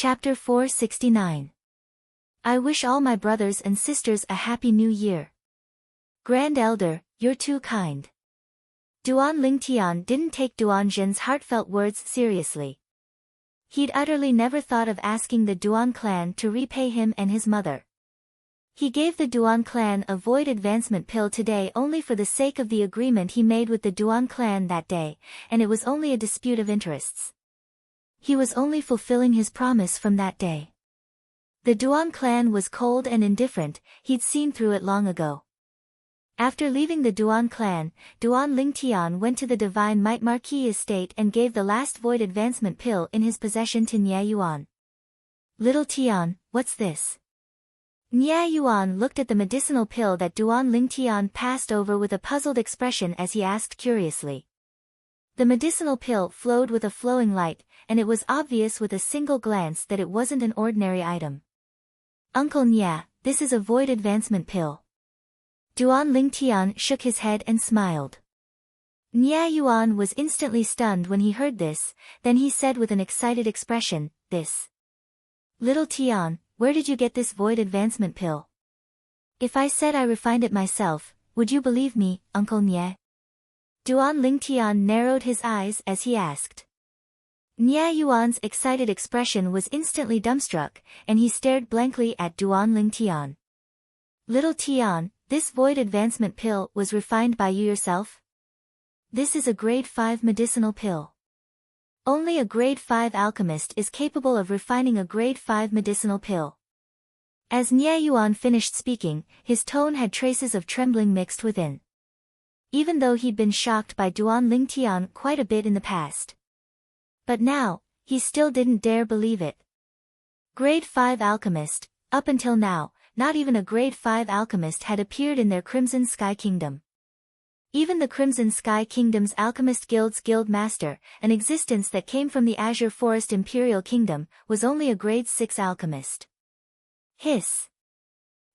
Chapter 469. I wish all my brothers and sisters a happy new year. Grand Elder, you're too kind. Duan Lingtian didn't take Duan Zhen's heartfelt words seriously. He'd utterly never thought of asking the Duan clan to repay him and his mother. He gave the Duan clan a void advancement pill today only for the sake of the agreement he made with the Duan clan that day, and it was only a dispute of interests. He was only fulfilling his promise from that day. The Duan clan was cold and indifferent, he'd seen through it long ago. After leaving the Duan clan, Duan Lingtian went to the Divine Might Marquis estate and gave the last void advancement pill in his possession to Nye Yuan. Little Tian, what's this? Nye Yuan looked at the medicinal pill that Duan Lingtian passed over with a puzzled expression as he asked curiously. The medicinal pill flowed with a flowing light, and it was obvious with a single glance that it wasn't an ordinary item. Uncle Nya, this is a void advancement pill. Duan Lingtian shook his head and smiled. Nye Yuan was instantly stunned when he heard this, then he said with an excited expression, this. Little Tian, where did you get this void advancement pill? If I said I refined it myself, would you believe me, Uncle Nye? Duan Lingtian narrowed his eyes as he asked. Nye Yuan's excited expression was instantly dumbstruck, and he stared blankly at Duan Lingtian. Little Tian, this void advancement pill was refined by you yourself? This is a grade 5 medicinal pill. Only a grade 5 alchemist is capable of refining a grade 5 medicinal pill. As Nye Yuan finished speaking, his tone had traces of trembling mixed within. Even though he'd been shocked by Duan Lingtian quite a bit in the past. But now, he still didn't dare believe it. Grade 5 alchemist, up until now, not even a grade 5 alchemist had appeared in their Crimson Sky Kingdom. Even the Crimson Sky Kingdom's Alchemist Guild's Guild Master, an existence that came from the Azure Forest Imperial Kingdom, was only a grade 6 alchemist. Hiss.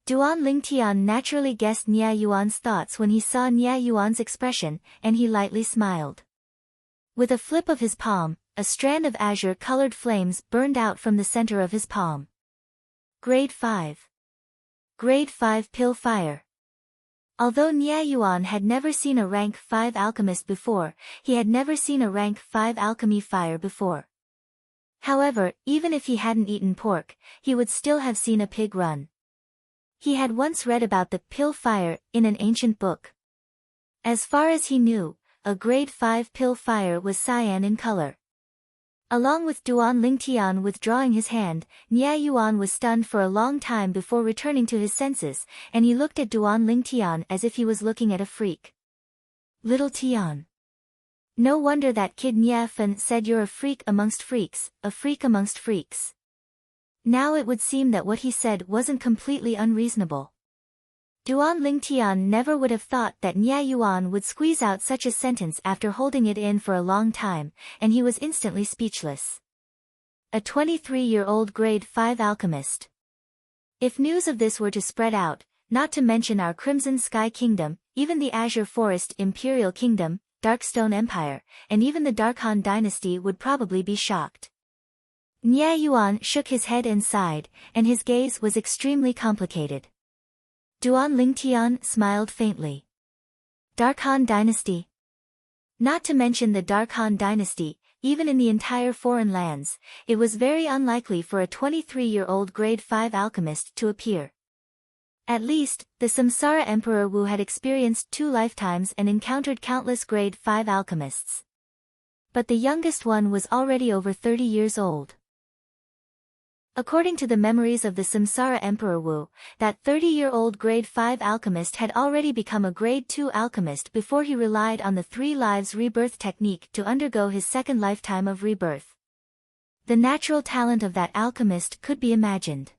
Duan Lingtian naturally guessed Nye Yuan's thoughts when he saw Nye Yuan's expression, and he lightly smiled. With a flip of his palm, a strand of azure-colored flames burned out from the center of his palm. Grade 5. Grade 5 Pill Fire. Although Nye Yuan had never seen a rank 5 alchemist before, he had never seen a rank 5 alchemy fire before. However, even if he hadn't eaten pork, he would still have seen a pig run. He had once read about the pill fire in an ancient book. As far as he knew, a grade 5 pill fire was cyan in color. Along with Duan Lingtian withdrawing his hand, Nye Yuan was stunned for a long time before returning to his senses, and he looked at Duan Lingtian as if he was looking at a freak. Little Tian. No wonder that kid Nye Fan said you're a freak amongst freaks, a freak amongst freaks. Now it would seem that what he said wasn't completely unreasonable. Duan Lingtian never would have thought that Nye Yuan would squeeze out such a sentence after holding it in for a long time, and he was instantly speechless. A 23-year-old grade 5 alchemist. If news of this were to spread out, not to mention our Crimson Sky Kingdom, even the Azure Forest Imperial Kingdom, Darkstone Empire, and even the Darkhan Dynasty would probably be shocked. Nye Yuan shook his head and sighed, and his gaze was extremely complicated. Duan Lingtian smiled faintly. Darkhan Dynasty. Not to mention the Darkhan Dynasty, even in the entire foreign lands, it was very unlikely for a 23-year-old grade 5 alchemist to appear. At least, the Samsara Emperor Wu had experienced 2 lifetimes and encountered countless grade 5 alchemists. But the youngest one was already over 30 years old. According to the memories of the Samsara Emperor Wu, that 30-year-old grade 5 alchemist had already become a grade 2 alchemist before he relied on the 3 lives rebirth technique to undergo his second lifetime of rebirth. The natural talent of that alchemist could be imagined.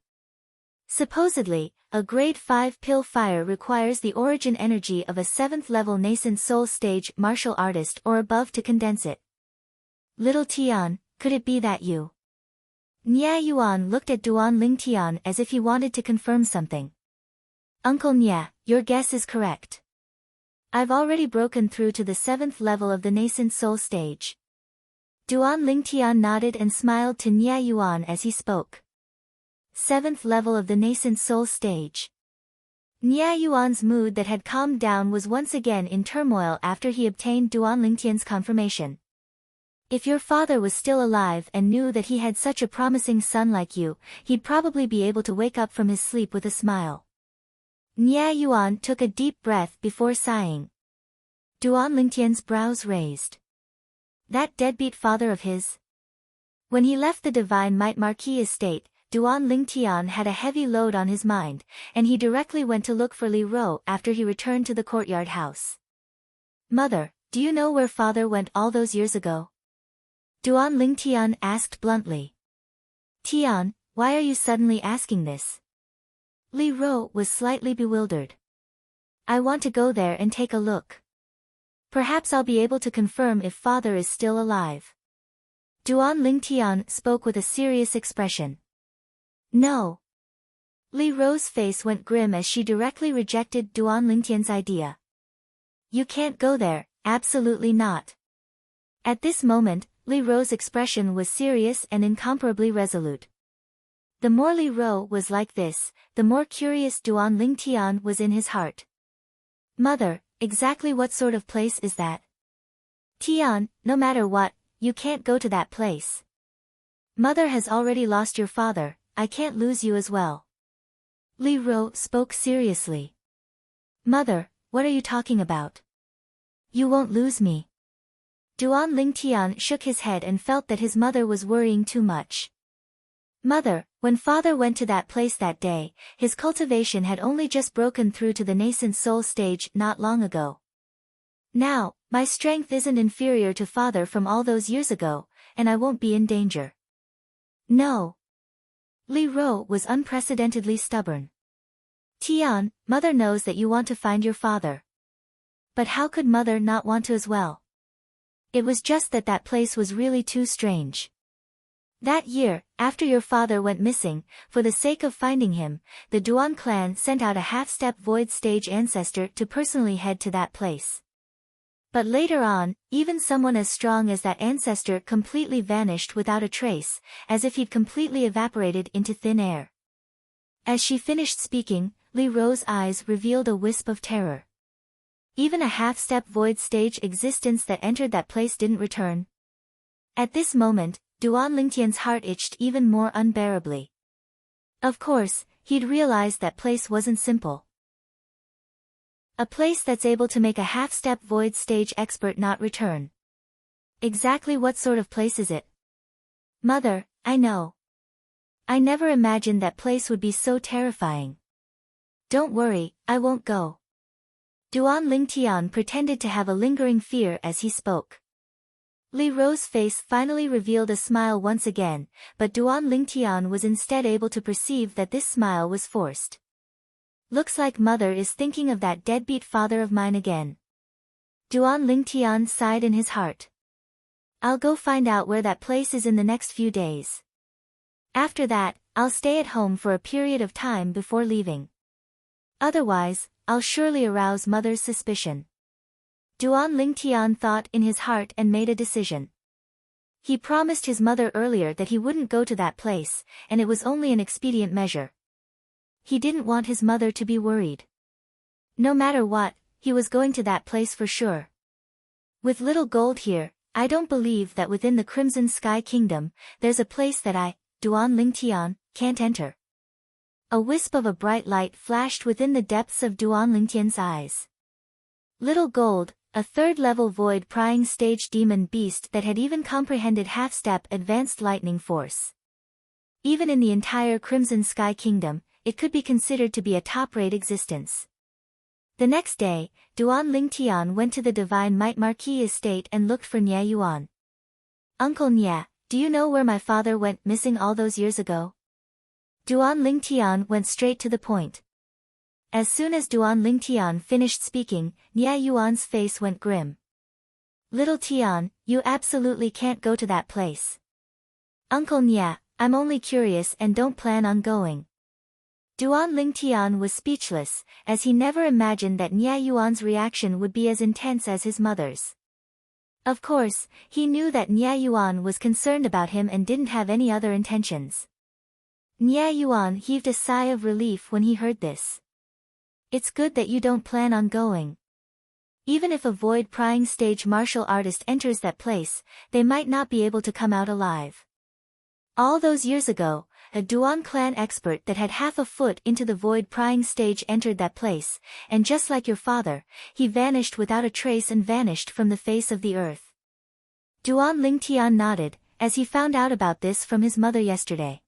Supposedly, a grade 5 pill fire requires the origin energy of a 7th-level nascent soul stage martial artist or above to condense it. Little Tian, could it be that you? Nye Yuan looked at Duan Lingtian as if he wanted to confirm something. Uncle Nye, your guess is correct. I've already broken through to the 7th level of the nascent soul stage. Duan Lingtian nodded and smiled to Nia Yuan as he spoke. 7th level of the nascent soul stage. Nia Yuan's mood that had calmed down was once again in turmoil after he obtained Duan Lingtian's confirmation. If your father was still alive and knew that he had such a promising son like you, he'd probably be able to wake up from his sleep with a smile. Nia Yuan took a deep breath before sighing. Duan Lingtian's brows raised. That deadbeat father of his? When he left the Divine Might Marquis estate, Duan Lingtian had a heavy load on his mind, and he directly went to look for Li Ro after he returned to the courtyard house. Mother, do you know where father went all those years ago? Duan Lingtian asked bluntly. Tian, why are you suddenly asking this? Li Ro was slightly bewildered. I want to go there and take a look. Perhaps I'll be able to confirm if father is still alive. Duan Lingtian spoke with a serious expression. No. Li Ro's face went grim as she directly rejected Duan Lingtian's idea. You can't go there, absolutely not. At this moment, Li Ro's expression was serious and incomparably resolute. The more Li Ro was like this, the more curious Duan Lingtian was in his heart. Mother, exactly what sort of place is that? Tian, no matter what, you can't go to that place. Mother has already lost your father, I can't lose you as well. Li Ro spoke seriously. Mother, what are you talking about? You won't lose me. Duan Lingtian shook his head and felt that his mother was worrying too much. Mother, when father went to that place that day, his cultivation had only just broken through to the nascent soul stage not long ago. Now, my strength isn't inferior to father from all those years ago, and I won't be in danger. No. Li Ro was unprecedentedly stubborn. Tian, mother knows that you want to find your father. But how could mother not want to as well? It was just that that place was really too strange. That year, after your father went missing, for the sake of finding him, the Duan clan sent out a half-step void stage ancestor to personally head to that place. But later on, even someone as strong as that ancestor completely vanished without a trace, as if he'd completely evaporated into thin air. As she finished speaking, Li Ro's eyes revealed a wisp of terror. Even a half-step void stage existence that entered that place didn't return. At this moment, Duan Lingtian's heart itched even more unbearably. Of course, he'd realized that place wasn't simple. A place that's able to make a half-step void stage expert not return. Exactly what sort of place is it? Mother, I know. I never imagined that place would be so terrifying. Don't worry, I won't go. Duan Lingtian pretended to have a lingering fear as he spoke. Li Ro's face finally revealed a smile once again, but Duan Lingtian was instead able to perceive that this smile was forced. Looks like mother is thinking of that deadbeat father of mine again. Duan Lingtian sighed in his heart. I'll go find out where that place is in the next few days. After that, I'll stay at home for a period of time before leaving. Otherwise, I'll surely arouse mother's suspicion. Duan Lingtian thought in his heart and made a decision. He promised his mother earlier that he wouldn't go to that place, and it was only an expedient measure. He didn't want his mother to be worried. No matter what, he was going to that place for sure. With little gold here, I don't believe that within the Crimson Sky Kingdom, there's a place that I, Duan Lingtian, can't enter. A wisp of a bright light flashed within the depths of Duan Lingtian's eyes. Little Gold, a third-level void prying stage demon beast that had even comprehended half-step advanced lightning force. Even in the entire Crimson Sky Kingdom, it could be considered to be a top-rate existence. The next day, Duan Lingtian went to the Divine Might Marquis estate and looked for Nia Yuan. Uncle Nia, do you know where my father went missing all those years ago? Duan Lingtian went straight to the point. As soon as Duan Lingtian finished speaking, Nia Yuan's face went grim. Little Tian, you absolutely can't go to that place. Uncle Nia, I'm only curious and don't plan on going. Duan Lingtian was speechless, as he never imagined that Nia Yuan's reaction would be as intense as his mother's. Of course, he knew that Nya Yuan was concerned about him and didn't have any other intentions. Nya Yuan heaved a sigh of relief when he heard this. It's good that you don't plan on going. Even if a void-prying stage martial artist enters that place, they might not be able to come out alive. All those years ago, a Duan clan expert that had half a foot into the void-prying stage entered that place, and just like your father, he vanished without a trace and vanished from the face of the earth. Duan Lingtian nodded, as he found out about this from his mother yesterday.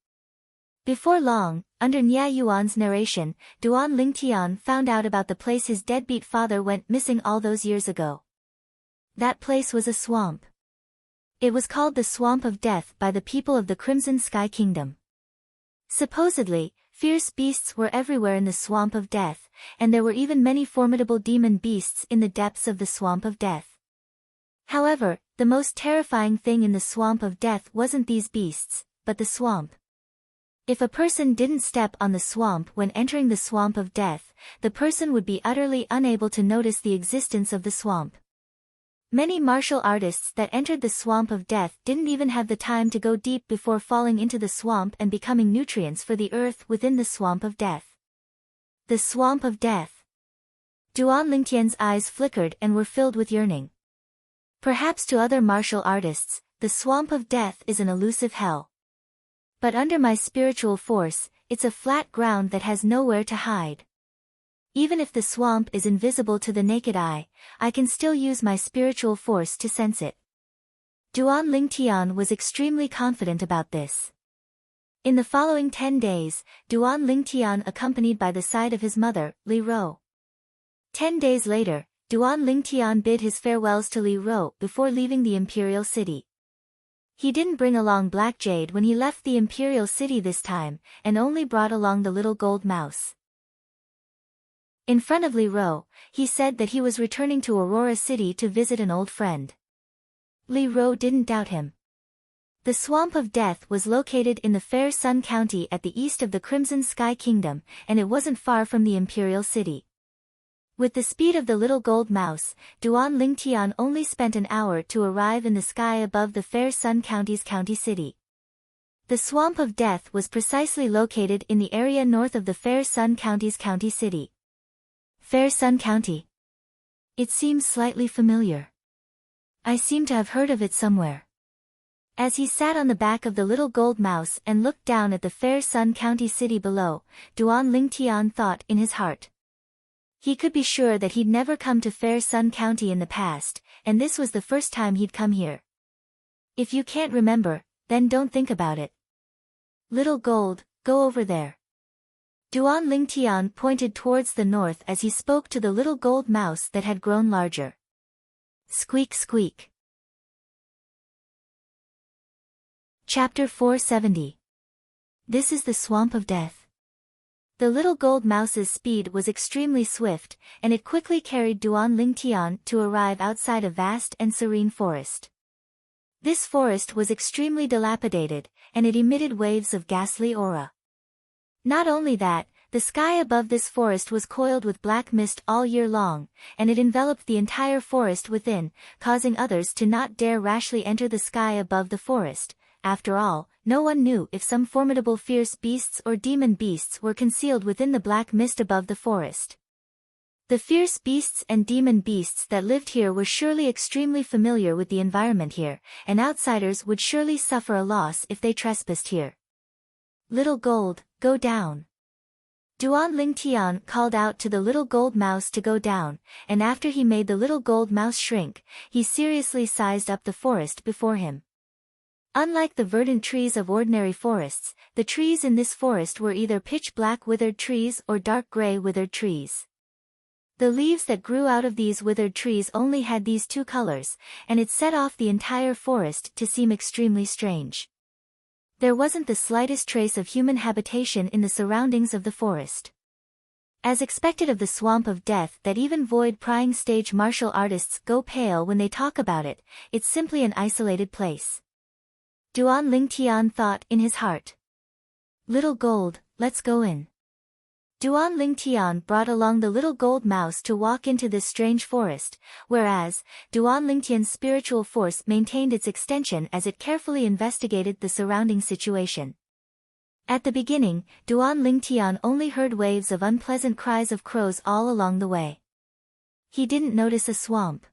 Before long, under Nya Yuan's narration, Duan Lingtian found out about the place his deadbeat father went missing all those years ago. That place was a swamp. It was called the Swamp of Death by the people of the Crimson Sky Kingdom. Supposedly, fierce beasts were everywhere in the Swamp of Death, and there were even many formidable demon beasts in the depths of the Swamp of Death. However, the most terrifying thing in the Swamp of Death wasn't these beasts, but the swamp. If a person didn't step on the swamp when entering the Swamp of Death, the person would be utterly unable to notice the existence of the swamp. Many martial artists that entered the Swamp of Death didn't even have the time to go deep before falling into the swamp and becoming nutrients for the earth within the Swamp of Death. The Swamp of Death. Duan Lingtian's eyes flickered and were filled with yearning. Perhaps to other martial artists, the Swamp of Death is an elusive hell. But under my spiritual force, it's a flat ground that has nowhere to hide. Even if the swamp is invisible to the naked eye, I can still use my spiritual force to sense it. Duan Lingtian was extremely confident about this. In the following 10 days, Duan Lingtian accompanied by the side of his mother, Li Ro. 10 days later, Duan Lingtian bid his farewells to Li Ro before leaving the imperial city. He didn't bring along Black Jade when he left the imperial city this time, and only brought along the little gold mouse. In front of Li Ro, he said that he was returning to Aurora City to visit an old friend. Li Ro didn't doubt him. The Swamp of Death was located in the Fair Sun County at the east of the Crimson Sky Kingdom, and it wasn't far from the imperial city. With the speed of the little gold mouse, Duan Lingtian only spent an hour to arrive in the sky above the Fair Sun County's county city. The Swamp of Death was precisely located in the area north of the Fair Sun County's county city. Fair Sun County. It seems slightly familiar. I seem to have heard of it somewhere. As he sat on the back of the little gold mouse and looked down at the Fair Sun County city below, Duan Lingtian thought in his heart. He could be sure that he'd never come to Fair Sun County in the past, and this was the first time he'd come here. If you can't remember, then don't think about it. Little Gold, go over there. Duan Lingtian pointed towards the north as he spoke to the little gold mouse that had grown larger. Squeak squeak. Chapter 470. This is the Swamp of Death. The little gold mouse's speed was extremely swift, and it quickly carried Duan Lingtian to arrive outside a vast and serene forest. This forest was extremely dilapidated, and it emitted waves of ghastly aura. Not only that, the sky above this forest was coiled with black mist all year long, and it enveloped the entire forest within, causing others to not dare rashly enter the sky above the forest. After all, no one knew if some formidable fierce beasts or demon beasts were concealed within the black mist above the forest. The fierce beasts and demon beasts that lived here were surely extremely familiar with the environment here, and outsiders would surely suffer a loss if they trespassed here. Little Gold, go down. Duan Lingtian called out to the little gold mouse to go down, and after he made the little gold mouse shrink, he seriously sized up the forest before him. Unlike the verdant trees of ordinary forests, the trees in this forest were either pitch-black withered trees or dark gray withered trees. The leaves that grew out of these withered trees only had these two colors, and it set off the entire forest to seem extremely strange. There wasn't the slightest trace of human habitation in the surroundings of the forest. As expected of the Swamp of Death that even void-prying stage martial artists go pale when they talk about it, it's simply an isolated place. Duan Lingtian thought in his heart. Little Gold, let's go in. Duan Lingtian brought along the little gold mouse to walk into this strange forest, whereas, Duan Lingtian's spiritual force maintained its extension as it carefully investigated the surrounding situation. At the beginning, Duan Lingtian only heard waves of unpleasant cries of crows all along the way. He didn't notice a swamp.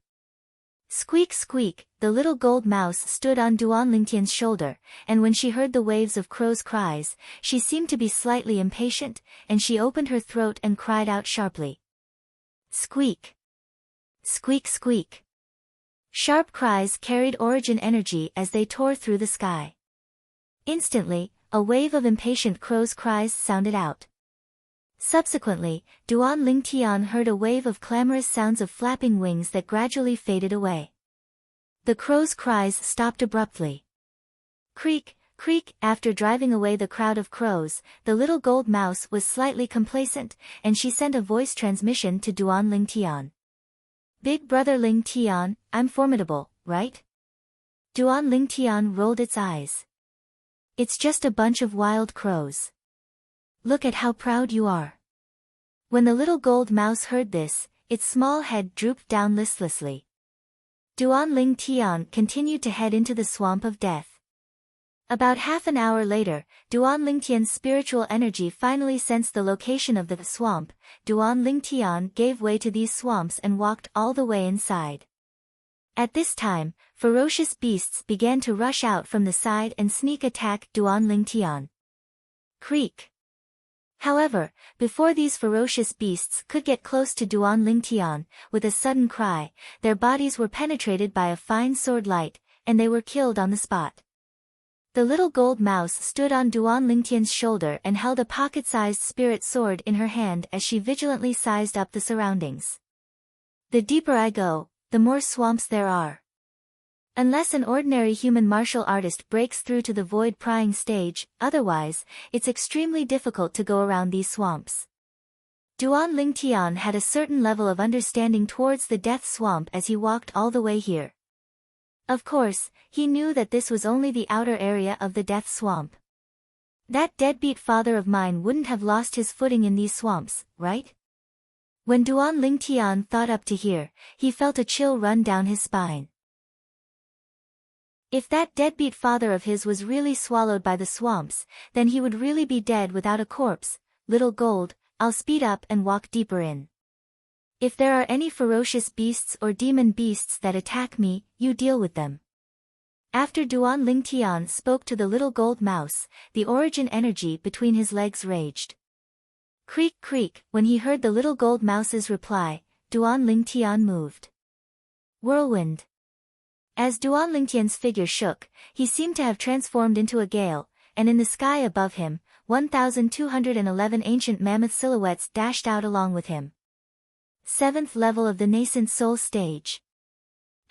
Squeak squeak, the little gold mouse stood on Duan Lingtian's shoulder, and when she heard the waves of crows' cries, she seemed to be slightly impatient, and she opened her throat and cried out sharply. Squeak! Squeak squeak! Sharp cries carried origin energy as they tore through the sky. Instantly, a wave of impatient crows' cries sounded out. Subsequently, Duan Lingtian heard a wave of clamorous sounds of flapping wings that gradually faded away. The crows' cries stopped abruptly. Creak, creak, after driving away the crowd of crows, the little gold mouse was slightly complacent, and she sent a voice transmission to Duan Lingtian. Big brother Lingtian, I'm formidable, right? Duan Lingtian rolled its eyes. It's just a bunch of wild crows. Look at how proud you are. When the little gold mouse heard this, its small head drooped down listlessly. Duan Lingtian continued to head into the swamp of death. About half an hour later, Duan Lingtian's spiritual energy finally sensed the location of the swamp. Duan Lingtian gave way to these swamps and walked all the way inside. At this time, ferocious beasts began to rush out from the side and sneak attack Duan Lingtian. Creak! However, before these ferocious beasts could get close to Duan Lingtian, with a sudden cry, their bodies were penetrated by a fine sword light, and they were killed on the spot. The little gold mouse stood on Duan Lingtian's shoulder and held a pocket-sized spirit sword in her hand as she vigilantly sized up the surroundings. The deeper I go, the more swamps there are. Unless an ordinary human martial artist breaks through to the void prying stage, otherwise, it's extremely difficult to go around these swamps. Duan Lingtian had a certain level of understanding towards the death swamp as he walked all the way here. Of course, he knew that this was only the outer area of the death swamp. That deadbeat father of mine wouldn't have lost his footing in these swamps, right? When Duan Lingtian thought up to here, he felt a chill run down his spine. If that deadbeat father of his was really swallowed by the swamps, then he would really be dead without a corpse. Little Gold, I'll speed up and walk deeper in. If there are any ferocious beasts or demon beasts that attack me, you deal with them. After Duan Lingtian spoke to the little gold mouse, the origin energy between his legs raged. Creak creak, when he heard the little gold mouse's reply, Duan Lingtian moved. Whirlwind. As Duan Lingtian's figure shook, he seemed to have transformed into a gale, and in the sky above him, 1,211 ancient mammoth silhouettes dashed out along with him. 7th level of the nascent soul stage.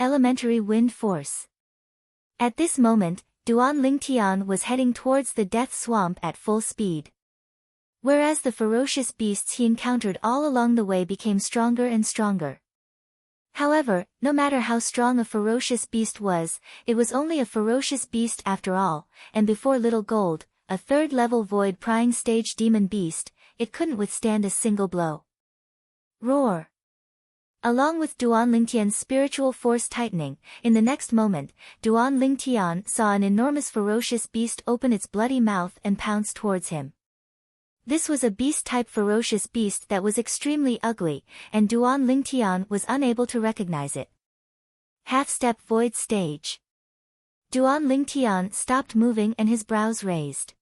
Elementary wind force. At this moment, Duan Lingtian was heading towards the death swamp at full speed. Whereas the ferocious beasts he encountered all along the way became stronger and stronger. However, no matter how strong a ferocious beast was, it was only a ferocious beast after all, and before Little Gold, a 3rd-level void prying stage demon beast, it couldn't withstand a single blow. Roar! Along with Duan Lingtian's spiritual force tightening, in the next moment, Duan Lingtian saw an enormous ferocious beast open its bloody mouth and pounce towards him. This was a beast-type ferocious beast that was extremely ugly, and Duan Lingtian was unable to recognize it. Half-step void stage. Duan Lingtian stopped moving and his brows raised.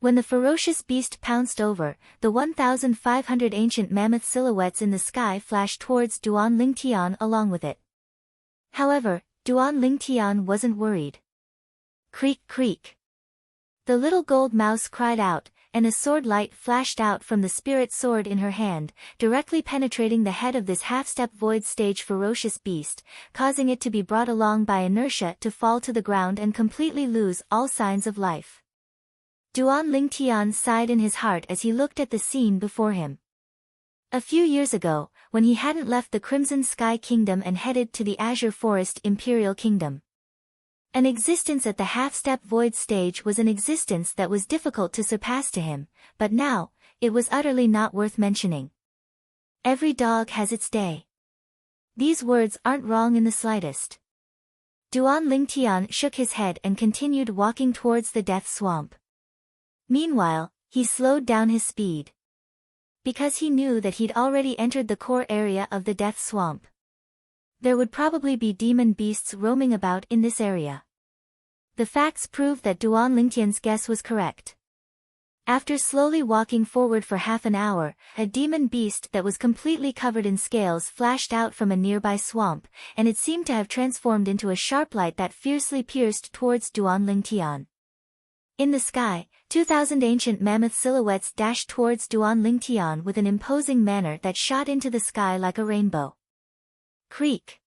When the ferocious beast pounced over, the 1,500 ancient mammoth silhouettes in the sky flashed towards Duan Lingtian along with it. However, Duan Lingtian wasn't worried. Creak creak. The little gold mouse cried out, and a sword light flashed out from the spirit sword in her hand, directly penetrating the head of this half-step void stage ferocious beast, causing it to be brought along by inertia to fall to the ground and completely lose all signs of life. Duan Lingtian sighed in his heart as he looked at the scene before him. A few years ago, when he hadn't left the Crimson Sky Kingdom and headed to the Azure Forest Imperial Kingdom. An existence at the half-step void stage was an existence that was difficult to surpass to him, but now, it was utterly not worth mentioning. Every dog has its day. These words aren't wrong in the slightest. Duan Lingtian shook his head and continued walking towards the death swamp. Meanwhile, he slowed down his speed. Because he knew that he'd already entered the core area of the death swamp. There would probably be demon beasts roaming about in this area. The facts proved that Duan Lingtian's guess was correct. After slowly walking forward for half an hour, a demon beast that was completely covered in scales flashed out from a nearby swamp, and it seemed to have transformed into a sharp light that fiercely pierced towards Duan Lingtian. In the sky, 2,000 ancient mammoth silhouettes dashed towards Duan Lingtian with an imposing manner that shot into the sky like a rainbow. Creak.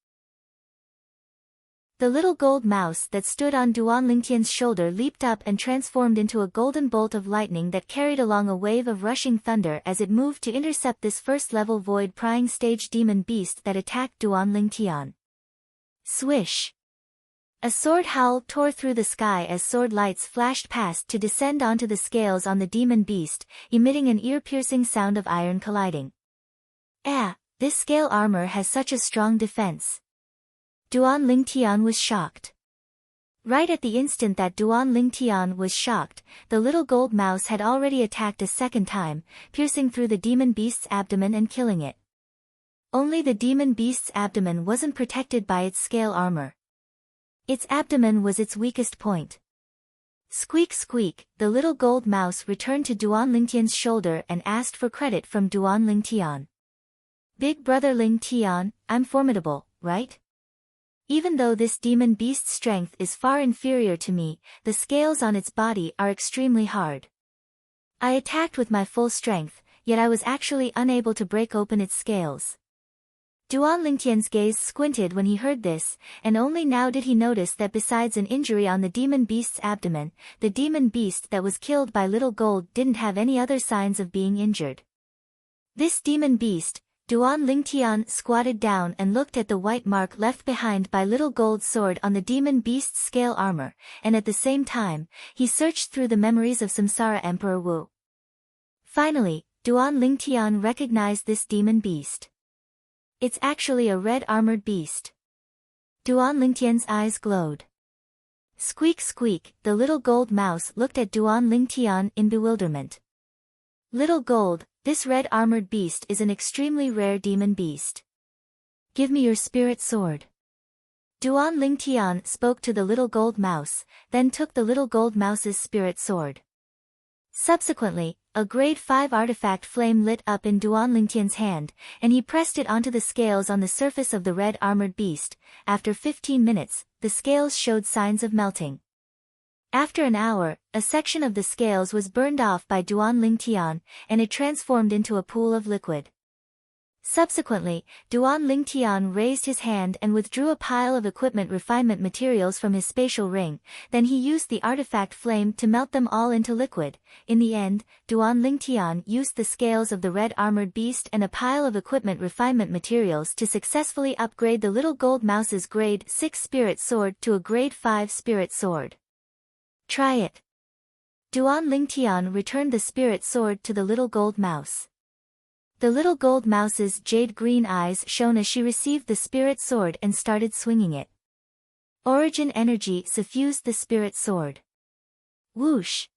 The little gold mouse that stood on Duan Lingtian's shoulder leaped up and transformed into a golden bolt of lightning that carried along a wave of rushing thunder as it moved to intercept this first-level void-prying stage demon beast that attacked Duan Lingtian. Swish! A sword howl tore through the sky as sword lights flashed past to descend onto the scales on the demon beast, emitting an ear-piercing sound of iron colliding. This scale armor has such a strong defense. Duan Lingtian was shocked. Right at the instant that Duan Lingtian was shocked, the little gold mouse had already attacked a second time, piercing through the demon beast's abdomen and killing it. Only the demon beast's abdomen wasn't protected by its scale armor. Its abdomen was its weakest point. Squeak squeak, the little gold mouse returned to Duan Lingtian's shoulder and asked for credit from Duan Lingtian. Big brother Lingtian, I'm formidable, right? Even though this demon beast's strength is far inferior to me, the scales on its body are extremely hard. I attacked with my full strength, yet I was actually unable to break open its scales. Duan Lingtian's gaze squinted when he heard this, and only now did he notice that besides an injury on the demon beast's abdomen, the demon beast that was killed by Little Gold didn't have any other signs of being injured. This demon beast, Duan Lingtian squatted down and looked at the white mark left behind by Little Gold's sword on the demon beast's scale armor, and at the same time, he searched through the memories of Samsara Emperor Wu. Finally, Duan Lingtian recognized this demon beast. It's actually a red-armored beast. Duan Lingtian's eyes glowed. Squeak squeak, the little gold mouse looked at Duan Lingtian in bewilderment. Little Gold, this red-armored beast is an extremely rare demon beast. Give me your spirit sword. Duan Lingtian spoke to the little gold mouse, then took the little gold mouse's spirit sword. Subsequently, a grade 5 artifact flame lit up in Duan Lingtian's hand, and he pressed it onto the scales on the surface of the red-armored beast. After 15 minutes, the scales showed signs of melting. After an hour, a section of the scales was burned off by Duan Lingtian, and it transformed into a pool of liquid. Subsequently, Duan Lingtian raised his hand and withdrew a pile of equipment refinement materials from his spatial ring, then he used the artifact flame to melt them all into liquid. In the end, Duan Lingtian used the scales of the red-armored beast and a pile of equipment refinement materials to successfully upgrade the little gold mouse's grade 6 spirit sword to a grade 5 spirit sword. Try it. Duan Lingtian returned the spirit sword to the little gold mouse. The little gold mouse's jade-green eyes shone as she received the spirit sword and started swinging it. Origin energy suffused the spirit sword. Whoosh!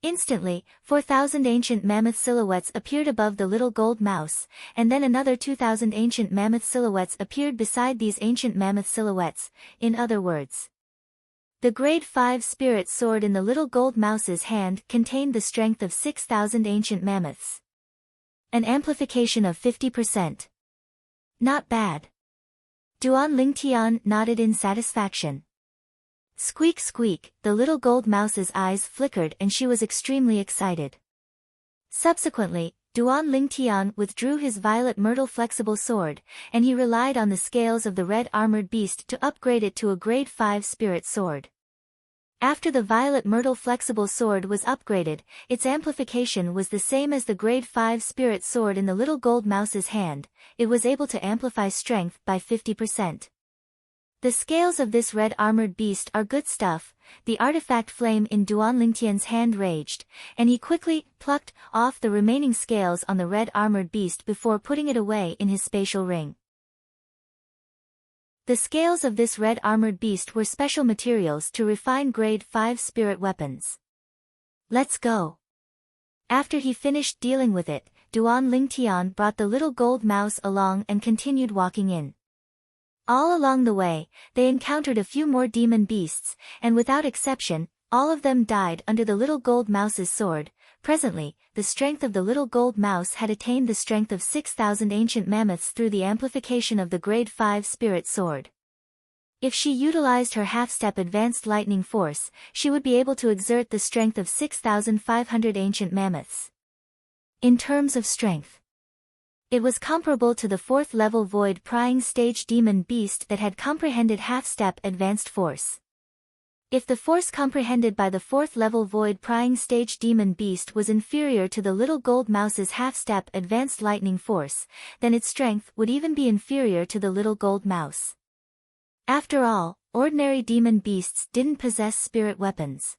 Instantly, 4,000 ancient mammoth silhouettes appeared above the little gold mouse, and then another 2,000 ancient mammoth silhouettes appeared beside these ancient mammoth silhouettes. In other words, the grade 5 spirit sword in the little gold mouse's hand contained the strength of 6,000 ancient mammoths. An amplification of 50%. Not bad. Duan Lingtian nodded in satisfaction. Squeak squeak, the little gold mouse's eyes flickered and she was extremely excited. Subsequently, Duan Lingtian withdrew his violet myrtle flexible sword, and he relied on the scales of the red-armored beast to upgrade it to a grade 5 spirit sword. After the violet myrtle flexible sword was upgraded, its amplification was the same as the grade 5 spirit sword in the little gold mouse's hand. It was able to amplify strength by 50%. The scales of this red armored beast are good stuff. The artifact flame in Duan Lingtian's hand raged, and he quickly plucked off the remaining scales on the red armored beast before putting it away in his spatial ring. The scales of this red armored beast were special materials to refine grade 5 spirit weapons. Let's go. After he finished dealing with it, Duan Lingtian brought the little gold mouse along and continued walking in. All along the way, they encountered a few more demon beasts, and without exception, all of them died under the little gold mouse's sword. Presently, the strength of the little gold mouse had attained the strength of 6,000 ancient mammoths through the amplification of the grade 5 spirit sword. If she utilized her half-step advanced lightning force, she would be able to exert the strength of 6,500 ancient mammoths. In terms of strength, it was comparable to the 4th level void prying stage demon beast that had comprehended half-step advanced force. If the force comprehended by the 4th level void prying stage demon beast was inferior to the little gold mouse's half-step advanced lightning force, then its strength would even be inferior to the little gold mouse. After all, ordinary demon beasts didn't possess spirit weapons.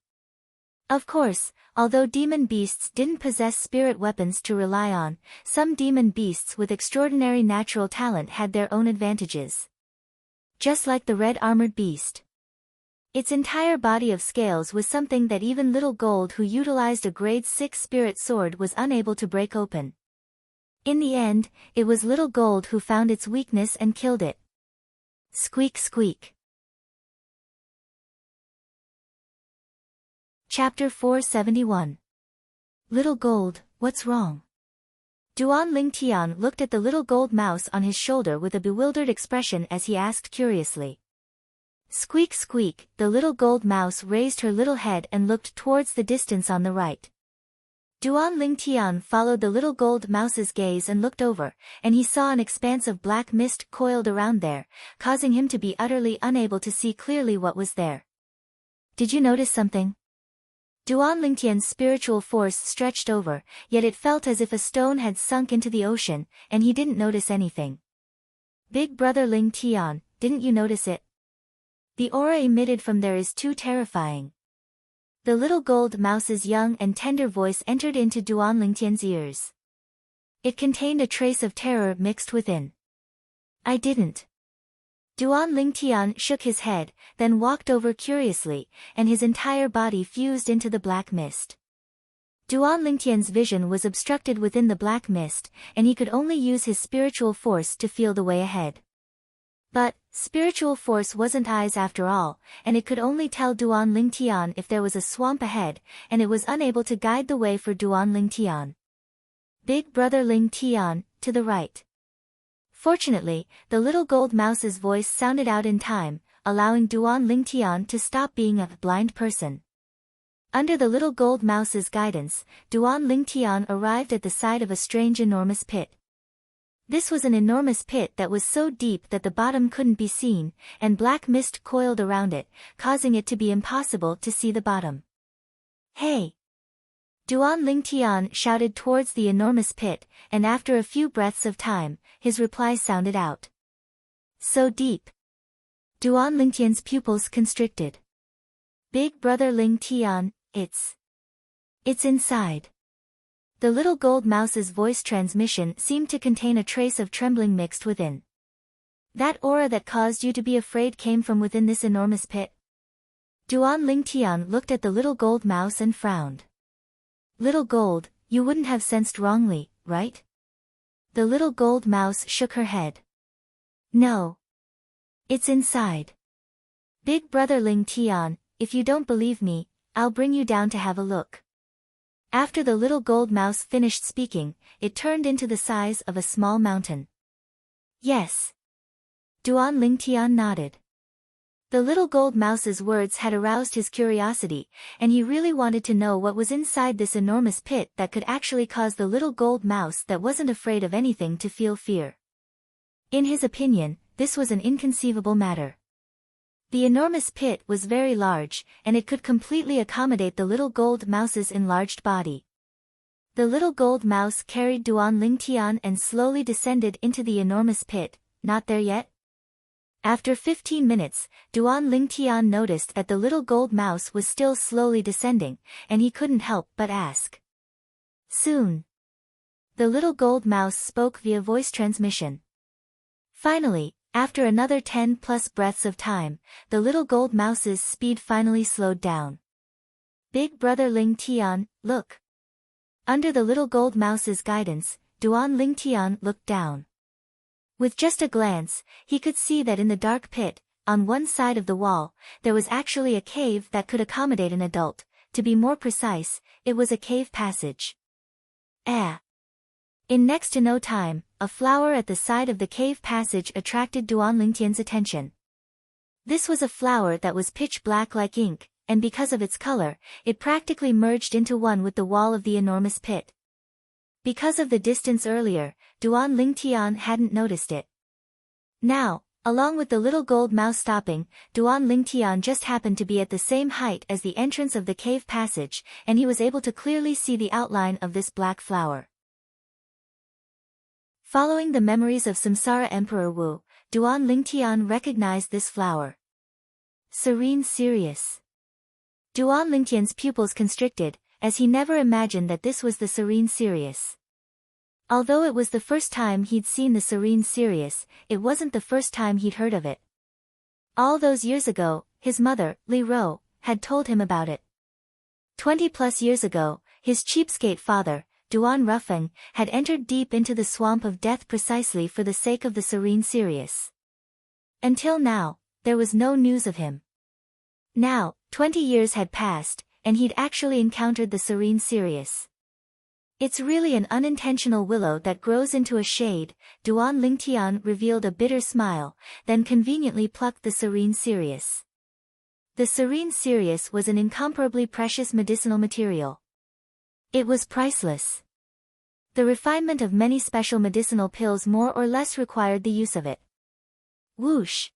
Of course, although demon beasts didn't possess spirit weapons to rely on, some demon beasts with extraordinary natural talent had their own advantages. Just like the red armored beast. Its entire body of scales was something that even Little Gold, who utilized a grade 6 spirit sword, was unable to break open. In the end, it was Little Gold who found its weakness and killed it. Squeak squeak. Chapter 471. Little Gold, what's wrong? Duan Lingtian looked at the little gold mouse on his shoulder with a bewildered expression as he asked curiously. Squeak squeak, the little gold mouse raised her little head and looked towards the distance on the right. Duan Lingtian followed the little gold mouse's gaze and looked over, and he saw an expanse of black mist coiled around there, causing him to be utterly unable to see clearly what was there. Did you notice something? Duan Lingtian's spiritual force stretched over, yet it felt as if a stone had sunk into the ocean, and he didn't notice anything. Big brother Lingtian, didn't you notice it? The aura emitted from there is too terrifying. The little gold mouse's young and tender voice entered into Duan Lingtian's ears. It contained a trace of terror mixed within. I didn't. Duan Lingtian shook his head, then walked over curiously, and his entire body fused into the black mist. Duan Lingtian's vision was obstructed within the black mist, and he could only use his spiritual force to feel the way ahead. But, spiritual force wasn't eyes after all, and it could only tell Duan Lingtian if there was a swamp ahead, and it was unable to guide the way for Duan Lingtian. Big brother Lingtian, to the right. Fortunately, the little gold mouse's voice sounded out in time, allowing Duan Lingtian to stop being a blind person. Under the little gold mouse's guidance, Duan Lingtian arrived at the side of a strange enormous pit. This was an enormous pit that was so deep that the bottom couldn't be seen, and black mist coiled around it, causing it to be impossible to see the bottom. Hey! Duan Lingtian shouted towards the enormous pit, and after a few breaths of time, his reply sounded out. So deep. Duan Lingtian's pupils constricted. Big brother Lingtian, it's inside. The little gold mouse's voice transmission seemed to contain a trace of trembling mixed within. That aura that caused you to be afraid came from within this enormous pit? Duan Lingtian looked at the little gold mouse and frowned. Little Gold, you wouldn't have sensed wrongly, right? The little gold mouse shook her head. No. It's inside. Big brother Lingtian, if you don't believe me, I'll bring you down to have a look. After the little gold mouse finished speaking, it turned into the size of a small mountain. Yes. Duan Lingtian nodded. The little gold mouse's words had aroused his curiosity, and he really wanted to know what was inside this enormous pit that could actually cause the little gold mouse that wasn't afraid of anything to feel fear. In his opinion, this was an inconceivable matter. The enormous pit was very large, and it could completely accommodate the little gold mouse's enlarged body. The little gold mouse carried Duan Lingtian and slowly descended into the enormous pit. Not there yet? After 15 minutes, Duan Lingtian noticed that the little gold mouse was still slowly descending, and he couldn't help but ask. Soon. The little gold mouse spoke via voice transmission. Finally, after another 10+ breaths of time, the little gold mouse's speed finally slowed down. Big brother Lingtian, look. Under the little gold mouse's guidance, Duan Lingtian looked down. With just a glance, he could see that in the dark pit, on one side of the wall, there was actually a cave that could accommodate an adult. To be more precise, it was a cave passage. In next to no time, a flower at the side of the cave passage attracted Duan Lingtian's attention. This was a flower that was pitch black like ink, and because of its color, it practically merged into one with the wall of the enormous pit. Because of the distance earlier, Duan Lingtian hadn't noticed it. Now, along with the little gold mouse stopping, Duan Lingtian just happened to be at the same height as the entrance of the cave passage, and he was able to clearly see the outline of this black flower. Following the memories of Samsara Emperor Wu, Duan Lingtian recognized this flower. Serene Sirius. Duan Lingtian's pupils constricted, as he never imagined that this was the Serene Sirius. Although it was the first time he'd seen the Serene Sirius, it wasn't the first time he'd heard of it. All those years ago, his mother, Li Ro, had told him about it. 20+ years ago, his cheapskate father, Duan Rufeng, had entered deep into the swamp of death precisely for the sake of the Serene Sirius. Until now, there was no news of him. Now, 20 years had passed, and he'd actually encountered the Serene Sirius. It's really an unintentional willow that grows into a shade. Duan Lingtian revealed a bitter smile, then conveniently plucked the Serene Sirius. The Serene Sirius was an incomparably precious medicinal material. It was priceless. The refinement of many special medicinal pills more or less required the use of it. Whoosh!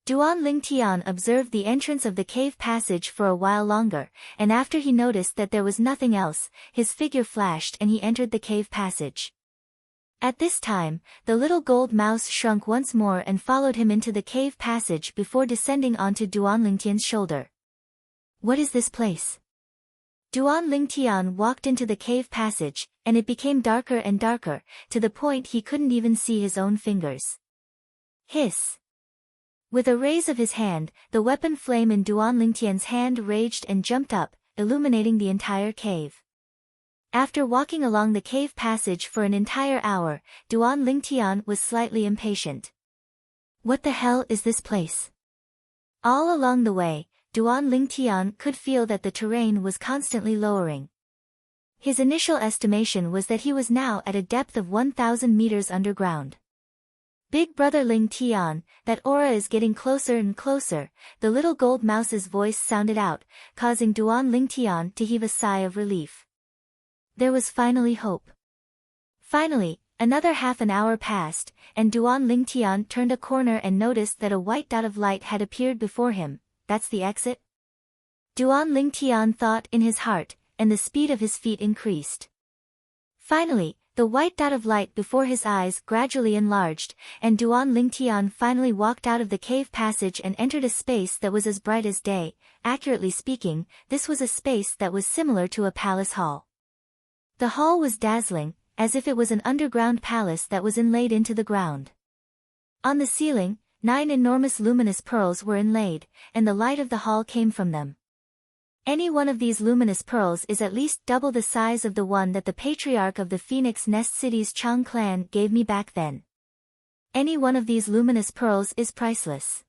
Duan Lingtian observed the entrance of the cave passage for a while longer, and after he noticed that there was nothing else, his figure flashed and he entered the cave passage. At this time, the little gold mouse shrunk once more and followed him into the cave passage before descending onto Duan Lingtian's shoulder. What is this place? Duan Lingtian walked into the cave passage, and it became darker and darker, to the point he couldn't even see his own fingers. Hiss! With a raise of his hand, the weapon flame in Duan Lingtian's hand raged and jumped up, illuminating the entire cave. After walking along the cave passage for an entire hour, Duan Lingtian was slightly impatient. What the hell is this place? All along the way, Duan Lingtian could feel that the terrain was constantly lowering. His initial estimation was that he was now at a depth of 1,000 meters underground. Big brother Lingtian, that aura is getting closer and closer, the little gold mouse's voice sounded out, causing Duan Lingtian to heave a sigh of relief. There was finally hope. Finally, another half an hour passed, and Duan Lingtian turned a corner and noticed that a white dot of light had appeared before him. That's the exit? Duan Lingtian thought in his heart, and the speed of his feet increased. Finally, the white dot of light before his eyes gradually enlarged, and Duan Lingtian finally walked out of the cave passage and entered a space that was as bright as day. Accurately speaking, this was a space that was similar to a palace hall. The hall was dazzling, as if it was an underground palace that was inlaid into the ground. On the ceiling, 9 enormous luminous pearls were inlaid, and the light of the hall came from them. Any one of these luminous pearls is at least double the size of the one that the patriarch of the Phoenix Nest City's Chang clan gave me back then. Any one of these luminous pearls is priceless.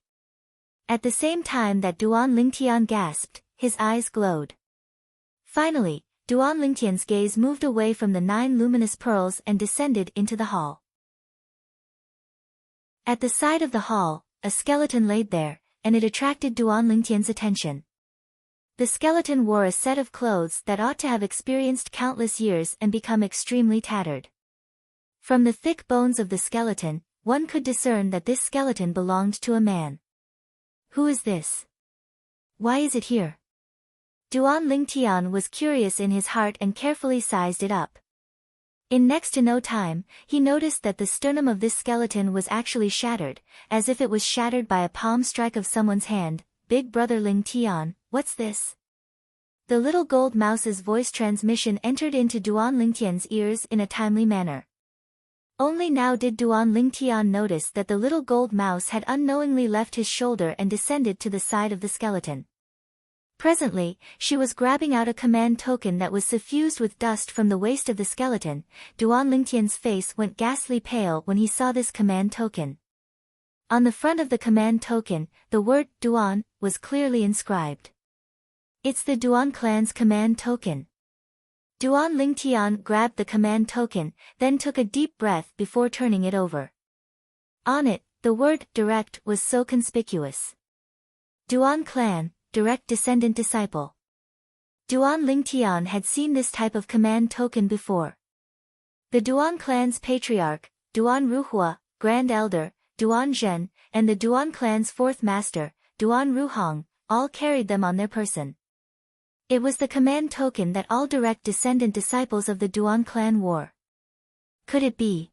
At the same time that Duan Lingtian gasped, his eyes glowed. Finally, Duan Lingtian's gaze moved away from the 9 luminous pearls and descended into the hall. At the side of the hall, a skeleton laid there, and it attracted Duan Lingtian's attention. The skeleton wore a set of clothes that ought to have experienced countless years and become extremely tattered. From the thick bones of the skeleton, one could discern that this skeleton belonged to a man. Who is this? Why is it here? Duan Lingtian was curious in his heart and carefully sized it up. In next to no time, he noticed that the sternum of this skeleton was actually shattered, as if it was shattered by a palm strike of someone's hand. Big brother Ling Tian, what's this? The little gold mouse's voice transmission entered into Duan Lingtian's ears in a timely manner. Only now did Duan Lingtian notice that the little gold mouse had unknowingly left his shoulder and descended to the side of the skeleton. Presently, she was grabbing out a command token that was suffused with dust from the waist of the skeleton. Duan Lingtian's face went ghastly pale when he saw this command token. On the front of the command token, the word Duan was clearly inscribed. It's the Duan clan's command token. Duan Lingtian grabbed the command token, then took a deep breath before turning it over. On it, the word direct was so conspicuous. Duan clan, direct descendant disciple. Duan Lingtian had seen this type of command token before. The Duan clan's patriarch, Duan Ruhua, Grand Elder, Duan Zhen, and the Duan clan's fourth master, Duan Ruhong, all carried them on their person. It was the command token that all direct descendant disciples of the Duan clan wore. Could it be?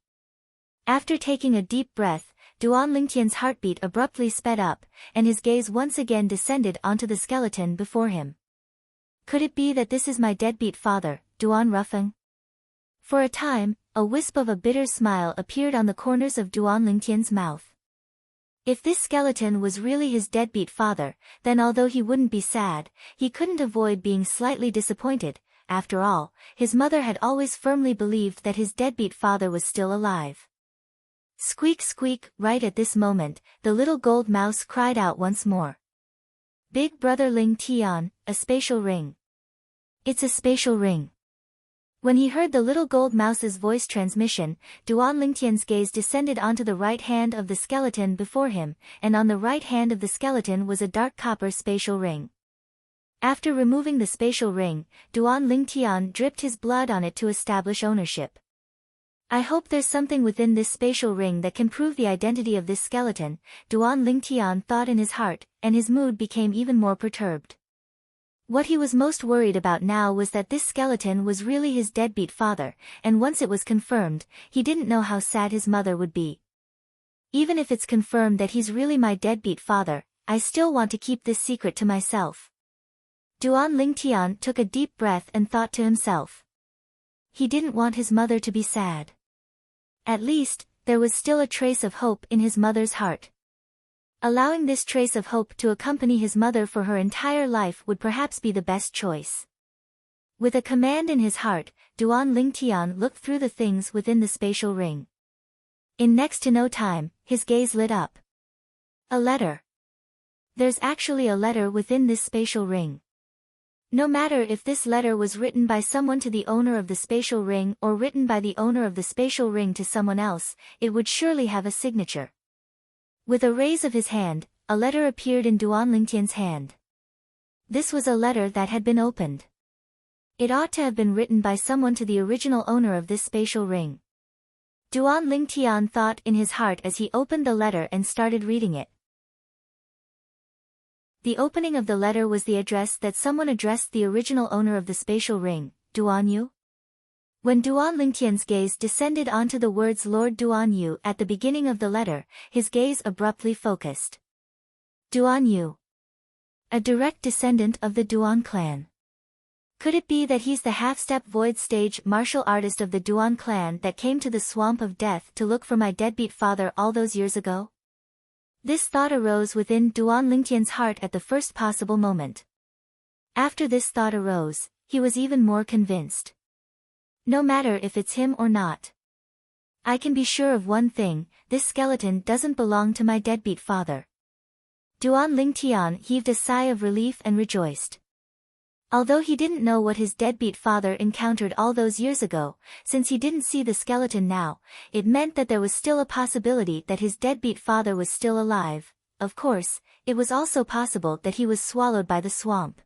After taking a deep breath, Duan Lingtian's heartbeat abruptly sped up, and his gaze once again descended onto the skeleton before him. Could it be that this is my deadbeat father, Duan Rufeng? For a time, a wisp of a bitter smile appeared on the corners of Duan Lingtian's mouth. If this skeleton was really his deadbeat father, then although he wouldn't be sad, he couldn't avoid being slightly disappointed. After all, his mother had always firmly believed that his deadbeat father was still alive. Squeak squeak, right at this moment, the little gold mouse cried out once more. Big brother Ling Tian, a spatial ring. It's a spatial ring. When he heard the little gold mouse's voice transmission, Duan Lingtian's gaze descended onto the right hand of the skeleton before him, and on the right hand of the skeleton was a dark copper spatial ring. After removing the spatial ring, Duan Lingtian dripped his blood on it to establish ownership. I hope there's something within this spatial ring that can prove the identity of this skeleton, Duan Lingtian thought in his heart, and his mood became even more perturbed. What he was most worried about now was that this skeleton was really his deadbeat father, and once it was confirmed, he didn't know how sad his mother would be. Even if it's confirmed that he's really my deadbeat father, I still want to keep this secret to myself. Duan Lingtian took a deep breath and thought to himself. He didn't want his mother to be sad. At least, there was still a trace of hope in his mother's heart. Allowing this trace of hope to accompany his mother for her entire life would perhaps be the best choice. With a command in his heart, Duan Lingtian looked through the things within the spatial ring. In next to no time, his gaze lit up. A letter. There's actually a letter within this spatial ring. No matter if this letter was written by someone to the owner of the spatial ring or written by the owner of the spatial ring to someone else, it would surely have a signature. With a raise of his hand, a letter appeared in Duan Lingtian's hand. This was a letter that had been opened. It ought to have been written by someone to the original owner of this spatial ring. Duan Lingtian thought in his heart as he opened the letter and started reading it. The opening of the letter was the address that someone addressed the original owner of the spatial ring, Duan Yu. When Duan Lingtian's gaze descended onto the words Lord Duan Yu at the beginning of the letter, his gaze abruptly focused. Duan Yu. A direct descendant of the Duan clan. Could it be that he's the half-step void stage martial artist of the Duan clan that came to the swamp of death to look for my deadbeat father all those years ago? This thought arose within Duan Lingtian's heart at the first possible moment. After this thought arose, he was even more convinced. No matter if it's him or not. I can be sure of one thing, this skeleton doesn't belong to my deadbeat father. Duan Lingtian heaved a sigh of relief and rejoiced. Although he didn't know what his deadbeat father encountered all those years ago, since he didn't see the skeleton now, it meant that there was still a possibility that his deadbeat father was still alive. Of course, it was also possible that he was swallowed by the swamp.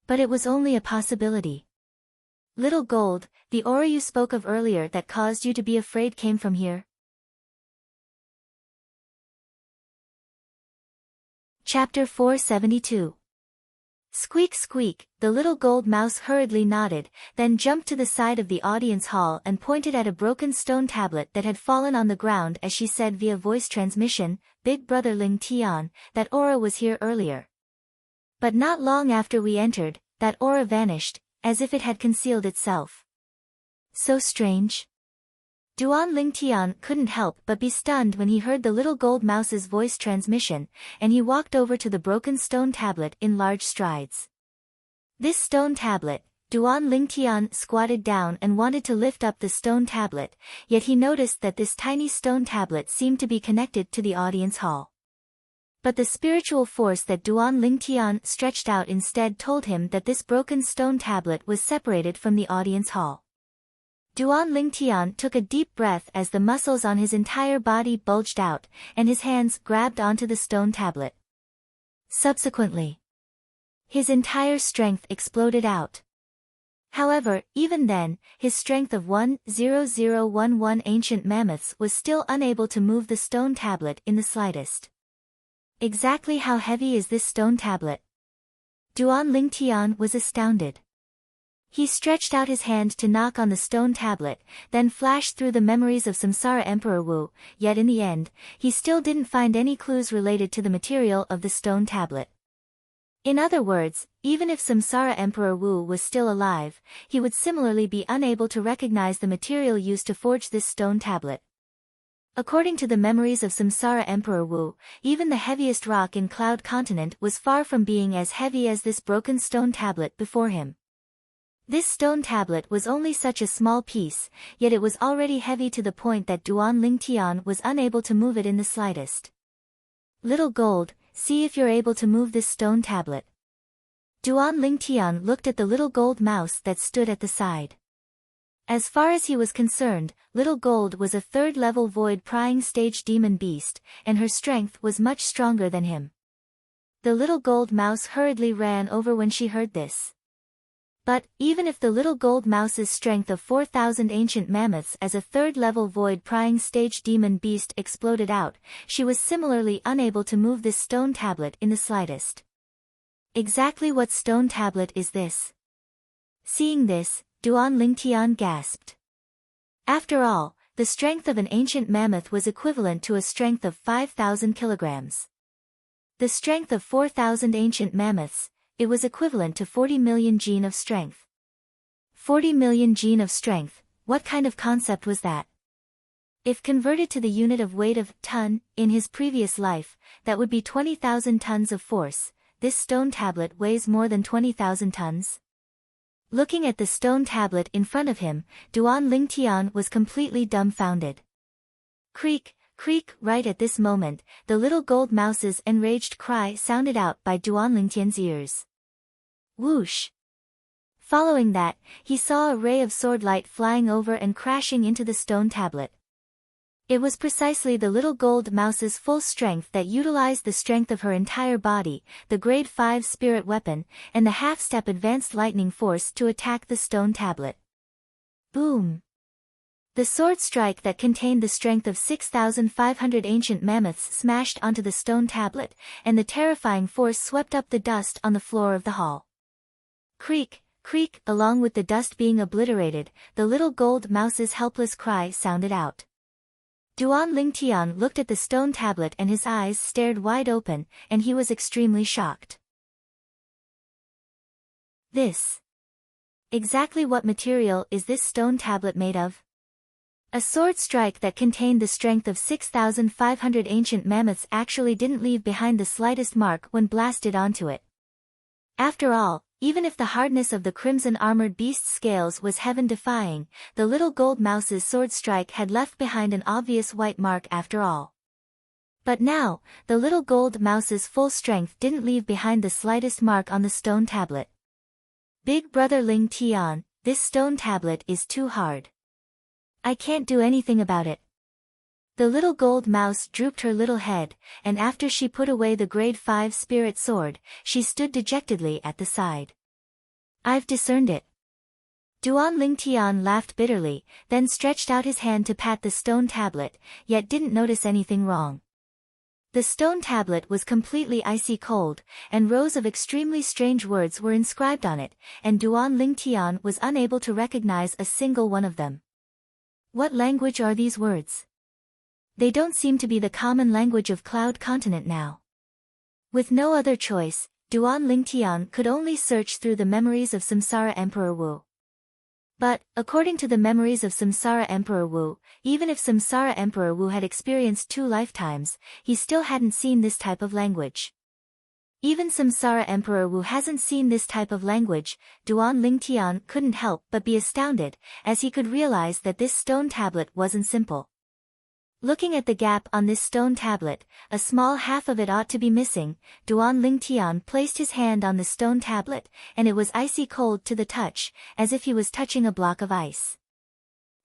But it was only a possibility. Little Gold, the aura you spoke of earlier that caused you to be afraid came from here. Chapter 472. Squeak squeak, the little gold mouse hurriedly nodded, then jumped to the side of the audience hall and pointed at a broken stone tablet that had fallen on the ground as she said via voice transmission, "Big brother Ling Tian, that aura was here earlier. But not long after we entered, that aura vanished, as if it had concealed itself. So strange." Duan Lingtian couldn't help but be stunned when he heard the little gold mouse's voice transmission, and he walked over to the broken stone tablet in large strides. This stone tablet, Duan Lingtian squatted down and wanted to lift up the stone tablet, yet he noticed that this tiny stone tablet seemed to be connected to the audience hall. But the spiritual force that Duan Lingtian stretched out instead told him that this broken stone tablet was separated from the audience hall. Duan Lingtian took a deep breath as the muscles on his entire body bulged out, and his hands grabbed onto the stone tablet. Subsequently, his entire strength exploded out. However, even then, his strength of 1,0,011 ancient mammoths was still unable to move the stone tablet in the slightest. Exactly how heavy is this stone tablet? Duan Lingtian was astounded. He stretched out his hand to knock on the stone tablet, then flashed through the memories of Samsara Emperor Wu, yet in the end, he still didn't find any clues related to the material of the stone tablet. In other words, even if Samsara Emperor Wu was still alive, he would similarly be unable to recognize the material used to forge this stone tablet. According to the memories of Samsara Emperor Wu, even the heaviest rock in Cloud Continent was far from being as heavy as this broken stone tablet before him. This stone tablet was only such a small piece, yet it was already heavy to the point that Duan Lingtian was unable to move it in the slightest. "Little Gold, see if you're able to move this stone tablet." Duan Lingtian looked at the little gold mouse that stood at the side. As far as he was concerned, Little Gold was a third-level void prying stage demon beast, and her strength was much stronger than him. The little gold mouse hurriedly ran over when she heard this. But, even if the little gold mouse's strength of 4,000 ancient mammoths as a third-level void-prying stage demon beast exploded out, she was similarly unable to move this stone tablet in the slightest. Exactly what stone tablet is this? Seeing this, Duan Lingtian gasped. After all, the strength of an ancient mammoth was equivalent to a strength of 5,000 kilograms. The strength of 4,000 ancient mammoths, it was equivalent to 40 million gene of strength. 40 million gene of strength, what kind of concept was that? If converted to the unit of weight of ton, in his previous life, that would be 20,000 tons of force. This stone tablet weighs more than 20,000 tons. Looking at the stone tablet in front of him, Duan Lingtian was completely dumbfounded. Creak, creak, right at this moment, the little gold mouse's enraged cry sounded out by Duan Lingtian's ears. Whoosh! Following that, he saw a ray of sword light flying over and crashing into the stone tablet. It was precisely the little gold mouse's full strength that utilized the strength of her entire body, the grade 5 spirit weapon, and the half-step advanced lightning force to attack the stone tablet. Boom! The sword strike that contained the strength of 6,500 ancient mammoths smashed onto the stone tablet, and the terrifying force swept up the dust on the floor of the hall. Creak, creak, along with the dust being obliterated, the little gold mouse's helpless cry sounded out. Duan Lingtian looked at the stone tablet and his eyes stared wide open, and he was extremely shocked. This. Exactly what material is this stone tablet made of? A sword strike that contained the strength of 6,500 ancient mammoths actually didn't leave behind the slightest mark when blasted onto it. After all, even if the hardness of the crimson armored beast's scales was heaven-defying, the little gold mouse's sword strike had left behind an obvious white mark after all. But now, the little gold mouse's full strength didn't leave behind the slightest mark on the stone tablet. Big brother Ling Tian, this stone tablet is too hard. I can't do anything about it. The little gold mouse drooped her little head, and after she put away the grade 5 spirit sword, she stood dejectedly at the side. I've discerned it. Duan Lingtian laughed bitterly, then stretched out his hand to pat the stone tablet, yet didn't notice anything wrong. The stone tablet was completely icy cold, and rows of extremely strange words were inscribed on it, and Duan Lingtian was unable to recognize a single one of them. What language are these words? They don't seem to be the common language of Cloud Continent now. With no other choice, Duan Lingtian could only search through the memories of Samsara Emperor Wu. But, according to the memories of Samsara Emperor Wu, even if Samsara Emperor Wu had experienced 2 lifetimes, he still hadn't seen this type of language. Even Samsara Emperor Wu hasn't seen this type of language. Duan Lingtian couldn't help but be astounded, as he could realize that this stone tablet wasn't simple. Looking at the gap on this stone tablet, a small half of it ought to be missing. Duan Lingtian placed his hand on the stone tablet, and it was icy cold to the touch, as if he was touching a block of ice.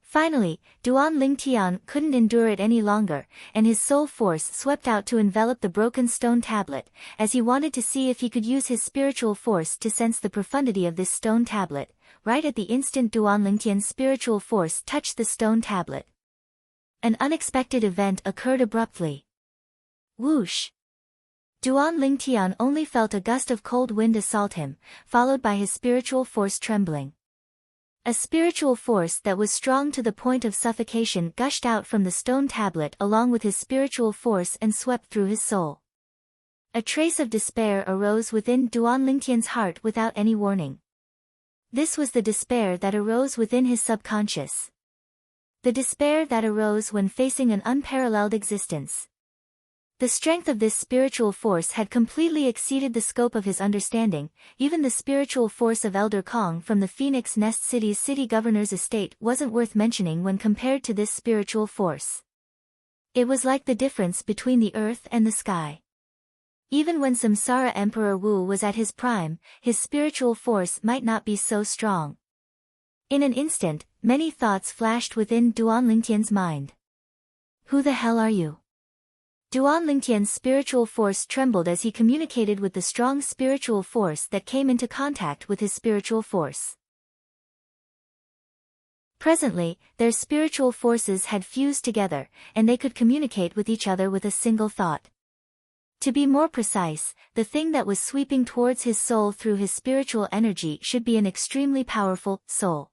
Finally, Duan Lingtian couldn't endure it any longer, and his soul force swept out to envelop the broken stone tablet, as he wanted to see if he could use his spiritual force to sense the profundity of this stone tablet. Right at the instant Duan Lingtian's spiritual force touched the stone tablet, an unexpected event occurred abruptly. Whoosh! Duan Lingtian only felt a gust of cold wind assault him, followed by his spiritual force trembling. A spiritual force that was strong to the point of suffocation gushed out from the stone tablet along with his spiritual force and swept through his soul. A trace of despair arose within Duan Lingtian's heart without any warning. This was the despair that arose within his subconscious. The despair that arose when facing an unparalleled existence. The strength of this spiritual force had completely exceeded the scope of his understanding. Even the spiritual force of Elder Kong from the Phoenix Nest City's city governor's estate wasn't worth mentioning when compared to this spiritual force. It was like the difference between the earth and the sky. Even when Samsara Emperor Wu was at his prime, his spiritual force might not be so strong. In an instant, many thoughts flashed within Duan Lingtian's mind. Who the hell are you? Duan Lingtian's spiritual force trembled as he communicated with the strong spiritual force that came into contact with his spiritual force. Presently, their spiritual forces had fused together, and they could communicate with each other with a single thought. To be more precise, the thing that was sweeping towards his soul through his spiritual energy should be an extremely powerful soul.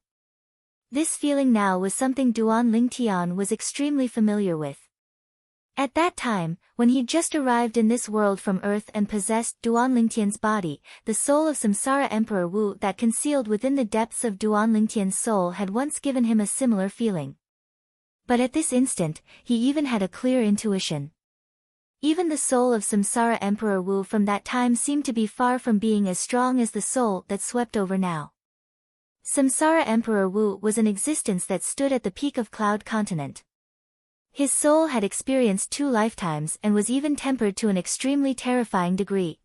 This feeling now was something Duan Lingtian was extremely familiar with. At that time, when he'd just arrived in this world from Earth and possessed Duan Lingtian's body, the soul of Samsara Emperor Wu that concealed within the depths of Duan Lingtian's soul had once given him a similar feeling. But at this instant, he even had a clear intuition. Even the soul of Samsara Emperor Wu from that time seemed to be far from being as strong as the soul that swept over now. Samsara Emperor Wu was an existence that stood at the peak of Cloud Continent. His soul had experienced 2 lifetimes and was even tempered to an extremely terrifying degree.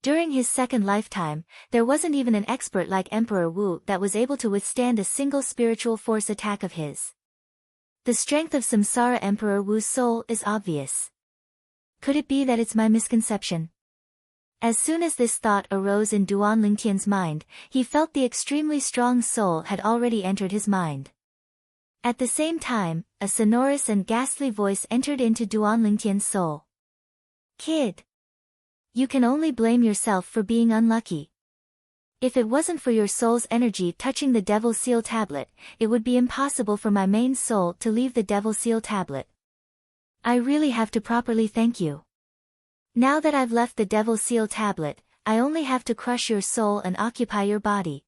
During his 2nd lifetime, there wasn't even an expert like Emperor Wu that was able to withstand a single spiritual force attack of his. The strength of Samsara Emperor Wu's soul is obvious. Could it be that it's my misconception? As soon as this thought arose in Duan Lingtian's mind, he felt the extremely strong soul had already entered his mind. At the same time, a sonorous and ghastly voice entered into Duan Lingtian's soul. Kid! You can only blame yourself for being unlucky. If it wasn't for your soul's energy touching the Devil Seal tablet, it would be impossible for my main soul to leave the Devil Seal tablet. I really have to properly thank you. Now that I've left the Devil Seal tablet, I only have to crush your soul and occupy your body.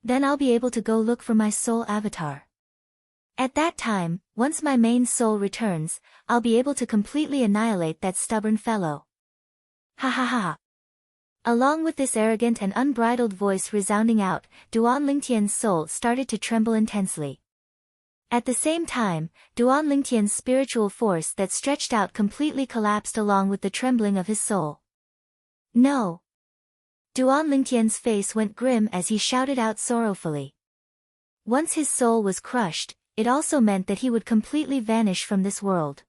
Then I'll be able to go look for my soul avatar. At that time, once my main soul returns, I'll be able to completely annihilate that stubborn fellow. Ha ha ha. Along with this arrogant and unbridled voice resounding out, Duan Lingtian's soul started to tremble intensely. At the same time, Duan Lingtian's spiritual force that stretched out completely collapsed along with the trembling of his soul. No! Duan Lingtian's face went grim as he shouted out sorrowfully. Once his soul was crushed, it also meant that he would completely vanish from this world.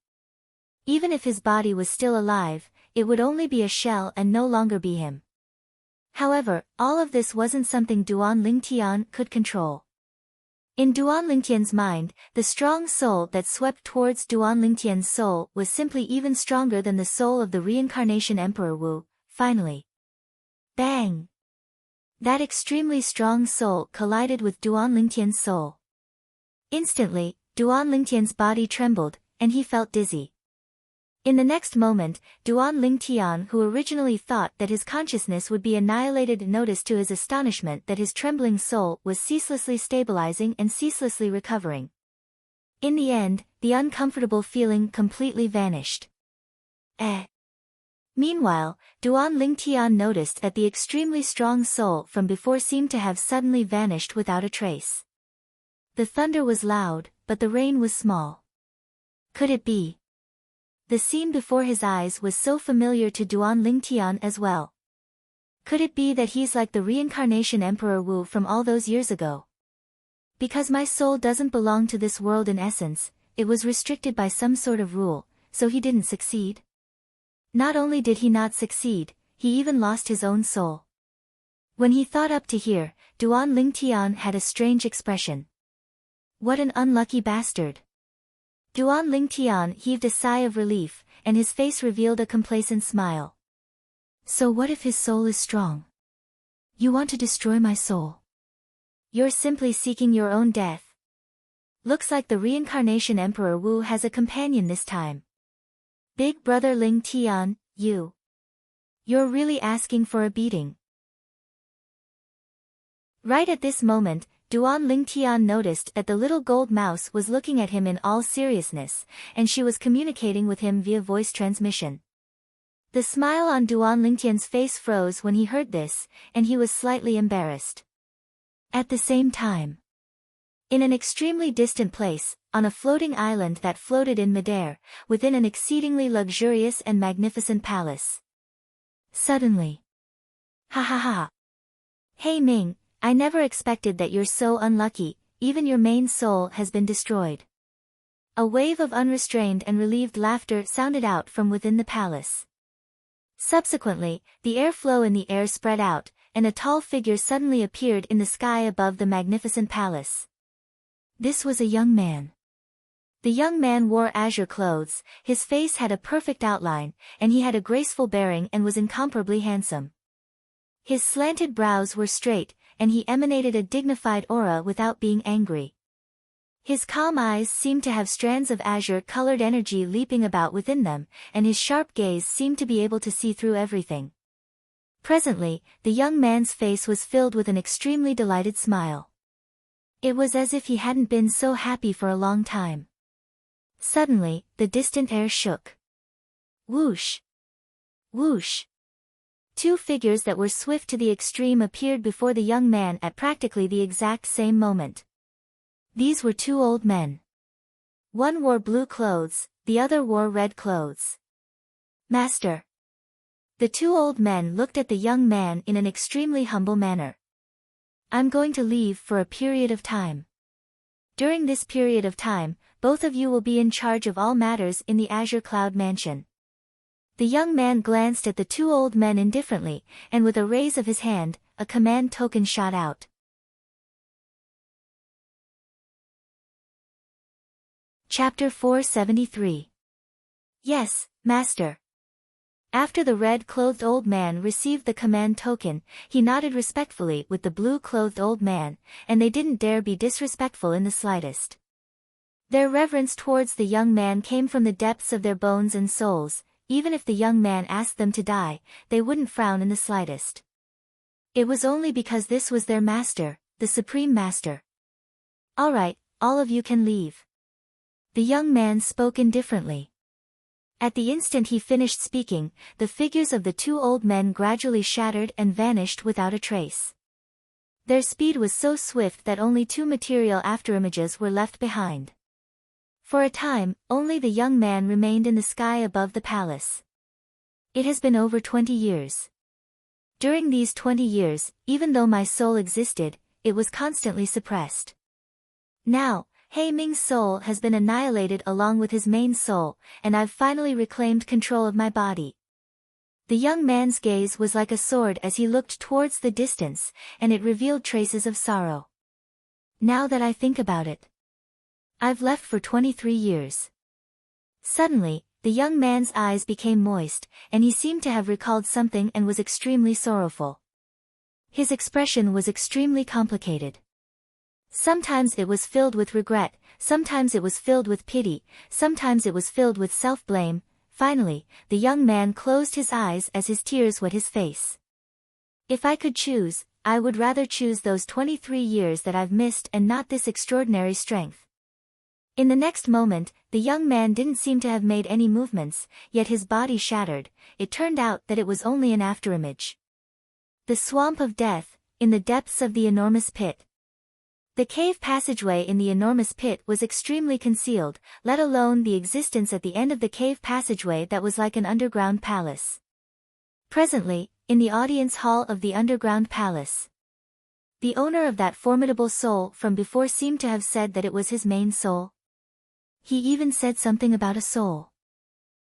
Even if his body was still alive, it would only be a shell and no longer be him. However, all of this wasn't something Duan Lingtian could control. In Duan Lingtian's mind, the strong soul that swept towards Duan Lingtian's soul was simply even stronger than the soul of the reincarnation Emperor Wu. Finally. Bang! That extremely strong soul collided with Duan Lingtian's soul. Instantly, Duan Lingtian's body trembled, and he felt dizzy. In the next moment, Duan Lingtian, who originally thought that his consciousness would be annihilated, noticed to his astonishment that his trembling soul was ceaselessly stabilizing and ceaselessly recovering. In the end, the uncomfortable feeling completely vanished. Meanwhile, Duan Lingtian noticed that the extremely strong soul from before seemed to have suddenly vanished without a trace. The thunder was loud, but the rain was small. Could it be? The scene before his eyes was so familiar to Duan Lingtian as well. Could it be that he's like the reincarnation Emperor Wu from all those years ago? Because my soul doesn't belong to this world in essence, it was restricted by some sort of rule, so he didn't succeed? Not only did he not succeed, he even lost his own soul. When he thought up to here, Duan Lingtian had a strange expression. What an unlucky bastard! Duan Lingtian heaved a sigh of relief, and his face revealed a complacent smile. So what if his soul is strong? You want to destroy my soul? You're simply seeking your own death. Looks like the reincarnation Emperor Wu has a companion this time. Big brother Lingtian, you're really asking for a beating. Right at this moment, Duan Lingtian noticed that the little gold mouse was looking at him in all seriousness, and she was communicating with him via voice transmission. The smile on Duan Lingtian's face froze when he heard this, and he was slightly embarrassed. At the same time, in an extremely distant place, on a floating island that floated in midair, within an exceedingly luxurious and magnificent palace. Suddenly. Ha ha ha. Hey Ming, I never expected that you're so unlucky, even your main soul has been destroyed. A wave of unrestrained and relieved laughter sounded out from within the palace. Subsequently, the airflow in the air spread out, and a tall figure suddenly appeared in the sky above the magnificent palace. This was a young man. The young man wore azure clothes, his face had a perfect outline, and he had a graceful bearing and was incomparably handsome. His slanted brows were straight, and he emanated a dignified aura without being angry. His calm eyes seemed to have strands of azure-colored energy leaping about within them, and his sharp gaze seemed to be able to see through everything. Presently, the young man's face was filled with an extremely delighted smile. It was as if he hadn't been so happy for a long time. Suddenly, the distant air shook. Whoosh! Whoosh! Two figures that were swift to the extreme appeared before the young man at practically the exact same moment. These were two old men. One wore blue clothes, the other wore red clothes. Master. The two old men looked at the young man in an extremely humble manner. I'm going to leave for a period of time. During this period of time, both of you will be in charge of all matters in the Azure Cloud Mansion. The young man glanced at the two old men indifferently, and with a raise of his hand, a command token shot out. Chapter 473. Yes, Master. After the red-clothed old man received the command token, he nodded respectfully with the blue-clothed old man, and they didn't dare be disrespectful in the slightest. Their reverence towards the young man came from the depths of their bones and souls. Even if the young man asked them to die, they wouldn't frown in the slightest. It was only because this was their master, the Supreme Master. All right, all of you can leave. The young man spoke indifferently. At the instant he finished speaking, the figures of the two old men gradually shattered and vanished without a trace. Their speed was so swift that only two material afterimages were left behind. For a time, only the young man remained in the sky above the palace. It has been over 20 years. During these 20 years, even though my soul existed, it was constantly suppressed. Now, He Ming's soul has been annihilated along with his main soul, and I've finally reclaimed control of my body. The young man's gaze was like a sword as he looked towards the distance, and it revealed traces of sorrow. Now that I think about it. I've left for 23 years. Suddenly, the young man's eyes became moist, and he seemed to have recalled something and was extremely sorrowful. His expression was extremely complicated. Sometimes it was filled with regret, sometimes it was filled with pity, sometimes it was filled with self-blame. Finally, the young man closed his eyes as his tears wet his face. If I could choose, I would rather choose those 23 years that I've missed and not this extraordinary strength. In the next moment, the young man didn't seem to have made any movements, yet his body shattered. It turned out that it was only an afterimage. The swamp of death, in the depths of the enormous pit. The cave passageway in the enormous pit was extremely concealed, let alone the existence at the end of the cave passageway that was like an underground palace. Presently, in the audience hall of the underground palace, the owner of that formidable soul from before seemed to have said that it was his main soul. He even said something about a soul.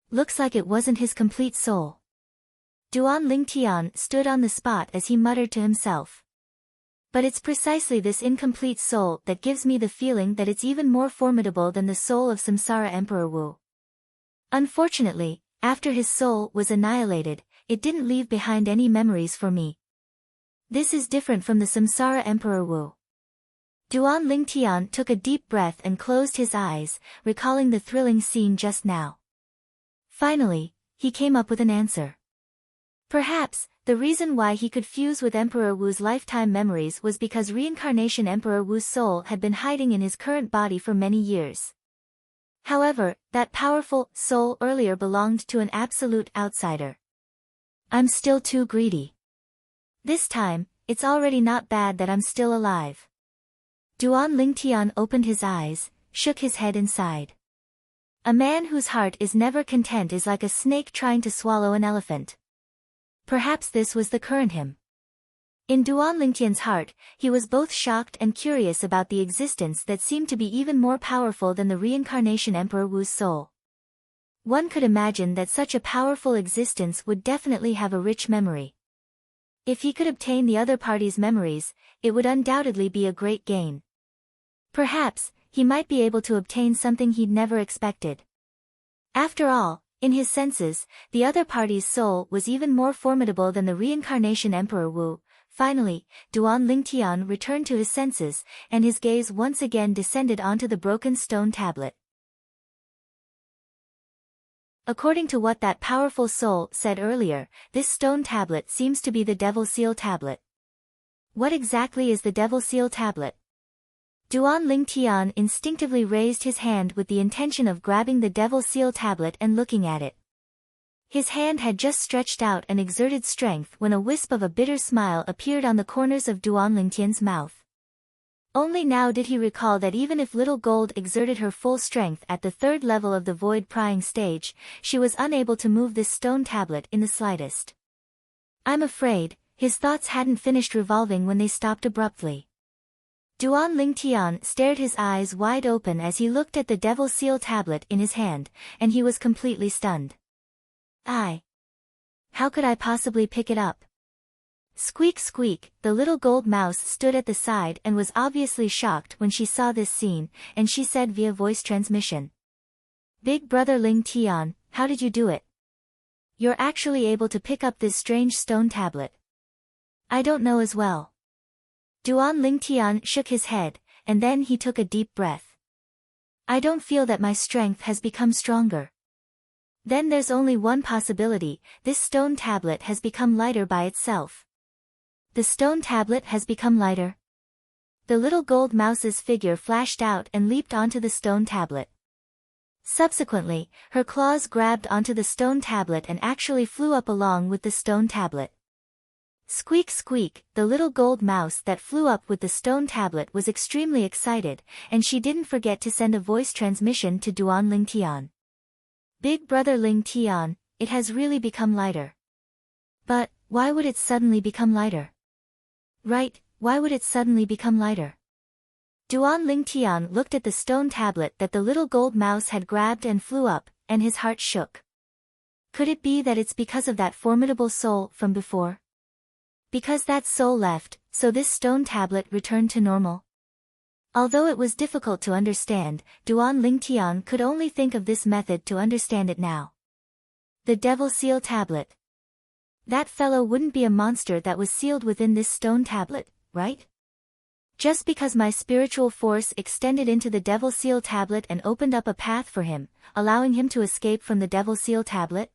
Looks like it wasn't his complete soul. Duan Lingtian stood on the spot as he muttered to himself. But it's precisely this incomplete soul that gives me the feeling that it's even more formidable than the soul of Samsara Emperor Wu. Unfortunately, after his soul was annihilated, it didn't leave behind any memories for me. This is different from the Samsara Emperor Wu. Duan Lingtian took a deep breath and closed his eyes, recalling the thrilling scene just now. Finally, he came up with an answer. Perhaps, the reason why he could fuse with Emperor Wu's lifetime memories was because reincarnation Emperor Wu's soul had been hiding in his current body for many years. However, that powerful soul earlier belonged to an absolute outsider. I'm still too greedy. This time, it's already not bad that I'm still alive. Duan Lingtian opened his eyes, shook his head and sighed. A man whose heart is never content is like a snake trying to swallow an elephant. Perhaps this was the current him. In Duan Lingtian's heart, he was both shocked and curious about the existence that seemed to be even more powerful than the reincarnation Emperor Wu's soul. One could imagine that such a powerful existence would definitely have a rich memory. If he could obtain the other party's memories, it would undoubtedly be a great gain. Perhaps, he might be able to obtain something he'd never expected. After all, in his senses, the other party's soul was even more formidable than the reincarnation Emperor Wu. Finally, Duan Lingtian returned to his senses, and his gaze once again descended onto the broken stone tablet. According to what that powerful soul said earlier, this stone tablet seems to be the Devil Seal tablet. What exactly is the Devil Seal tablet? Duan Lingtian instinctively raised his hand with the intention of grabbing the Devil Seal tablet and looking at it. His hand had just stretched out and exerted strength when a wisp of a bitter smile appeared on the corners of Duan Lingtian's mouth. Only now did he recall that even if Little Gold exerted her full strength at the third level of the void prying stage, she was unable to move this stone tablet in the slightest. I'm afraid, his thoughts hadn't finished revolving when they stopped abruptly. Duan Lingtian stared his eyes wide open as he looked at the Devil Seal tablet in his hand, and he was completely stunned. How could I possibly pick it up? Squeak squeak, the little gold mouse stood at the side and was obviously shocked when she saw this scene, and she said via voice transmission. Big brother Lingtian, how did you do it? You're actually able to pick up this strange stone tablet. I don't know as well. Duan Lingtian shook his head, and then he took a deep breath. I don't feel that my strength has become stronger. Then there's only one possibility, this stone tablet has become lighter by itself. The stone tablet has become lighter? The little gold mouse's figure flashed out and leaped onto the stone tablet. Subsequently, her claws grabbed onto the stone tablet and actually flew up along with the stone tablet. Squeak squeak, the little gold mouse that flew up with the stone tablet was extremely excited, and she didn't forget to send a voice transmission to Duan Lingtian. Big brother Lingtian, it has really become lighter. But, why would it suddenly become lighter? Right, why would it suddenly become lighter? Duan Lingtian looked at the stone tablet that the little gold mouse had grabbed and flew up, and his heart shook. Could it be that it's because of that formidable soul from before? Because that soul left, so this stone tablet returned to normal? Although it was difficult to understand, Duan Lingtian could only think of this method to understand it now. The Devil Seal Tablet. That fellow wouldn't be a monster that was sealed within this stone tablet, right? Just because my spiritual force extended into the Devil Seal Tablet and opened up a path for him, allowing him to escape from the Devil Seal Tablet?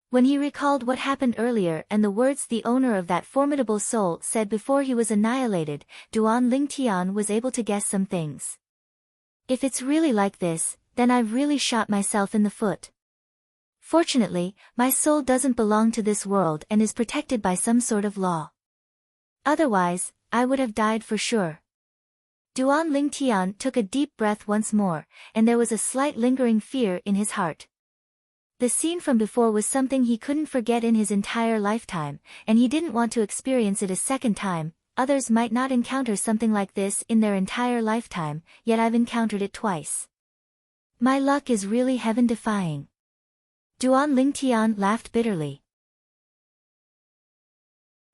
When he recalled what happened earlier and the words the owner of that formidable soul said before he was annihilated, Duan Lingtian was able to guess some things. If it's really like this, then I've really shot myself in the foot. Fortunately, my soul doesn't belong to this world and is protected by some sort of law. Otherwise, I would have died for sure. Duan Lingtian took a deep breath once more, and there was a slight lingering fear in his heart. The scene from before was something he couldn't forget in his entire lifetime, and he didn't want to experience it a second time. Others might not encounter something like this in their entire lifetime, yet I've encountered it twice. My luck is really heaven-defying. Duan Lingtian laughed bitterly.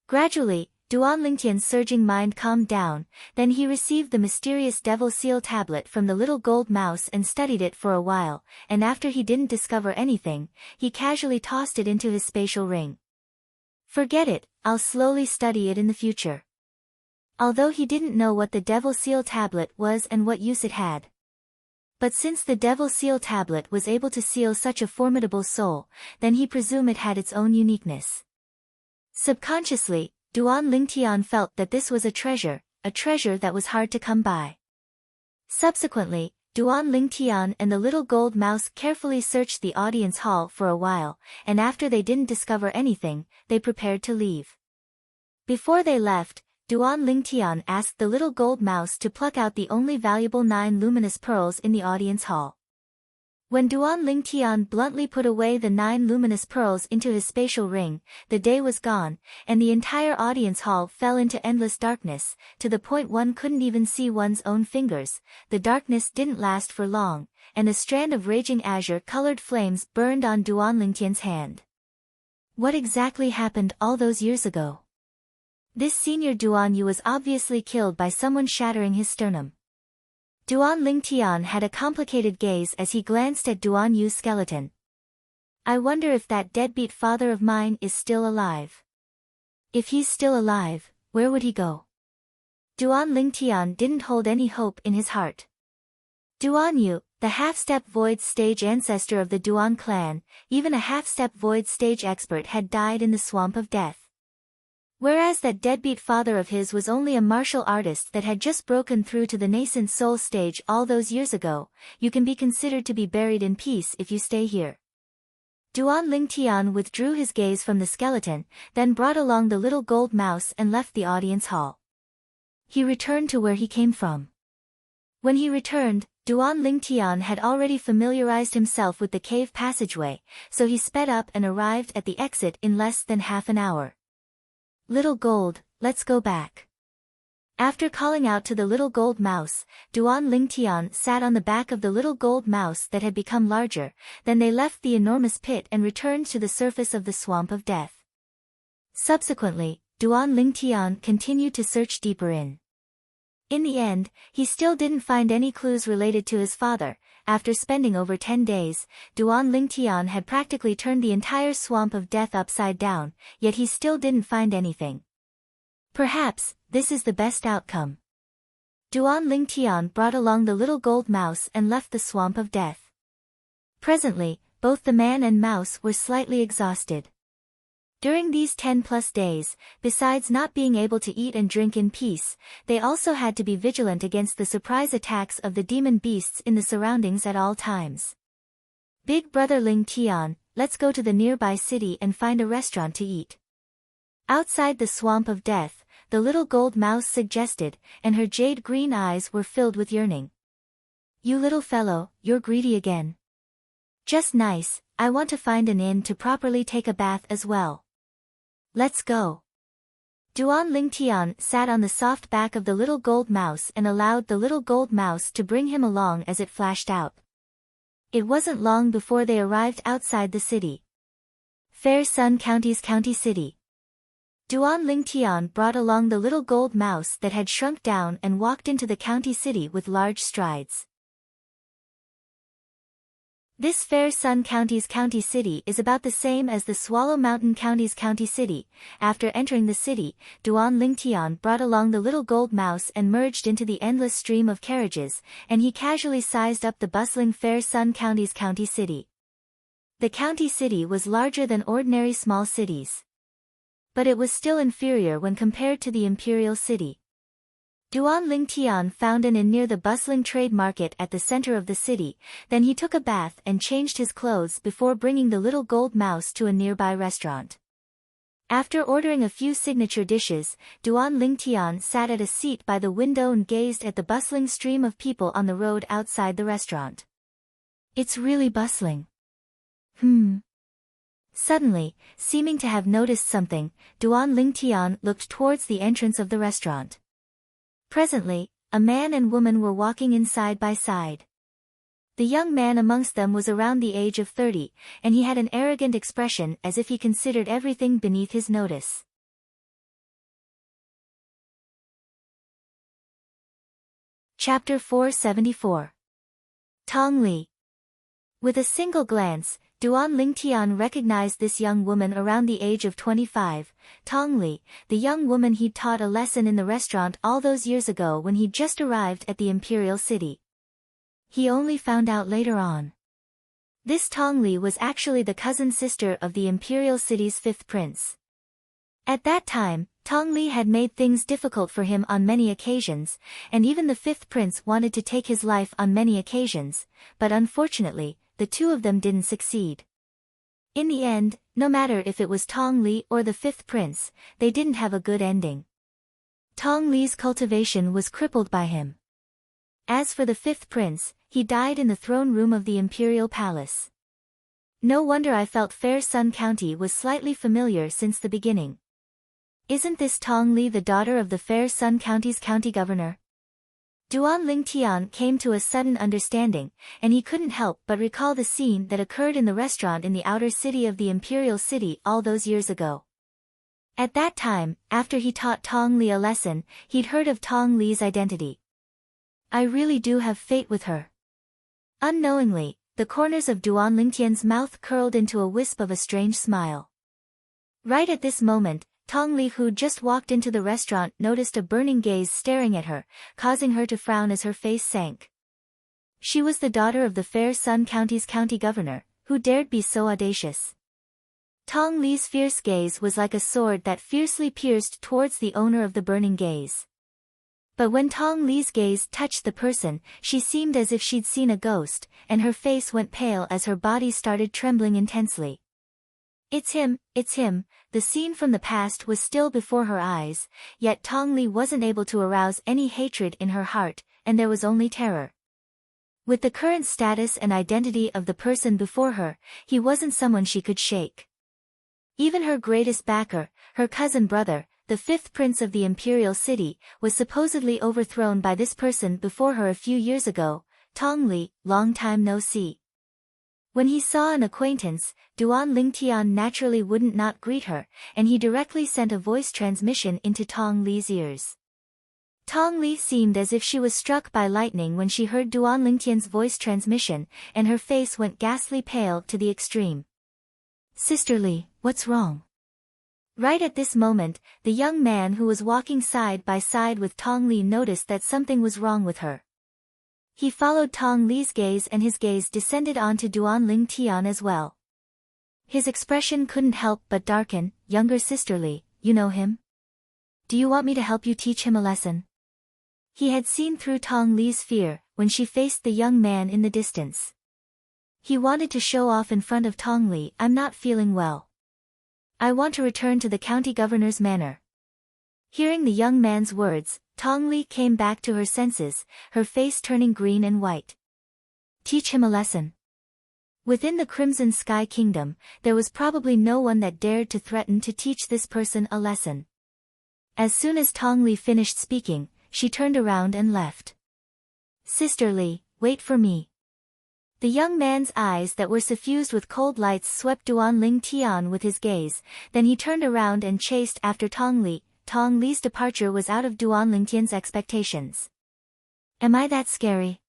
Gradually, Duan Lingtian's surging mind calmed down, then he received the mysterious Devil Seal Tablet from the little gold mouse and studied it for a while, and after he didn't discover anything, he casually tossed it into his spatial ring. Forget it, I'll slowly study it in the future. Although he didn't know what the Devil Seal Tablet was and what use it had. But since the Devil Seal Tablet was able to seal such a formidable soul, then he presumed it had its own uniqueness. Subconsciously, Duan Lingtian felt that this was a treasure that was hard to come by. Subsequently, Duan Lingtian and the little gold mouse carefully searched the audience hall for a while, and after they didn't discover anything, they prepared to leave. Before they left, Duan Lingtian asked the little gold mouse to pluck out the only valuable 9 luminous pearls in the audience hall. When Duan Lingtian bluntly put away the 9 luminous pearls into his spatial ring, the day was gone, and the entire audience hall fell into endless darkness, to the point one couldn't even see one's own fingers. The darkness didn't last for long, and a strand of raging azure-colored flames burned on Duan Lingtian's hand. What exactly happened all those years ago? This senior Duan Yu was obviously killed by someone shattering his sternum. Duan Lingtian had a complicated gaze as he glanced at Duan Yu's skeleton. I wonder if that deadbeat father of mine is still alive. If he's still alive, where would he go? Duan Lingtian didn't hold any hope in his heart. Duan Yu, the half-step void stage ancestor of the Duan clan, even a half-step void stage expert, had died in the swamp of death. Whereas that deadbeat father of his was only a martial artist that had just broken through to the nascent soul stage all those years ago, you can be considered to be buried in peace if you stay here. Duan Lingtian withdrew his gaze from the skeleton, then brought along the little gold mouse and left the audience hall. He returned to where he came from. When he returned, Duan Lingtian had already familiarized himself with the cave passageway, so he sped up and arrived at the exit in less than half an hour. Little gold, let's go back. After calling out to the little gold mouse, Duan Lingtian sat on the back of the little gold mouse that had become larger, then they left the enormous pit and returned to the surface of the swamp of death. Subsequently, Duan Lingtian continued to search deeper in. In the end, he still didn't find any clues related to his father. After spending over 10 days, Duan Lingtian had practically turned the entire swamp of death upside down, yet he still didn't find anything. Perhaps, this is the best outcome. Duan Lingtian brought along the little gold mouse and left the swamp of death. Presently, both the man and mouse were slightly exhausted. During these 10+ days, besides not being able to eat and drink in peace, they also had to be vigilant against the surprise attacks of the demon beasts in the surroundings at all times. Big brother Ling Tian, let's go to the nearby city and find a restaurant to eat. Outside the swamp of death, the little gold mouse suggested, and her jade-green eyes were filled with yearning. You little fellow, you're greedy again. Just nice, I want to find an inn to properly take a bath as well. Let's go. Duan Lingtian sat on the soft back of the little gold mouse and allowed the little gold mouse to bring him along as it flashed out. It wasn't long before they arrived outside the city. Fair Sun County's county city. Duan Lingtian brought along the little gold mouse that had shrunk down and walked into the county city with large strides. This Fair Sun County's county city is about the same as the Swallow Mountain County's county city. After entering the city, Duan Lingtian brought along the little gold mouse and merged into the endless stream of carriages, and he casually sized up the bustling Fair Sun County's county city. The county city was larger than ordinary small cities, but it was still inferior when compared to the imperial city. Duan Lingtian found an inn near the bustling trade market at the center of the city, then he took a bath and changed his clothes before bringing the little gold mouse to a nearby restaurant. After ordering a few signature dishes, Duan Lingtian sat at a seat by the window and gazed at the bustling stream of people on the road outside the restaurant. It's really bustling. Suddenly, seeming to have noticed something, Duan Lingtian looked towards the entrance of the restaurant. Presently, a man and woman were walking in side by side. The young man amongst them was around the age of 30, and he had an arrogant expression as if he considered everything beneath his notice. Chapter 474. Tong Li. With a single glance, Duan Lingtian recognized this young woman around the age of 25, Tong Li, the young woman he'd taught a lesson in the restaurant all those years ago when he'd just arrived at the imperial city. He only found out later on. This Tong Li was actually the cousin sister of the imperial city's fifth prince. At that time, Tong Li had made things difficult for him on many occasions, and even the fifth prince wanted to take his life on many occasions, but unfortunately, the two of them didn't succeed. In the end, no matter if it was Tong Li or the fifth prince, they didn't have a good ending. Tong Li's cultivation was crippled by him. As for the fifth prince, he died in the throne room of the imperial palace. No wonder I felt Fair Sun County was slightly familiar since the beginning. Isn't this Tong Li the daughter of the Fair Sun County's county governor? Duan Lingtian came to a sudden understanding, and he couldn't help but recall the scene that occurred in the restaurant in the outer city of the imperial city all those years ago. At that time, after he taught Tong Li a lesson, he'd heard of Tong Li's identity. I really do have fate with her. Unknowingly, the corners of Duan Lingtian's mouth curled into a wisp of a strange smile. Right at this moment, Tong Li, who just walked into the restaurant, noticed a burning gaze staring at her, causing her to frown as her face sank. She was the daughter of the Fair Sun County's county governor, who dared be so audacious. Tong Li's fierce gaze was like a sword that fiercely pierced towards the owner of the burning gaze. But when Tong Li's gaze touched the person, she seemed as if she'd seen a ghost, and her face went pale as her body started trembling intensely. It's him, the scene from the past was still before her eyes, yet Tong Li wasn't able to arouse any hatred in her heart, and there was only terror. With the current status and identity of the person before her, he wasn't someone she could shake. Even her greatest backer, her cousin brother, the fifth prince of the imperial city, was supposedly overthrown by this person before her a few years ago. Tong Li, long time no see. When he saw an acquaintance, Duan Lingtian naturally wouldn't not greet her, and he directly sent a voice transmission into Tong Li's ears. Tong Li seemed as if she was struck by lightning when she heard Duan Lingtian's voice transmission, and her face went ghastly pale to the extreme. Sister Li, what's wrong? Right at this moment, the young man who was walking side by side with Tong Li noticed that something was wrong with her. He followed Tong Li's gaze, and his gaze descended onto Duan Lingtian as well. His expression couldn't help but darken. Younger sister Li, you know him? Do you want me to help you teach him a lesson? He had seen through Tong Li's fear when she faced the young man in the distance. He wanted to show off in front of Tong Li. I'm not feeling well. I want to return to the county governor's manor. Hearing the young man's words, Tong Li came back to her senses, her face turning green and white. Teach him a lesson. Within the Crimson Sky Kingdom, there was probably no one that dared to threaten to teach this person a lesson. As soon as Tong Li finished speaking, she turned around and left. Sister Li, wait for me. The young man's eyes that were suffused with cold lights swept Duan Ling Tian with his gaze, then he turned around and chased after Tong Li. Tong Li's departure was out of Duan Ling Tian's expectations. Am I that scary?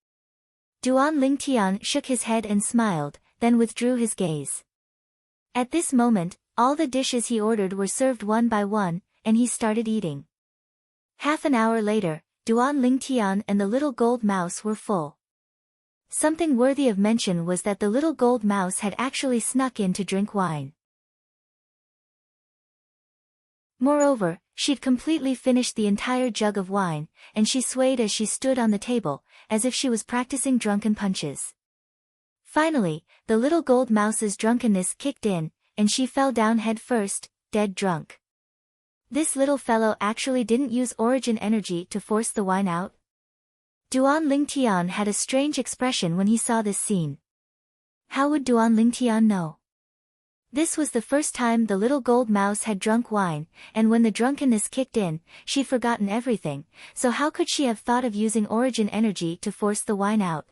Duan Ling Tian shook his head and smiled, then withdrew his gaze. At this moment, all the dishes he ordered were served one by one, and he started eating. Half an hour later, Duan Ling Tian and the little gold mouse were full. Something worthy of mention was that the little gold mouse had actually snuck in to drink wine. Moreover, she'd completely finished the entire jug of wine, and she swayed as she stood on the table, as if she was practicing drunken punches. Finally, the little gold mouse's drunkenness kicked in, and she fell down head first, dead drunk. This little fellow actually didn't use origin energy to force the wine out? Duan Ling Tian had a strange expression when he saw this scene. How would Duan Ling Tian know? This was the first time the little gold mouse had drunk wine, and when the drunkenness kicked in, she'd forgotten everything, so how could she have thought of using origin energy to force the wine out?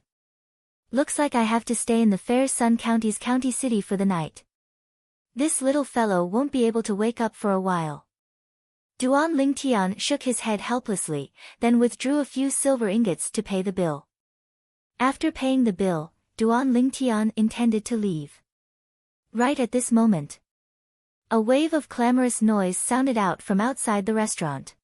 Looks like I have to stay in the Fair Sun County's county city for the night. This little fellow won't be able to wake up for a while. Duan Ling Tian shook his head helplessly, then withdrew a few silver ingots to pay the bill. After paying the bill, Duan Ling Tian intended to leave. Right at this moment, a wave of clamorous noise sounded out from outside the restaurant.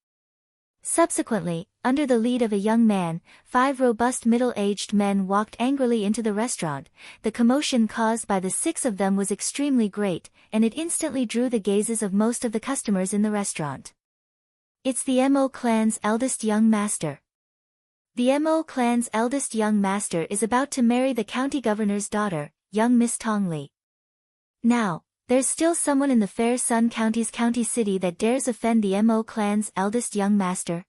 Subsequently, under the lead of a young man, 5 robust middle-aged men walked angrily into the restaurant. The commotion caused by the 6 of them was extremely great, and it instantly drew the gazes of most of the customers in the restaurant. It's the Mo clan's eldest young master. The Mo clan's eldest young master is about to marry the county governor's daughter, young Miss Tong Li. Now, there's still someone in the Fair Sun County's county city that dares offend the Mo clan's eldest young master?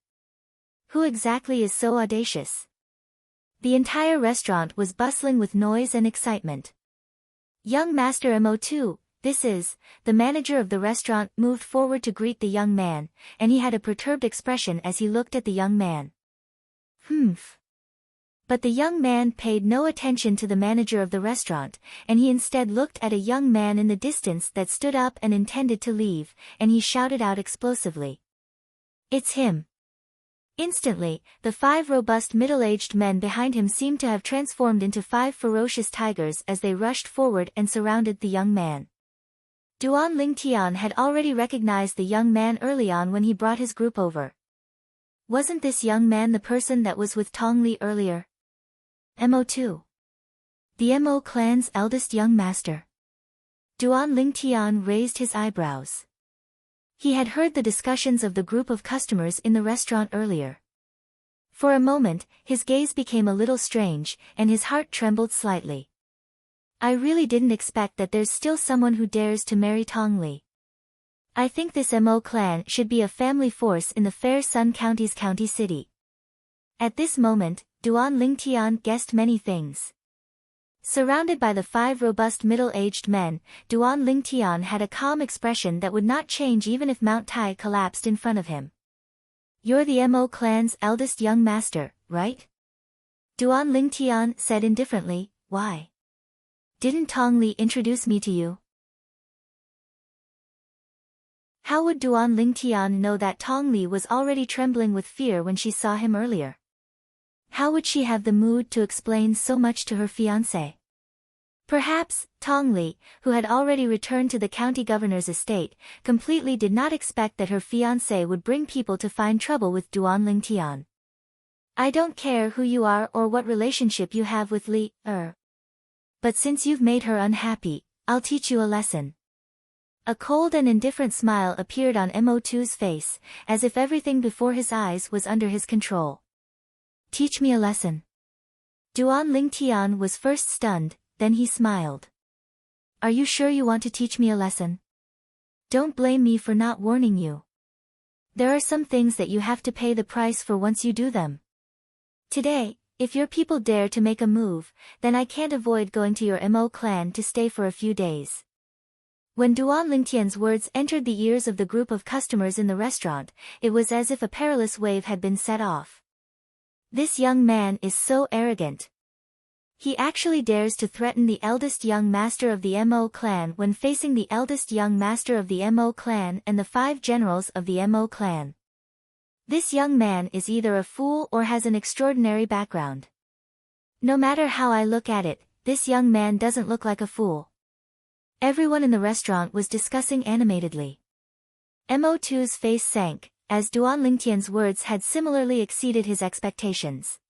Who exactly is so audacious? The entire restaurant was bustling with noise and excitement. Young Master Mo too, this is, the manager of the restaurant moved forward to greet the young man, and he had a perturbed expression as he looked at the young man. Humph. But the young man paid no attention to the manager of the restaurant, and he instead looked at a young man in the distance that stood up and intended to leave, and he shouted out explosively. It's him. Instantly, the 5 robust middle-aged men behind him seemed to have transformed into 5 ferocious tigers as they rushed forward and surrounded the young man. Duan Ling Tian had already recognized the young man early on when he brought his group over. Wasn't this young man the person that was with Tong Li earlier? Mo2. The Mo clan's eldest young master. Duan Ling Tian raised his eyebrows. He had heard the discussions of the group of customers in the restaurant earlier. For a moment, his gaze became a little strange, and his heart trembled slightly. I really didn't expect that there's still someone who dares to marry Tong Li. I think this Mo clan should be a family force in the Fair Sun County's county city. At this moment, Duan Ling Tian guessed many things. Surrounded by the 5 robust middle-aged men, Duan Ling Tian had a calm expression that would not change even if Mount Tai collapsed in front of him. You're the Mo clan's eldest young master, right? Duan Ling Tian said indifferently, why? Didn't Tong Li introduce me to you? How would Duan Ling Tian know that Tong Li was already trembling with fear when she saw him earlier? How would she have the mood to explain so much to her fiancé? Perhaps, Tong Li, who had already returned to the county governor's estate, completely did not expect that her fiancé would bring people to find trouble with Duan Ling Tian. I don't care who you are or what relationship you have with Li, but since you've made her unhappy, I'll teach you a lesson. A cold and indifferent smile appeared on Mo2's face, as if everything before his eyes was under his control. Teach me a lesson. Duan Ling Tian was first stunned, then he smiled. Are you sure you want to teach me a lesson? Don't blame me for not warning you. There are some things that you have to pay the price for once you do them. Today, if your people dare to make a move, then I can't avoid going to your Mo clan to stay for a few days. When Duan Ling Tian's words entered the ears of the group of customers in the restaurant, it was as if a perilous wave had been set off. This young man is so arrogant. He actually dares to threaten the eldest young master of the Mo clan when facing the eldest young master of the Mo clan and the 5 generals of the Mo clan. This young man is either a fool or has an extraordinary background. No matter how I look at it, this young man doesn't look like a fool. Everyone in the restaurant was discussing animatedly. Mo2's face sank, as Duan Lingtian's words had similarly exceeded his expectations.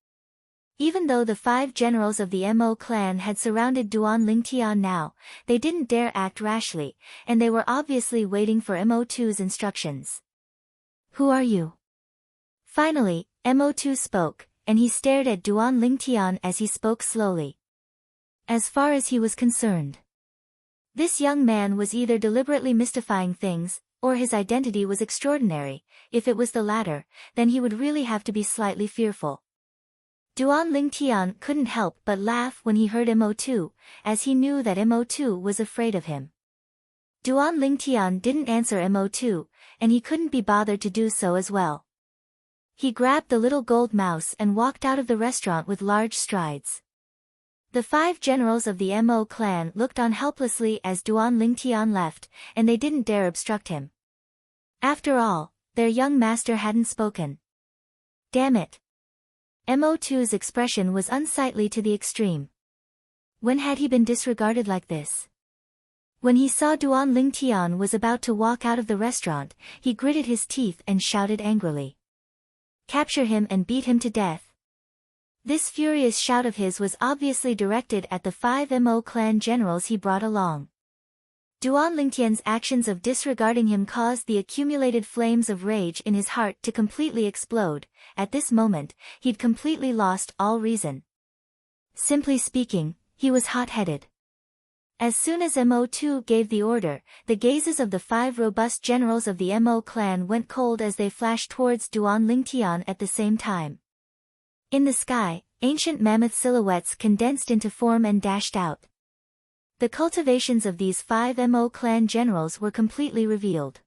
Even though the 5 generals of the Mo clan had surrounded Duan Lingtian now, they didn't dare act rashly, and they were obviously waiting for Mo2's instructions. Who are you? Finally, Mo2 spoke, and he stared at Duan Lingtian as he spoke slowly. As far as he was concerned, this young man was either deliberately mystifying things, or his identity was extraordinary. If it was the latter, then he would really have to be slightly fearful. Duan Lingtian couldn't help but laugh when he heard Mo2, as he knew that Mo2 was afraid of him. Duan Lingtian didn't answer Mo2, and he couldn't be bothered to do so as well. He grabbed the little gold mouse and walked out of the restaurant with large strides. The 5 generals of the Mo clan looked on helplessly as Duan Lingtian left, and they didn't dare obstruct him. After all, their young master hadn't spoken. Damn it! Mo2's expression was unsightly to the extreme. When had he been disregarded like this? When he saw Duan Lingtian was about to walk out of the restaurant, he gritted his teeth and shouted angrily. Capture him and beat him to death. This furious shout of his was obviously directed at the 5 Mo clan generals he brought along. Duan Lingtian's actions of disregarding him caused the accumulated flames of rage in his heart to completely explode. At this moment, he'd completely lost all reason. Simply speaking, he was hot-headed. As soon as Mo2 gave the order, the gazes of the 5 robust generals of the Mo clan went cold as they flashed towards Duan Lingtian at the same time. In the sky, ancient mammoth silhouettes condensed into form and dashed out. The cultivations of these 5 Mo clan generals were completely revealed.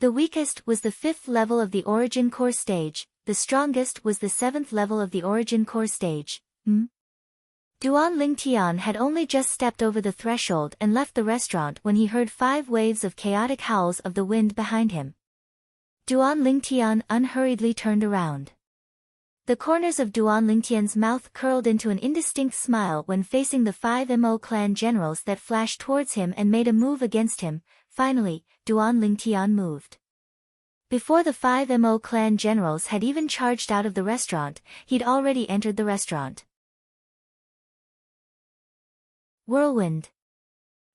The weakest was the 5th level of the origin core stage, the strongest was the 7th level of the origin core stage. Duan Lingtian had only just stepped over the threshold and left the restaurant when he heard 5 waves of chaotic howls of the wind behind him. Duan Lingtian unhurriedly turned around. The corners of Duan Lingtian's mouth curled into an indistinct smile when facing the 5 Mo clan generals that flashed towards him and made a move against him. Finally, Duan Lingtian moved. Before the 5 Mo clan generals had even charged out of the restaurant, he'd already entered the restaurant. Whirlwind.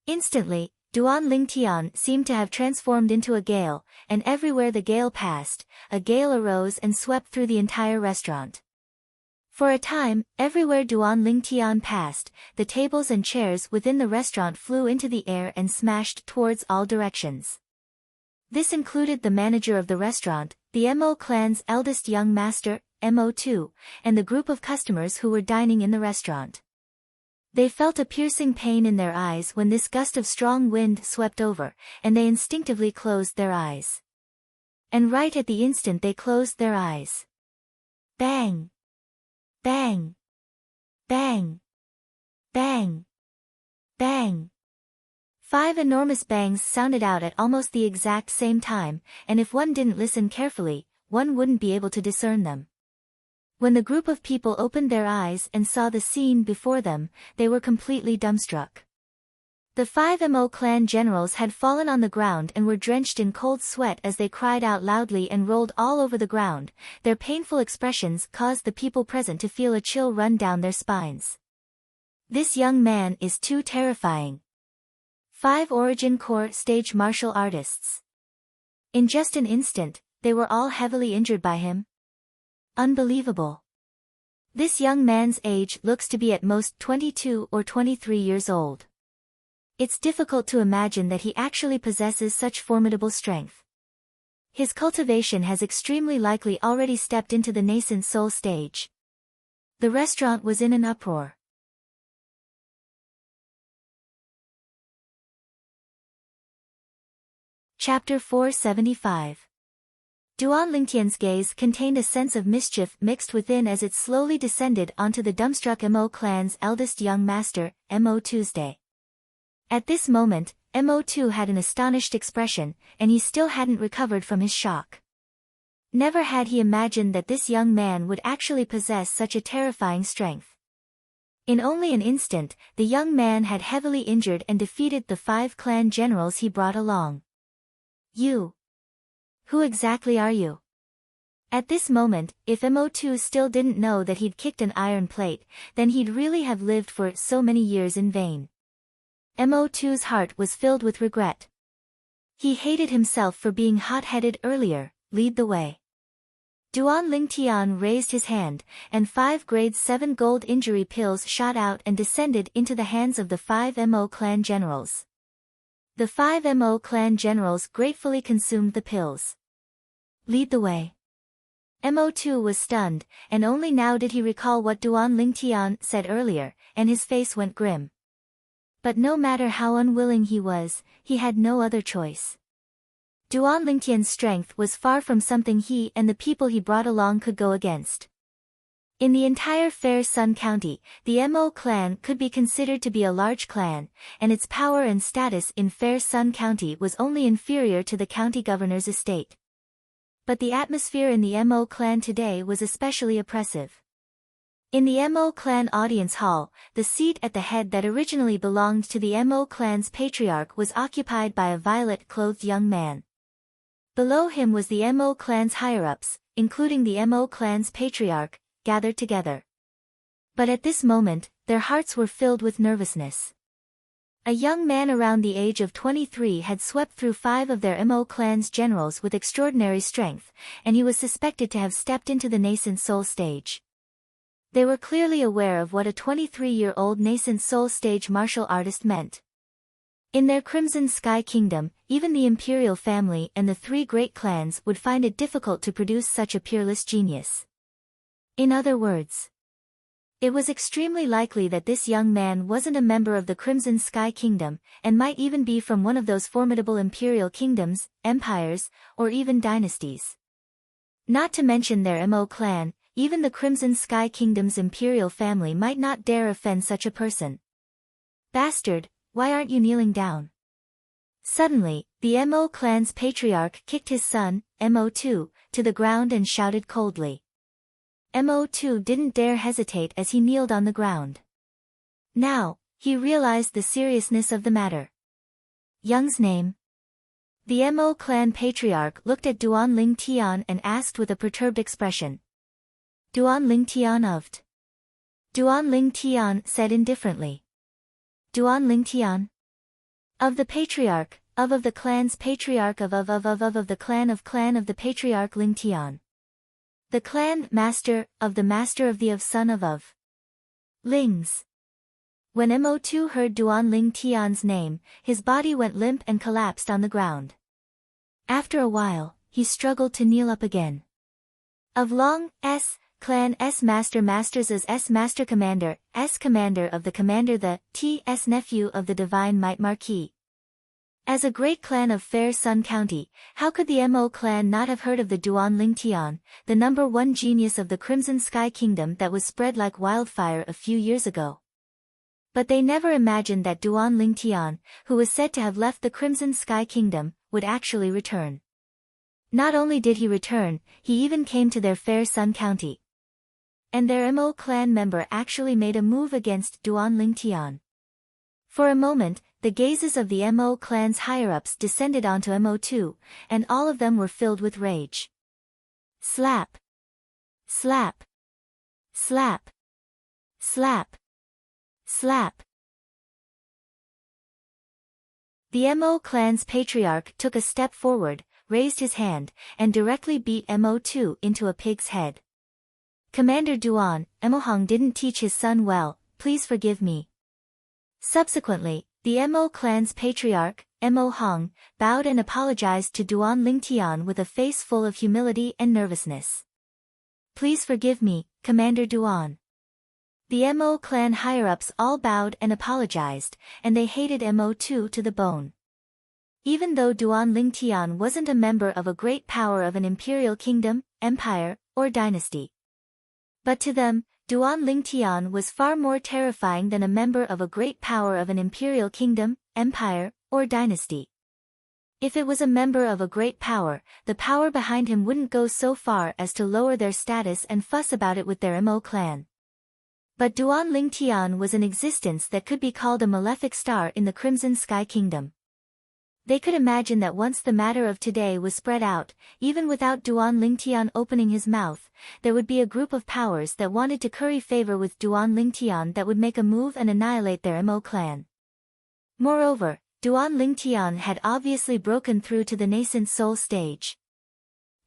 Instantly, Duan Lingtian seemed to have transformed into a gale, and everywhere the gale passed, a gale arose and swept through the entire restaurant. For a time, everywhere Duan Lingtian passed, the tables and chairs within the restaurant flew into the air and smashed towards all directions. This included the manager of the restaurant, the Mo clan's eldest young master, Mo2, and the group of customers who were dining in the restaurant. They felt a piercing pain in their eyes when this gust of strong wind swept over, and they instinctively closed their eyes. And right at the instant they closed their eyes. Bang! Bang! Bang! Bang! Bang! 5 enormous bangs sounded out at almost the exact same time, and if one didn't listen carefully, one wouldn't be able to discern them. When the group of people opened their eyes and saw the scene before them, they were completely dumbstruck. The 5 Mo clan generals had fallen on the ground and were drenched in cold sweat as they cried out loudly and rolled all over the ground. Their painful expressions caused the people present to feel a chill run down their spines. This young man is too terrifying. 5 Origin Core stage martial artists. In just an instant, they were all heavily injured by him. Unbelievable. This young man's age looks to be at most 22 or 23 years old. It's difficult to imagine that he actually possesses such formidable strength. His cultivation has extremely likely already stepped into the nascent soul stage. The restaurant was in an uproar. Chapter 475. Duan Lingtian's gaze contained a sense of mischief mixed within as it slowly descended onto the dumbstruck Mo clan's eldest young master, Mo Tuesday. At this moment, Mo2 had an astonished expression, and he still hadn't recovered from his shock. Never had he imagined that this young man would actually possess such a terrifying strength. In only an instant, the young man had heavily injured and defeated the 5 clan generals he brought along. You. Who exactly are you? At this moment, if Mo2 still didn't know that he'd kicked an iron plate, then he'd really have lived for so many years in vain. Mo2's heart was filled with regret. He hated himself for being hot-headed earlier. Lead the way. Duan Lingtian raised his hand, and 5 grade 7 gold injury pills shot out and descended into the hands of the 5 Mo clan generals. The 5 Mo clan generals gratefully consumed the pills. Lead the way. Mo2 was stunned, and only now did he recall what Duan Lingtian said earlier, and his face went grim. But no matter how unwilling he was, he had no other choice. Duan Lingtian's strength was far from something he and the people he brought along could go against. In the entire Fair Sun County, the Mo clan could be considered to be a large clan, and its power and status in Fair Sun County was only inferior to the county governor's estate. But the atmosphere in the Mo clan today was especially oppressive. In the Mo clan audience hall, the seat at the head that originally belonged to the Mo clan's patriarch was occupied by a violet-clothed young man. Below him was the Mo clan's higher-ups, including the Mo clan's patriarch, gathered together. But at this moment, their hearts were filled with nervousness. A young man around the age of 23 had swept through 5 of their Mo clan's generals with extraordinary strength, and he was suspected to have stepped into the nascent soul stage. They were clearly aware of what a 23-year-old nascent soul stage martial artist meant. In their Crimson Sky Kingdom, even the imperial family and the 3 great clans would find it difficult to produce such a peerless genius. In other words, it was extremely likely that this young man wasn't a member of the Crimson Sky Kingdom, and might even be from one of those formidable imperial kingdoms, empires, or even dynasties. Not to mention their Mo clan, even the Crimson Sky Kingdom's imperial family might not dare offend such a person. Bastard! Why aren't you kneeling down? Suddenly, the Mo clan's patriarch kicked his son, Mo2, to the ground and shouted coldly. Mo2 didn't dare hesitate as he kneeled on the ground. Now, he realized the seriousness of the matter. Young's name? The Mo clan patriarch looked at Duan Lingtian and asked with a perturbed expression. Duan Lingtian of T. Duan Lingtian said indifferently. Duan Lingtian? Of the patriarch, of the clan's patriarch of the clan of the patriarch Lingtian. The clan master of the son of. Lings. When Mo2 heard Duan Lingtian's name, his body went limp and collapsed on the ground. After a while, he struggled to kneel up again. Of Long, S. Clan S Masters as S Master Commander, S Commander of the Commander the T.S Nephew of the Divine Might Marquis. As a great clan of Fair Sun County, how could the Mo clan not have heard of the Duan Lingtian, the #1 genius of the Crimson Sky Kingdom that was spread like wildfire a few years ago? But they never imagined that Duan Lingtian, who was said to have left the Crimson Sky Kingdom, would actually return. Not only did he return, he even came to their Fair Sun County. And their Mo clan member actually made a move against Duan Lingtian. For a moment, the gazes of the Mo clan's higher-ups descended onto Mo2, and all of them were filled with rage. Slap! Slap! Slap! Slap! Slap! The Mo clan's patriarch took a step forward, raised his hand, and directly beat Mo2 into a pig's head. Commander Duan, Mo didn't teach his son well, please forgive me. Subsequently, the Mo clan's patriarch, Mo Hong, bowed and apologized to Duan Lingtian with a face full of humility and nervousness. Please forgive me, Commander Duan. The Mo clan higher-ups all bowed and apologized, and they hated Mo2 to the bone. Even though Duan Lingtian wasn't a member of a great power of an imperial kingdom, empire, or dynasty. But to them, Duan Lingtian was far more terrifying than a member of a great power of an imperial kingdom, empire, or dynasty. If it was a member of a great power, the power behind him wouldn't go so far as to lower their status and fuss about it with their Mo clan. But Duan Lingtian was an existence that could be called a malefic star in the Crimson Sky Kingdom. They could imagine that once the matter of today was spread out, even without Duan Lingtian opening his mouth, there would be a group of powers that wanted to curry favor with Duan Lingtian that would make a move and annihilate their Mo clan. Moreover, Duan Lingtian had obviously broken through to the nascent soul stage.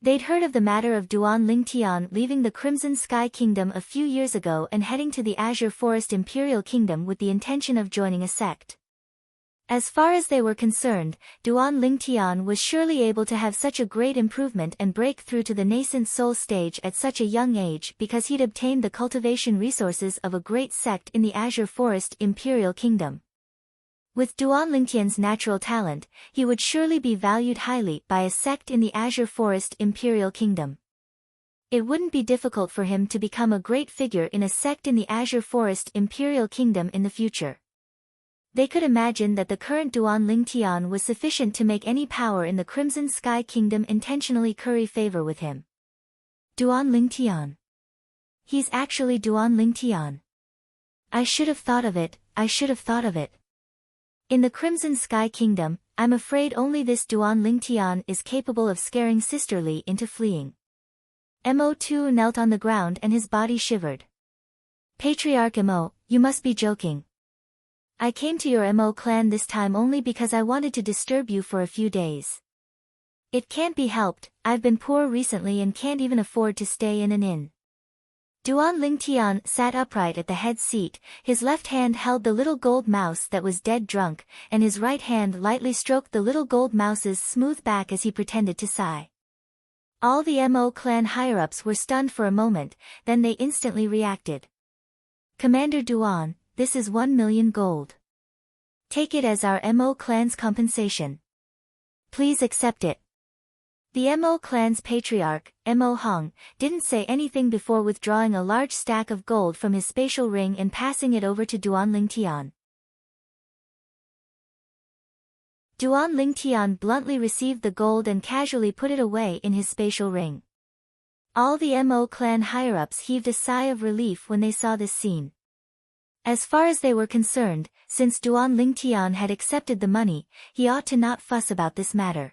They'd heard of the matter of Duan Lingtian leaving the Crimson Sky Kingdom a few years ago and heading to the Azure Forest Imperial Kingdom with the intention of joining a sect. As far as they were concerned, Duan Lingtian was surely able to have such a great improvement and break through to the nascent soul stage at such a young age because he'd obtained the cultivation resources of a great sect in the Azure Forest Imperial Kingdom. With Duan Lingtian's natural talent, he would surely be valued highly by a sect in the Azure Forest Imperial Kingdom. It wouldn't be difficult for him to become a great figure in a sect in the Azure Forest Imperial Kingdom in the future. They could imagine that the current Duan Lingtian was sufficient to make any power in the Crimson Sky Kingdom intentionally curry favor with him. Duan Lingtian. He's actually Duan Lingtian. I should have thought of it, I should have thought of it. In the Crimson Sky Kingdom, I'm afraid only this Duan Lingtian is capable of scaring Sister Li into fleeing. Mo2 knelt on the ground and his body shivered. Patriarch Mo, you must be joking. I came to your Mo clan this time only because I wanted to disturb you for a few days. It can't be helped, I've been poor recently and can't even afford to stay in an inn. Duan Lingtian sat upright at the head seat, his left hand held the little gold mouse that was dead drunk, and his right hand lightly stroked the little gold mouse's smooth back as he pretended to sigh. All the Mo clan higher-ups were stunned for a moment, then they instantly reacted. Commander Duan, this is 1 million gold. Take it as our Mo clan's compensation. Please accept it. The Mo clan's patriarch, Mo Hong, didn't say anything before withdrawing a large stack of gold from his spatial ring and passing it over to Duan Lingtian. Duan Lingtian bluntly received the gold and casually put it away in his spatial ring. All the Mo clan higher-ups heaved a sigh of relief when they saw this scene. As far as they were concerned, since Duan Lingtian had accepted the money, he ought to not fuss about this matter.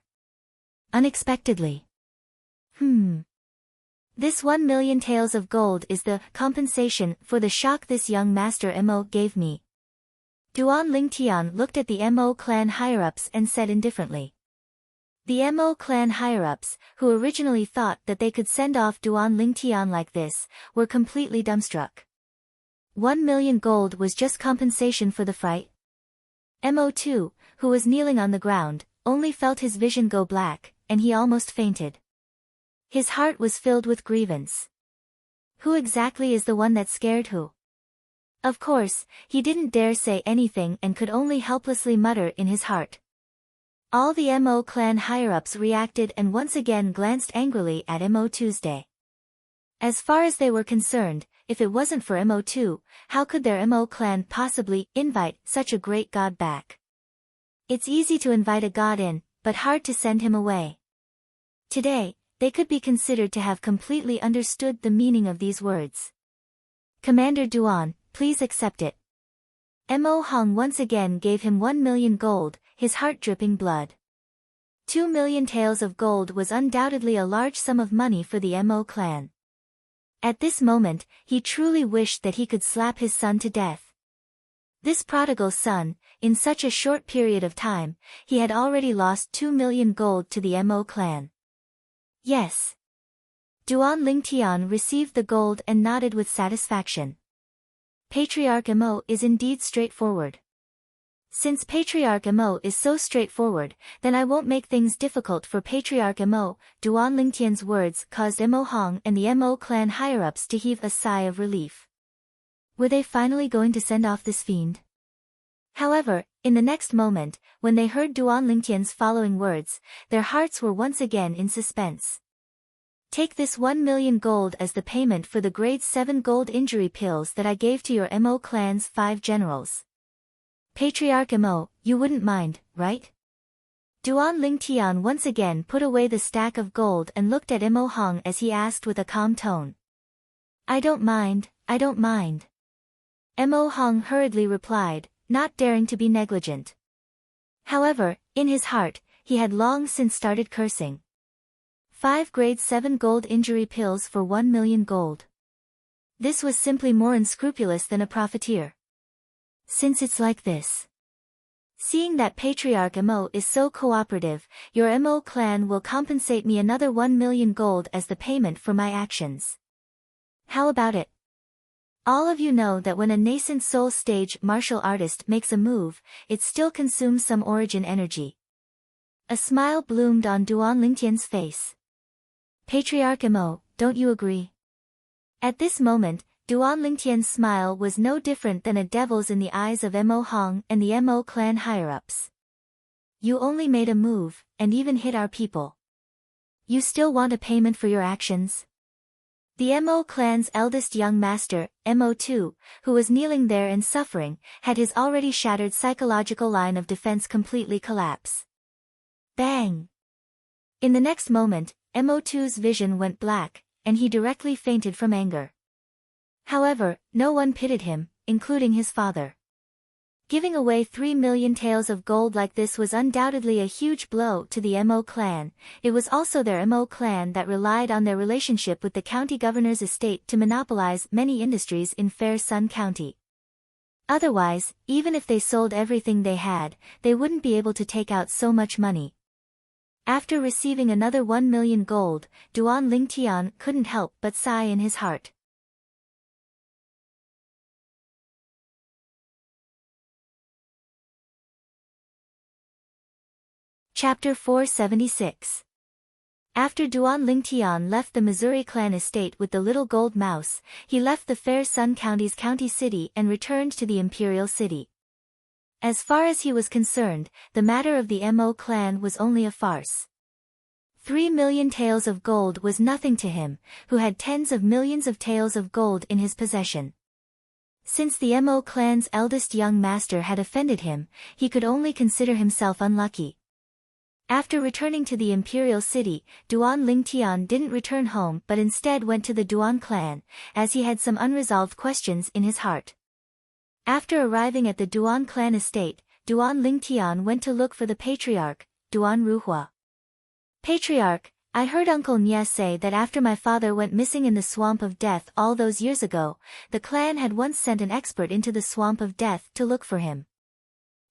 Unexpectedly. This 1 million taels of gold is the compensation for the shock this young master Mo gave me. Duan Lingtian looked at the Mo clan higher-ups and said indifferently. The Mo clan higher-ups, who originally thought that they could send off Duan Lingtian like this, were completely dumbstruck. 1 million gold was just compensation for the fright? Mo2, who was kneeling on the ground, only felt his vision go black, and he almost fainted. His heart was filled with grievance. Who exactly is the one that scared who? Of course, he didn't dare say anything and could only helplessly mutter in his heart. All the Mo clan higher-ups reacted and once again glanced angrily at Mo Tuesday. As far as they were concerned, if it wasn't for Mo2, how could their Mo clan possibly invite such a great god back? It's easy to invite a god in, but hard to send him away. Today, they could be considered to have completely understood the meaning of these words. Commander Duan, please accept it. Mo Hong once again gave him 1 million gold, his heart dripping blood. 2 million taels of gold was undoubtedly a large sum of money for the Mo clan. At this moment, he truly wished that he could slap his son to death. This prodigal son, in such a short period of time, he had already lost 2 million gold to the Mo clan. Yes. Duan Lingtian received the gold and nodded with satisfaction. Patriarch Mo is indeed straightforward. Since Patriarch Mo is so straightforward, then I won't make things difficult for Patriarch Mo. Duan Lingtian's words caused Mo Hong and the Mo clan higher-ups to heave a sigh of relief. Were they finally going to send off this fiend? However, in the next moment, when they heard Duan Lingtian's following words, their hearts were once again in suspense. Take this 1 million gold as the payment for the grade 7 gold injury pills that I gave to your Mo clan's 5 generals. Patriarch Mo, you wouldn't mind, right? Duan Lingtian once again put away the stack of gold and looked at Mo Hong as he asked with a calm tone. I don't mind, I don't mind. Mo Hong hurriedly replied, not daring to be negligent. However, in his heart, he had long since started cursing. 5 grade 7 gold injury pills for 1 million gold. This was simply more unscrupulous than a profiteer. Since it's like this. Seeing that Patriarch Mo is so cooperative, your Mo clan will compensate me another 1 million gold as the payment for my actions. How about it? All of you know that when a nascent soul stage martial artist makes a move, it still consumes some origin energy. A smile bloomed on Duan Lingtian's face. Patriarch Mo, don't you agree? At this moment, Duan Lingtian's smile was no different than a devil's in the eyes of Mo Hong and the Mo clan higher-ups. You only made a move, and even hit our people. You still want a payment for your actions? The Mo clan's eldest young master, Mo2, who was kneeling there and suffering, had his already shattered psychological line of defense completely collapse. Bang! In the next moment, Mo2's vision went black, and he directly fainted from anger. However, no one pitied him, including his father. Giving away 3 million taels of gold like this was undoubtedly a huge blow to the Mo clan. It was also their Mo clan that relied on their relationship with the county governor's estate to monopolize many industries in Fair Sun County. Otherwise, even if they sold everything they had, they wouldn't be able to take out so much money. After receiving another 1 million gold, Duan Lingtian couldn't help but sigh in his heart. Chapter 476. After Duan Lingtian left the Missouri clan estate with the little gold mouse, he left the Fair Sun County's county city and returned to the imperial city. As far as he was concerned, the matter of the Mo clan was only a farce. 3 million taels of gold was nothing to him, who had tens of millions of taels of gold in his possession. Since the Mo clan's eldest young master had offended him, he could only consider himself unlucky. After returning to the imperial city, Duan Lingtian didn't return home but instead went to the Duan clan, as he had some unresolved questions in his heart. After arriving at the Duan clan estate, Duan Lingtian went to look for the patriarch, Duan Ruhua. Patriarch, I heard Uncle Nya say that after my father went missing in the Swamp of Death all those years ago, the clan had once sent an expert into the Swamp of Death to look for him.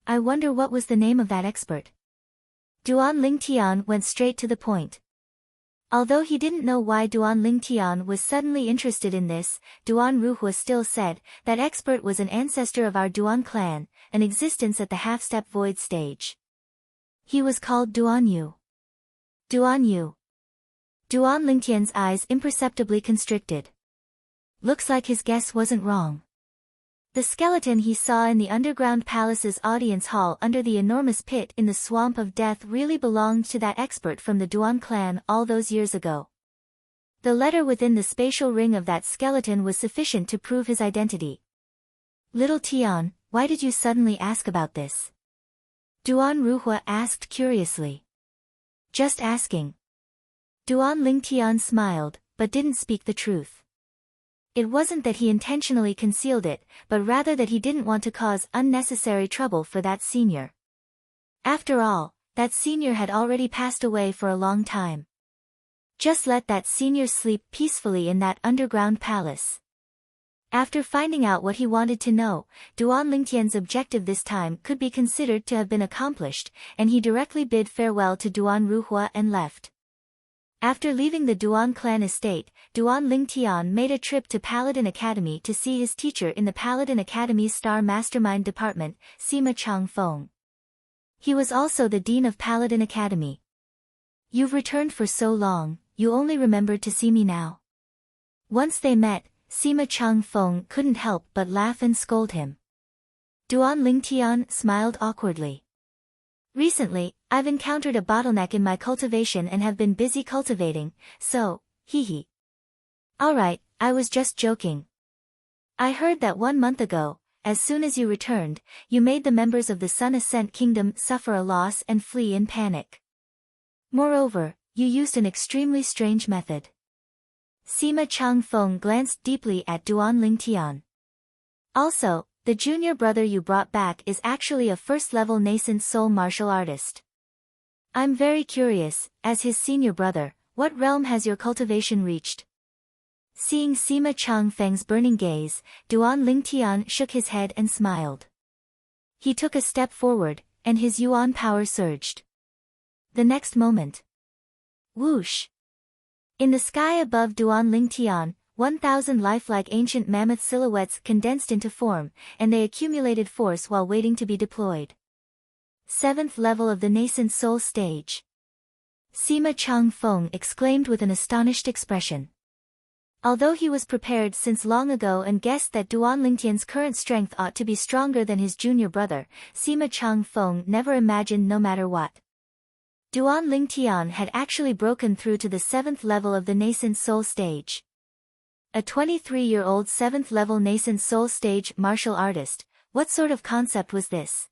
I wonder what was the name of that expert? Duan Lingtian went straight to the point. Although he didn't know why Duan Lingtian was suddenly interested in this, Duan Ruhua still said, that expert was an ancestor of our Duan clan, an existence at the half-step void stage. He was called Duan Yu. Duan Yu. Duan Lingtian's eyes imperceptibly constricted. Looks like his guess wasn't wrong. The skeleton he saw in the underground palace's audience hall under the enormous pit in the Swamp of Death really belonged to that expert from the Duan clan all those years ago. The letter within the spatial ring of that skeleton was sufficient to prove his identity. Little Tian, why did you suddenly ask about this? Duan Ruhua asked curiously. Just asking. Duan Lingtian smiled, but didn't speak the truth. It wasn't that he intentionally concealed it, but rather that he didn't want to cause unnecessary trouble for that senior. After all, that senior had already passed away for a long time. Just let that senior sleep peacefully in that underground palace. After finding out what he wanted to know, Duan Lingtian's objective this time could be considered to have been accomplished, and he directly bid farewell to Duan Ruhua and left. After leaving the Duan clan estate, Duan Lingtian made a trip to Paladin Academy to see his teacher in the Paladin Academy's Star Mastermind department, Sima Changfeng. He was also the dean of Paladin Academy. You've returned for so long, you only remembered to see me now. Once they met, Sima Changfeng couldn't help but laugh and scold him. Duan Lingtian smiled awkwardly. Recently, I've encountered a bottleneck in my cultivation and have been busy cultivating, so, hee. Alright, I was just joking. I heard that 1 month ago, as soon as you returned, you made the members of the Sun Ascent Kingdom suffer a loss and flee in panic. Moreover, you used an extremely strange method. Sima Changfeng glanced deeply at Duan Lingtian. Also, the junior brother you brought back is actually a first-level nascent soul martial artist. I'm very curious, as his senior brother, what realm has your cultivation reached? Seeing Sima Changfeng's burning gaze, Duan Lingtian shook his head and smiled. He took a step forward, and his yuan power surged. The next moment. Whoosh! In the sky above Duan Lingtian, 1,000 lifelike ancient mammoth silhouettes condensed into form, and they accumulated force while waiting to be deployed. 7th level of the nascent soul stage. Sima Changfeng exclaimed with an astonished expression. Although he was prepared since long ago and guessed that Duan Lingtian's current strength ought to be stronger than his junior brother, Sima Changfeng never imagined no matter what. Duan Lingtian had actually broken through to the 7th level of the nascent soul stage. A 23-year-old 7th level nascent soul stage martial artist, what sort of concept was this?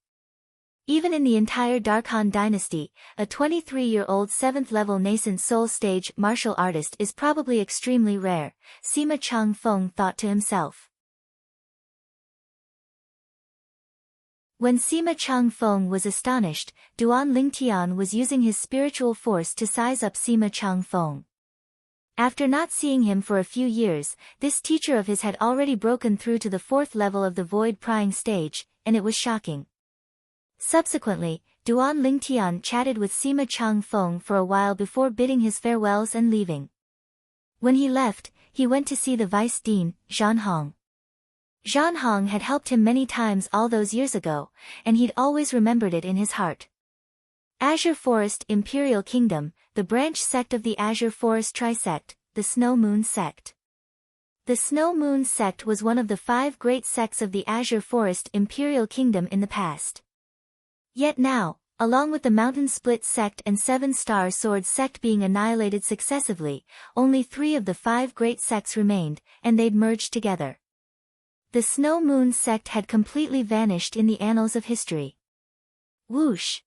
Even in the entire Darkhan dynasty, a 23-year-old 7th level nascent soul stage martial artist is probably extremely rare, Sima Changfeng thought to himself. When Sima Changfeng was astonished, Duan Lingtian was using his spiritual force to size up Sima Changfeng. After not seeing him for a few years, this teacher of his had already broken through to the 4th level of the void prying stage, and it was shocking. Subsequently, Duan Lingtian chatted with Sima Changfeng for a while before bidding his farewells and leaving. When he left, he went to see the vice dean, Zhan Hong. Zhan Hong had helped him many times all those years ago, and he'd always remembered it in his heart. Azure Forest Imperial Kingdom, the branch sect of the Azure Forest Trisect, the Snow Moon Sect. The Snow Moon Sect was one of the 5 great sects of the Azure Forest Imperial Kingdom in the past. Yet now, along with the Mountain Split Sect and 7-Star Sword Sect being annihilated successively, only 3 of the 5 great sects remained, and they'd merged together. The Snow Moon Sect had completely vanished in the annals of history. Whoosh!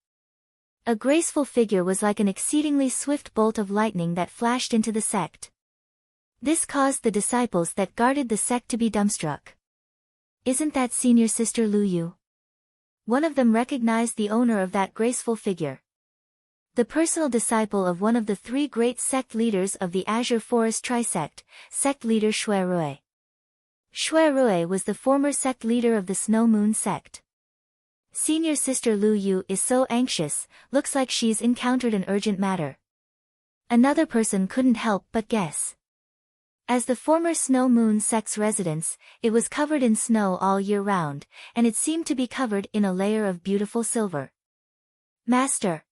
A graceful figure was like an exceedingly swift bolt of lightning that flashed into the sect. This caused the disciples that guarded the sect to be dumbstruck. Isn't that senior sister Lu Yu? One of them recognized the owner of that graceful figure. The personal disciple of one of the 3 great sect leaders of the Azure Forest Trisect, sect leader Shui Rui. Shui Rui was the former sect leader of the Snow Moon Sect. Senior sister Lu Yu is so anxious, looks like she's encountered an urgent matter. Another person couldn't help but guess. As the former Snow Moon Sect's residence, it was covered in snow all year round, and it seemed to be covered in a layer of beautiful silver. Master!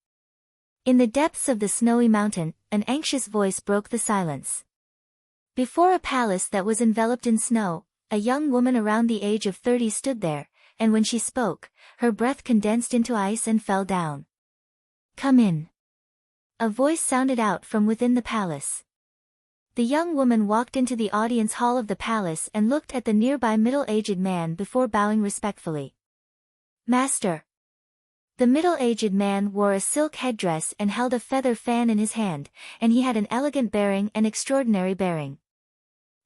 In the depths of the snowy mountain, an anxious voice broke the silence. Before a palace that was enveloped in snow, a young woman around the age of 30 stood there, and when she spoke, her breath condensed into ice and fell down. Come in. A voice sounded out from within the palace. The young woman walked into the audience hall of the palace and looked at the nearby middle-aged man before bowing respectfully. Master! The middle-aged man wore a silk headdress and held a feather fan in his hand, and he had an elegant bearing and extraordinary bearing.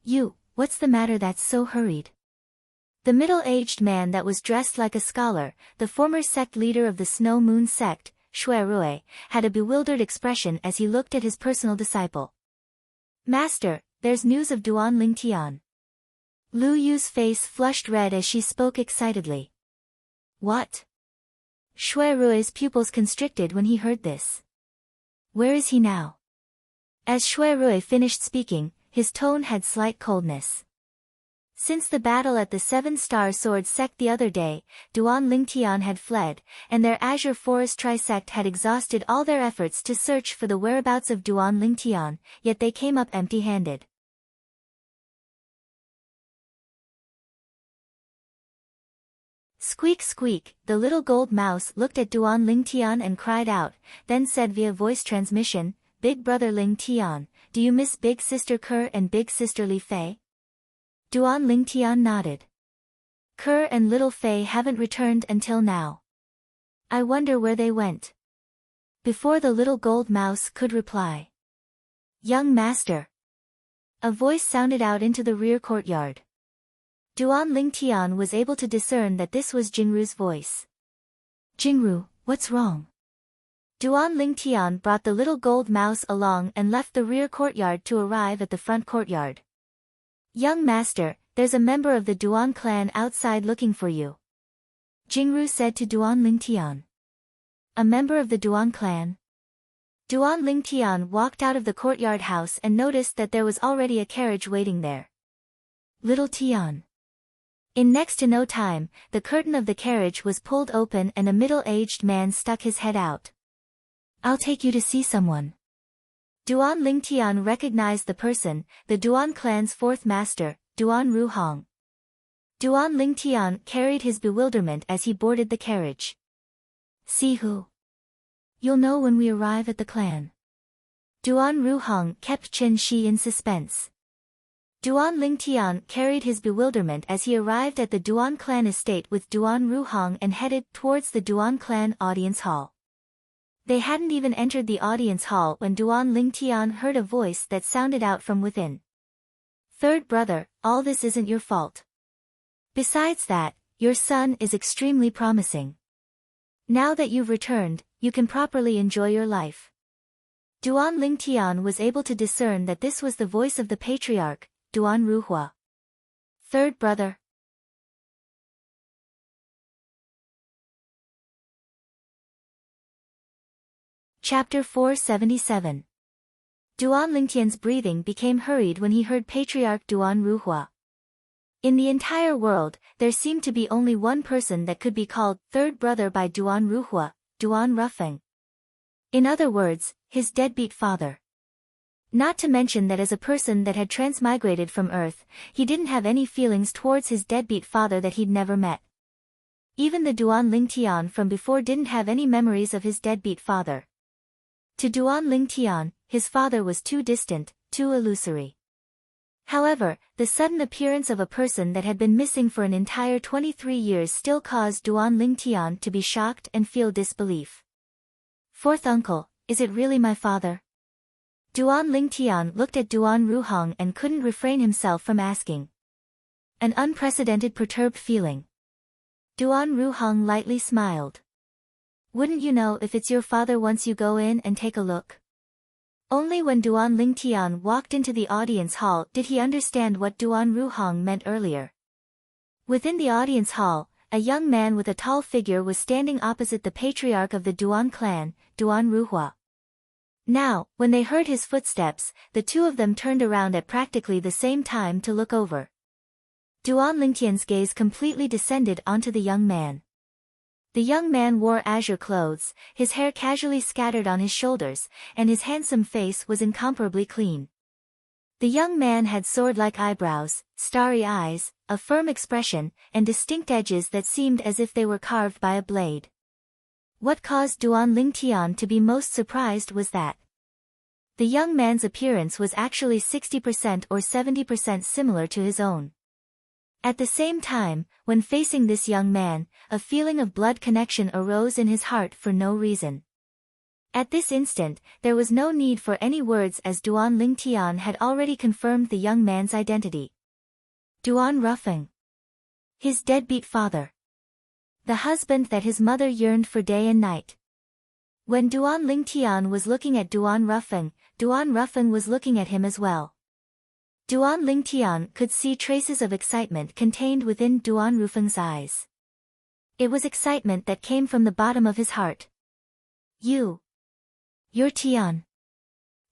You, what's the matter that's so hurried? The middle-aged man that was dressed like a scholar, the former sect leader of the Snow Moon Sect, Shui Rui, had a bewildered expression as he looked at his personal disciple. Master, there's news of Duan Lingtian. Lu Yu's face flushed red as she spoke excitedly. What? Shui Rui's pupils constricted when he heard this. Where is he now? As Shui Rui finished speaking, his tone had slight coldness. Since the battle at the 7-Star Sword Sect the other day, Duan Lingtian had fled, and their Azure Forest Trisect had exhausted all their efforts to search for the whereabouts of Duan Lingtian, yet they came up empty-handed. Squeak squeak, the little gold mouse looked at Duan Ling Tian and cried out, then said via voice transmission, Big brother Ling Tian, do you miss big sister Kerr and big sister Li Fei? Duan Ling Tian nodded. Kerr and little Fei haven't returned until now. I wonder where they went. Before the little gold mouse could reply. Young master. A voice sounded out into the rear courtyard. Duan Ling Tian was able to discern that this was Jingru's voice. Jingru, what's wrong? Duan Ling Tian brought the little gold mouse along and left the rear courtyard to arrive at the front courtyard. Young master, there's a member of the Duan clan outside looking for you. Jingru said to Duan Ling Tian. A member of the Duan clan? Duan Ling Tian walked out of the courtyard house and noticed that there was already a carriage waiting there. Little Tian. In next to no time, the curtain of the carriage was pulled open and a middle-aged man stuck his head out. I'll take you to see someone. Duan Ling Tian recognized the person, the Duan clan's fourth master, Duan Ruhong. Duan Ling Tian carried his bewilderment as he boarded the carriage. See who? You'll know when we arrive at the clan. Duan Ruhong kept Chen Shi in suspense. Duan Ling Tian carried his bewilderment as he arrived at the Duan clan estate with Duan Ruhong and headed towards the Duan clan audience hall. They hadn't even entered the audience hall when Duan Ling Tian heard a voice that sounded out from within. Third brother, all this isn't your fault. Besides that, your son is extremely promising. Now that you've returned, you can properly enjoy your life. Duan Ling Tian was able to discern that this was the voice of the patriarch, Duan Ruhua. Third brother. Chapter 477. Duan Lingtian's breathing became hurried when he heard Patriarch Duan Ruhua. In the entire world, there seemed to be only one person that could be called third brother by Duan Ruhua, Duan Rufeng. In other words, his deadbeat father. Not to mention that as a person that had transmigrated from Earth, he didn't have any feelings towards his deadbeat father that he'd never met. Even the Duan Lingtian from before didn't have any memories of his deadbeat father. To Duan Lingtian, his father was too distant, too illusory. However, the sudden appearance of a person that had been missing for an entire 23 years still caused Duan Lingtian to be shocked and feel disbelief. Fourth uncle, is it really my father? Duan Lingtian looked at Duan Ruhong and couldn't refrain himself from asking. An unprecedented perturbed feeling. Duan Ruhong lightly smiled. Wouldn't you know if it's your father once you go in and take a look? Only when Duan Lingtian walked into the audience hall did he understand what Duan Ruhong meant earlier. Within the audience hall, a young man with a tall figure was standing opposite the patriarch of the Duan clan, Duan Ruhua. Now, when they heard his footsteps, the two of them turned around at practically the same time to look over. Duan Lingtian's gaze completely descended onto the young man. The young man wore azure clothes, his hair casually scattered on his shoulders, and his handsome face was incomparably clean. The young man had sword-like eyebrows, starry eyes, a firm expression, and distinct edges that seemed as if they were carved by a blade. What caused Duan Lingtian to be most surprised was that the young man's appearance was actually 60% or 70% similar to his own. At the same time, when facing this young man, a feeling of blood connection arose in his heart for no reason. At this instant, there was no need for any words as Duan Lingtian had already confirmed the young man's identity. Duan Rufeng. His deadbeat father. The husband that his mother yearned for day and night. When Duan Lingtian was looking at Duan Rufeng was looking at him as well. Duan Lingtian could see traces of excitement contained within Duan Rufeng's eyes. It was excitement that came from the bottom of his heart. You're Tian.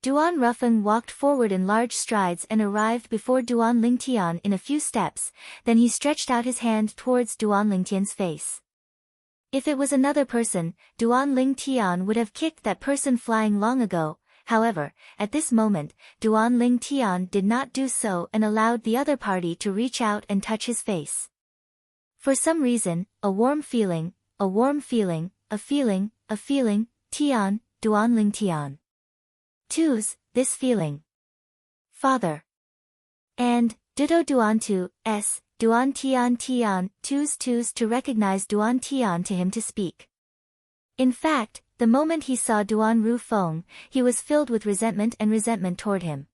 Duan Rufeng walked forward in large strides and arrived before Duan Lingtian in a few steps, then he stretched out his hand towards Duan Lingtian's face. If it was another person, Duan Lingtian would have kicked that person flying long ago. However, at this moment, Duan Lingtian did not do so and allowed the other party to reach out and touch his face. For some reason, a warm feeling, Tian, Duan Ling Tian. Twos, this feeling. Father. And, ditto Duan Tu, S, Duan Tian, twos to recognize Duan Tian to him to speak. In fact, the moment he saw Duan Ru Feng, he was filled with resentment toward him.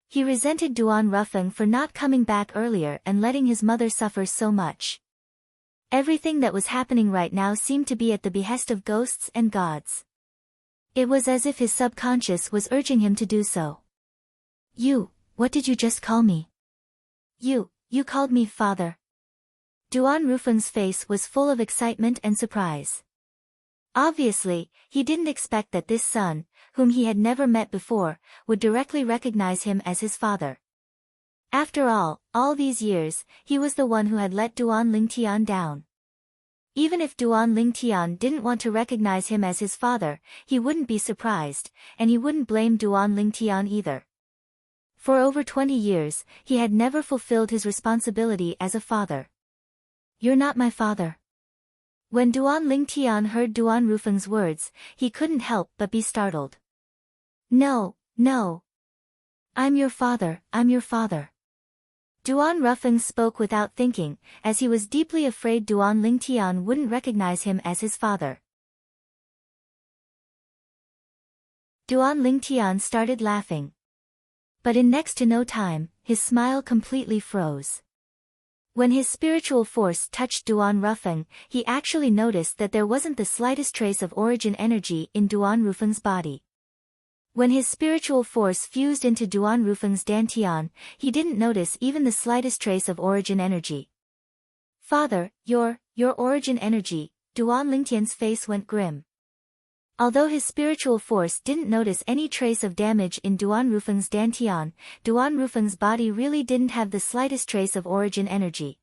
He resented Duan Rufeng for not coming back earlier and letting his mother suffer so much. Everything that was happening right now seemed to be at the behest of ghosts and gods. It was as if his subconscious was urging him to do so. What did you just call me? You called me father. Duan Rufeng's face was full of excitement and surprise. Obviously, he didn't expect that this son, whom he had never met before, would directly recognize him as his father. After all these years, he was the one who had let Duan Lingtian down. Even if Duan Lingtian didn't want to recognize him as his father, he wouldn't be surprised, and he wouldn't blame Duan Lingtian either. For over 20 years, he had never fulfilled his responsibility as a father. You're not my father. When Duan Lingtian heard Duan Rufeng's words, he couldn't help but be startled. No. I'm your father. Duan Rufeng spoke without thinking, as he was deeply afraid Duan Lingtian wouldn't recognize him as his father. Duan Lingtian started laughing. But in next to no time, his smile completely froze. When his spiritual force touched Duan Rufeng, he actually noticed that there wasn't the slightest trace of origin energy in Duan Rufeng's body. When his spiritual force fused into Duan Rufeng's dantian, he didn't notice even the slightest trace of origin energy. Father, your origin energy, Duan Lingtian's face went grim. Although his spiritual force didn't notice any trace of damage in Duan Rufeng's dantian, Duan Rufeng's body really didn't have the slightest trace of origin energy.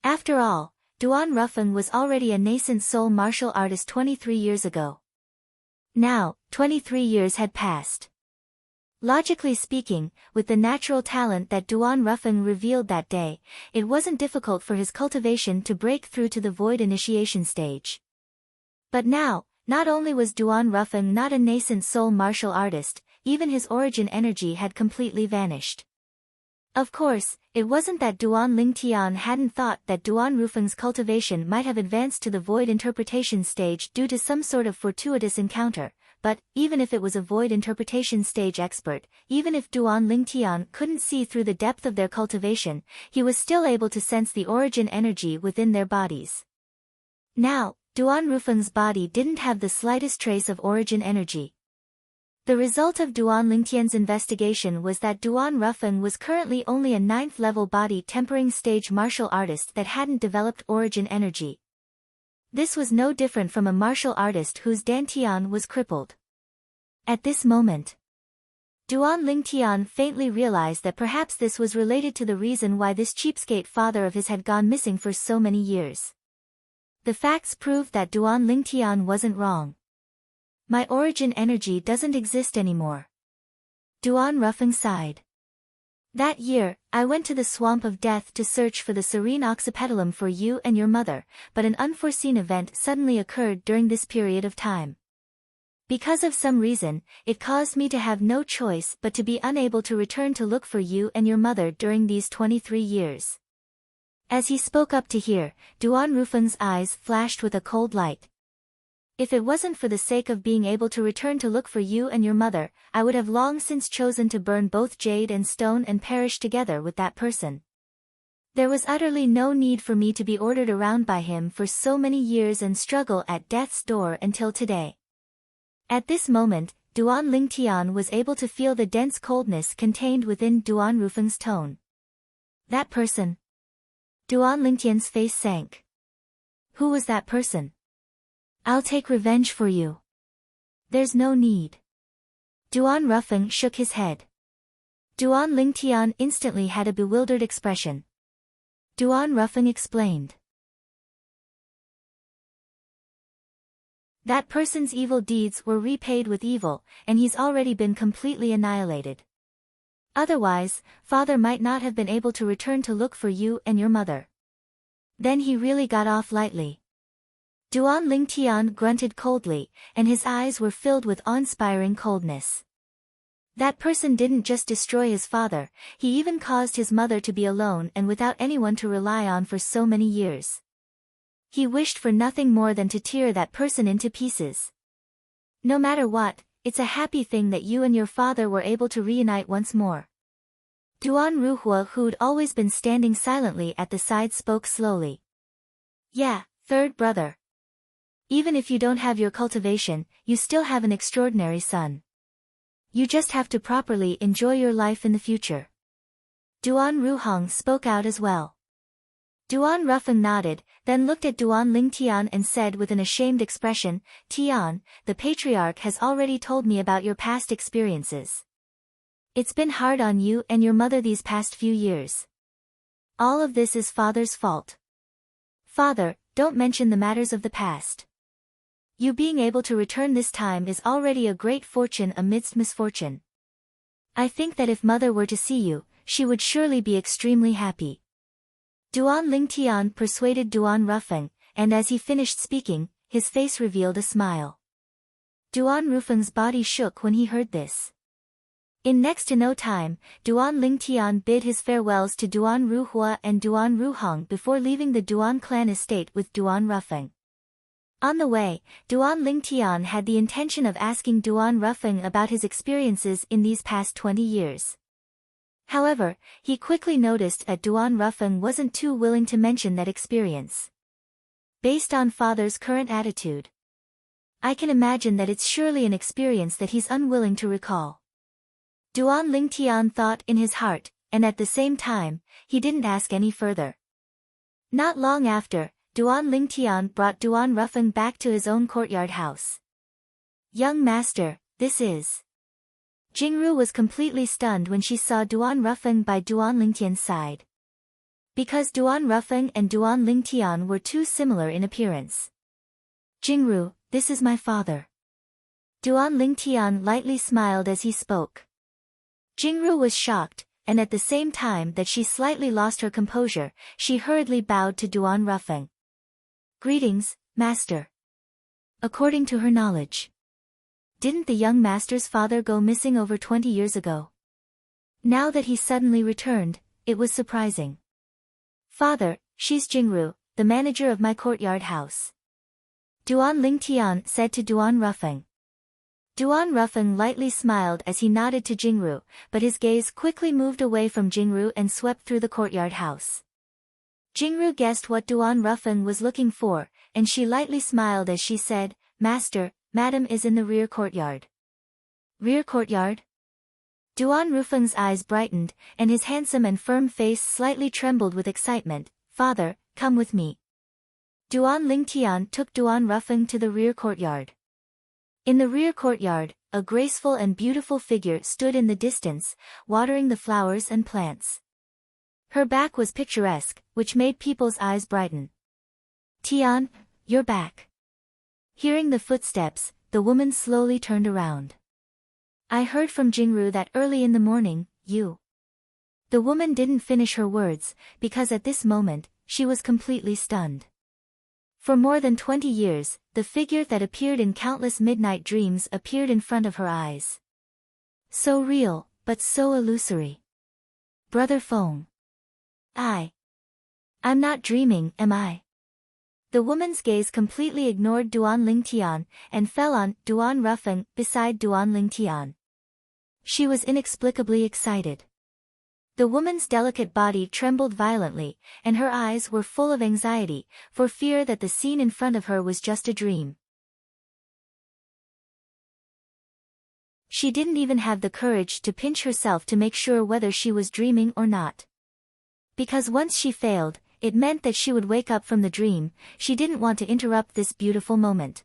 After all, Duan Rufeng was already a nascent soul martial artist 23 years ago. Now, 23 years had passed. Logically speaking, with the natural talent that Duan Rufeng revealed that day, it wasn't difficult for his cultivation to break through to the void initiation stage. But now, not only was Duan Rufeng not a nascent soul martial artist, even his origin energy had completely vanished. Of course, it wasn't that Duan Lingtian hadn't thought that Duan Rufeng's cultivation might have advanced to the void interpretation stage due to some sort of fortuitous encounter, but, even if it was a void interpretation stage expert, even if Duan Lingtian couldn't see through the depth of their cultivation, he was still able to sense the origin energy within their bodies. Now, Duan Rufeng's body didn't have the slightest trace of origin energy. The result of Duan Lingtian's investigation was that Duan Rufeng was currently only a 9th-level body tempering stage martial artist that hadn't developed origin energy. This was no different from a martial artist whose dantian was crippled. At this moment, Duan Lingtian faintly realized that perhaps this was related to the reason why this cheapskate father of his had gone missing for so many years. The facts proved that Duan Lingtian wasn't wrong. My origin energy doesn't exist anymore. Duan Rufeng sighed. That year, I went to the swamp of death to search for the serene oxypetalum for you and your mother, but an unforeseen event suddenly occurred during this period of time. Because of some reason, it caused me to have no choice but to be unable to return to look for you and your mother during these 23 years. As he spoke up to hear, Duan Rufeng's eyes flashed with a cold light. If it wasn't for the sake of being able to return to look for you and your mother, I would have long since chosen to burn both jade and stone and perish together with that person. There was utterly no need for me to be ordered around by him for so many years and struggle at death's door until today. At this moment, Duan Lingtian was able to feel the dense coldness contained within Duan Rufeng's tone. That person. Duan Lingtian's face sank. Who was that person? I'll take revenge for you. There's no need. Duan Rufeng shook his head. Duan Lingtian instantly had a bewildered expression. Duan Rufeng explained. That person's evil deeds were repaid with evil, and he's already been completely annihilated. Otherwise, father might not have been able to return to look for you and your mother. Then he really got off lightly. Duan Lingtian grunted coldly, and his eyes were filled with awe-inspiring coldness. That person didn't just destroy his father, he even caused his mother to be alone and without anyone to rely on for so many years. He wished for nothing more than to tear that person into pieces. No matter what, it's a happy thing that you and your father were able to reunite once more. Duan Ruhua, who'd always been standing silently at the side, spoke slowly. Yeah, third brother. Even if you don't have your cultivation, you still have an extraordinary son. You just have to properly enjoy your life in the future. Duan Ruhong spoke out as well. Duan Rufeng nodded, then looked at Duan Lingtian and said with an ashamed expression, Tian, the patriarch has already told me about your past experiences. It's been hard on you and your mother these past few years. All of this is father's fault. Father, don't mention the matters of the past. You being able to return this time is already a great fortune amidst misfortune. I think that if mother were to see you, she would surely be extremely happy. Duan Lingtian persuaded Duan Rufeng, and as he finished speaking, his face revealed a smile. Duan Rufeng's body shook when he heard this. In next to no time, Duan Lingtian bid his farewells to Duan Ruhua and Duan Ruhong before leaving the Duan clan estate with Duan Rufeng. On the way, Duan Lingtian had the intention of asking Duan Rufeng about his experiences in these past 20 years. However, he quickly noticed that Duan Rufeng wasn't too willing to mention that experience. Based on father's current attitude, I can imagine that it's surely an experience that he's unwilling to recall. Duan Lingtian thought in his heart, and at the same time, he didn't ask any further. Not long after, Duan Lingtian brought Duan Rufeng back to his own courtyard house. Young master, this is... Jingru was completely stunned when she saw Duan Rufeng by Duan Lingtian's side. Because Duan Rufeng and Duan Lingtian were too similar in appearance. Jingru, this is my father. Duan Lingtian lightly smiled as he spoke. Jingru was shocked, and at the same time that she slightly lost her composure, she hurriedly bowed to Duan Rufeng. Greetings, master. According to her knowledge, didn't the young master's father go missing over 20 years ago? Now that he suddenly returned, it was surprising. Father, she's Jingru, the manager of my courtyard house. Duan Lingtian said to Duan Rufeng. Duan Rufeng lightly smiled as he nodded to Jingru, but his gaze quickly moved away from Jingru and swept through the courtyard house. Jingru guessed what Duan Rufeng was looking for, and she lightly smiled as she said, Master, Madam is in the rear courtyard. Rear courtyard? Duan Rufeng's eyes brightened, and his handsome and firm face slightly trembled with excitement. Father, come with me. Duan Lingtian took Duan Rufeng to the rear courtyard. In the rear courtyard, a graceful and beautiful figure stood in the distance, watering the flowers and plants. Her back was picturesque, which made people's eyes brighten. Tian, you're back. Hearing the footsteps, the woman slowly turned around. I heard from Jingru that early in the morning, you... The woman didn't finish her words, because at this moment, she was completely stunned. For more than 20 years, the figure that appeared in countless midnight dreams appeared in front of her eyes. So real, but so illusory. Brother Feng. I'm not dreaming, am I? The woman's gaze completely ignored Duan Lingtian, and fell on Duan Rufeng beside Duan Lingtian. She was inexplicably excited. The woman's delicate body trembled violently, and her eyes were full of anxiety, for fear that the scene in front of her was just a dream. She didn't even have the courage to pinch herself to make sure whether she was dreaming or not. Because once she failed, it meant that she would wake up from the dream. She didn't want to interrupt this beautiful moment.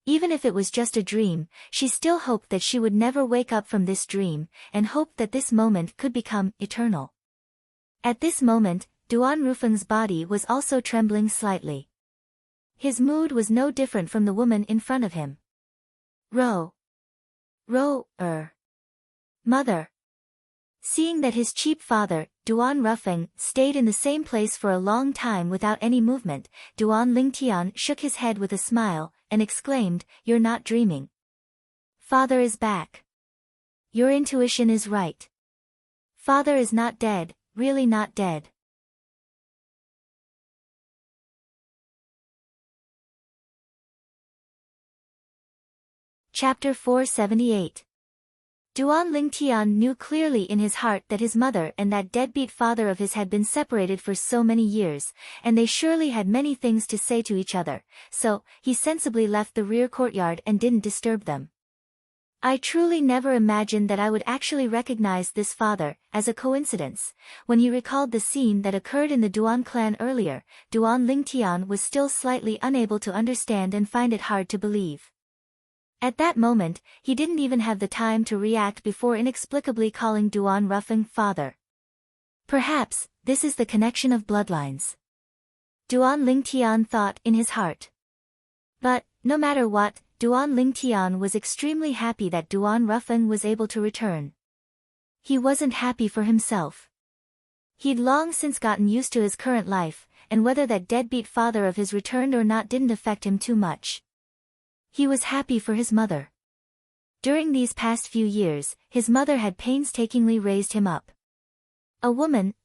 Even if it was just a dream, she still hoped that she would never wake up from this dream, and hoped that this moment could become eternal. At this moment, Duan Rufeng's body was also trembling slightly. His mood was no different from the woman in front of him. Mother. Seeing that his cheap father, Duan Ruffeng, stayed in the same place for a long time without any movement, Duan Lingtian shook his head with a smile, and exclaimed, "You're not dreaming. Father is back. Your intuition is right. Father is not dead, really not dead." Chapter 478. Duan Lingtian knew clearly in his heart that his mother and that deadbeat father of his had been separated for so many years, and they surely had many things to say to each other, so he sensibly left the rear courtyard and didn't disturb them. I truly never imagined that I would actually recognize this father, as a coincidence. When he recalled the scene that occurred in the Duan clan earlier, Duan Lingtian was still slightly unable to understand and find it hard to believe. At that moment, he didn't even have the time to react before inexplicably calling Duan Ruffeng father. Perhaps, this is the connection of bloodlines. Duan Lingtian thought in his heart. But, no matter what, Duan Lingtian was extremely happy that Duan Ruffeng was able to return. He wasn't happy for himself. He'd long since gotten used to his current life, and whether that deadbeat father of his returned or not didn't affect him too much. He was happy for his mother. During these past few years, his mother had painstakingly raised him up. A woman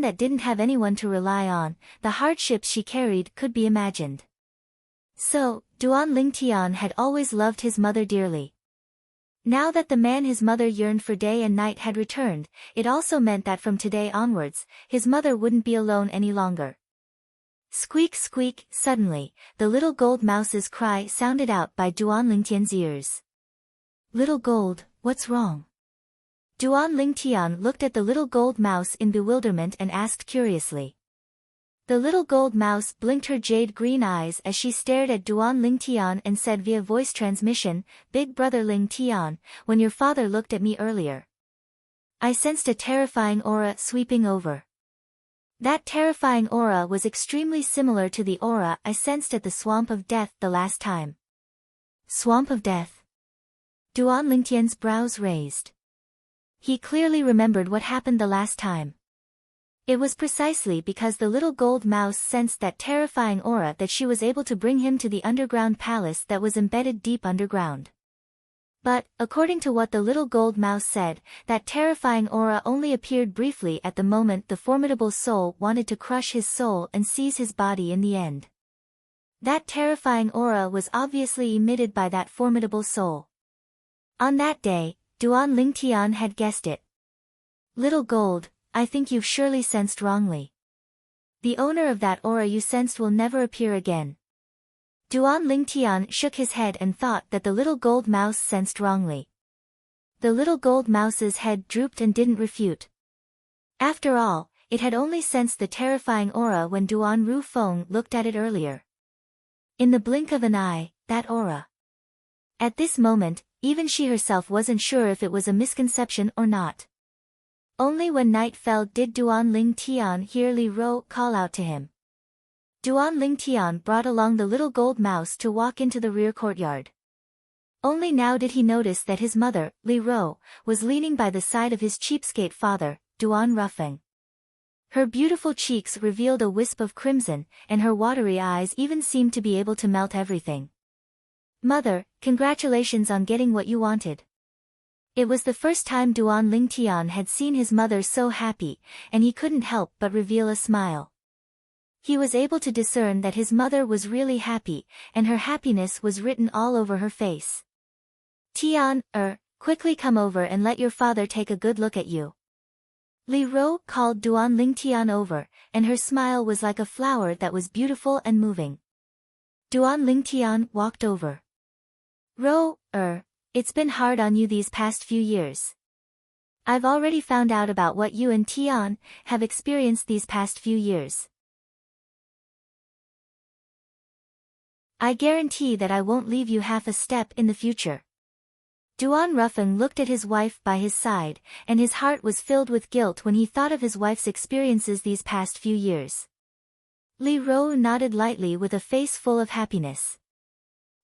that didn't have anyone to rely on, the hardships she carried could be imagined. So, Duan Lingtian had always loved his mother dearly. Now that the man his mother yearned for day and night had returned, it also meant that from today onwards, his mother wouldn't be alone any longer. Squeak squeak, suddenly, the little gold mouse's cry sounded out by Duan Lingtian's ears. "Little gold, what's wrong?" Duan Lingtian looked at the little gold mouse in bewilderment and asked curiously. The little gold mouse blinked her jade green eyes as she stared at Duan Lingtian and said via voice transmission, "Big brother Lingtian, when your father looked at me earlier, I sensed a terrifying aura sweeping over. That terrifying aura was extremely similar to the aura I sensed at the Swamp of Death the last time." Swamp of Death? Duan Lingtian's brows raised. He clearly remembered what happened the last time. It was precisely because the little gold mouse sensed that terrifying aura that she was able to bring him to the underground palace that was embedded deep underground. But, according to what the little gold mouse said, that terrifying aura only appeared briefly at the moment the formidable soul wanted to crush his soul and seize his body in the end. That terrifying aura was obviously emitted by that formidable soul. On that day, Duan Lingtian had guessed it. "Little gold, I think you've surely sensed wrongly. The owner of that aura you sensed will never appear again." Duan Lingtian shook his head and thought that the little gold mouse sensed wrongly. The little gold mouse's head drooped and didn't refute. After all, it had only sensed the terrifying aura when Duan Rufeng looked at it earlier. In the blink of an eye, that aura. At this moment, even she herself wasn't sure if it was a misconception or not. Only when night fell did Duan Lingtian hear Li Ro call out to him. Duan Lingtian brought along the little gold mouse to walk into the rear courtyard. Only now did he notice that his mother, Li Ro, was leaning by the side of his cheapskate father, Duan Ruffeng. Her beautiful cheeks revealed a wisp of crimson, and her watery eyes even seemed to be able to melt everything. "Mother, congratulations on getting what you wanted." It was the first time Duan Lingtian had seen his mother so happy, and he couldn't help but reveal a smile. He was able to discern that his mother was really happy, and her happiness was written all over her face. "Tian, quickly come over and let your father take a good look at you." Li Ro called Duan Lingtian over, and her smile was like a flower that was beautiful and moving. Duan Lingtian walked over. "Ro, it's been hard on you these past few years. I've already found out about what you and Tian have experienced these past few years. I guarantee that I won't leave you half a step in the future." Duan Ruffeng looked at his wife by his side, and his heart was filled with guilt when he thought of his wife's experiences these past few years. Li Ro nodded lightly with a face full of happiness.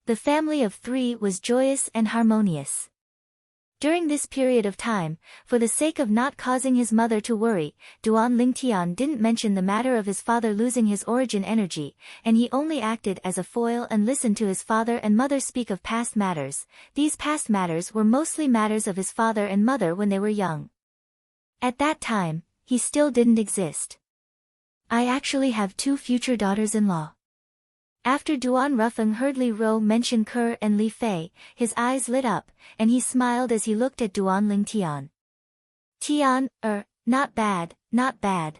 The family of three was joyous and harmonious. During this period of time, for the sake of not causing his mother to worry, Duan Lingtian didn't mention the matter of his father losing his origin energy, and he only acted as a foil and listened to his father and mother speak of past matters. These past matters were mostly matters of his father and mother when they were young. At that time, he still didn't exist. I actually have 2 future daughters-in-law. After Duan Rufeng heard Li Ro mention Ke and Li Fei, his eyes lit up, and he smiled as he looked at Duan Lingtian. Tian, not bad, not bad.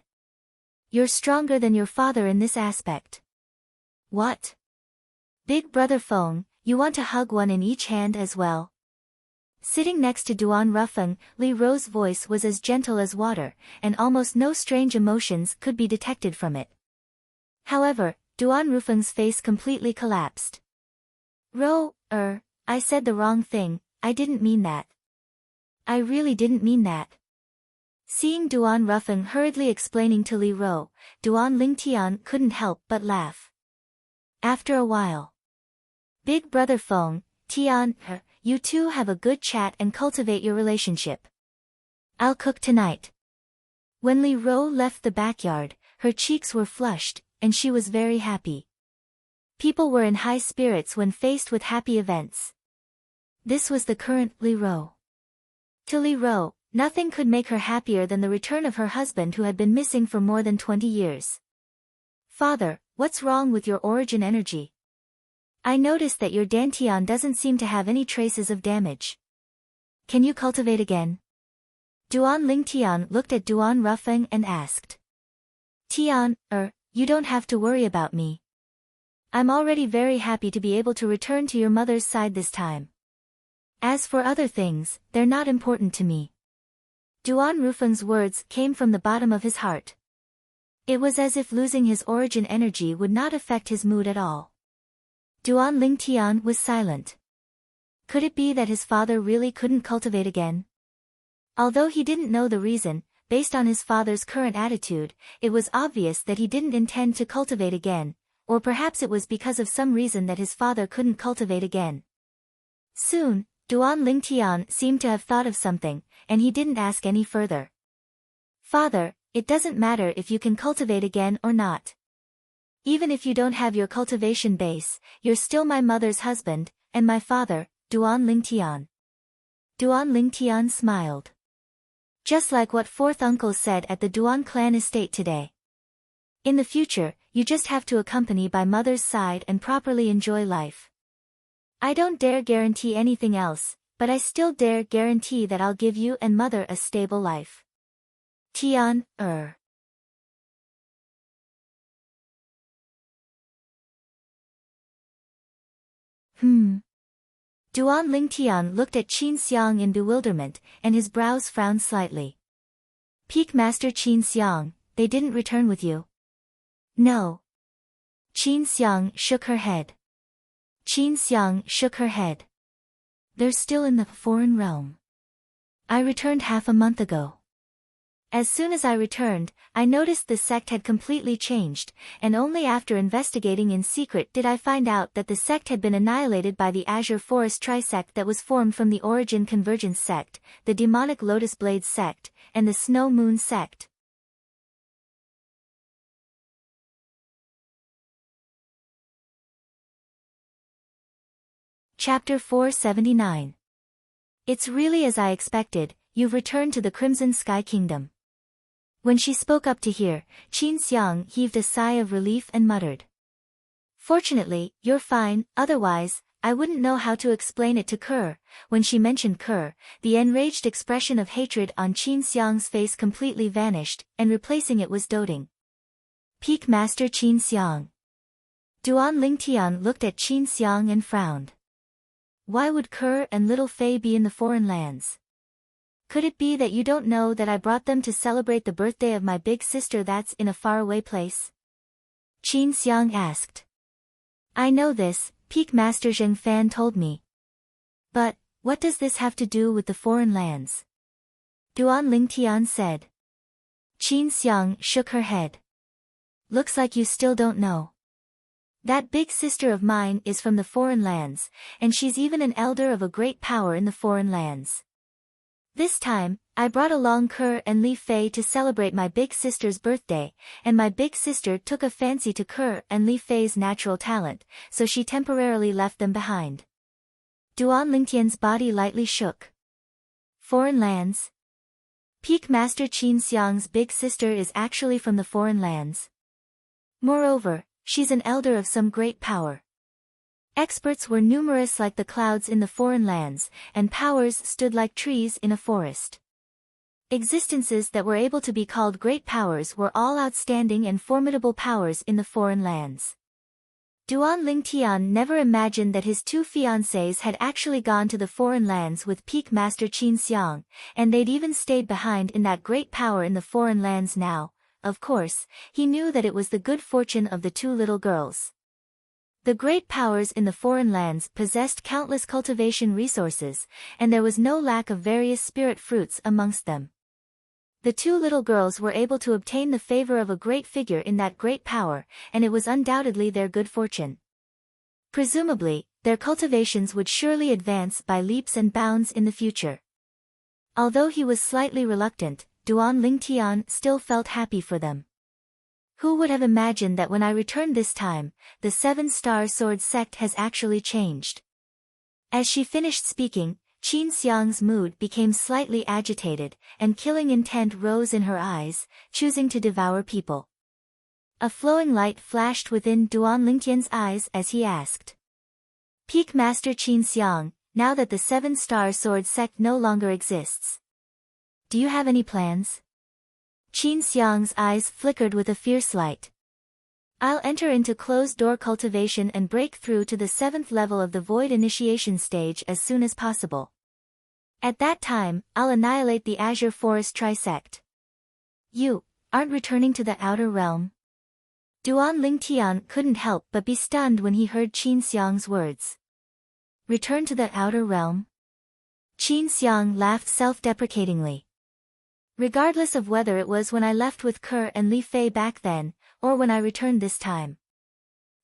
You're stronger than your father in this aspect. What? Big brother Feng, you want to hug one in each hand as well? Sitting next to Duan Rufeng, Li Ro's voice was as gentle as water, and almost no strange emotions could be detected from it. However, Duan Rufeng's face completely collapsed. Ro, I said the wrong thing, I didn't mean that. I really didn't mean that. Seeing Duan Rufeng hurriedly explaining to Li Ro, Duan Lingtian couldn't help but laugh. After a while. Big brother Feng, Tian, you two have a good chat and cultivate your relationship. I'll cook tonight. When Li Ro left the backyard, her cheeks were flushed, and she was very happy. People were in high spirits when faced with happy events. This was the current Li Ro. To Li Ro, nothing could make her happier than the return of her husband who had been missing for more than 20 years. Father, what's wrong with your origin energy? I noticed that your Dantian doesn't seem to have any traces of damage. Can you cultivate again? Duan Lingtian looked at Duan Rufeng and asked. Tian, you don't have to worry about me. I'm already very happy to be able to return to your mother's side this time. As for other things, they're not important to me. Duan Rufeng's words came from the bottom of his heart. It was as if losing his origin energy would not affect his mood at all. Duan Lingtian was silent. Could it be that his father really couldn't cultivate again? Although he didn't know the reason, based on his father's current attitude, it was obvious that he didn't intend to cultivate again, or perhaps it was because of some reason that his father couldn't cultivate again. Soon, Duan Lingtian seemed to have thought of something, and he didn't ask any further. Father, it doesn't matter if you can cultivate again or not. Even if you don't have your cultivation base, you're still my mother's husband, and my father, Duan Lingtian. Duan Lingtian smiled. Just like what 4th uncle said at the Duan clan estate today. In the future, you just have to accompany by mother's side and properly enjoy life. I don't dare guarantee anything else, but I still dare guarantee that I'll give you and mother a stable life. Tian, Duan Lingtian looked at Qin Xiang in bewilderment, and his brows frowned slightly. Peak Master Qin Xiang, they didn't return with you? No. Qin Xiang shook her head. Qin Xiang shook her head. They're still in the foreign realm. I returned half a month ago. As soon as I returned, I noticed the sect had completely changed, and only after investigating in secret did I find out that the sect had been annihilated by the Azure Forest Trisect that was formed from the Origin Convergence sect, the Demonic Lotus Blade sect, and the Snow Moon sect. Chapter 479. It's really as I expected, you've returned to the Crimson Sky Kingdom. When she spoke up to hear, Qin Xiang heaved a sigh of relief and muttered. Fortunately, you're fine, otherwise, I wouldn't know how to explain it to Ke. When she mentioned Ke, the enraged expression of hatred on Qin Xiang's face completely vanished, and replacing it was doting. Peak Master Qin Xiang. Duan Lingtian looked at Qin Xiang and frowned. Why would Ke and little Fei be in the foreign lands? Could it be that you don't know that I brought them to celebrate the birthday of my big sister that's in a faraway place? Qin Xiang asked. I know this, Peak Master Zheng Fan told me. But, what does this have to do with the foreign lands? Duan Lingtian said. Qin Xiang shook her head. Looks like you still don't know. That big sister of mine is from the foreign lands, and she's even an elder of a great power in the foreign lands. This time, I brought along Kerr and Li Fei to celebrate my big sister's birthday, and my big sister took a fancy to Kerr and Li Fei's natural talent, so she temporarily left them behind. Duan Lingtian's body lightly shook. Foreign lands? Peak Master Qin Xiang's big sister is actually from the foreign lands. Moreover, she's an elder of some great power. Experts were numerous like the clouds in the foreign lands, and powers stood like trees in a forest. Existences that were able to be called great powers were all outstanding and formidable powers in the foreign lands. Duan Lingtian never imagined that his two fiancés had actually gone to the foreign lands with Peak Master Qin Xiang, and they'd even stayed behind in that great power in the foreign lands now. Of course, he knew that it was the good fortune of the two little girls. The great powers in the foreign lands possessed countless cultivation resources, and there was no lack of various spirit fruits amongst them. The two little girls were able to obtain the favor of a great figure in that great power, and it was undoubtedly their good fortune. Presumably, their cultivations would surely advance by leaps and bounds in the future. Although he was slightly reluctant, Duan Lingtian still felt happy for them. Who would have imagined that when I returned this time, the 7-star sword sect has actually changed? As she finished speaking, Qin Xiang's mood became slightly agitated, and killing intent rose in her eyes, choosing to devour people. A flowing light flashed within Duan Lingtian's eyes as he asked. Peak Master Qin Xiang, now that the 7-star sword sect no longer exists, do you have any plans? Qin Xiang's eyes flickered with a fierce light. I'll enter into closed-door cultivation and break through to the 7th level of the Void Initiation stage as soon as possible. At that time, I'll annihilate the Azure Forest Trisect. You aren't returning to the Outer Realm? Duan Lingtian couldn't help but be stunned when he heard Qin Xiang's words. Return to the Outer Realm? Qin Xiang laughed self-deprecatingly. Regardless of whether it was when I left with Kerr and Li Fei back then, or when I returned this time.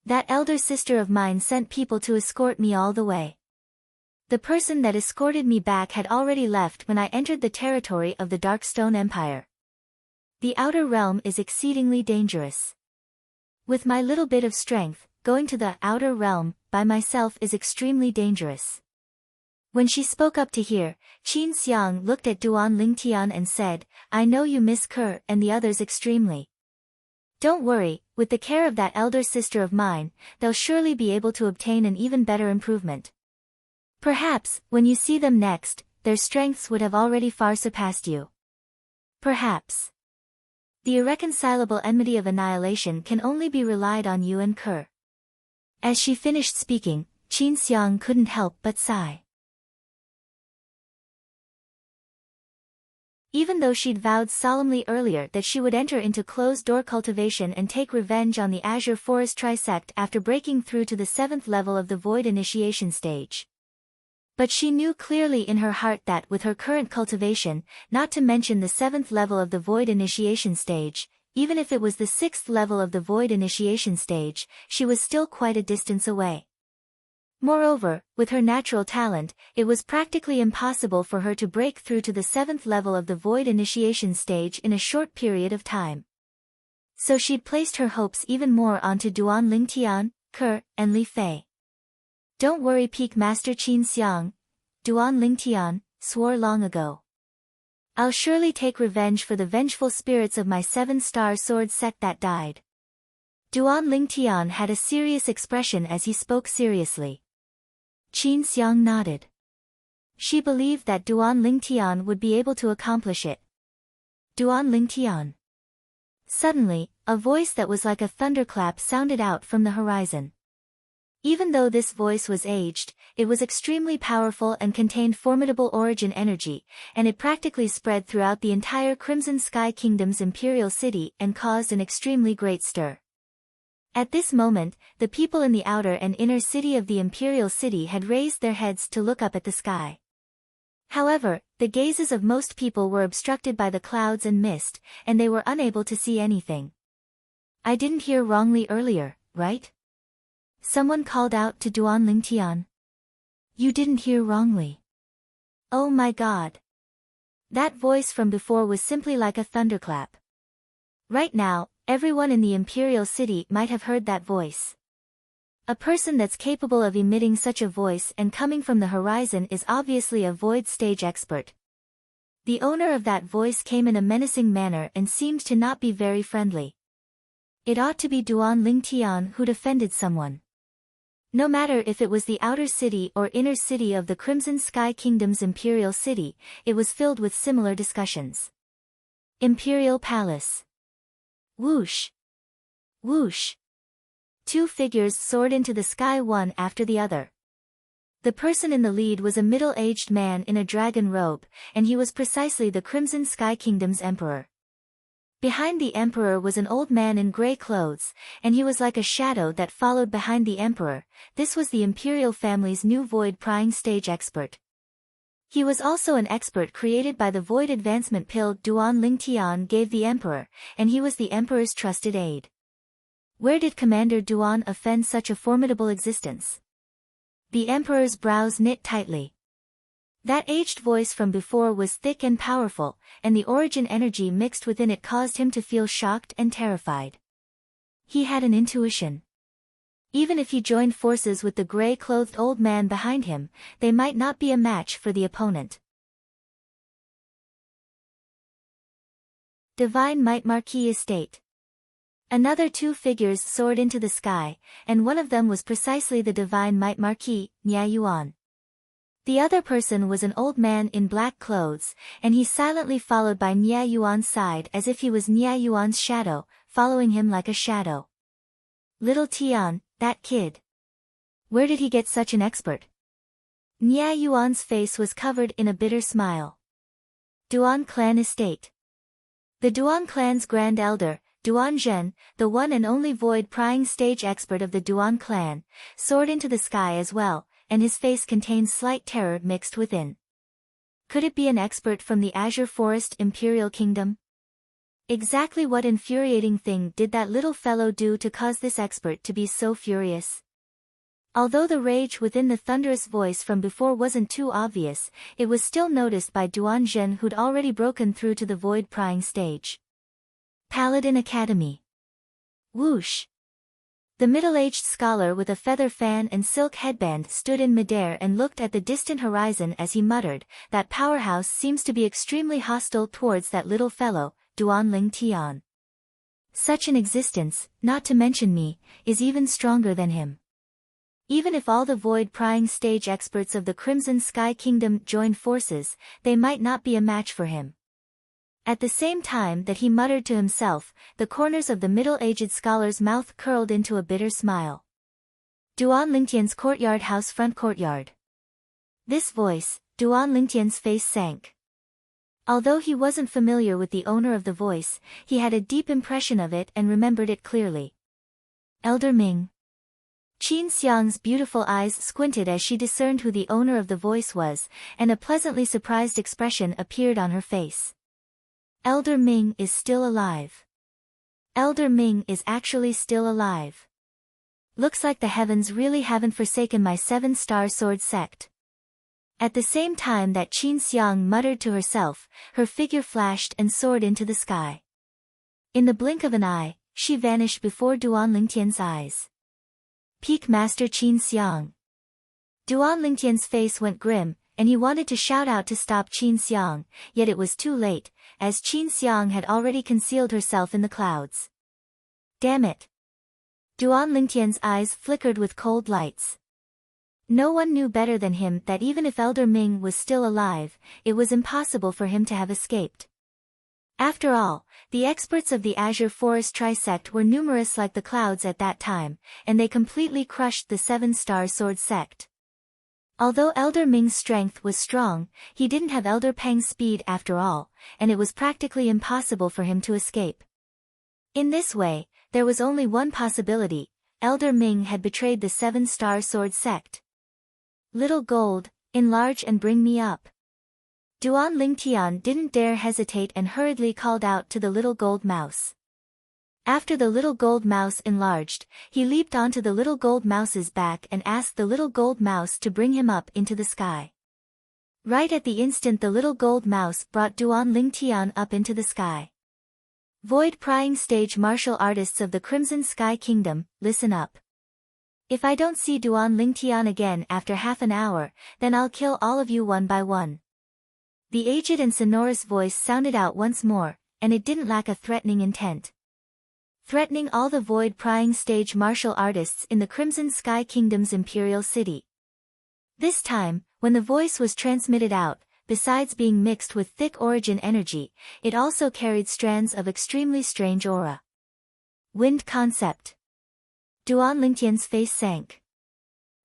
That elder sister of mine sent people to escort me all the way. The person that escorted me back had already left when I entered the territory of the Darkstone Empire. The Outer Realm is exceedingly dangerous. With my little bit of strength, going to the Outer Realm by myself is extremely dangerous. When she spoke up to hear, Qin Xiang looked at Duan Lingtian and said, I know you miss Kerr and the others extremely. Don't worry, with the care of that elder sister of mine, they'll surely be able to obtain an even better improvement. Perhaps, when you see them next, their strengths would have already far surpassed you. Perhaps. The irreconcilable enmity of annihilation can only be relied on you and Kerr. As she finished speaking, Qin Xiang couldn't help but sigh. Even though she'd vowed solemnly earlier that she would enter into closed-door cultivation and take revenge on the Azure Forest Trisect after breaking through to the 7th level of the Void Initiation stage. But she knew clearly in her heart that with her current cultivation, not to mention the 7th level of the Void Initiation stage, even if it was the 6th level of the Void Initiation stage, she was still quite a distance away. Moreover, with her natural talent, it was practically impossible for her to break through to the 7th level of the Void Initiation stage in a short period of time. So she'd placed her hopes even more onto Duan Lingtian, Kerr, and Li Fei. Don't worry, Peak Master Qin Xiang, Duan Lingtian swore long ago. I'll surely take revenge for the vengeful spirits of my 7-star sword sect that died. Duan Lingtian had a serious expression as he spoke seriously. Qin Xiang nodded. She believed that Duan Lingtian would be able to accomplish it. Duan Lingtian. Suddenly, a voice that was like a thunderclap sounded out from the horizon. Even though this voice was aged, it was extremely powerful and contained formidable origin energy, and it practically spread throughout the entire Crimson Sky Kingdom's imperial city and caused an extremely great stir. At this moment, the people in the outer and inner city of the imperial city had raised their heads to look up at the sky. However, the gazes of most people were obstructed by the clouds and mist, and they were unable to see anything. I didn't hear wrongly earlier, right? Someone called out to Duan Lingtian. You didn't hear wrongly. Oh my God. That voice from before was simply like a thunderclap. Right now, everyone in the Imperial City might have heard that voice. A person that's capable of emitting such a voice and coming from the horizon is obviously a void stage expert. The owner of that voice came in a menacing manner and seemed to not be very friendly. It ought to be Duan Lingtian who defended someone. No matter if it was the outer city or inner city of the Crimson Sky Kingdom's Imperial City, it was filled with similar discussions. Imperial Palace. Whoosh! Whoosh! Two figures soared into the sky one after the other. The person in the lead was a middle-aged man in a dragon robe, and he was precisely the Crimson Sky Kingdom's emperor. Behind the emperor was an old man in grey clothes, and he was like a shadow that followed behind the emperor. This was the imperial family's new void prying stage expert. He was also an expert created by the void advancement pill Duan Lingtian gave the emperor, and he was the emperor's trusted aide. Where did Commander Duan offend such a formidable existence? The emperor's brows knit tightly. That aged voice from before was thick and powerful, and the origin energy mixed within it caused him to feel shocked and terrified. He had an intuition. Even if he joined forces with the grey-clothed old man behind him, they might not be a match for the opponent. Divine Might Marquis Estate. Another two figures soared into the sky, and one of them was precisely the Divine Might Marquis, Nia Yuan. The other person was an old man in black clothes, and he silently followed by Nia Yuan's side as if he was Nia Yuan's shadow, following him like a shadow. Little Tian, that kid. Where did he get such an expert? Nia Yuan's face was covered in a bitter smile. Duan Clan Estate. The Duan clan's grand elder, Duan Zhen, the one and only void prying stage expert of the Duan clan, soared into the sky as well, and his face contained slight terror mixed within. Could it be an expert from the Azure Forest Imperial Kingdom? Exactly what infuriating thing did that little fellow do to cause this expert to be so furious? Although the rage within the thunderous voice from before wasn't too obvious, it was still noticed by Duan Zhen who'd already broken through to the void prying stage. Paladin Academy. Whoosh! The middle-aged scholar with a feather fan and silk headband stood in midair and looked at the distant horizon as he muttered, "That powerhouse seems to be extremely hostile towards that little fellow, Duan Lingtian. Such an existence, not to mention me, is even stronger than him." Even if all the void prying stage experts of the Crimson Sky Kingdom joined forces, they might not be a match for him. At the same time that he muttered to himself, the corners of the middle-aged scholar's mouth curled into a bitter smile. Duan Lingtian's courtyard house front courtyard. This voice, Duan Lingtian's face sank. Although he wasn't familiar with the owner of the voice, he had a deep impression of it and remembered it clearly. Elder Ming. Qin Xiang's beautiful eyes squinted as she discerned who the owner of the voice was, and a pleasantly surprised expression appeared on her face. Elder Ming is still alive. Elder Ming is actually still alive. Looks like the heavens really haven't forsaken my 7-star sword sect. At the same time that Qin Xiang muttered to herself, her figure flashed and soared into the sky. In the blink of an eye, she vanished before Duan Lingtian's eyes. Peak Master Qin Xiang. Duan Lingtian's face went grim, and he wanted to shout out to stop Qin Xiang, yet it was too late, as Qin Xiang had already concealed herself in the clouds. Damn it! Duan Lingtian's eyes flickered with cold lights. No one knew better than him that even if Elder Ming was still alive, it was impossible for him to have escaped. After all, the experts of the Azure Forest Trisect were numerous like the clouds at that time, and they completely crushed the 7-star sword sect. Although Elder Ming's strength was strong, he didn't have Elder Peng's speed after all, and it was practically impossible for him to escape. In this way, there was only one possibility: Elder Ming had betrayed the 7-star sword sect. Little Gold, enlarge and bring me up. Duan Lingtian didn't dare hesitate and hurriedly called out to the little gold mouse. After the little gold mouse enlarged, he leaped onto the little gold mouse's back and asked the little gold mouse to bring him up into the sky. Right at the instant the little gold mouse brought Duan Lingtian up into the sky. Void-prying stage martial artists of the Crimson Sky Kingdom, listen up. If I don't see Duan Lingtian again after half an hour, then I'll kill all of you one by one. The aged and sonorous voice sounded out once more, and it didn't lack a threatening intent. Threatening all the void-prying stage martial artists in the Crimson Sky Kingdom's Imperial City. This time, when the voice was transmitted out, besides being mixed with thick origin energy, it also carried strands of extremely strange aura. Wind concept. Duan Lingtian's face sank.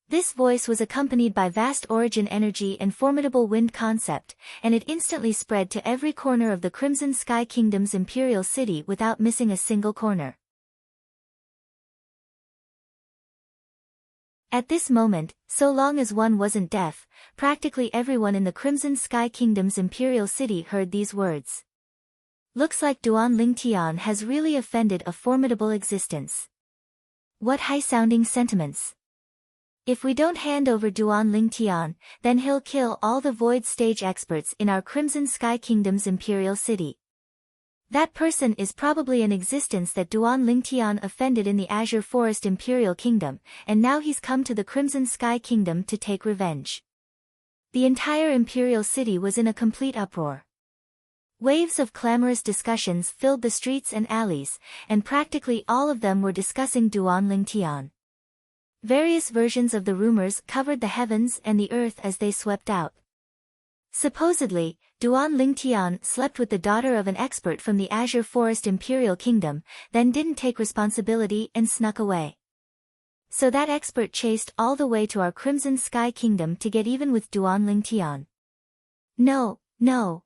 This voice was accompanied by vast origin energy and formidable wind concept, and it instantly spread to every corner of the Crimson Sky Kingdom's Imperial City without missing a single corner. At this moment, so long as one wasn't deaf, practically everyone in the Crimson Sky Kingdom's Imperial City heard these words. Looks like Duan Lingtian has really offended a formidable existence. What high-sounding sentiments. If we don't hand over Duan Lingtian, then he'll kill all the void stage experts in our Crimson Sky Kingdom's Imperial City. That person is probably an existence that Duan Lingtian offended in the Azure Forest Imperial Kingdom, and now he's come to the Crimson Sky Kingdom to take revenge. The entire Imperial City was in a complete uproar. Waves of clamorous discussions filled the streets and alleys, and practically all of them were discussing Duan Lingtian. Various versions of the rumors covered the heavens and the earth as they swept out. Supposedly, Duan Lingtian slept with the daughter of an expert from the Azure Forest Imperial Kingdom, then didn't take responsibility and snuck away. So that expert chased all the way to our Crimson Sky Kingdom to get even with Duan Lingtian. No.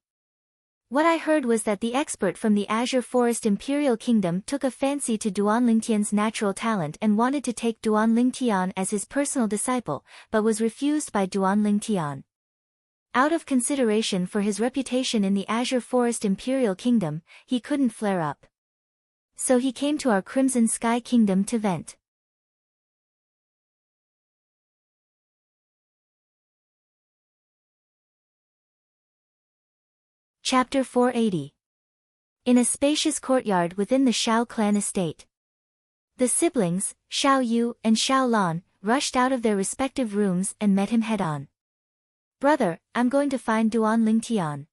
What I heard was that the expert from the Azure Forest Imperial Kingdom took a fancy to Duan Lingtian's natural talent and wanted to take Duan Lingtian as his personal disciple, but was refused by Duan Lingtian. Out of consideration for his reputation in the Azure Forest Imperial Kingdom, he couldn't flare up. So he came to our Crimson Sky Kingdom to vent. Chapter 480. In a spacious courtyard within the Shao clan estate. The siblings, Xiao Yu and Xiao Lan, rushed out of their respective rooms and met him head-on. Brother, I'm going to find Duan Lingtian.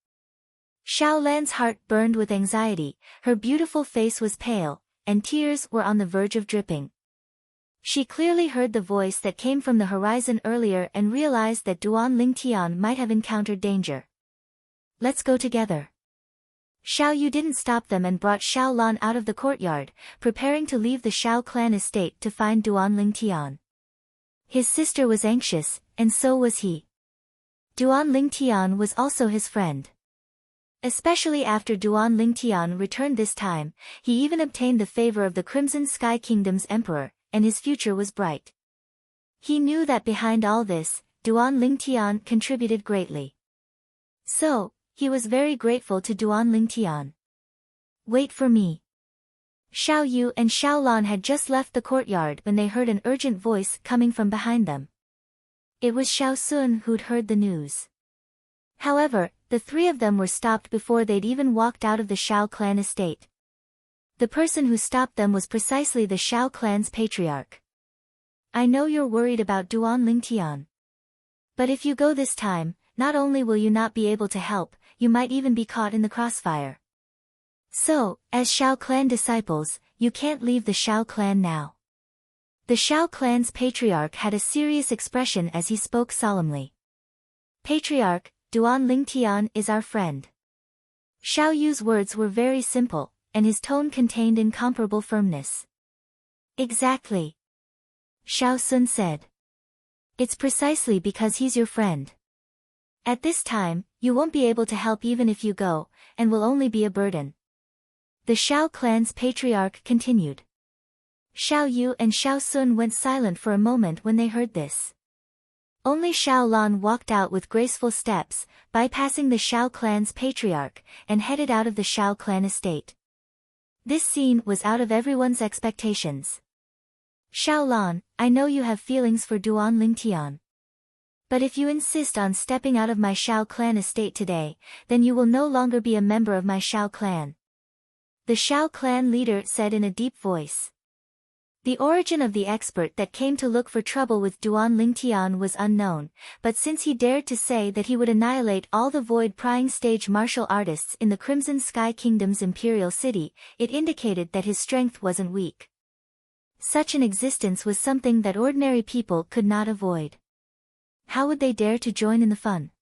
Xiao Lan's heart burned with anxiety, her beautiful face was pale, and tears were on the verge of dripping. She clearly heard the voice that came from the horizon earlier and realized that Duan Lingtian might have encountered danger. Let's go together. Xiao Yu didn't stop them and brought Xiao Lan out of the courtyard, preparing to leave the Shao clan estate to find Duan Lingtian. His sister was anxious, and so was he. Duan Lingtian was also his friend. Especially after Duan Lingtian returned this time, he even obtained the favor of the Crimson Sky Kingdom's emperor, and his future was bright. He knew that behind all this, Duan Lingtian contributed greatly. So, he was very grateful to Duan Lingtian. Wait for me. Xiao Yu and Xiao Lan had just left the courtyard when they heard an urgent voice coming from behind them. It was Xiao Sun who'd heard the news. However, the three of them were stopped before they'd even walked out of the Shao clan estate. The person who stopped them was precisely the Shao clan's patriarch. I know you're worried about Duan Lingtian. But if you go this time, not only will you not be able to help, you might even be caught in the crossfire. So, as Shao clan disciples, you can't leave the Shao clan now. The Shao clan's patriarch had a serious expression as he spoke solemnly. Patriarch, Duan Lingtian is our friend. Xiao Yu's words were very simple, and his tone contained incomparable firmness. Exactly. Xiao Sun said. It's precisely because he's your friend. At this time, you won't be able to help even if you go, and will only be a burden. The Shao clan's patriarch continued. Xiao Yu and Xiao Sun went silent for a moment when they heard this. Only Xiao Lan walked out with graceful steps, bypassing the Shao clan's patriarch, and headed out of the Shao clan estate. This scene was out of everyone's expectations. Xiao Lan, I know you have feelings for Duan Lingtian. But if you insist on stepping out of my Shao clan estate today, then you will no longer be a member of my Shao clan. The Shao clan leader said in a deep voice. The origin of the expert that came to look for trouble with Duan Lingtian was unknown, but since he dared to say that he would annihilate all the void-prying stage martial artists in the Crimson Sky Kingdom's imperial city, it indicated that his strength wasn't weak. Such an existence was something that ordinary people could not avoid. How would they dare to join in the fun?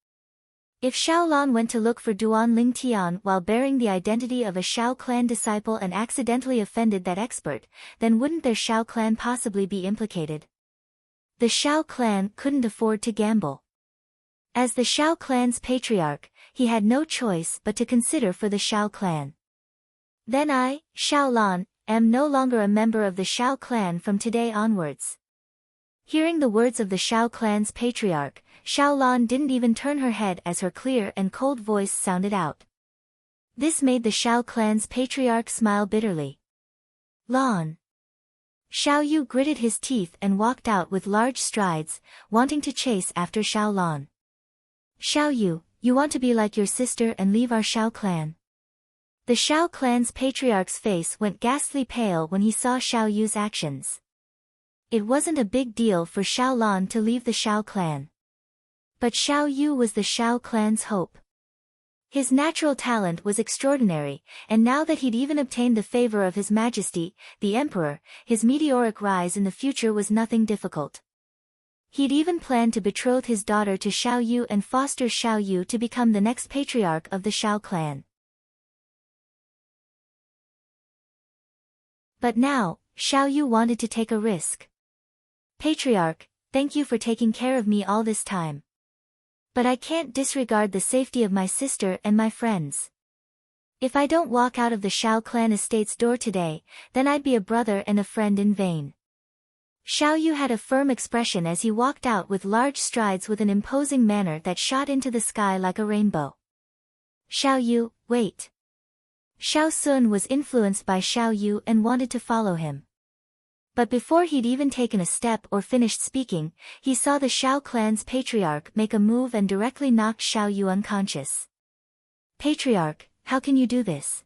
If Xiaolan went to look for Duan Lingtian while bearing the identity of a Shao clan disciple and accidentally offended that expert, then wouldn't their Shao clan possibly be implicated? The Shao clan couldn't afford to gamble. As the Shao clan's patriarch, he had no choice but to consider for the Shao clan. Then I, Xiaolan, am no longer a member of the Shao clan from today onwards. Hearing the words of the Shao clan's patriarch, Xiaolan didn't even turn her head as her clear and cold voice sounded out. This made the Shao clan's patriarch smile bitterly. Lan. Xiao Yu gritted his teeth and walked out with large strides, wanting to chase after Xiaolan. Xiao Yu, you want to be like your sister and leave our Shao clan? The Shao clan's patriarch's face went ghastly pale when he saw Xiao Yu's actions. It wasn't a big deal for Xiaolan to leave the Shao clan. But Xiao Yu was the Shao clan's hope. His natural talent was extraordinary, and now that he'd even obtained the favor of His Majesty, the Emperor, his meteoric rise in the future was nothing difficult. He'd even planned to betroth his daughter to Xiao Yu and foster Xiao Yu to become the next patriarch of the Shao clan. But now, Xiao Yu wanted to take a risk. Patriarch, thank you for taking care of me all this time. But I can't disregard the safety of my sister and my friends. If I don't walk out of the Shao clan estate's door today, then I'd be a brother and a friend in vain. Xiao Yu had a firm expression as he walked out with large strides with an imposing manner that shot into the sky like a rainbow. Xiao Yu, wait. Xiao Sun was influenced by Xiao Yu and wanted to follow him. But before he'd even taken a step or finished speaking, he saw the Shao clan's patriarch make a move and directly knocked Xiao Yu unconscious. Patriarch, how can you do this?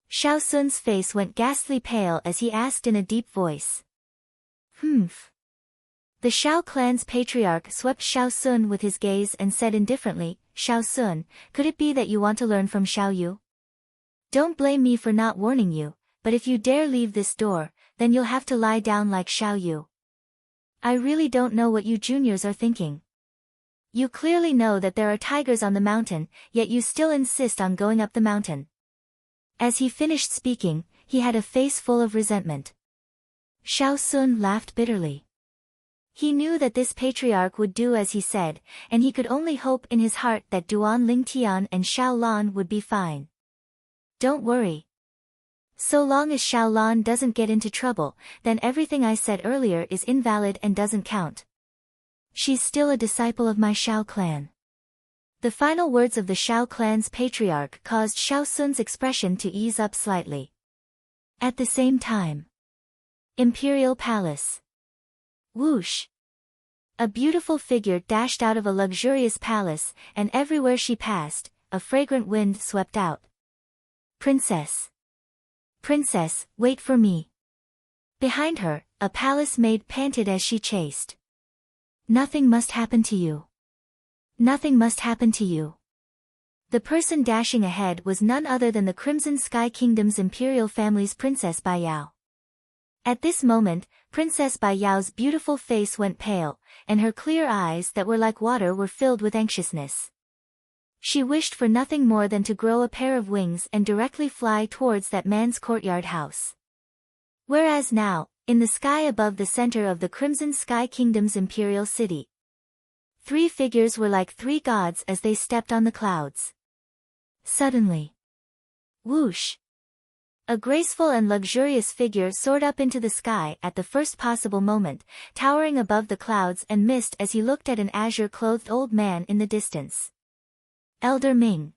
Xiao Sun's face went ghastly pale as he asked in a deep voice. Humph. The Shao clan's patriarch swept Xiao Sun with his gaze and said indifferently, Xiao Sun, could it be that you want to learn from Xiao Yu? Don't blame me for not warning you, but if you dare leave this door, then you'll have to lie down like Xiao Yu. I really don't know what you juniors are thinking. You clearly know that there are tigers on the mountain, yet you still insist on going up the mountain. As he finished speaking, he had a face full of resentment. Xiao Sun laughed bitterly. He knew that this patriarch would do as he said, and he could only hope in his heart that Duan Lingtian and Xiao Lan would be fine. Don't worry. So long as Xiao Lan doesn't get into trouble, then everything I said earlier is invalid and doesn't count. She's still a disciple of my Shao clan. The final words of the Shao clan's patriarch caused Xiao Sun's expression to ease up slightly. At the same time. Imperial Palace. Whoosh. A beautiful figure dashed out of a luxurious palace, and everywhere she passed, a fragrant wind swept out. Princess. Princess, wait for me. Behind her, a palace maid panted as she chased. Nothing must happen to you. Nothing must happen to you. The person dashing ahead was none other than the Crimson Sky Kingdom's imperial family's Princess Baiyao. At this moment, Princess Baiyao's beautiful face went pale, and her clear eyes that were like water were filled with anxiousness. She wished for nothing more than to grow a pair of wings and directly fly towards that man's courtyard house. Whereas now, in the sky above the center of the Crimson Sky Kingdom's imperial city, 3 figures were like 3 gods as they stepped on the clouds. Suddenly. Whoosh! A graceful and luxurious figure soared up into the sky at the first possible moment, towering above the clouds and mist as he looked at an azure-clothed old man in the distance. Elder Ming.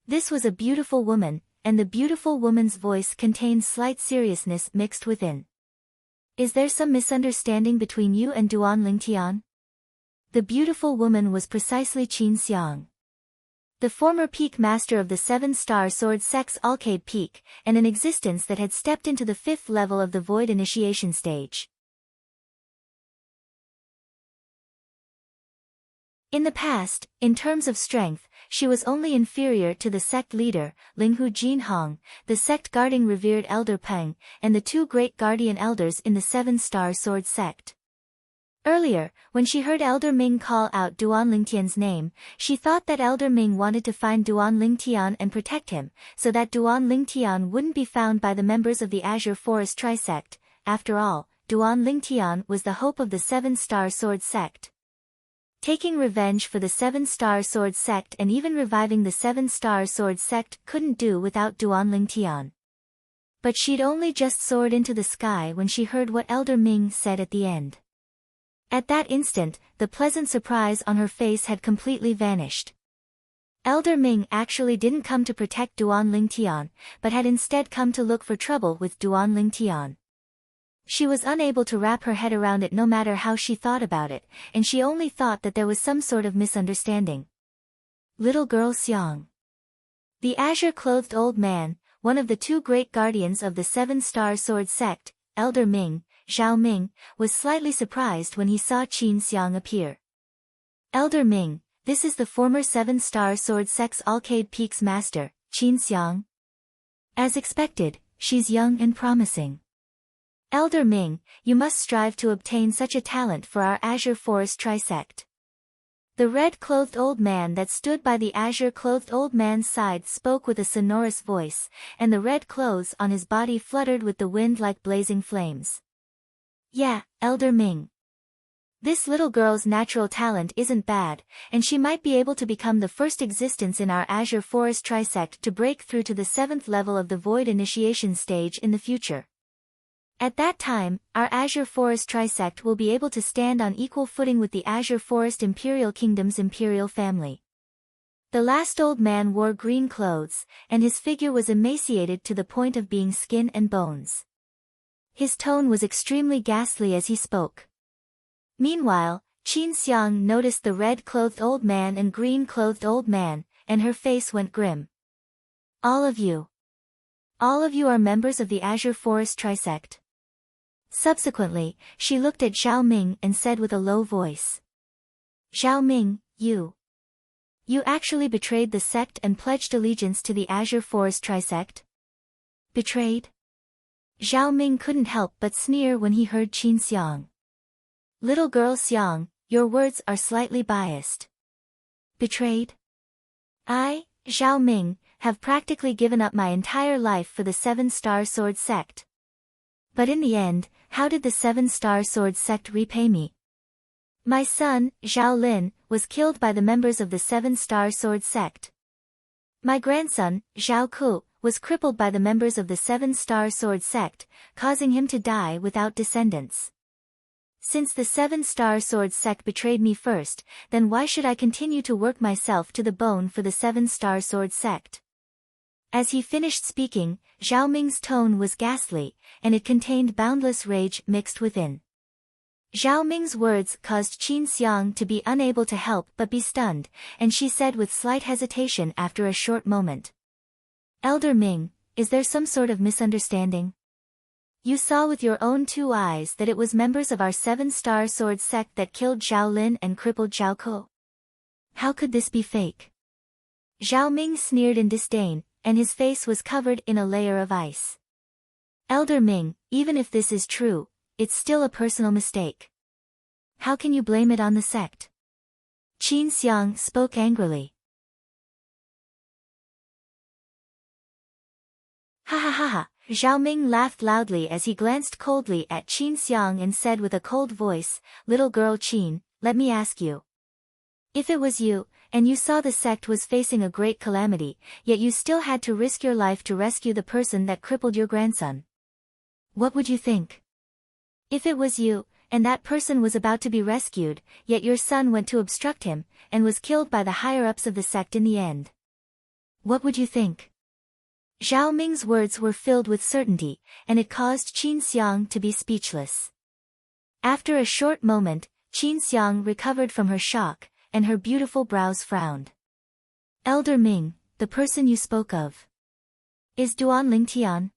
This was a beautiful woman, and the beautiful woman's voice contained slight seriousness mixed within. Is there some misunderstanding between you and Duan Lingtian? The beautiful woman was precisely Qin Xiang, the former peak master of the 7-star sword sect's Alcade Peak, and an existence that had stepped into the 5th level of the void initiation stage. In the past, in terms of strength, she was only inferior to the sect leader, Linghu Jinhong, the sect guarding revered elder Peng, and the 2 great guardian elders in the 7-star sword sect. Earlier, when she heard Elder Ming call out Duan Lingtian's name, she thought that Elder Ming wanted to find Duan Lingtian and protect him, so that Duan Lingtian wouldn't be found by the members of the Azure Forest Trisect. After all, Duan Lingtian was the hope of the 7-star sword sect. Taking revenge for the 7-star sword sect and even reviving the 7-star sword sect couldn't do without Duan Lingtian. But she'd only just soared into the sky when she heard what Elder Ming said at the end. At that instant, the pleasant surprise on her face had completely vanished. Elder Ming actually didn't come to protect Duan Lingtian, but had instead come to look for trouble with Duan Lingtian. She was unable to wrap her head around it no matter how she thought about it, and she only thought that there was some sort of misunderstanding. Little girl Xiang. The azure-clothed old man, one of the 2 great guardians of the 7-star sword sect, Elder Ming, Zhao Ming, was slightly surprised when he saw Qin Xiang appear. Elder Ming, this is the former 7-star sword sect's Alcade Peak's master, Qin Xiang. As expected, she's young and promising. Elder Ming, you must strive to obtain such a talent for our Azure Forest Trisect. The red-clothed old man that stood by the azure-clothed old man's side spoke with a sonorous voice, and the red clothes on his body fluttered with the wind like blazing flames. Yeah, Elder Ming. This little girl's natural talent isn't bad, and she might be able to become the first existence in our Azure Forest Trisect to break through to the 7th level of the Void Initiation stage in the future. At that time, our Azure Forest Trisect will be able to stand on equal footing with the Azure Forest Imperial Kingdom's imperial family. The last old man wore green clothes, and his figure was emaciated to the point of being skin and bones. His tone was extremely ghastly as he spoke. Meanwhile, Qin Xiang noticed the red-clothed old man and green-clothed old man, and her face went grim. All of you are members of the Azure Forest Trisect. Subsequently, she looked at Zhao Ming and said with a low voice. Zhao Ming, you actually betrayed the sect and pledged allegiance to the Azure Forest Trisect? Betrayed? Zhao Ming couldn't help but sneer when he heard Qin Xiang. Little girl Xiang, your words are slightly biased. Betrayed? I, Zhao Ming, have practically given up my entire life for the 7-star sword sect. But in the end, how did the 7-star sword sect repay me? My son, Zhao Lin, was killed by the members of the 7-star sword sect. My grandson, Zhao Ku, was crippled by the members of the 7-star sword sect, causing him to die without descendants. Since the 7-star sword sect betrayed me first, then why should I continue to work myself to the bone for the 7-star sword sect? As he finished speaking, Zhao Ming's tone was ghastly, and it contained boundless rage mixed within. Zhao Ming's words caused Qin Xiang to be unable to help but be stunned, and she said with slight hesitation after a short moment. Elder Ming, is there some sort of misunderstanding? You saw with your own 2 eyes that it was members of our 7-star sword sect that killed Zhao Lin and crippled Zhao Ku. How could this be fake? Zhao Ming sneered in disdain, and his face was covered in a layer of ice. Elder Ming, even if this is true, it's still a personal mistake. How can you blame it on the sect? Qin Xiang spoke angrily. Ha ha ha ha, Zhao Ming laughed loudly as he glanced coldly at Qin Xiang and said with a cold voice, Little girl Qin, let me ask you. If it was you, and you saw the sect was facing a great calamity, yet you still had to risk your life to rescue the person that crippled your grandson, what would you think? If it was you, and that person was about to be rescued, yet your son went to obstruct him, and was killed by the higher-ups of the sect in the end, what would you think? Zhao Ming's words were filled with certainty, and it caused Qin Xiang to be speechless. After a short moment, Qin Xiang recovered from her shock, and her beautiful brows frowned. Elder Ming, the person you spoke of. Is Duan Lingtian?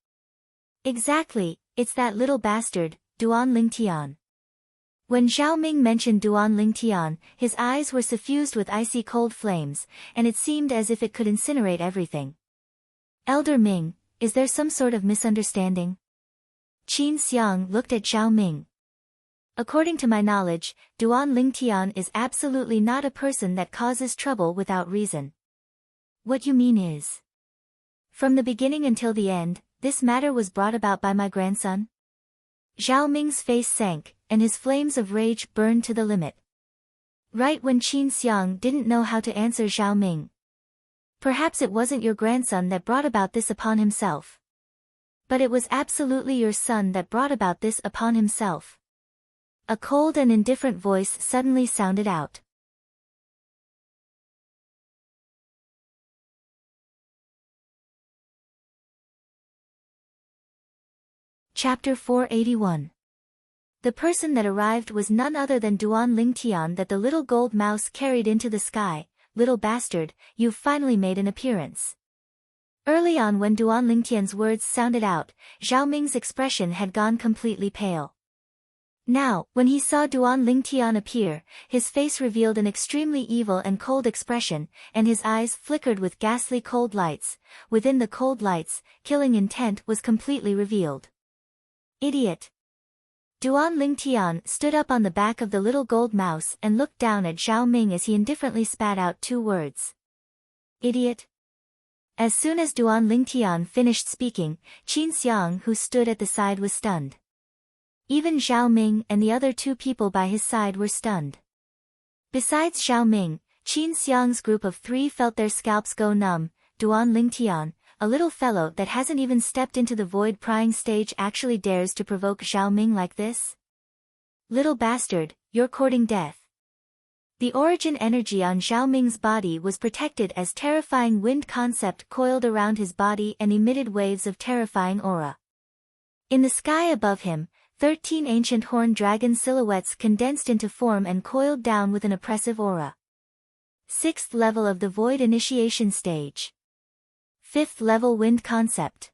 Exactly, it's that little bastard, Duan Lingtian. When Zhao Ming mentioned Duan Lingtian, his eyes were suffused with icy cold flames, and it seemed as if it could incinerate everything. Elder Ming, is there some sort of misunderstanding? Qin Xiang looked at Zhao Ming. According to my knowledge, Duan Lingtian is absolutely not a person that causes trouble without reason. What you mean is, from the beginning until the end, this matter was brought about by my grandson? Zhao Ming's face sank, and his flames of rage burned to the limit. Right when Qin Xiang didn't know how to answer Zhao Ming. Perhaps it wasn't your grandson that brought about this upon himself. But it was absolutely your son that brought about this upon himself. A cold and indifferent voice suddenly sounded out. Chapter 481. The person that arrived was none other than Duan Lingtian that the little gold mouse carried into the sky. Little bastard, you've finally made an appearance. Early on when Duan Lingtian's words sounded out, Zhao Ming's expression had gone completely pale. Now, when he saw Duan Lingtian appear, his face revealed an extremely evil and cold expression, and his eyes flickered with ghastly cold lights. Within the cold lights, killing intent was completely revealed. Idiot! Duan Lingtian stood up on the back of the little gold mouse and looked down at Zhao Ming as he indifferently spat out 2 words. Idiot! As soon as Duan Lingtian finished speaking, Qin Xiang who stood at the side was stunned. Even Zhao Ming and the other 2 people by his side were stunned. Besides Zhao Ming, Qin Xiang's group of 3 felt their scalps go numb. Duan Lingtian, a little fellow that hasn't even stepped into the void prying stage, actually dares to provoke Zhao Ming like this? Little bastard, you're courting death. The origin energy on Zhao Ming's body was protected as terrifying wind concept coiled around his body and emitted waves of terrifying aura. In the sky above him, 13 ancient horned dragon silhouettes condensed into form and coiled down with an oppressive aura. 6th level of the void initiation stage. 5th level wind concept.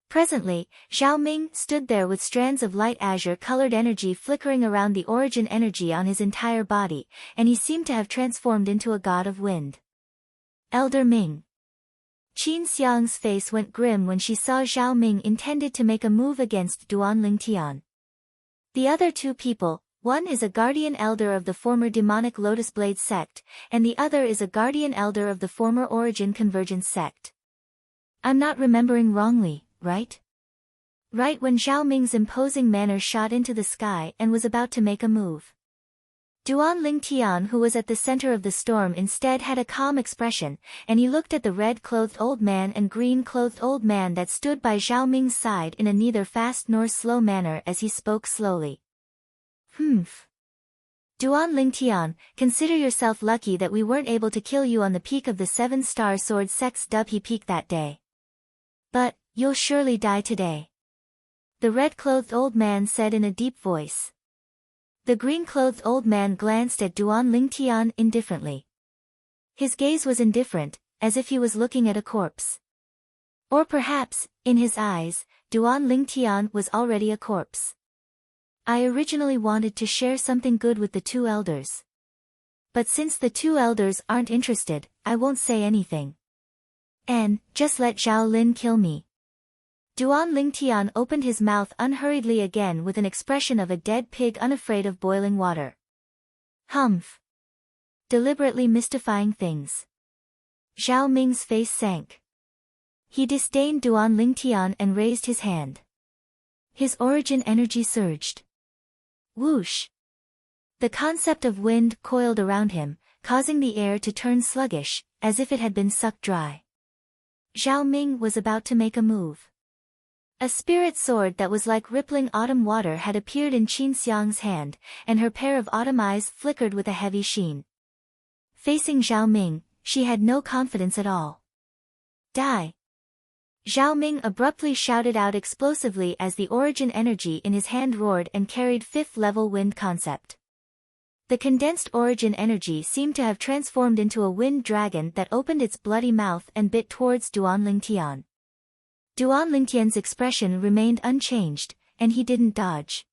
Presently, Zhao Ming stood there with strands of light azure-colored energy flickering around the origin energy on his entire body, and he seemed to have transformed into a god of wind. Elder Ming. Qin Xiang's face went grim when she saw Zhao Ming intended to make a move against Duan Lingtian. The other 2 people, one is a guardian elder of the former demonic Lotus Blade sect, and the other is a guardian elder of the former Origin Convergence sect. I'm not remembering wrongly, right? Right when Zhao Ming's imposing manner shot into the sky and was about to make a move. Duan Lingtian, who was at the center of the storm, instead had a calm expression, and he looked at the red-clothed old man and green-clothed old man that stood by Zhao Ming's side in a neither fast nor slow manner as he spoke slowly. Humph. Duan Lingtian, consider yourself lucky that we weren't able to kill you on the peak of the 7-star sword sect's Dubhe Peak that day. But, you'll surely die today. The red-clothed old man said in a deep voice. The green-clothed old man glanced at Duan Lingtian indifferently. His gaze was indifferent, as if he was looking at a corpse. Or perhaps, in his eyes, Duan Lingtian was already a corpse. I originally wanted to share something good with the 2 elders. But since the 2 elders aren't interested, I won't say anything. And, just let Zhao Lin kill me. Duan Lingtian opened his mouth unhurriedly again with an expression of a dead pig unafraid of boiling water. Humph. Deliberately mystifying things. Zhao Ming's face sank. He disdained Duan Lingtian and raised his hand. His origin energy surged. Whoosh. The concept of wind coiled around him, causing the air to turn sluggish, as if it had been sucked dry. Zhao Ming was about to make a move. A spirit sword that was like rippling autumn water had appeared in Qin Xiang's hand, and her pair of autumn eyes flickered with a heavy sheen. Facing Zhao Ming, she had no confidence at all. Die! Zhao Ming abruptly shouted out explosively as the origin energy in his hand roared and carried 5th level wind concept. The condensed origin energy seemed to have transformed into a wind dragon that opened its bloody mouth and bit towards Duan Lingtian. Duan Lingtian's expression remained unchanged, and he didn't dodge.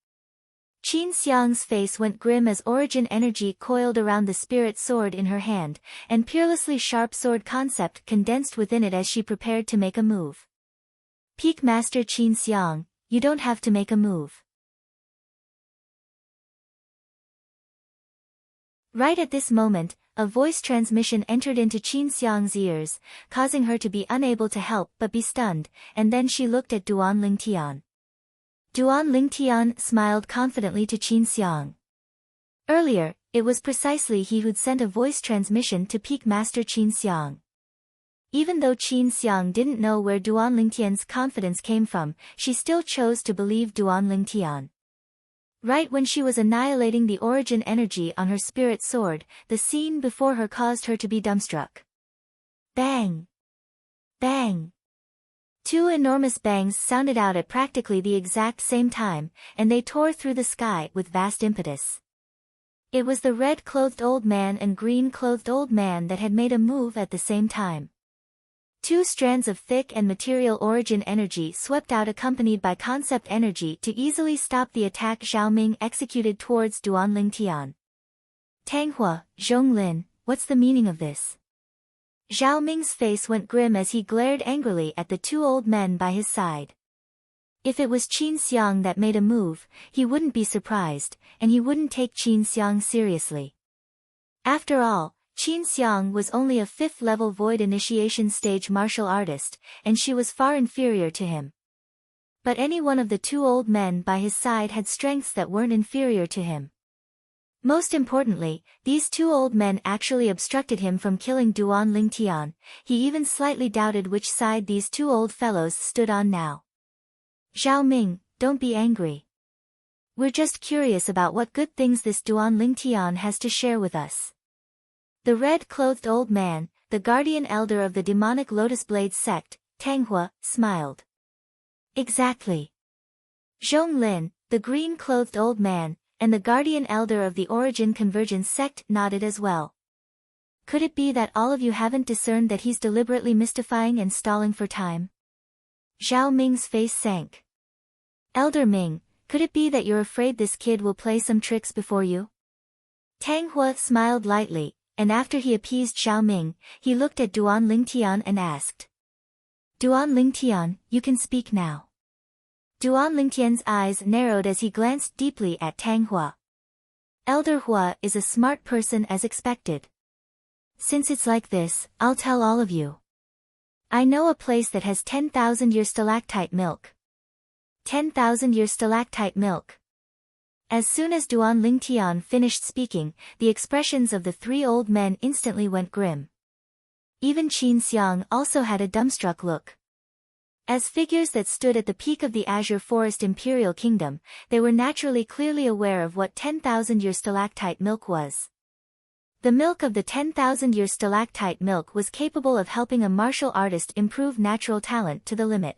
Qin Xiang's face went grim as origin energy coiled around the spirit sword in her hand, and peerlessly sharp sword concept condensed within it as she prepared to make a move. Peak Master Qin Xiang, you don't have to make a move. Right at this moment, a voice transmission entered into Qin Xiang's ears, causing her to be unable to help but be stunned, and then she looked at Duan Lingtian. Duan Lingtian smiled confidently to Qin Xiang. Earlier, it was precisely he who'd sent a voice transmission to Peak Master Qin Xiang. Even though Qin Xiang didn't know where Duan Lingtian's confidence came from, she still chose to believe Duan Lingtian. Right when she was annihilating the origin energy on her spirit sword, the scene before her caused her to be dumbstruck. Bang! Bang! Two enormous bangs sounded out at practically the exact same time, and they tore through the sky with vast impetus. It was the red-clothed old man and green-clothed old man that had made a move at the same time. Two strands of thick and material origin energy swept out accompanied by concept energy to easily stop the attack Zhao Ming executed towards Duan Lingtian. Tanghua, Zhonglin, what's the meaning of this? Zhao Ming's face went grim as he glared angrily at the two old men by his side. If it was Qin Xiang that made a move, he wouldn't be surprised, and he wouldn't take Qin Xiang seriously. After all, Qin Xiang was only a 5th-level void initiation stage martial artist, and she was far inferior to him. But any one of the two old men by his side had strengths that weren't inferior to him. Most importantly, these two old men actually obstructed him from killing Duan Lingtian. He even slightly doubted which side these two old fellows stood on now. Zhao Ming, don't be angry. We're just curious about what good things this Duan Lingtian has to share with us. The red-clothed old man, the guardian elder of the demonic Lotus Blade sect, Tanghua, smiled. Exactly. Zhonglin, the green-clothed old man, and the guardian elder of the Origin Convergence sect nodded as well. Could it be that all of you haven't discerned that he's deliberately mystifying and stalling for time? Zhao Ming's face sank. Elder Ming, could it be that you're afraid this kid will play some tricks before you? Tanghua smiled lightly, and after he appeased Zhao Ming, he looked at Duan Lingtian and asked. Duan Lingtian, you can speak now. Duan Lingtian's eyes narrowed as he glanced deeply at Tanghua. Elder Hua is a smart person as expected. Since it's like this, I'll tell all of you. I know a place that has 10,000-year stalactite milk. 10,000-year stalactite milk. As soon as Duan Lingtian finished speaking, the expressions of the three old men instantly went grim. Even Qin Xiang also had a dumbstruck look. As figures that stood at the peak of the Azure Forest Imperial Kingdom, they were naturally clearly aware of what 10,000-year stalactite milk was. The milk of the 10,000-year stalactite milk was capable of helping a martial artist improve natural talent to the limit.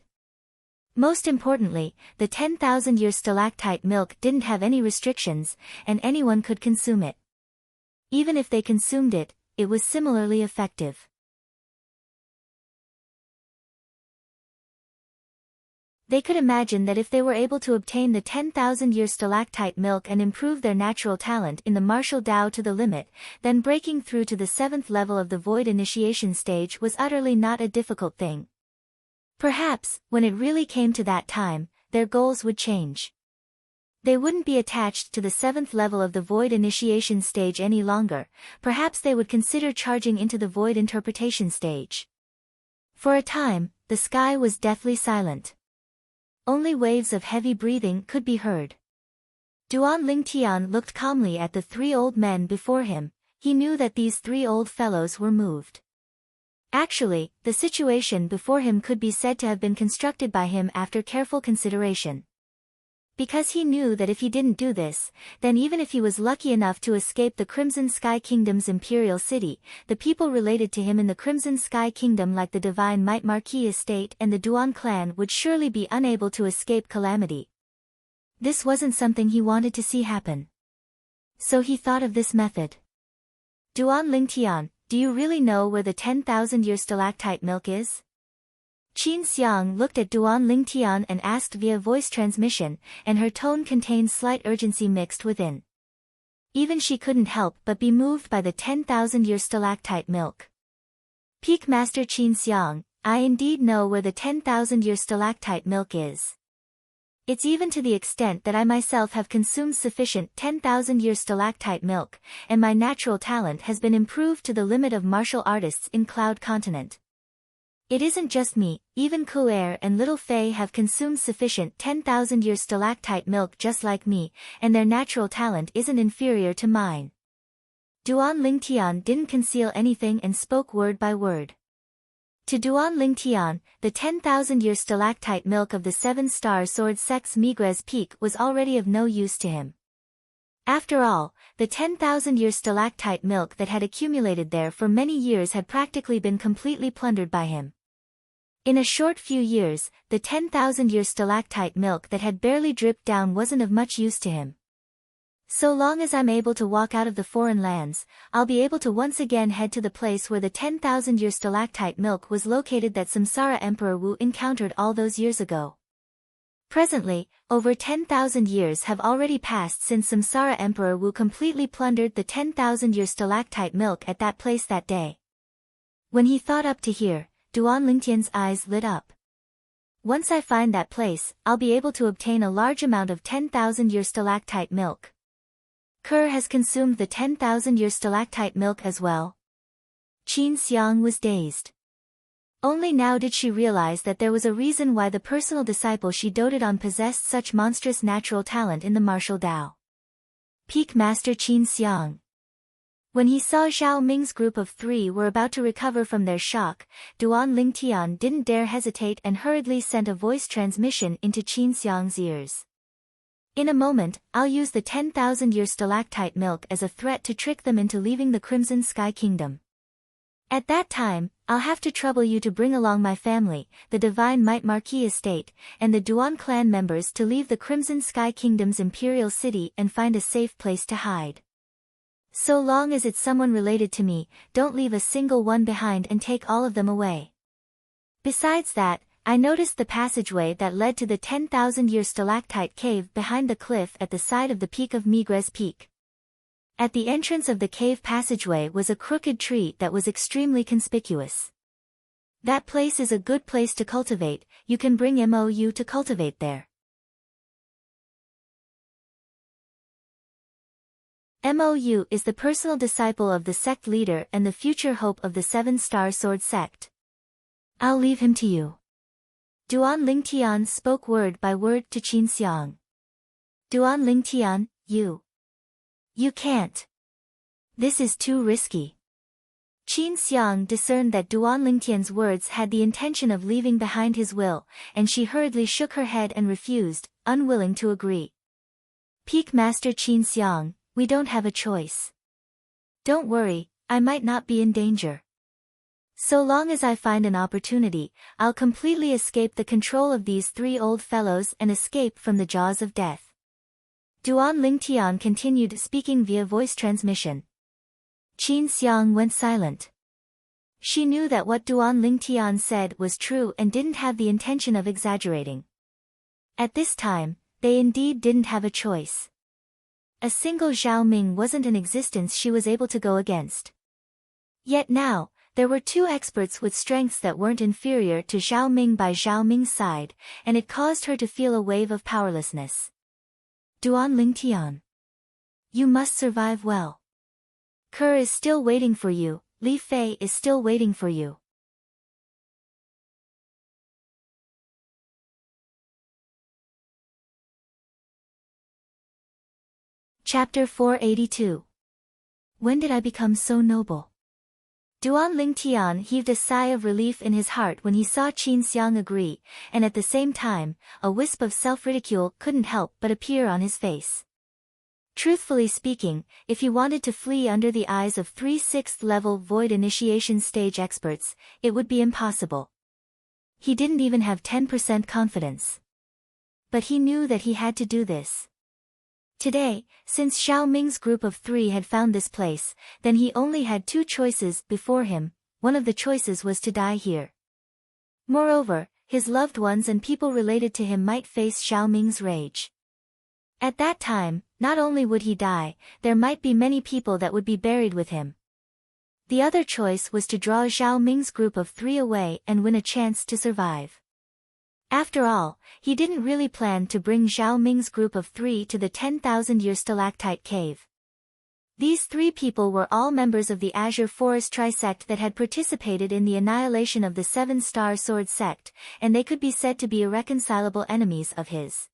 Most importantly, the 10,000-year stalactite milk didn't have any restrictions, and anyone could consume it. Even if they consumed it, it was similarly effective. They could imagine that if they were able to obtain the 10,000-year stalactite milk and improve their natural talent in the martial Tao to the limit, then breaking through to the 7th level of the void initiation stage was utterly not a difficult thing. Perhaps, when it really came to that time, their goals would change. They wouldn't be attached to the 7th level of the void initiation stage any longer. Perhaps they would consider charging into the void interpretation stage. For a time, the sky was deathly silent. Only waves of heavy breathing could be heard. Duan Lingtian looked calmly at the three old men before him. He knew that these three old fellows were moved. Actually, the situation before him could be said to have been constructed by him after careful consideration. Because he knew that if he didn't do this, then even if he was lucky enough to escape the Crimson Sky Kingdom's imperial city, the people related to him in the Crimson Sky Kingdom like the Divine Might Marquis estate and the Duan clan would surely be unable to escape calamity. This wasn't something he wanted to see happen. So he thought of this method. Duan Lingtian, do you really know where the 10,000-year stalactite milk is? Qin Xiang looked at Duan Lingtian and asked via voice transmission, and her tone contained slight urgency mixed within. Even she couldn't help but be moved by the 10,000-year stalactite milk. Peak Master Qin Xiang, I indeed know where the 10,000-year stalactite milk is. It's even to the extent that I myself have consumed sufficient 10,000-year stalactite milk, and my natural talent has been improved to the limit of martial artists in Cloud Continent. It isn't just me, even Kuer and Little Fei have consumed sufficient 10,000-year stalactite milk just like me, and their natural talent isn't inferior to mine. Duan Lingtian didn't conceal anything and spoke word by word. To Duan Lingtian, the 10,000-year stalactite milk of the 7-star sword sect's Migres Peak was already of no use to him. After all, the 10,000-year stalactite milk that had accumulated there for many years had practically been completely plundered by him. In a short few years, the 10,000-year stalactite milk that had barely dripped down wasn't of much use to him. So long as I'm able to walk out of the foreign lands, I'll be able to once again head to the place where the 10,000-year stalactite milk was located that Samsara Emperor Wu encountered all those years ago. Presently, over 10,000 years have already passed since Samsara Emperor Wu completely plundered the 10,000-year stalactite milk at that place that day. When he thought up to here, Duan Lingtian's eyes lit up. Once I find that place, I'll be able to obtain a large amount of 10,000-year stalactite milk. Kerr has consumed the 10,000-year stalactite milk as well. Qin Xiang was dazed. Only now did she realize that there was a reason why the personal disciple she doted on possessed such monstrous natural talent in the martial Tao. Peak Master Qin Xiang. When he saw Zhao Ming's group of 3 were about to recover from their shock, Duan Lingtian didn't dare hesitate and hurriedly sent a voice transmission into Qin Xiang's ears. In a moment, I'll use the 10,000-year stalactite milk as a threat to trick them into leaving the Crimson Sky Kingdom. At that time, I'll have to trouble you to bring along my family, the Divine Might Marquis estate, and the Duan clan members to leave the Crimson Sky Kingdom's imperial city and find a safe place to hide. So long as it's someone related to me, don't leave a single one behind and take all of them away. Besides that, I noticed the passageway that led to the 10,000-year stalactite cave behind the cliff at the side of the peak of Migres Peak. At the entrance of the cave passageway was a crooked tree that was extremely conspicuous. That place is a good place to cultivate, you can bring Mou to cultivate there. Mou is the personal disciple of the sect leader and the future hope of the 7-star sword sect. I'll leave him to you. Duan Lingtian spoke word by word to Qin Xiang. Duan Lingtian, you can't. This is too risky. Qin Xiang discerned that Duan Lingtian's words had the intention of leaving behind his will, and she hurriedly shook her head and refused, unwilling to agree. Peak Master Qin Xiang, we don't have a choice. Don't worry, I might not be in danger. So long as I find an opportunity, I'll completely escape the control of these 3 old fellows and escape from the jaws of death. Duan Lingtian continued speaking via voice transmission. Qin Xiang went silent. She knew that what Duan Lingtian said was true and didn't have the intention of exaggerating. At this time, they indeed didn't have a choice. A single Zhao Ming wasn't an existence she was able to go against. Yet now, there were 2 experts with strengths that weren't inferior to Zhao Ming by Zhao Ming's side, and it caused her to feel a wave of powerlessness. Duan Lingtian. You must survive well. Kerr is still waiting for you, Li Fei is still waiting for you. Chapter 482. When did I become so noble? Duan Lingtian heaved a sigh of relief in his heart when he saw Qin Xiang agree, and at the same time, a wisp of self-ridicule couldn't help but appear on his face. Truthfully speaking, if he wanted to flee under the eyes of 3 6th-level void initiation stage experts, it would be impossible. He didn't even have 10% confidence. But he knew that he had to do this. Today, since Xiao Ming's group of 3 had found this place, then he only had 2 choices before him. One of the choices was to die here. Moreover, his loved ones and people related to him might face Xiao Ming's rage. At that time, not only would he die, there might be many people that would be buried with him. The other choice was to draw Xiao Ming's group of 3 away and win a chance to survive. After all, he didn't really plan to bring Xiao Ming's group of 3 to the 10,000-year stalactite cave. These 3 people were all members of the Azure Forest Trisect that had participated in the annihilation of the 7-Star Sword Sect, and they could be said to be irreconcilable enemies of his.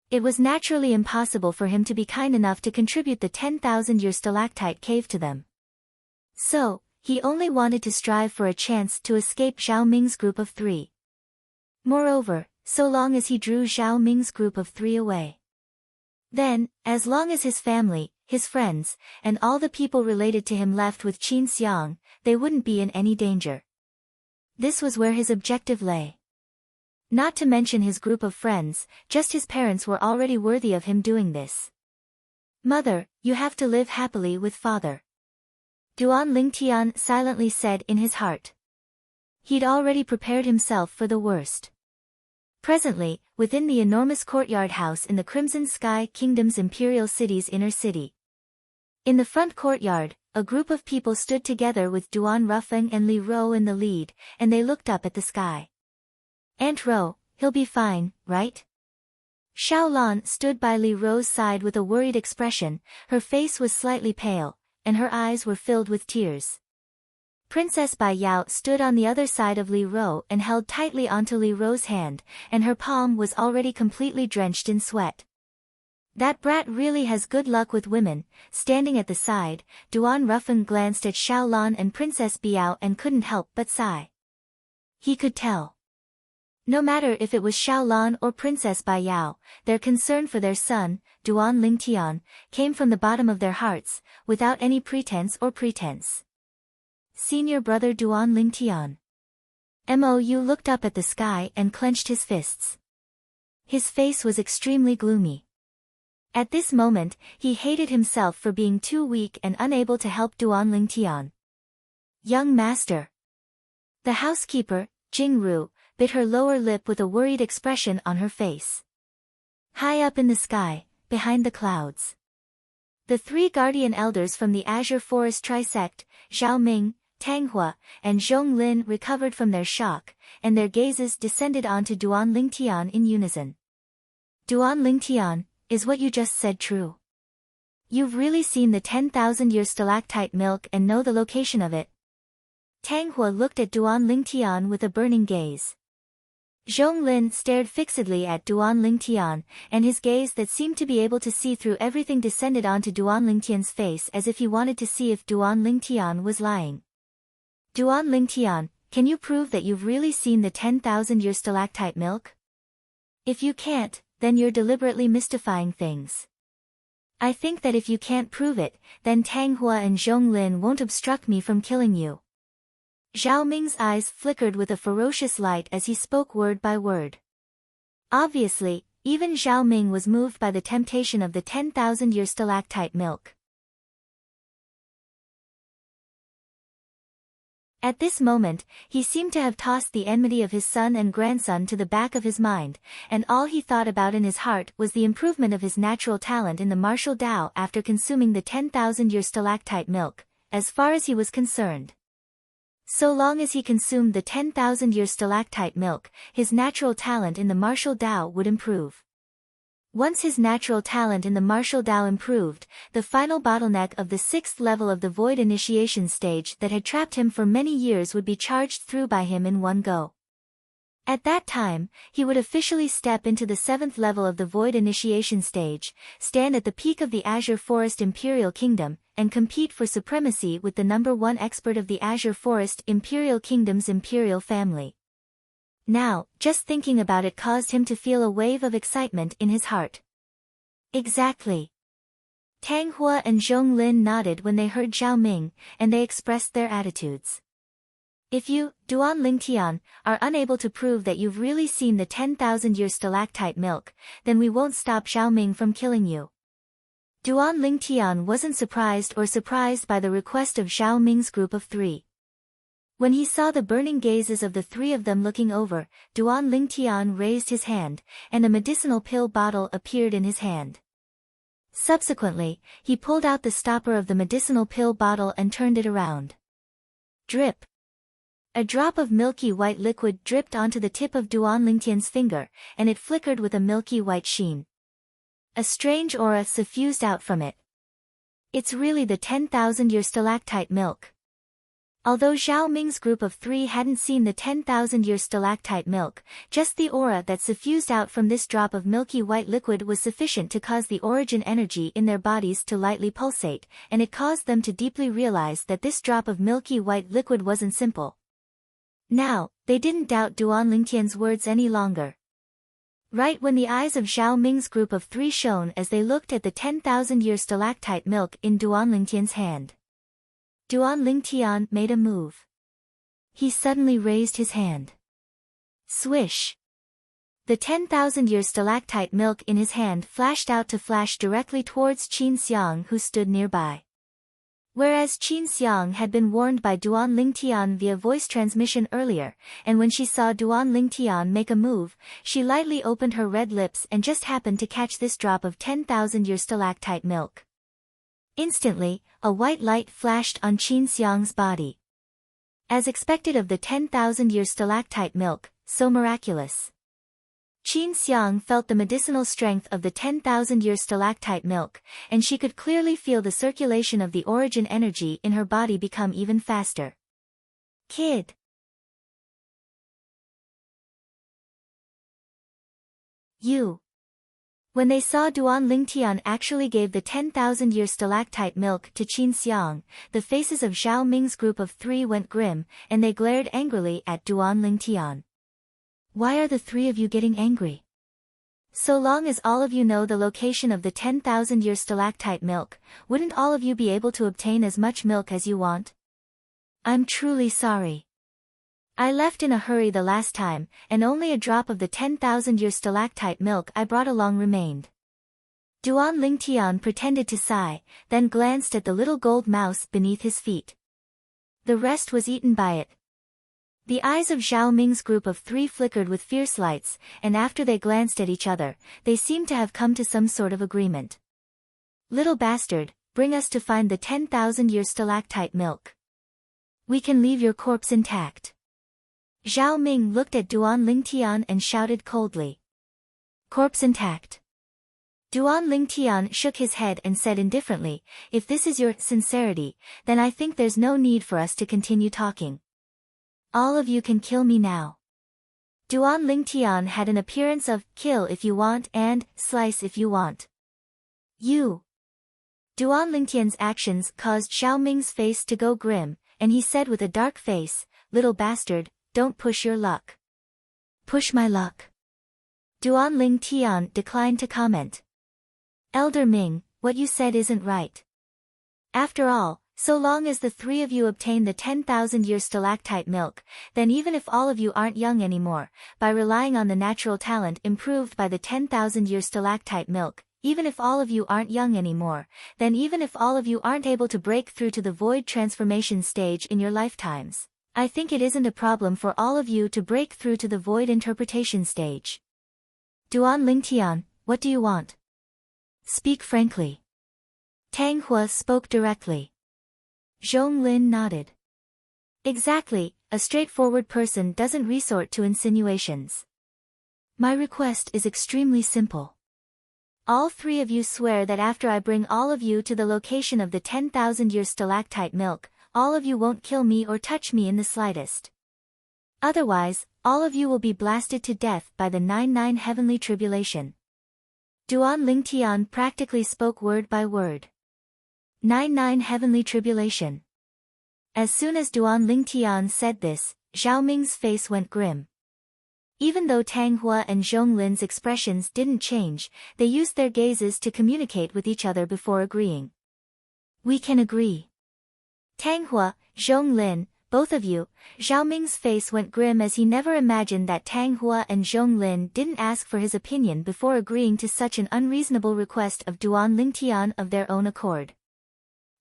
It was naturally impossible for him to be kind enough to contribute the 10,000-year stalactite cave to them. So, he only wanted to strive for a chance to escape Xiao Ming's group of 3. Moreover, so long as he drew Xiao Ming's group of 3 away, then, as long as his family, his friends, and all the people related to him left with Qin Xiang, they wouldn't be in any danger. This was where his objective lay. Not to mention his group of friends, just his parents were already worthy of him doing this. "Mother, you have to live happily with father," Duan Lingtian silently said in his heart. He'd already prepared himself for the worst. Presently, within the enormous courtyard house in the Crimson Sky Kingdom's imperial city's inner city. In the front courtyard, a group of people stood together with Duan Rufeng and Li Ro in the lead, and they looked up at the sky. "Aunt Ro, he'll be fine, right?" Xiao Lan stood by Li Ro's side with a worried expression. Her face was slightly pale, and her eyes were filled with tears. Princess Bai Yao stood on the other side of Li Ro and held tightly onto Li Ro's hand, and her palm was already completely drenched in sweat. "That brat really has good luck with women." Standing at the side, Duan Rufeng glanced at Xiao Lan and Princess Biao and couldn't help but sigh. He could tell. No matter if it was Xiao Lan or Princess Bai Yao, their concern for their son, Duan Lingtian, came from the bottom of their hearts, without any pretense. "Senior brother Duan Lingtian." Mou looked up at the sky and clenched his fists. His face was extremely gloomy. At this moment, he hated himself for being too weak and unable to help Duan Lingtian. "Young master." The housekeeper, Jingru, bit her lower lip with a worried expression on her face. High up in the sky, behind the clouds, the 3 guardian elders from the Azure Forest Trisect, Zhao Ming, Tang Hua, and Zhong Lin recovered from their shock, and their gazes descended onto Duan Lingtian in unison. "Duan Lingtian, is what you just said true? You've really seen the 10,000-year stalactite milk and know the location of it?" Tang Hua looked at Duan Lingtian with a burning gaze. Zhong Lin stared fixedly at Duan Lingtian, and his gaze that seemed to be able to see through everything descended onto Duan Lingtian's face as if he wanted to see if Duan Lingtian was lying. "Duan Lingtian, can you prove that you've really seen the 10,000-year stalactite milk? If you can't, then you're deliberately mystifying things. I think that if you can't prove it, then Tang Hua and Zhong Lin won't obstruct me from killing you." Zhao Ming's eyes flickered with a ferocious light as he spoke word by word. Obviously, even Zhao Ming was moved by the temptation of the 10,000-year stalactite milk. At this moment, he seemed to have tossed the enmity of his son and grandson to the back of his mind, and all he thought about in his heart was the improvement of his natural talent in the martial Tao after consuming the 10,000-year stalactite milk, as far as he was concerned. So long as he consumed the 10,000-year stalactite milk, his natural talent in the martial Tao would improve. Once his natural talent in the martial Tao improved, the final bottleneck of the 6th level of the Void Initiation stage that had trapped him for many years would be charged through by him in one go. At that time, he would officially step into the 7th level of the Void Initiation stage, stand at the peak of the Azure Forest Imperial Kingdom, and compete for supremacy with the #1 expert of the Azure Forest Imperial Kingdom's imperial family. Now, just thinking about it caused him to feel a wave of excitement in his heart. Exactly. Tang Hua and Zhong Lin nodded when they heard Zhao Ming, and they expressed their attitudes. "If you, Duan Lingtian, are unable to prove that you've really seen the 10,000-year stalactite milk, then we won't stop Zhao Ming from killing you. Duan Lingtian wasn't surprised by the request of Zhao Ming's group of three. When he saw the burning gazes of the three of them looking over, Duan Lingtian raised his hand, and a medicinal pill bottle appeared in his hand. Subsequently, he pulled out the stopper of the medicinal pill bottle and turned it around. Drip. A drop of milky white liquid dripped onto the tip of Duan Lingtian's finger, and it flickered with a milky white sheen. A strange aura suffused out from it. It's really the 10,000-year stalactite milk. Although Zhao Ming's group of three hadn't seen the 10,000-year stalactite milk, just the aura that suffused out from this drop of milky white liquid was sufficient to cause the origin energy in their bodies to lightly pulsate, and it caused them to deeply realize that this drop of milky white liquid wasn't simple. Now, they didn't doubt Duan Lingtian's words any longer. Right when the eyes of Zhao Ming's group of three shone as they looked at the 10,000-year stalactite milk in Duan Lingtian's hand. Duan Lingtian made a move. He suddenly raised his hand. Swish! The 10,000-year stalactite milk in his hand flashed out to flash directly towards Qin Xiang, who stood nearby. Whereas Qin Xiang had been warned by Duan Lingtian via voice transmission earlier, and when she saw Duan Lingtian make a move, she lightly opened her red lips and just happened to catch this drop of 10,000-year stalactite milk. Instantly, a white light flashed on Qin Xiang's body. As expected of the 10,000-year stalactite milk, so miraculous. Qin Xiang felt the medicinal strength of the 10,000-year stalactite milk, and she could clearly feel the circulation of the origin energy in her body become even faster. Kid. You. When they saw Duan Lingtian actually gave the 10,000-year stalactite milk to Qin Xiang, the faces of Zhao Ming's group of three went grim, and they glared angrily at Duan Lingtian. Why are the three of you getting angry? So long as all of you know the location of the 10,000-year stalactite milk, wouldn't all of you be able to obtain as much milk as you want? I'm truly sorry. I left in a hurry the last time, and only a drop of the 10,000-year stalactite milk I brought along remained. Duan Lingtian pretended to sigh, then glanced at the little gold mouse beneath his feet. The rest was eaten by it. The eyes of Zhao Ming's group of three flickered with fierce lights, and after they glanced at each other, they seemed to have come to some sort of agreement. Little bastard, bring us to find the 10,000-year stalactite milk. We can leave your corpse intact. Zhao Ming looked at Duan Lingtian and shouted coldly. Corpse intact. Duan Lingtian shook his head and said indifferently, if this is your sincerity, then I think there's no need for us to continue talking. All of you can kill me now. Duan Lingtian had an appearance of kill if you want and slice if you want. You. Duan Lingtian's actions caused Zhao Ming's face to go grim, and he said with a dark face, little bastard, don't push your luck. Push my luck. Duan Lingtian declined to comment. Elder Ming, what you said isn't right. After all, so long as the three of you obtain the 10,000-year stalactite milk, then even if all of you aren't young anymore, by relying on the natural talent improved by the 10,000-year stalactite milk, even if all of you aren't young anymore, then even if all of you aren't able to break through to the void transformation stage in your lifetimes, I think it isn't a problem for all of you to break through to the void interpretation stage. Duan Lingtian, what do you want? Speak frankly. Tang Hua spoke directly. Zhong Lin nodded. Exactly, a straightforward person doesn't resort to insinuations. My request is extremely simple. All three of you swear that after I bring all of you to the location of the 10,000-year stalactite milk, all of you won't kill me or touch me in the slightest. Otherwise, all of you will be blasted to death by the 99 heavenly tribulation. Duan Lingtian practically spoke word by word. 99 heavenly tribulation. As soon as Duan Lingtian said this, Zhao Ming's face went grim. Even though Tang Hua and Zhong Lin's expressions didn't change, they used their gazes to communicate with each other before agreeing. We can agree. Tang Hua, Zhong Lin, both of you." Zhao Ming's face went grim as he never imagined that Tang Hua and Zhong Lin didn't ask for his opinion before agreeing to such an unreasonable request of Duan Lingtian of their own accord.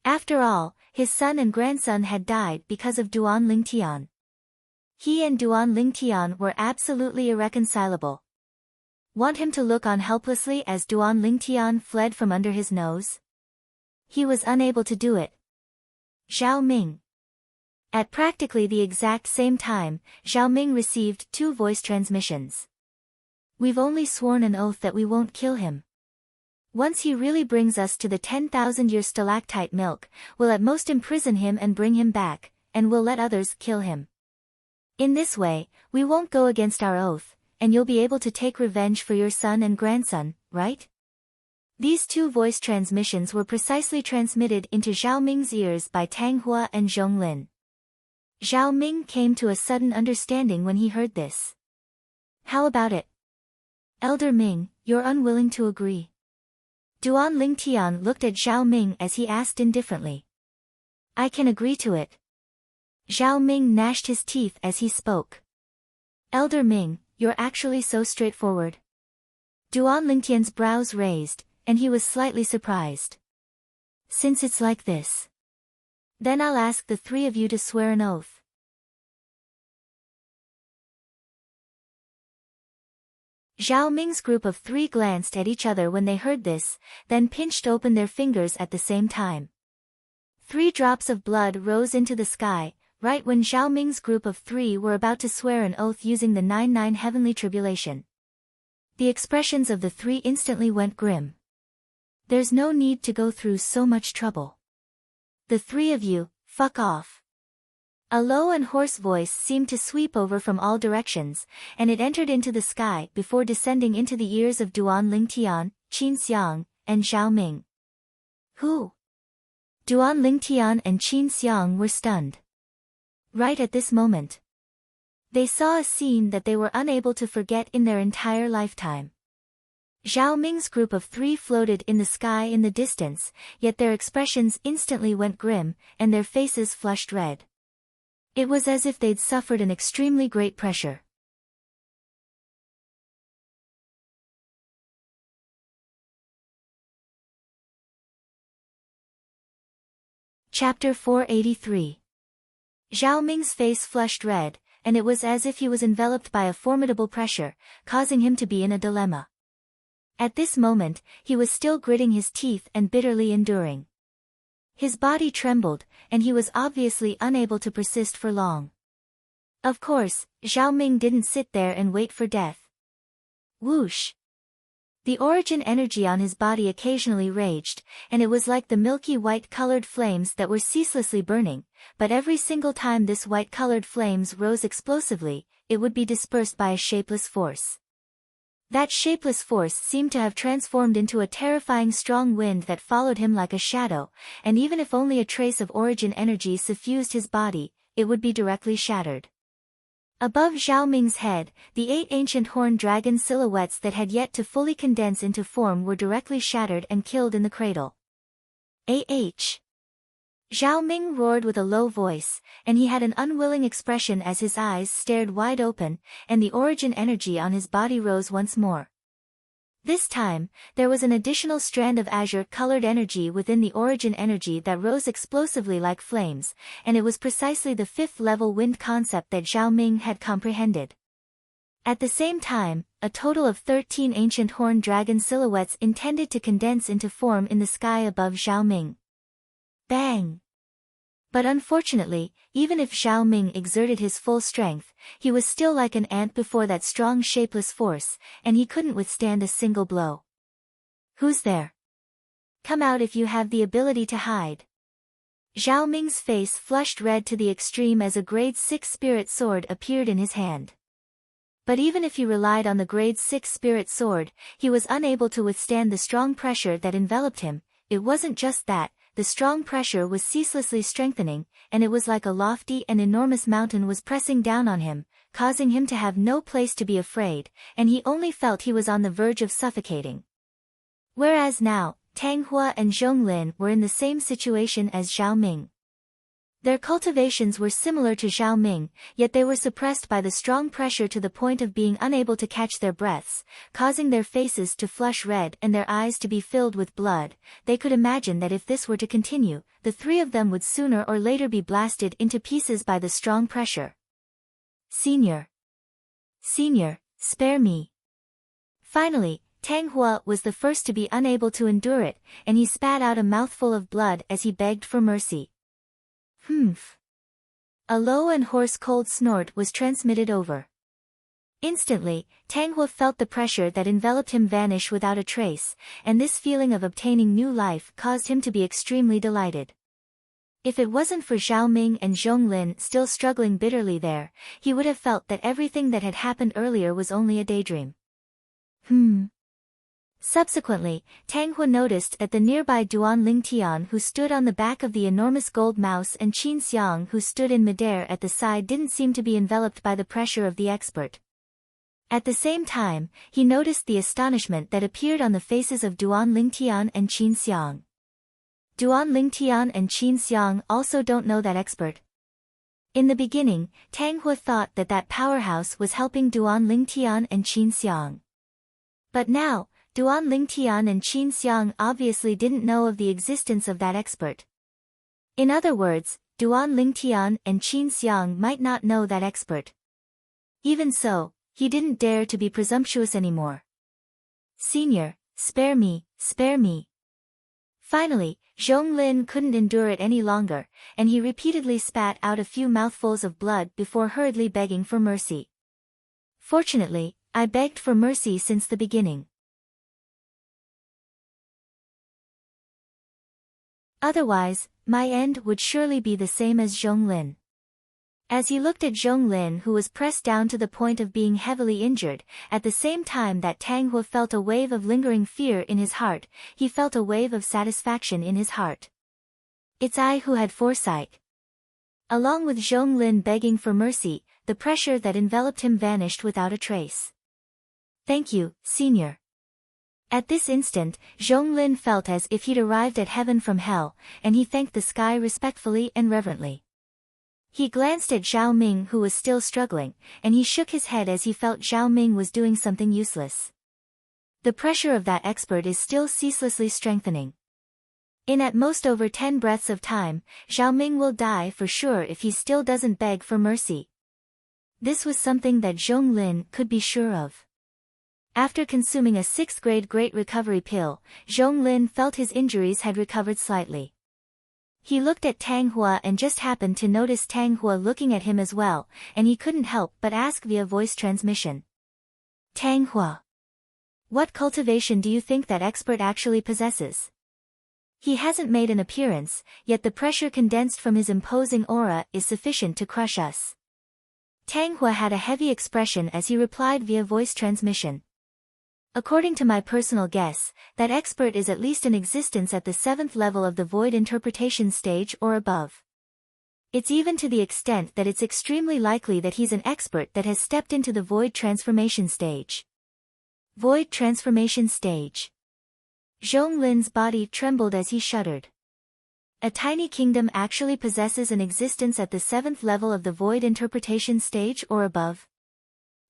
After all, his son and grandson had died because of Duan Lingtian. He and Duan Lingtian were absolutely irreconcilable. Want him to look on helplessly as Duan Lingtian fled from under his nose? He was unable to do it. Zhao Ming. At practically the exact same time, Zhao Ming received 2 voice transmissions. "We've only sworn an oath that we won't kill him. Once he really brings us to the 10,000-year stalactite milk, we'll at most imprison him and bring him back, and we'll let others kill him. In this way, we won't go against our oath, and you'll be able to take revenge for your son and grandson, right?" These 2 voice transmissions were precisely transmitted into Zhao Ming's ears by Tang Hua and Zhong Lin. Zhao Ming came to a sudden understanding when he heard this. "How about it? Elder Ming, you're unwilling to agree?" Duan Lingtian looked at Zhao Ming as he asked indifferently. "I can agree to it." Zhao Ming gnashed his teeth as he spoke. "Elder Ming, you're actually so straightforward." Duan Lingtian's brows raised, and he was slightly surprised. "Since it's like this, then I'll ask the 3 of you to swear an oath." Zhao Ming's group of 3 glanced at each other when they heard this, then pinched open their fingers at the same time. 3 drops of blood rose into the sky, right when Zhao Ming's group of 3 were about to swear an oath using the 99 heavenly tribulation. The expressions of the 3 instantly went grim. "There's no need to go through so much trouble. The 3 of you, fuck off." A low and hoarse voice seemed to sweep over from all directions, and it entered into the sky before descending into the ears of Duan Lingtian, Qin Xiang, and Zhao Ming. "Who?" Duan Lingtian and Qin Xiang were stunned. Right at this moment, they saw a scene that they were unable to forget in their entire lifetime. Zhao Ming's group of 3 floated in the sky in the distance, yet their expressions instantly went grim, and their faces flushed red. It was as if they'd suffered an extremely great pressure. Chapter 483. Zhao Ming's face flushed red, and it was as if he was enveloped by a formidable pressure, causing him to be in a dilemma. At this moment, he was still gritting his teeth and bitterly enduring. His body trembled, and he was obviously unable to persist for long. Of course, Zhao Ming didn't sit there and wait for death. Whoosh! The origin energy on his body occasionally raged, and it was like the milky white-colored flames that were ceaselessly burning, but every single time this white-colored flames rose explosively, it would be dispersed by a shapeless force. That shapeless force seemed to have transformed into a terrifying strong wind that followed him like a shadow, and even if only a trace of origin energy suffused his body, it would be directly shattered. Above Zhao Ming's head, the 8 ancient horned dragon silhouettes that had yet to fully condense into form were directly shattered and killed in the cradle. Ah! Zhao Ming roared with a low voice, and he had an unwilling expression as his eyes stared wide open, and the origin energy on his body rose once more. This time, there was an additional strand of azure-colored energy within the origin energy that rose explosively like flames, and it was precisely the 5th-level wind concept that Zhao Ming had comprehended. At the same time, a total of 13 ancient horned dragon silhouettes intended to condense into form in the sky above Zhao Ming. Bang! But unfortunately, even if Zhao Ming exerted his full strength, he was still like an ant before that strong shapeless force, and he couldn't withstand a single blow. Who's there? Come out if you have the ability to hide. Zhao Ming's face flushed red to the extreme as a grade 6 spirit sword appeared in his hand. But even if he relied on the grade 6 spirit sword, he was unable to withstand the strong pressure that enveloped him. It wasn't just that. The strong pressure was ceaselessly strengthening, and it was like a lofty and enormous mountain was pressing down on him, causing him to have no place to be afraid, and he only felt he was on the verge of suffocating. Whereas now, Tang Hua and Zhong Lin were in the same situation as Zhao Ming. Their cultivations were similar to Zhao Ming, yet they were suppressed by the strong pressure to the point of being unable to catch their breaths, causing their faces to flush red and their eyes to be filled with blood. They could imagine that if this were to continue, the three of them would sooner or later be blasted into pieces by the strong pressure. Senior. Senior, spare me. Finally, Tang Hua was the first to be unable to endure it, and he spat out a mouthful of blood as he begged for mercy. Humph. A low and hoarse cold snort was transmitted over. Instantly, Tang Hua felt the pressure that enveloped him vanish without a trace, and this feeling of obtaining new life caused him to be extremely delighted. If it wasn't for Zhao Ming and Zhong Lin still struggling bitterly there, he would have felt that everything that had happened earlier was only a daydream. Subsequently, Tang Hua noticed that the nearby Duan Lingtian who stood on the back of the enormous gold mouse and Qin Xiang who stood in midair at the side didn't seem to be enveloped by the pressure of the expert. At the same time, he noticed the astonishment that appeared on the faces of Duan Lingtian and Qin Xiang. Duan Lingtian and Qin Xiang also don't know that expert. In the beginning, Tang Hua thought that that powerhouse was helping Duan Lingtian and Qin Xiang. But now, Duan Lingtian and Qin Xiang obviously didn't know of the existence of that expert. In other words, Duan Lingtian and Qin Xiang might not know that expert. Even so, he didn't dare to be presumptuous anymore. Senior, spare me, spare me. Finally, Zhong Lin couldn't endure it any longer, and he repeatedly spat out a few mouthfuls of blood before hurriedly begging for mercy. Fortunately, I begged for mercy since the beginning. Otherwise, my end would surely be the same as Zhong Lin. As he looked at Zhong Lin who was pressed down to the point of being heavily injured, at the same time that Tang Hua felt a wave of lingering fear in his heart, he felt a wave of satisfaction in his heart. It's I who had foresight. Along with Zhong Lin begging for mercy, the pressure that enveloped him vanished without a trace. Thank you, Senior. At this instant, Zhong Lin felt as if he'd arrived at heaven from hell, and he thanked the sky respectfully and reverently. He glanced at Zhao Ming who was still struggling, and he shook his head as he felt Zhao Ming was doing something useless. The pressure of that expert is still ceaselessly strengthening. In at most over 10 breaths of time, Zhao Ming will die for sure if he still doesn't beg for mercy. This was something that Zhong Lin could be sure of. After consuming a 6th grade Great Recovery pill, Zhong Lin felt his injuries had recovered slightly. He looked at Tang Hua and just happened to notice Tang Hua looking at him as well, and he couldn't help but ask via voice transmission. Tang Hua. What cultivation do you think that expert actually possesses? He hasn't made an appearance, yet the pressure condensed from his imposing aura is sufficient to crush us. Tang Hua had a heavy expression as he replied via voice transmission. According to my personal guess, that expert is at least in existence at the 7th level of the void interpretation stage or above. It's even to the extent that it's extremely likely that he's an expert that has stepped into the void transformation stage. Void transformation stage. Zhong Lin's body trembled as he shuddered. A tiny kingdom actually possesses an existence at the 7th level of the void interpretation stage or above.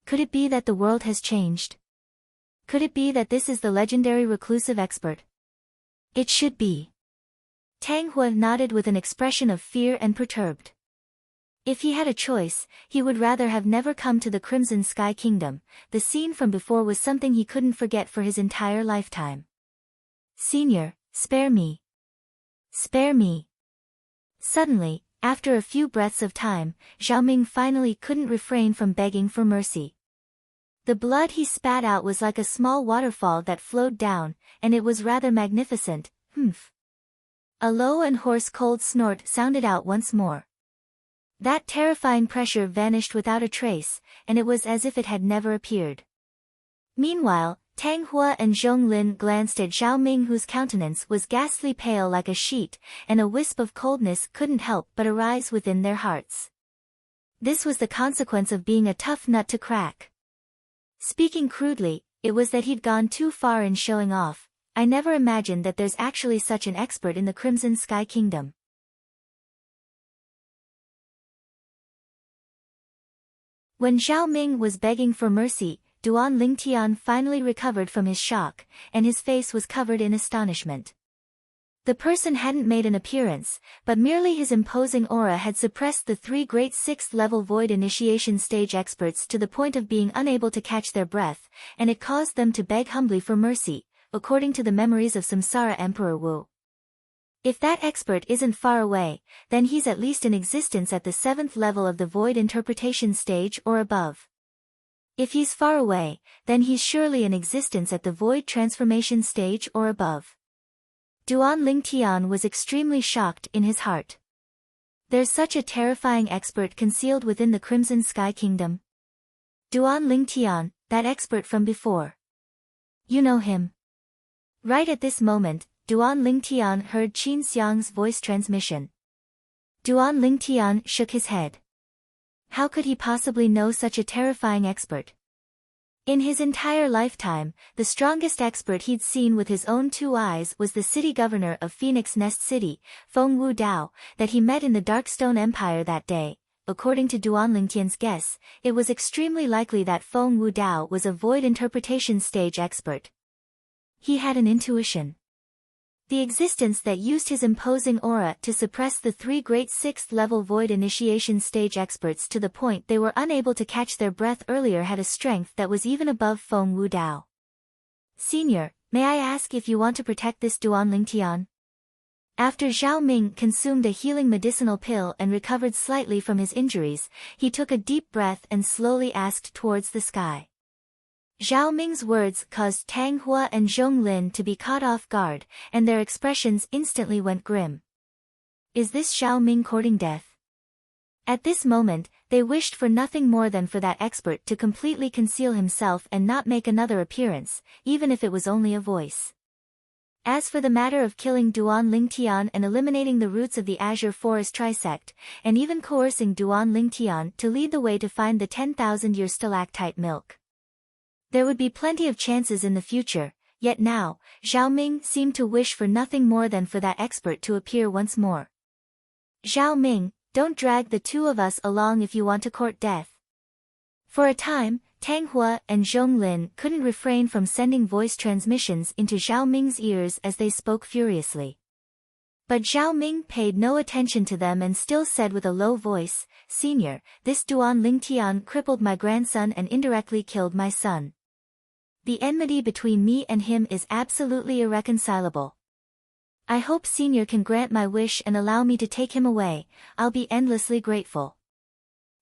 Could it be that the world has changed? Could it be that this is the legendary reclusive expert? It should be. Tang Hua nodded with an expression of fear and perturbed. If he had a choice, he would rather have never come to the Crimson Sky Kingdom. The scene from before was something he couldn't forget for his entire lifetime. Senior, spare me. Spare me. Suddenly, after a few breaths of time, Zhao Ming finally couldn't refrain from begging for mercy. The blood he spat out was like a small waterfall that flowed down, and it was rather magnificent. Humph. A low and hoarse cold snort sounded out once more. That terrifying pressure vanished without a trace, and it was as if it had never appeared. Meanwhile, Tang Hua and Zhong Lin glanced at Zhao Ming whose countenance was ghastly pale like a sheet, and a wisp of coldness couldn't help but arise within their hearts. This was the consequence of being a tough nut to crack. Speaking crudely, it was that he'd gone too far in showing off. I never imagined that there's actually such an expert in the Crimson Sky Kingdom. When Zhao Ming was begging for mercy, Duan Lingtian finally recovered from his shock, and his face was covered in astonishment. The person hadn't made an appearance, but merely his imposing aura had suppressed the three great sixth-level void initiation stage experts to the point of being unable to catch their breath, and it caused them to beg humbly for mercy, according to the memories of Samsara Emperor Wu. If that expert isn't far away, then he's at least in existence at the 7th level of the void interpretation stage or above. If he's far away, then he's surely in existence at the void transformation stage or above. Duan Lingtian was extremely shocked in his heart. There's such a terrifying expert concealed within the Crimson Sky Kingdom. Duan Lingtian, that expert from before. You know him. Right at this moment, Duan Lingtian heard Qin Xiang's voice transmission. Duan Lingtian shook his head. How could he possibly know such a terrifying expert? In his entire lifetime, the strongest expert he'd seen with his own two eyes was the city governor of Phoenix Nest City, Feng Wu Dao, that he met in the Darkstone Empire that day. According to Duan Lingtian's guess, it was extremely likely that Feng Wu Dao was a void interpretation stage expert. He had an intuition. The existence that used his imposing aura to suppress the three great sixth-level void initiation stage experts to the point they were unable to catch their breath earlier had a strength that was even above Feng Wu Dao. Senior, may I ask if you want to protect this Duan Lingtian? After Zhao Ming consumed a healing medicinal pill and recovered slightly from his injuries, he took a deep breath and slowly asked towards the sky. Zhao Ming's words caused Tang Hua and Zhong Lin to be caught off guard, and their expressions instantly went grim. Is this Zhao Ming courting death? At this moment, they wished for nothing more than for that expert to completely conceal himself and not make another appearance, even if it was only a voice. As for the matter of killing Duan Lingtian and eliminating the roots of the Azure Forest Trisect, and even coercing Duan Lingtian to lead the way to find the 10,000-year stalactite milk, there would be plenty of chances in the future, yet now, Zhao Ming seemed to wish for nothing more than for that expert to appear once more. Zhao Ming, don't drag the two of us along if you want to court death. For a time, Tang Hua and Zhong Lin couldn't refrain from sending voice transmissions into Zhao Ming's ears as they spoke furiously. But Zhao Ming paid no attention to them and still said with a low voice, Senior, this Duan Lingtian crippled my grandson and indirectly killed my son. The enmity between me and him is absolutely irreconcilable. I hope Senior can grant my wish and allow me to take him away. I'll be endlessly grateful.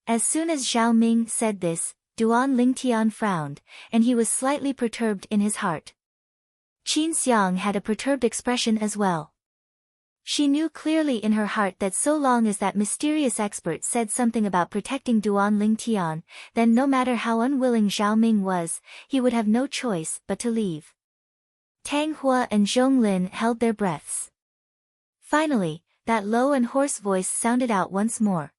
As soon as Zhao Ming said this, Duan Lingtian frowned, and he was slightly perturbed in his heart. Qin Xiang had a perturbed expression as well. She knew clearly in her heart that so long as that mysterious expert said something about protecting Duan Lingtian, then no matter how unwilling Zhao Ming was, he would have no choice but to leave. Tang Hua and Zhong Lin held their breaths. Finally, that low and hoarse voice sounded out once more.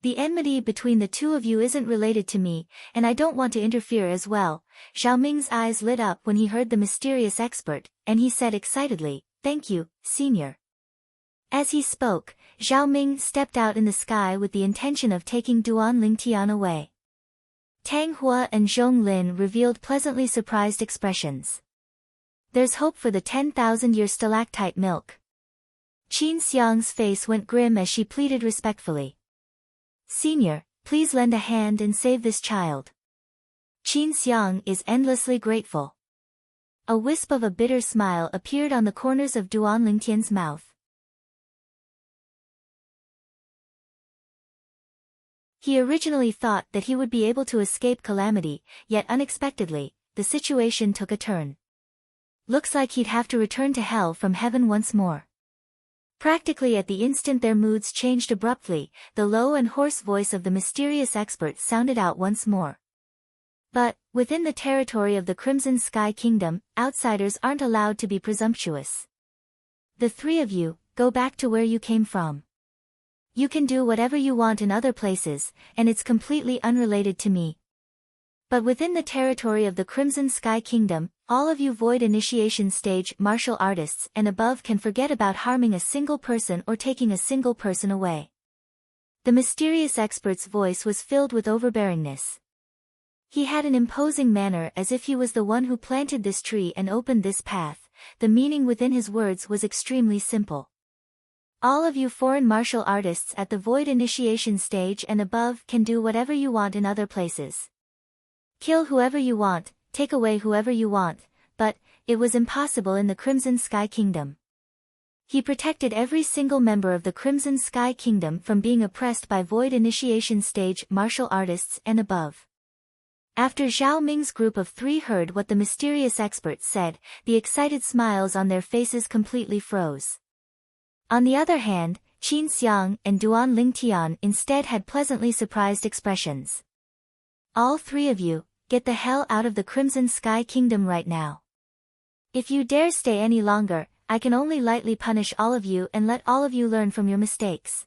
The enmity between the two of you isn't related to me, and I don't want to interfere as well. Zhao Ming's eyes lit up when he heard the mysterious expert, and he said excitedly, Thank you, Senior. As he spoke, Zhao Ming stepped out in the sky with the intention of taking Duan Lingtian away. Tang Hua and Zhong Lin revealed pleasantly surprised expressions. There's hope for the 10,000-year stalactite milk. Qin Xiang's face went grim as she pleaded respectfully. Senior, please lend a hand and save this child. Qin Xiang is endlessly grateful. A wisp of a bitter smile appeared on the corners of Duan Lingtian's mouth. He originally thought that he would be able to escape calamity, yet unexpectedly, the situation took a turn. Looks like he'd have to return to hell from heaven once more. Practically at the instant their moods changed abruptly, the low and hoarse voice of the mysterious expert sounded out once more. But, within the territory of the Crimson Sky Kingdom, outsiders aren't allowed to be presumptuous. The three of you, go back to where you came from. You can do whatever you want in other places, and it's completely unrelated to me. But within the territory of the Crimson Sky Kingdom, all of you void initiation stage martial artists and above can forget about harming a single person or taking a single person away. The mysterious expert's voice was filled with overbearingness. He had an imposing manner as if he was the one who planted this tree and opened this path. The meaning within his words was extremely simple. All of you foreign martial artists at the void initiation stage and above can do whatever you want in other places. Kill whoever you want, take away whoever you want, but it was impossible in the Crimson Sky Kingdom. He protected every single member of the Crimson Sky Kingdom from being oppressed by void initiation stage martial artists and above. After Zhao Ming's group of 3 heard what the mysterious expert said, the excited smiles on their faces completely froze. On the other hand, Qin Xiang and Duan Lingtian instead had pleasantly surprised expressions. All 3 of you, get the hell out of the Crimson Sky Kingdom right now. If you dare stay any longer, I can only lightly punish all of you and let all of you learn from your mistakes.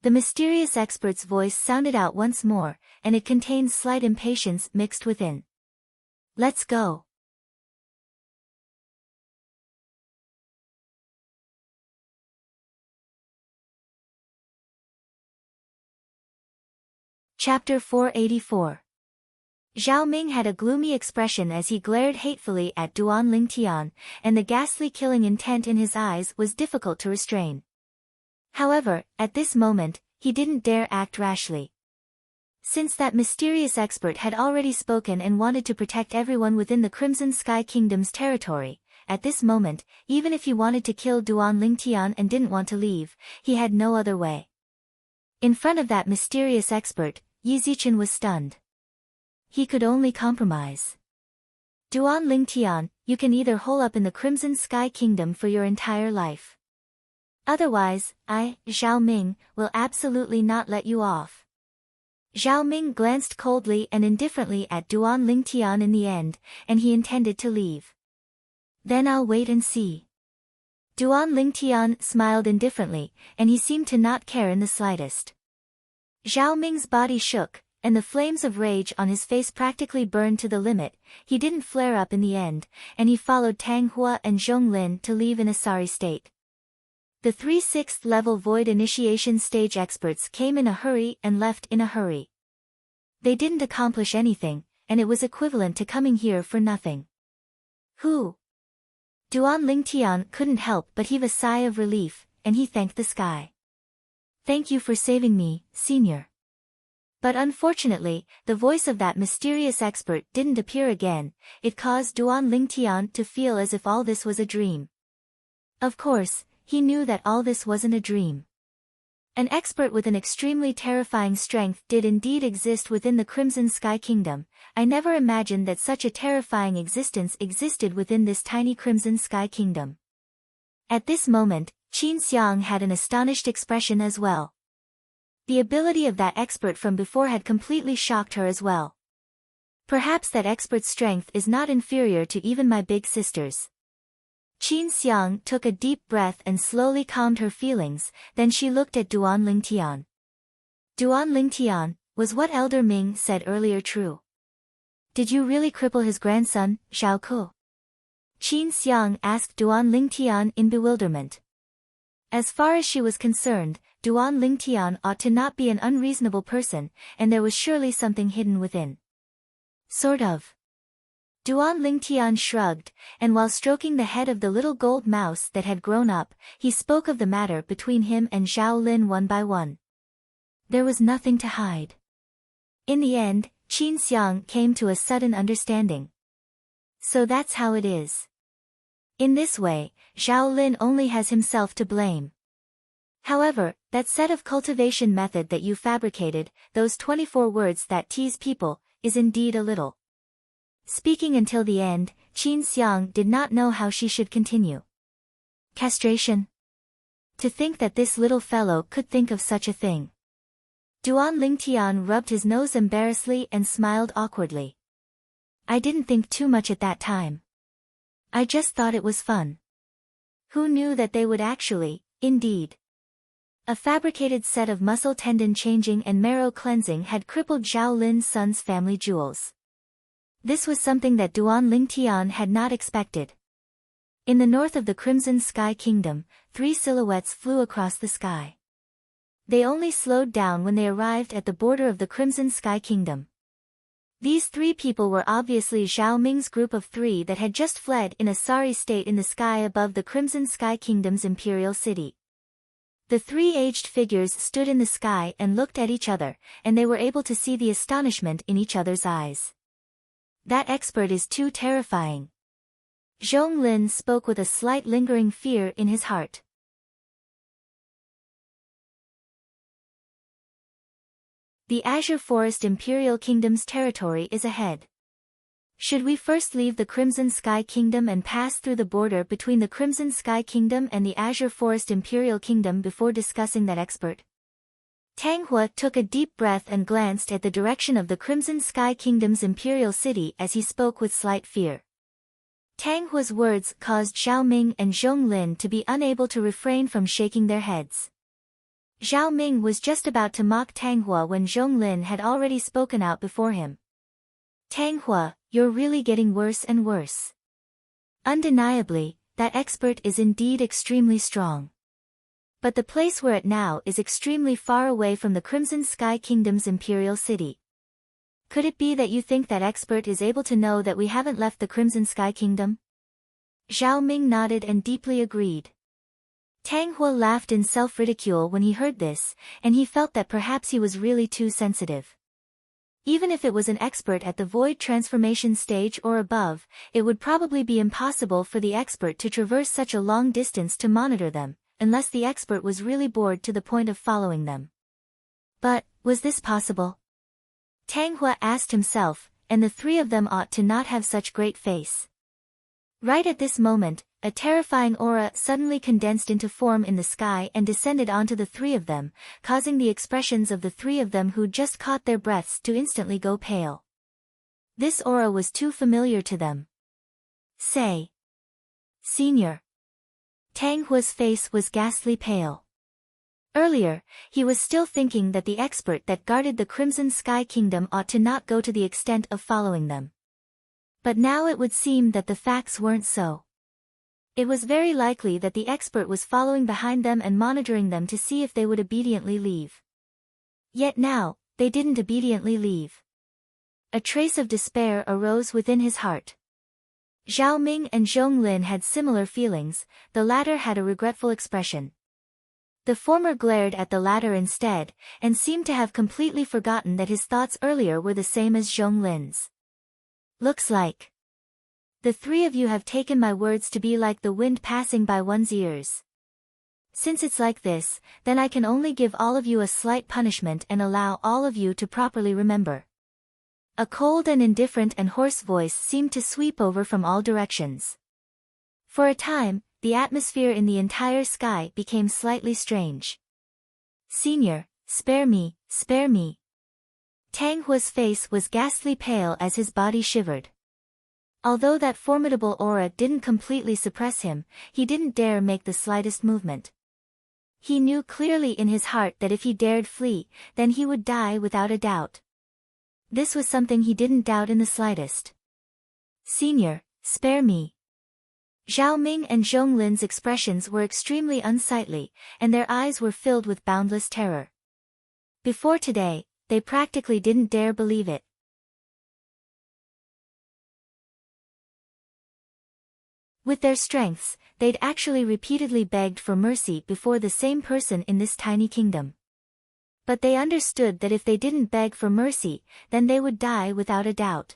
The mysterious expert's voice sounded out once more, and it contained slight impatience mixed within. Let's go. Chapter 484. Zhao Ming had a gloomy expression as he glared hatefully at Duan Lingtian, and the ghastly killing intent in his eyes was difficult to restrain. However, at this moment, he didn't dare act rashly. Since that mysterious expert had already spoken and wanted to protect everyone within the Crimson Sky Kingdom's territory, at this moment, even if he wanted to kill Duan Lingtian and didn't want to leave, he had no other way. In front of that mysterious expert, Yi Zichen was stunned. He could only compromise. Duan Lingtian, you can either hole up in the Crimson Sky Kingdom for your entire life. Otherwise, I, Zhao Ming, will absolutely not let you off. Zhao Ming glanced coldly and indifferently at Duan Lingtian in the end, and he intended to leave. Then I'll wait and see. Duan Lingtian smiled indifferently, and he seemed to not care in the slightest. Zhao Ming's body shook, and the flames of rage on his face practically burned to the limit. He didn't flare up in the end, and he followed Tang Hua and Zhong Lin to leave in a sorry state. The 3 6th-level void initiation stage experts came in a hurry and left in a hurry. They didn't accomplish anything, and it was equivalent to coming here for nothing. Who? Duan Lingtian couldn't help but heave a sigh of relief, and he thanked the sky. Thank you for saving me, senior. But unfortunately, the voice of that mysterious expert didn't appear again. It caused Duan Lingtian to feel as if all this was a dream. Of course, he knew that all this wasn't a dream. An expert with an extremely terrifying strength did indeed exist within the Crimson Sky Kingdom. I never imagined that such a terrifying existence existed within this tiny Crimson Sky Kingdom. At this moment, Qin Xiang had an astonished expression as well. The ability of that expert from before had completely shocked her as well. Perhaps that expert's strength is not inferior to even my big sister's. Qin Xiang took a deep breath and slowly calmed her feelings, then she looked at Duan Lingtian. Duan Lingtian, was what Elder Ming said earlier true? Did you really cripple his grandson, Xiao Ke? Qin Xiang asked Duan Lingtian in bewilderment. As far as she was concerned, Duan Lingtian ought to not be an unreasonable person, and there was surely something hidden within. Sort of. Duan Lingtian shrugged, and while stroking the head of the little gold mouse that had grown up, he spoke of the matter between him and Zhao Lin one by one. There was nothing to hide. In the end, Qin Xiang came to a sudden understanding. So that's how it is. In this way, Zhao Lin only has himself to blame. However, that set of cultivation method that you fabricated, those 24 words that tease people, is indeed a little. Speaking until the end, Qin Xiang did not know how she should continue. Castration? To think that this little fellow could think of such a thing. Duan Lingtian rubbed his nose embarrassedly and smiled awkwardly. I didn't think too much at that time. I just thought it was fun. Who knew that they would actually, indeed. A fabricated set of muscle tendon changing and marrow cleansing had crippled Zhao Lin's son's family jewels. This was something that Duan Lingtian had not expected. In the north of the Crimson Sky Kingdom, 3 silhouettes flew across the sky. They only slowed down when they arrived at the border of the Crimson Sky Kingdom. These three people were obviously Zhao Ming's group of three that had just fled in a sorry state in the sky above the Crimson Sky Kingdom's imperial city. The three aged figures stood in the sky and looked at each other, and they were able to see the astonishment in each other's eyes. That expert is too terrifying. Zhong Lin spoke with a slight lingering fear in his heart. The Azure Forest Imperial Kingdom's territory is ahead. Should we first leave the Crimson Sky Kingdom and pass through the border between the Crimson Sky Kingdom and the Azure Forest Imperial Kingdom before discussing that expert? Tang Hua took a deep breath and glanced at the direction of the Crimson Sky Kingdom's imperial city as he spoke with slight fear. Tang Hua's words caused Zhao Ming and Zhong Lin to be unable to refrain from shaking their heads. Zhao Ming was just about to mock Tang Hua when Zhong Lin had already spoken out before him. Tang Hua, you're really getting worse and worse. Undeniably, that expert is indeed extremely strong. But the place we're at now is extremely far away from the Crimson Sky Kingdom's imperial city. Could it be that you think that expert is able to know that we haven't left the Crimson Sky Kingdom? Zhao Ming nodded and deeply agreed. Tang Hua laughed in self-ridicule when he heard this, and he felt that perhaps he was really too sensitive. Even if it was an expert at the void transformation stage or above, it would probably be impossible for the expert to traverse such a long distance to monitor them, unless the expert was really bored to the point of following them. But, was this possible? Tang Hua asked himself, and the three of them ought to not have such great face. Right at this moment, a terrifying aura suddenly condensed into form in the sky and descended onto the three of them, causing the expressions of the three of them who just caught their breaths to instantly go pale. This aura was too familiar to them. Say. Senior. Tang Hua's face was ghastly pale. Earlier, he was still thinking that the expert that guarded the Crimson Sky Kingdom ought to not go to the extent of following them. But now it would seem that the facts weren't so. It was very likely that the expert was following behind them and monitoring them to see if they would obediently leave. Yet now, they didn't obediently leave. A trace of despair arose within his heart. Zhao Ming and Zhong Lin had similar feelings, the latter had a regretful expression. The former glared at the latter instead, and seemed to have completely forgotten that his thoughts earlier were the same as Zhong Lin's. Looks like the three of you have taken my words to be like the wind passing by one's ears. Since it's like this, then I can only give all of you a slight punishment and allow all of you to properly remember. A cold and indifferent and hoarse voice seemed to sweep over from all directions. For a time, the atmosphere in the entire sky became slightly strange. Senior, spare me, spare me. Tang Hua's face was ghastly pale as his body shivered. Although that formidable aura didn't completely suppress him, he didn't dare make the slightest movement. He knew clearly in his heart that if he dared flee, then he would die without a doubt. This was something he didn't doubt in the slightest. Senior, spare me. Zhao Ming and Zhong Lin's expressions were extremely unsightly, and their eyes were filled with boundless terror. Before today, they practically didn't dare believe it. With their strengths, they'd actually repeatedly begged for mercy before the same person in this tiny kingdom. But they understood that if they didn't beg for mercy, then they would die without a doubt.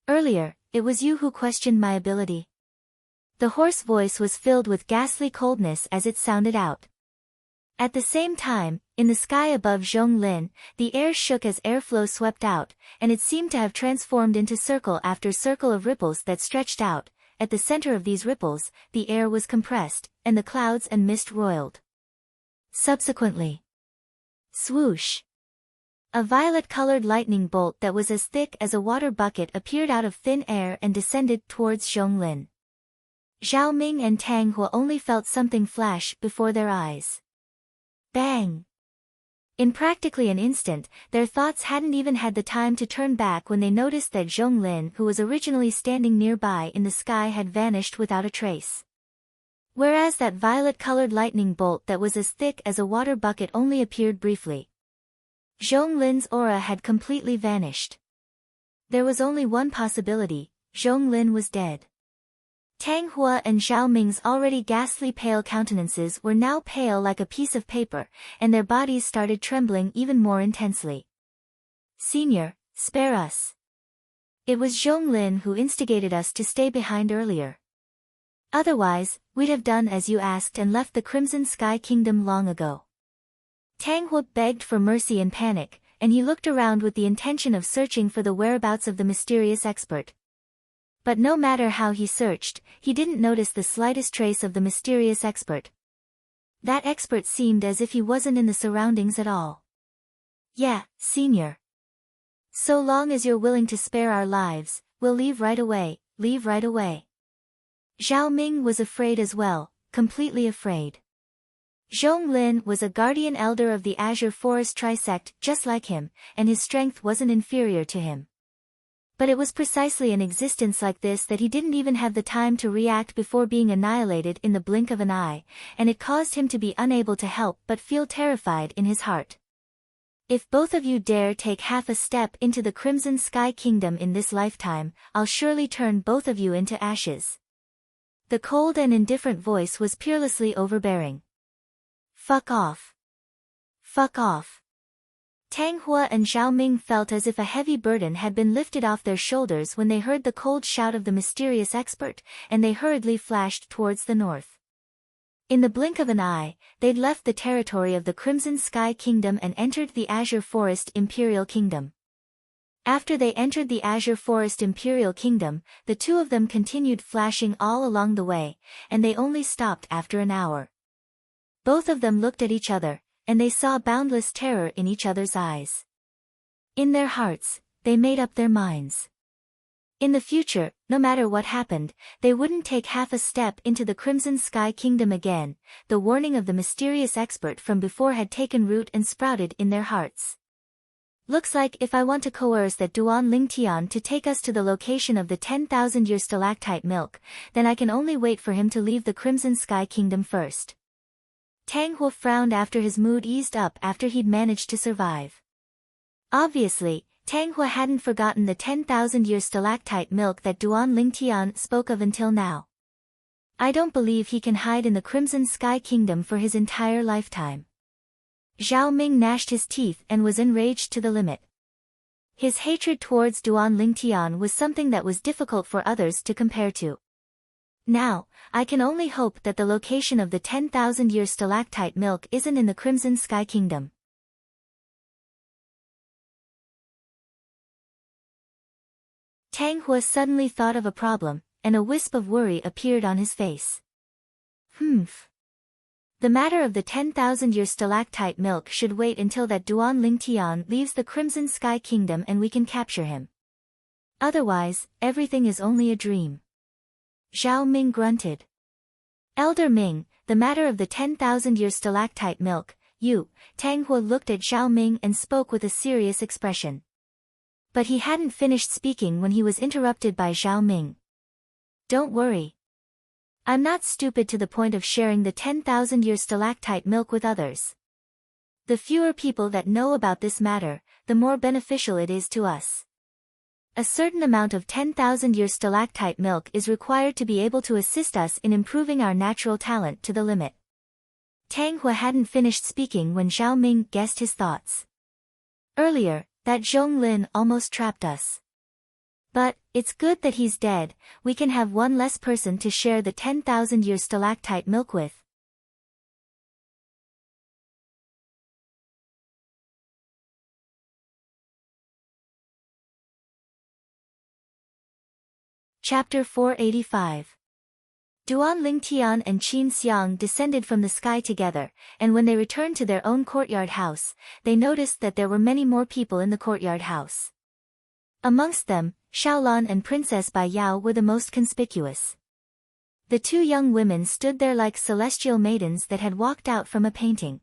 Earlier, it was you who questioned my ability. The hoarse voice was filled with ghastly coldness as it sounded out. At the same time, in the sky above Zhong Lin, the air shook as airflow swept out, and it seemed to have transformed into circle after circle of ripples that stretched out. At the center of these ripples, the air was compressed, and the clouds and mist roiled. Subsequently, swoosh! A violet-colored lightning bolt that was as thick as a water bucket appeared out of thin air and descended towards Zhong Lin. Zhao Ming and Tang Hua only felt something flash before their eyes. Bang! In practically an instant, their thoughts hadn't even had the time to turn back when they noticed that Zhong Lin, who was originally standing nearby in the sky, had vanished without a trace. Whereas that violet-colored lightning bolt that was as thick as a water bucket only appeared briefly. Zhong Lin's aura had completely vanished. There was only one possibility: Zhong Lin was dead. Tang Hua and Zhao Ming's already ghastly pale countenances were now pale like a piece of paper, and their bodies started trembling even more intensely. "Senior, spare us. It was Zhong Lin who instigated us to stay behind earlier. Otherwise, we'd have done as you asked and left the Crimson Sky Kingdom long ago." Tang Hua begged for mercy in panic, and he looked around with the intention of searching for the whereabouts of the mysterious expert. But no matter how he searched, he didn't notice the slightest trace of the mysterious expert. That expert seemed as if he wasn't in the surroundings at all. "Yeah, Senior. So long as you're willing to spare our lives, we'll leave right away, leave right away." Zhao Ming was afraid as well, completely afraid. Zhong Lin was a guardian elder of the Azure Forest Trisect just like him, and his strength wasn't inferior to him. But it was precisely an existence like this that he didn't even have the time to react before being annihilated in the blink of an eye, and it caused him to be unable to help but feel terrified in his heart. "If both of you dare take half a step into the Crimson Sky Kingdom in this lifetime, I'll surely turn both of you into ashes." The cold and indifferent voice was peerlessly overbearing. "Fuck off. Fuck off." Tang Hua and Zhao Ming felt as if a heavy burden had been lifted off their shoulders when they heard the cold shout of the mysterious expert, and they hurriedly flashed towards the north. In the blink of an eye, they'd left the territory of the Crimson Sky Kingdom and entered the Azure Forest Imperial Kingdom. After they entered the Azure Forest Imperial Kingdom, the two of them continued flashing all along the way, and they only stopped after an hour. Both of them looked at each other, and they saw boundless terror in each other's eyes. In their hearts, they made up their minds. In the future, no matter what happened, they wouldn't take half a step into the Crimson Sky Kingdom again. The warning of the mysterious expert from before had taken root and sprouted in their hearts. "Looks like if I want to coerce that Duan Lingtian to take us to the location of the 10,000-year stalactite milk, then I can only wait for him to leave the Crimson Sky Kingdom first." Tang Hua frowned after his mood eased up after he'd managed to survive. Obviously, Tang Hua hadn't forgotten the 10,000-year stalactite milk that Duan Lingtian spoke of until now. "I don't believe he can hide in the Crimson Sky Kingdom for his entire lifetime." Zhao Ming gnashed his teeth and was enraged to the limit. His hatred towards Duan Lingtian was something that was difficult for others to compare to. "Now, I can only hope that the location of the 10,000-year stalactite milk isn't in the Crimson Sky Kingdom." Tang Hua suddenly thought of a problem, and a wisp of worry appeared on his face. The matter of the 10,000-year stalactite milk should wait until that Duan Lingtian leaves the Crimson Sky Kingdom and we can capture him. Otherwise, everything is only a dream. Zhao Ming grunted. "Elder Ming, the matter of the 10,000-year stalactite milk, you." Tang Hua looked at Zhao Ming and spoke with a serious expression. But he hadn't finished speaking when he was interrupted by Zhao Ming. "Don't worry. I'm not stupid to the point of sharing the 10,000-year stalactite milk with others. The fewer people that know about this matter, the more beneficial it is to us. A certain amount of 10,000-year stalactite milk is required to be able to assist us in improving our natural talent to the limit." Tang Hua hadn't finished speaking when Zhao Ming guessed his thoughts. "Earlier, that Zhong Lin almost trapped us. But, it's good that he's dead. We can have one less person to share the 10,000-year stalactite milk with." Chapter 485. Duan Lingtian and Qin Xiang descended from the sky together, and when they returned to their own courtyard house, they noticed that there were many more people in the courtyard house. Amongst them, Xiaolan and Princess Bai Yao were the most conspicuous. The two young women stood there like celestial maidens that had walked out from a painting.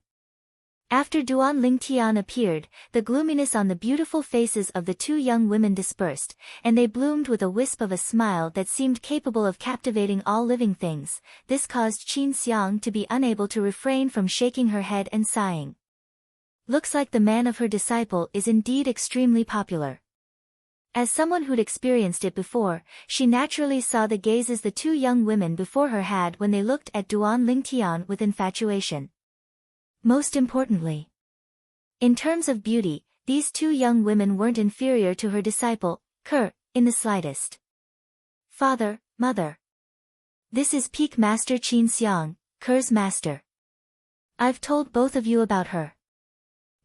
After Duan Lingtian appeared, the gloominess on the beautiful faces of the two young women dispersed, and they bloomed with a wisp of a smile that seemed capable of captivating all living things. This caused Qin Xiang to be unable to refrain from shaking her head and sighing. Looks like the man of her disciple is indeed extremely popular. As someone who'd experienced it before, she naturally saw the gazes the two young women before her had when they looked at Duan Lingtian with infatuation. Most importantly, in terms of beauty, these two young women weren't inferior to her disciple, Ke, in the slightest. Father, mother. This is Peak Master Qin Xiang, Ke's master. I've told both of you about her.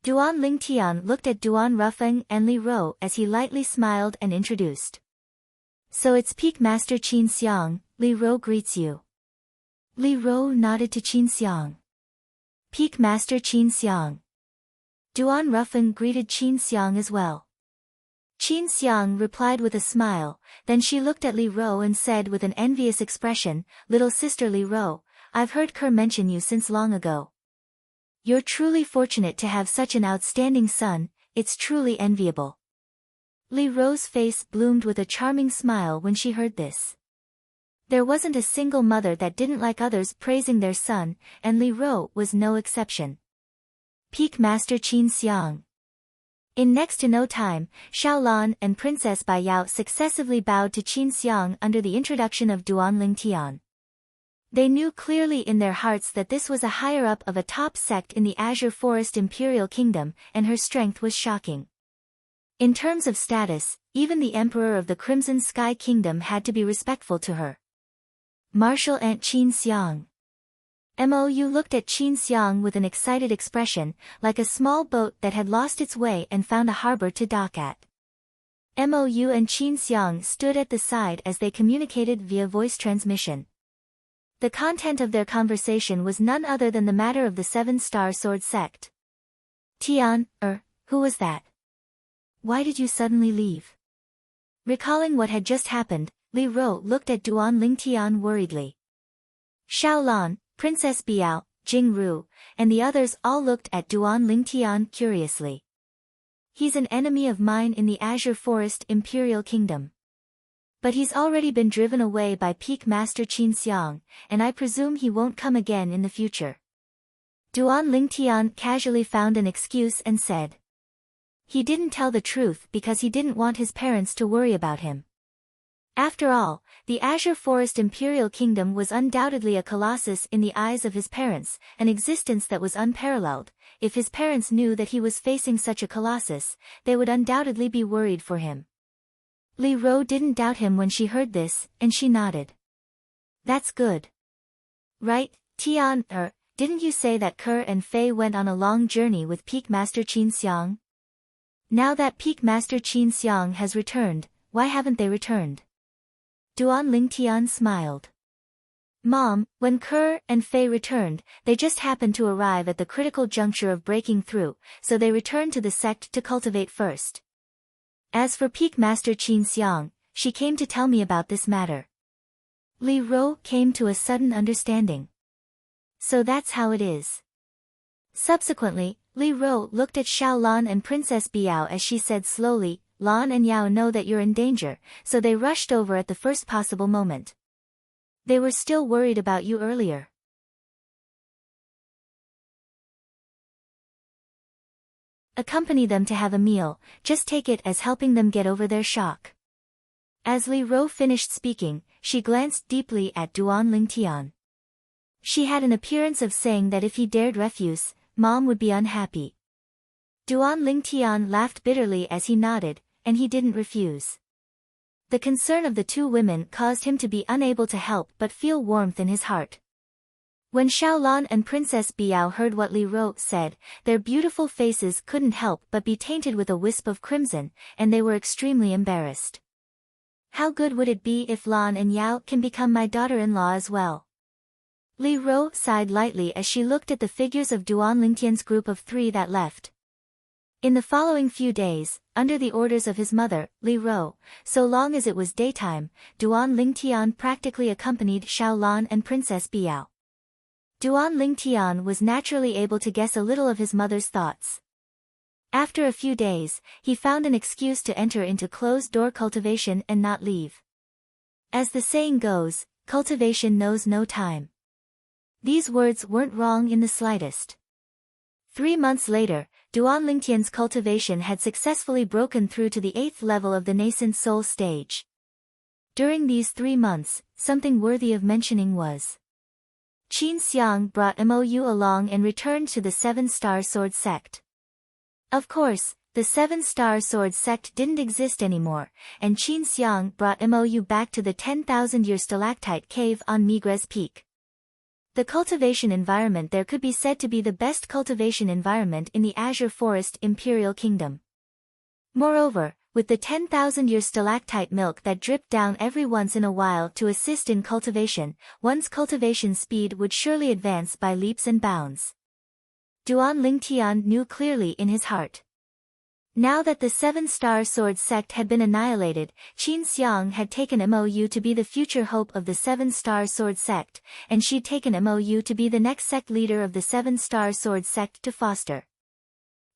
Duan Lingtian looked at Duan Rufeng and Li Ro as he lightly smiled and introduced. So it's Peak Master Qin Xiang, Li Ro greets you. Li Ro nodded to Qin Xiang. Peak Master Qin Xiang. Duan Rufeng greeted Qin Xiang as well. Qin Xiang replied with a smile, then she looked at Li Ro and said with an envious expression, Little sister Li Ro, I've heard Ke mention you since long ago. You're truly fortunate to have such an outstanding son, it's truly enviable. Li Ro's face bloomed with a charming smile when she heard this. There wasn't a single mother that didn't like others praising their son, and Li Ro was no exception. Peak Master Qin Xiang. In next to no time, Xiaolan and Princess Bai Yao successively bowed to Qin Xiang under the introduction of Duan Lingtian. They knew clearly in their hearts that this was a higher-up of a top sect in the Azure Forest Imperial Kingdom, and her strength was shocking. In terms of status, even the Emperor of the Crimson Sky Kingdom had to be respectful to her. Martial Aunt Qin Xiang. Mou looked at Qin Xiang with an excited expression, like a small boat that had lost its way and found a harbor to dock at. Mou and Qin Xiang stood at the side as they communicated via voice transmission. The content of their conversation was none other than the matter of the Seven-Star Sword Sect. Tian, who was that? Why did you suddenly leave? Recalling what had just happened, Li Ro looked at Duan Lingtian worriedly. Xiaolan, Princess Biao, Jing Ru, and the others all looked at Duan Lingtian curiously. He's an enemy of mine in the Azure Forest Imperial Kingdom. But he's already been driven away by Peak Master Qin Xiang, and I presume he won't come again in the future. Duan Lingtian casually found an excuse and said. He didn't tell the truth because he didn't want his parents to worry about him. After all, the Azure Forest Imperial Kingdom was undoubtedly a colossus in the eyes of his parents, an existence that was unparalleled. If his parents knew that he was facing such a colossus, they would undoubtedly be worried for him. Li Ro didn't doubt him when she heard this, and she nodded. That's good. Right, Tian, didn't you say that Ke and Fei went on a long journey with Peak Master Qin Xiang? Now that Peak Master Qin Xiang has returned, why haven't they returned? Duan Lingtian smiled. Mom, when Ke and Fei returned, they just happened to arrive at the critical juncture of breaking through, so they returned to the sect to cultivate first. As for Peak Master Qin Xiang, she came to tell me about this matter. Li Ro came to a sudden understanding. So that's how it is. Subsequently, Li Ro looked at Xiaolan and Princess Biao as she said slowly, Lan and Yao know that you're in danger, so they rushed over at the first possible moment. They were still worried about you earlier. Accompany them to have a meal, just take it as helping them get over their shock. As Li Ro finished speaking, she glanced deeply at Duan Lingtian. She had an appearance of saying that if he dared refuse, Mom would be unhappy. Duan Lingtian laughed bitterly as he nodded, and he didn't refuse. The concern of the two women caused him to be unable to help but feel warmth in his heart. When Xiaolan and Princess Biao heard what Li Ro said, their beautiful faces couldn't help but be tainted with a wisp of crimson, and they were extremely embarrassed. How good would it be if Lan and Yao can become my daughter-in-law as well? Li Ro sighed lightly as she looked at the figures of Duan Lingtian's group of 3 that left. In the following few days, under the orders of his mother, Li Ro, so long as it was daytime, Duan Lingtian practically accompanied Xiaolan and Princess Biao. Duan Lingtian was naturally able to guess a little of his mother's thoughts. After a few days, he found an excuse to enter into closed-door cultivation and not leave. As the saying goes, cultivation knows no time. These words weren't wrong in the slightest. 3 months later, Duan Lingtian's cultivation had successfully broken through to the 8th level of the nascent soul stage. During these 3 months, something worthy of mentioning was Qin Xiang brought Mou along and returned to the 7-Star Sword sect. Of course, the 7-Star Sword sect didn't exist anymore, and Qin Xiang brought Mou back to the 10,000-year stalactite cave on Migres Peak. The cultivation environment there could be said to be the best cultivation environment in the Azure Forest Imperial Kingdom. Moreover, with the 10,000-year stalactite milk that dripped down every once in a while to assist in cultivation, one's cultivation speed would surely advance by leaps and bounds. Duan Lingtian knew clearly in his heart. Now that the 7-Star Sword sect had been annihilated, Qin Xiang had taken Mou to be the future hope of the 7-Star Sword sect, and she'd taken Mou to be the next sect leader of the 7-Star Sword sect to foster.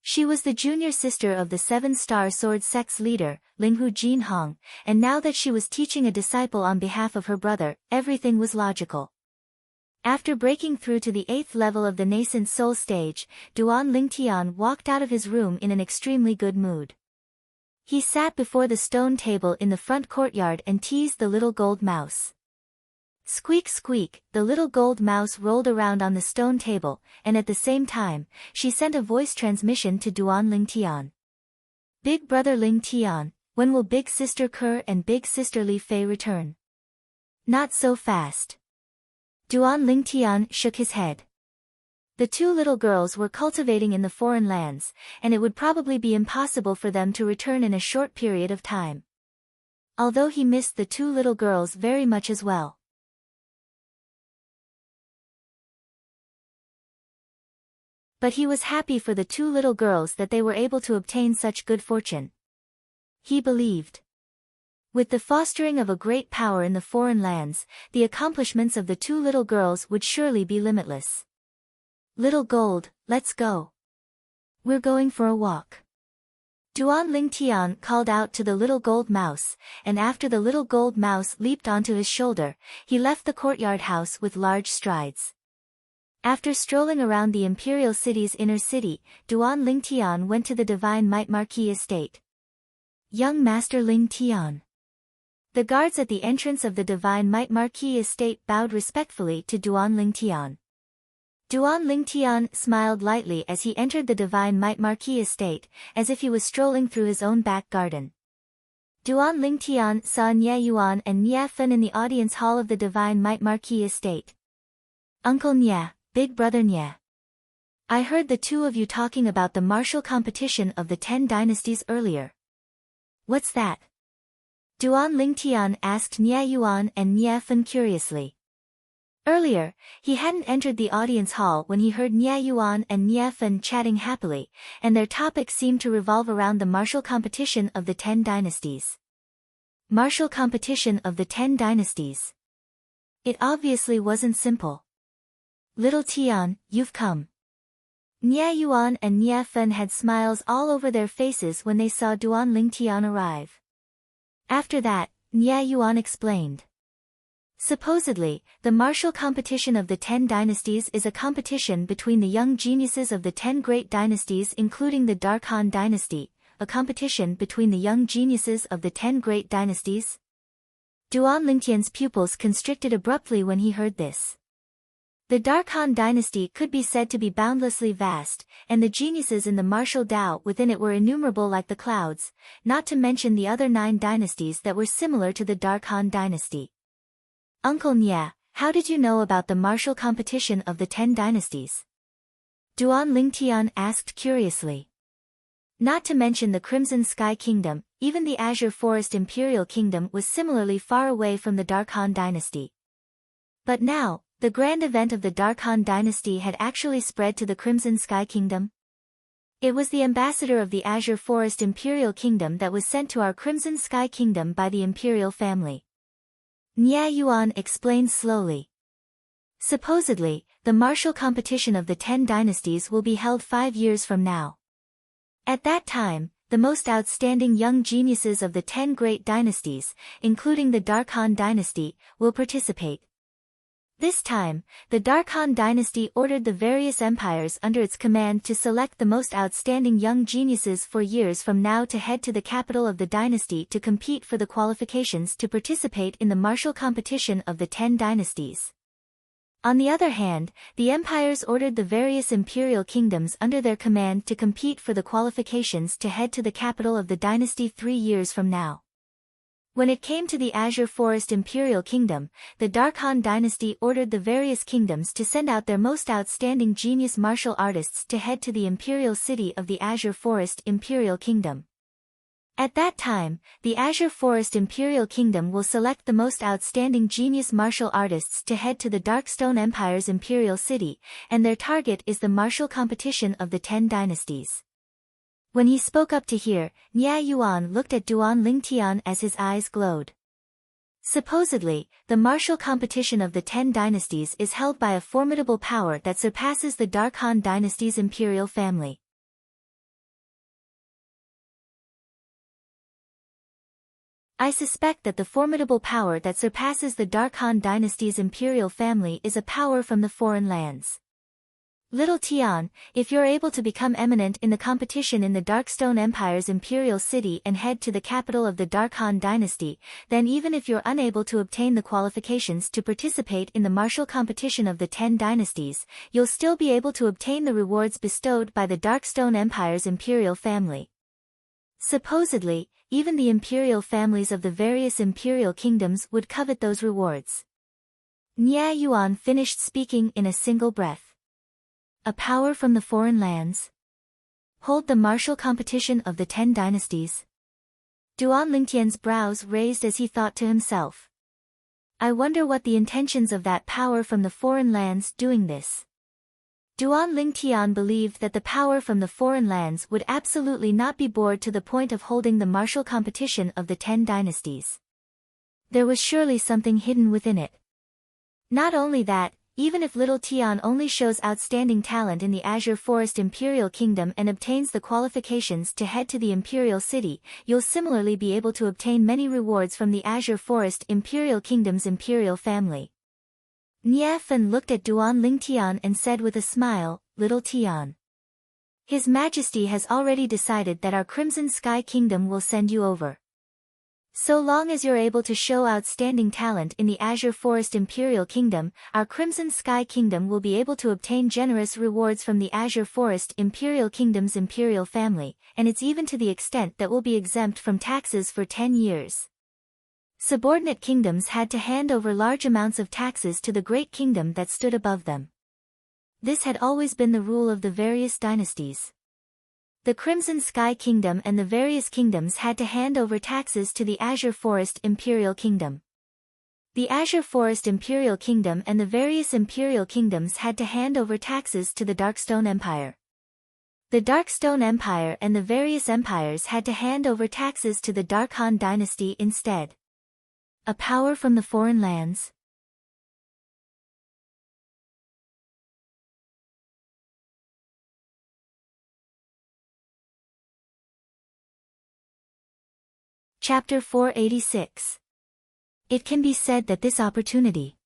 She was the junior sister of the 7-Star Sword sect's leader, Linghu Jinhong, and now that she was teaching a disciple on behalf of her brother, everything was logical. After breaking through to the 8th level of the nascent soul stage, Duan Lingtian walked out of his room in an extremely good mood. He sat before the stone table in the front courtyard and teased the little gold mouse. Squeak squeak, the little gold mouse rolled around on the stone table, and at the same time, she sent a voice transmission to Duan Lingtian. Big brother Lingtian, when will big sister Ke and big sister Li Fei return? Not so fast. Duan Lingtian shook his head. The 2 little girls were cultivating in the foreign lands, and it would probably be impossible for them to return in a short period of time. Although he missed the 2 little girls very much as well. But he was happy for the 2 little girls that they were able to obtain such good fortune. He believed. With the fostering of a great power in the foreign lands, the accomplishments of the 2 little girls would surely be limitless. Little Gold, let's go. We're going for a walk. Duan Lingtian called out to the little gold mouse, and after the little gold mouse leaped onto his shoulder, he left the courtyard house with large strides. After strolling around the imperial city's inner city, Duan Lingtian went to the Divine Might Marquis estate. Young Master Lingtian. The guards at the entrance of the Divine Might Marquis estate bowed respectfully to Duan Lingtian. Duan Lingtian smiled lightly as he entered the Divine Might Marquis estate, as if he was strolling through his own back garden. Duan Lingtian saw Nye Yuan and Nye Fen in the audience hall of the Divine Might Marquis estate. Uncle Nye, Big brother Nye. I heard the 2 of you talking about the martial competition of the 10 dynasties earlier. What's that? Duan Lingtian asked Nye Yuan and Nye Fen curiously. Earlier, he hadn't entered the audience hall when he heard Nye Yuan and Nye Fen chatting happily, and their topic seemed to revolve around the martial competition of the 10 dynasties. Martial competition of the 10 dynasties. It obviously wasn't simple. Little Tian, you've come. Nye Yuan and Nye Fen had smiles all over their faces when they saw Duan Lingtian arrive. After that, Nye Yuan explained. Supposedly, the martial competition of the 10 dynasties is a competition between the young geniuses of the 10 great dynasties including the Dark Han dynasty, a competition between the young geniuses of the 10 great dynasties. Duan Lingtian's pupils constricted abruptly when he heard this. The Dark Han dynasty could be said to be boundlessly vast, and the geniuses in the martial Tao within it were innumerable like the clouds, not to mention the other 9 dynasties that were similar to the Dark Han dynasty. Uncle Nye, how did you know about the martial competition of the 10 dynasties? Duan Lingtian asked curiously. Not to mention the Crimson Sky Kingdom, even the Azure Forest Imperial Kingdom was similarly far away from the Dark Han dynasty. But now, the grand event of the Dark Han dynasty had actually spread to the Crimson Sky Kingdom. It was the ambassador of the Azure Forest Imperial Kingdom that was sent to our Crimson Sky Kingdom by the imperial family. Nye Yuan explained slowly. Supposedly, the martial competition of the 10 dynasties will be held 5 years from now. At that time, the most outstanding young geniuses of the 10 great dynasties, including the Darkhan dynasty, will participate. This time, the Darkhan dynasty ordered the various empires under its command to select the most outstanding young geniuses for years from now to head to the capital of the dynasty to compete for the qualifications to participate in the martial competition of the 10 dynasties. On the other hand, the empires ordered the various imperial kingdoms under their command to compete for the qualifications to head to the capital of the dynasty 3 years from now. When it came to the Azure Forest Imperial Kingdom, the Darkhan dynasty ordered the various kingdoms to send out their most outstanding genius martial artists to head to the imperial city of the Azure Forest Imperial Kingdom. At that time, the Azure Forest Imperial Kingdom will select the most outstanding genius martial artists to head to the Darkstone Empire's imperial city, and their target is the martial competition of the 10 dynasties. When he spoke up to hear, Nya Yuan looked at Duan Lingtian as his eyes glowed. Supposedly, the martial competition of the 10 dynasties is held by a formidable power that surpasses the Darkhan dynasty's imperial family. I suspect that the formidable power that surpasses the Darkhan dynasty's imperial family is a power from the foreign lands. Little Tian, if you're able to become eminent in the competition in the Darkstone Empire's imperial city and head to the capital of the Darkhan dynasty, then even if you're unable to obtain the qualifications to participate in the martial competition of the 10 dynasties, you'll still be able to obtain the rewards bestowed by the Darkstone Empire's imperial family. Supposedly, even the imperial families of the various imperial kingdoms would covet those rewards. Nya Yuan finished speaking in a single breath. A power from the foreign lands? Hold the martial competition of the 10 dynasties? Duan Lingtian's brows raised as he thought to himself. I wonder what the intentions of that power from the foreign lands doing this. Duan Lingtian believed that the power from the foreign lands would absolutely not be bored to the point of holding the martial competition of the 10 dynasties. There was surely something hidden within it. Not only that, even if little Tian only shows outstanding talent in the Azure Forest Imperial Kingdom and obtains the qualifications to head to the Imperial City, you'll similarly be able to obtain many rewards from the Azure Forest Imperial Kingdom's imperial family. Nya Fen looked at Duan Lingtian and said with a smile, Little Tian. His Majesty has already decided that our Crimson Sky Kingdom will send you over. So long as you're able to show outstanding talent in the Azure Forest Imperial Kingdom, our Crimson Sky Kingdom will be able to obtain generous rewards from the Azure Forest Imperial Kingdom's imperial family, and it's even to the extent that will be exempt from taxes for 10 years. Subordinate kingdoms had to hand over large amounts of taxes to the great kingdom that stood above them. This had always been the rule of the various dynasties. The Crimson Sky Kingdom and the various kingdoms had to hand over taxes to the Azure Forest Imperial Kingdom. The Azure Forest Imperial Kingdom and the various imperial kingdoms had to hand over taxes to the Darkstone Empire. The Darkstone Empire and the various empires had to hand over taxes to the Darkhan dynasty instead. A power from the foreign lands? Chapter 486. It can be said that this opportunity.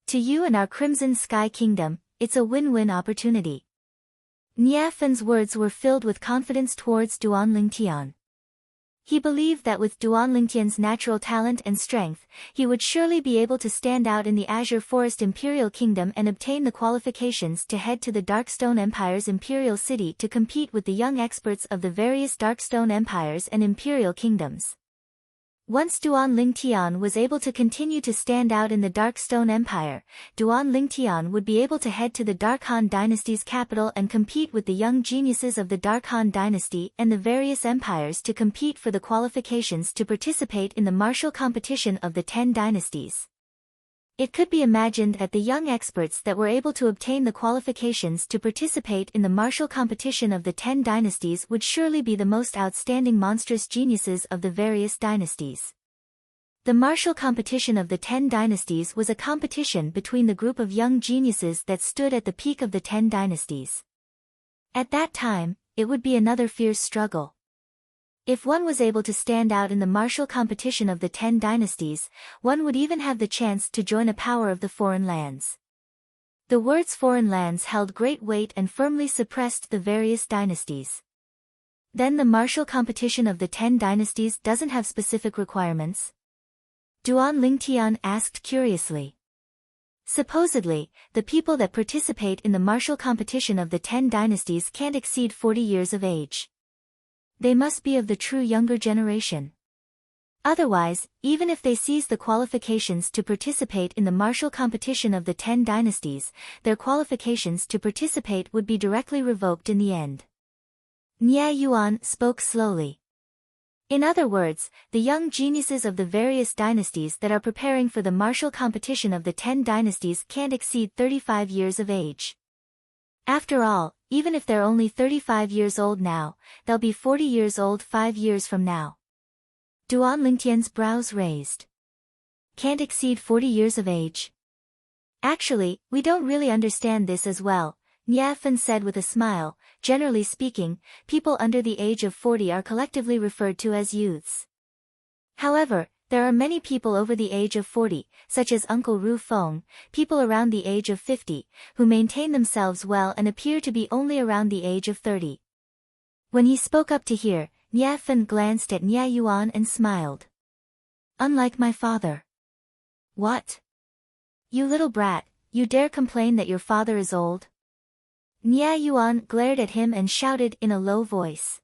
To you and our Crimson Sky Kingdom, it's a win-win opportunity. Nya Fen's words were filled with confidence towards Duan Lingtian. He believed that with Duan Lingtian's natural talent and strength, he would surely be able to stand out in the Azure Forest Imperial Kingdom and obtain the qualifications to head to the Darkstone Empire's imperial city to compete with the young experts of the various Darkstone Empires and imperial kingdoms. Once Duan Lingtian was able to continue to stand out in the Darkstone Empire, Duan Lingtian would be able to head to the Darkhan dynasty's capital and compete with the young geniuses of the Darkhan dynasty and the various empires to compete for the qualifications to participate in the martial competition of the 10 dynasties. It could be imagined that the young experts that were able to obtain the qualifications to participate in the martial competition of the 10 dynasties would surely be the most outstanding monstrous geniuses of the various dynasties. The martial competition of the 10 dynasties was a competition between the group of young geniuses that stood at the peak of the 10 dynasties. At that time, it would be another fierce struggle. If one was able to stand out in the martial competition of the 10 dynasties, one would even have the chance to join a power of the foreign lands. The words foreign lands held great weight and firmly suppressed the various dynasties. Then the martial competition of the 10 dynasties doesn't have specific requirements? Duan Lingtian asked curiously. Supposedly, the people that participate in the martial competition of the 10 dynasties can't exceed 40 years of age. They must be of the true younger generation. Otherwise, even if they seize the qualifications to participate in the martial competition of the 10 dynasties, their qualifications to participate would be directly revoked in the end. Nye Yuan spoke slowly. In other words, the young geniuses of the various dynasties that are preparing for the martial competition of the 10 dynasties can't exceed 35 years of age. After all, even if they're only 35 years old now, they'll be 40 years old 5 years from now. Duan Lingtian's brows raised. Can't exceed 40 years of age? Actually, we don't really understand this as well, Nye Fen said with a smile. Generally speaking, people under the age of 40 are collectively referred to as youths. However, there are many people over the age of 40, such as Uncle Ru Feng, people around the age of 50, who maintain themselves well and appear to be only around the age of 30. When he spoke up to hear, Nye Fen glanced at Nye Yuan and smiled. Unlike my father. What? You little brat, you dare complain that your father is old? Nye Yuan glared at him and shouted in a low voice.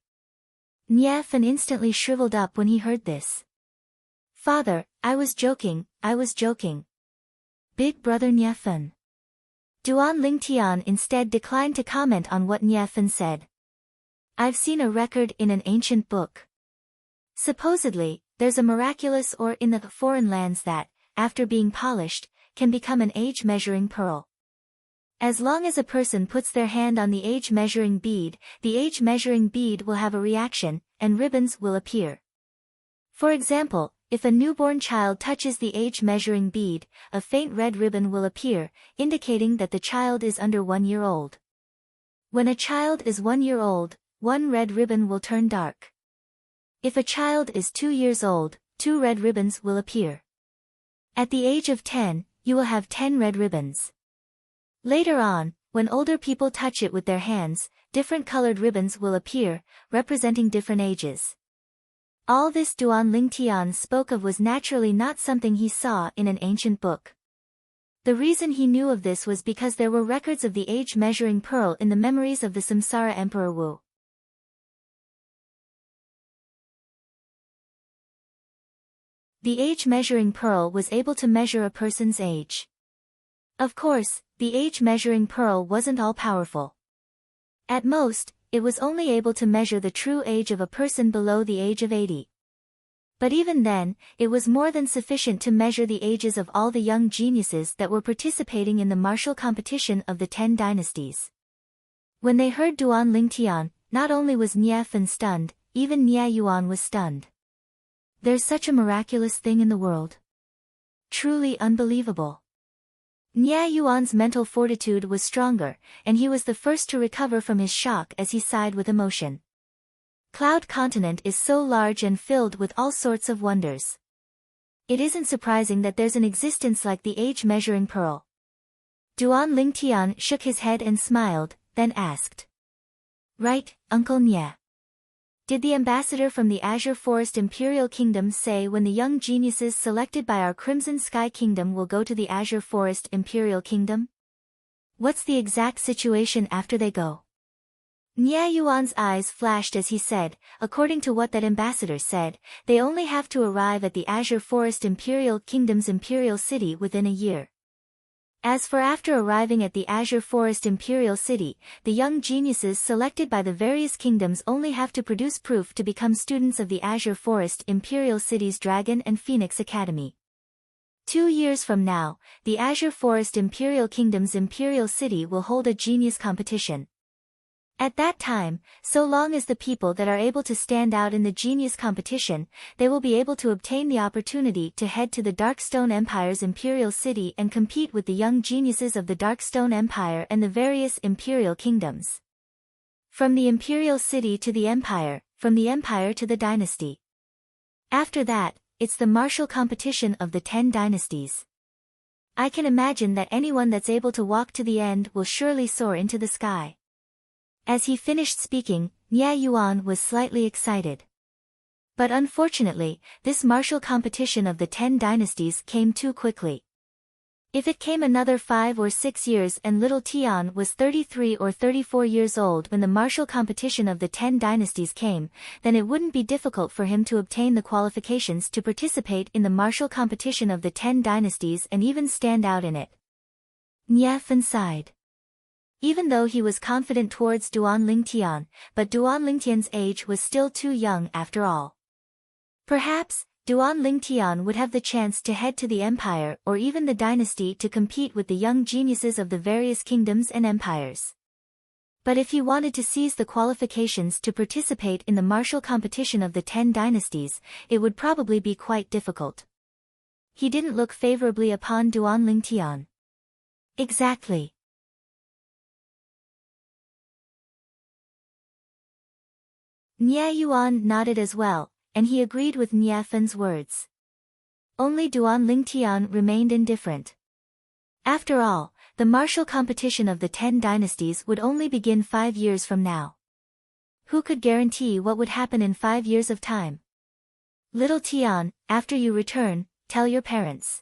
Nye Fen instantly shriveled up when he heard this. Father, I was joking, I was joking. Big brother Nye Fen. Duan Lingtian instead declined to comment on what Nye Fen said. I've seen a record in an ancient book. Supposedly, there's a miraculous ore in the foreign lands that, after being polished, can become an age-measuring pearl. As long as a person puts their hand on the age-measuring bead, the age-measuring bead will have a reaction, and ribbons will appear. For example, if a newborn child touches the age-measuring bead, a faint red ribbon will appear, indicating that the child is under 1 year old. When a child is 1 year old, one red ribbon will turn dark. If a child is 2 years old, 2 red ribbons will appear. At the age of 10, you will have 10 red ribbons. Later on, when older people touch it with their hands, different colored ribbons will appear, representing different ages. All this Duan Lingtian spoke of was naturally not something he saw in an ancient book. The reason he knew of this was because there were records of the age-measuring pearl in the memories of the Samsara Emperor Wu. The age-measuring pearl was able to measure a person's age. Of course, the age-measuring pearl wasn't all-powerful. At most, it was only able to measure the true age of a person below the age of 80. But even then, it was more than sufficient to measure the ages of all the young geniuses that were participating in the martial competition of the 10 dynasties. When they heard Duan Lingtian, not only was Nye Fen stunned, even Nye Yuan was stunned. There's such a miraculous thing in the world. Truly unbelievable. Nye Yuan's mental fortitude was stronger, and he was the first to recover from his shock as he sighed with emotion. Cloud Continent is so large and filled with all sorts of wonders. It isn't surprising that there's an existence like the age-measuring pearl. Duan Lingtian shook his head and smiled, then asked. Right, Uncle Nye. Did the ambassador from the Azure Forest Imperial Kingdom say when the young geniuses selected by our Crimson Sky Kingdom will go to the Azure Forest Imperial Kingdom? What's the exact situation after they go? Nye Yuan's eyes flashed as he said, according to what that ambassador said, they only have to arrive at the Azure Forest Imperial Kingdom's Imperial City within a year. As for after arriving at the Azure Forest Imperial City, the young geniuses selected by the various kingdoms only have to produce proof to become students of the Azure Forest Imperial City's Dragon and Phoenix Academy. 2 years from now, the Azure Forest Imperial Kingdom's Imperial City will hold a genius competition. At that time, so long as the people that are able to stand out in the genius competition, they will be able to obtain the opportunity to head to the Darkstone Empire's imperial city and compete with the young geniuses of the Darkstone Empire and the various imperial kingdoms. From the imperial city to the empire, from the empire to the dynasty. After that, it's the martial competition of the 10 dynasties. I can imagine that anyone that's able to walk to the end will surely soar into the sky. As he finished speaking, Nye Yuan was slightly excited. But unfortunately, this martial competition of the 10 dynasties came too quickly. If it came another 5 or 6 years and little Tian was 33 or 34 years old when the martial competition of the 10 dynasties came, then it wouldn't be difficult for him to obtain the qualifications to participate in the martial competition of the 10 dynasties and even stand out in it. Nye Fen sighed. Even though he was confident towards Duan Lingtian, but Duan Lingtian's age was still too young after all. Perhaps, Duan Lingtian would have the chance to head to the empire or even the dynasty to compete with the young geniuses of the various kingdoms and empires. But if he wanted to seize the qualifications to participate in the martial competition of the 10 dynasties, it would probably be quite difficult. He didn't look favorably upon Duan Lingtian. Exactly. Nye Yuan nodded as well, and he agreed with Nye Fen's words. Only Duan Lingtian remained indifferent. After all, the martial competition of the 10 dynasties would only begin 5 years from now. Who could guarantee what would happen in 5 years of time? Little Tian, after you return, tell your parents.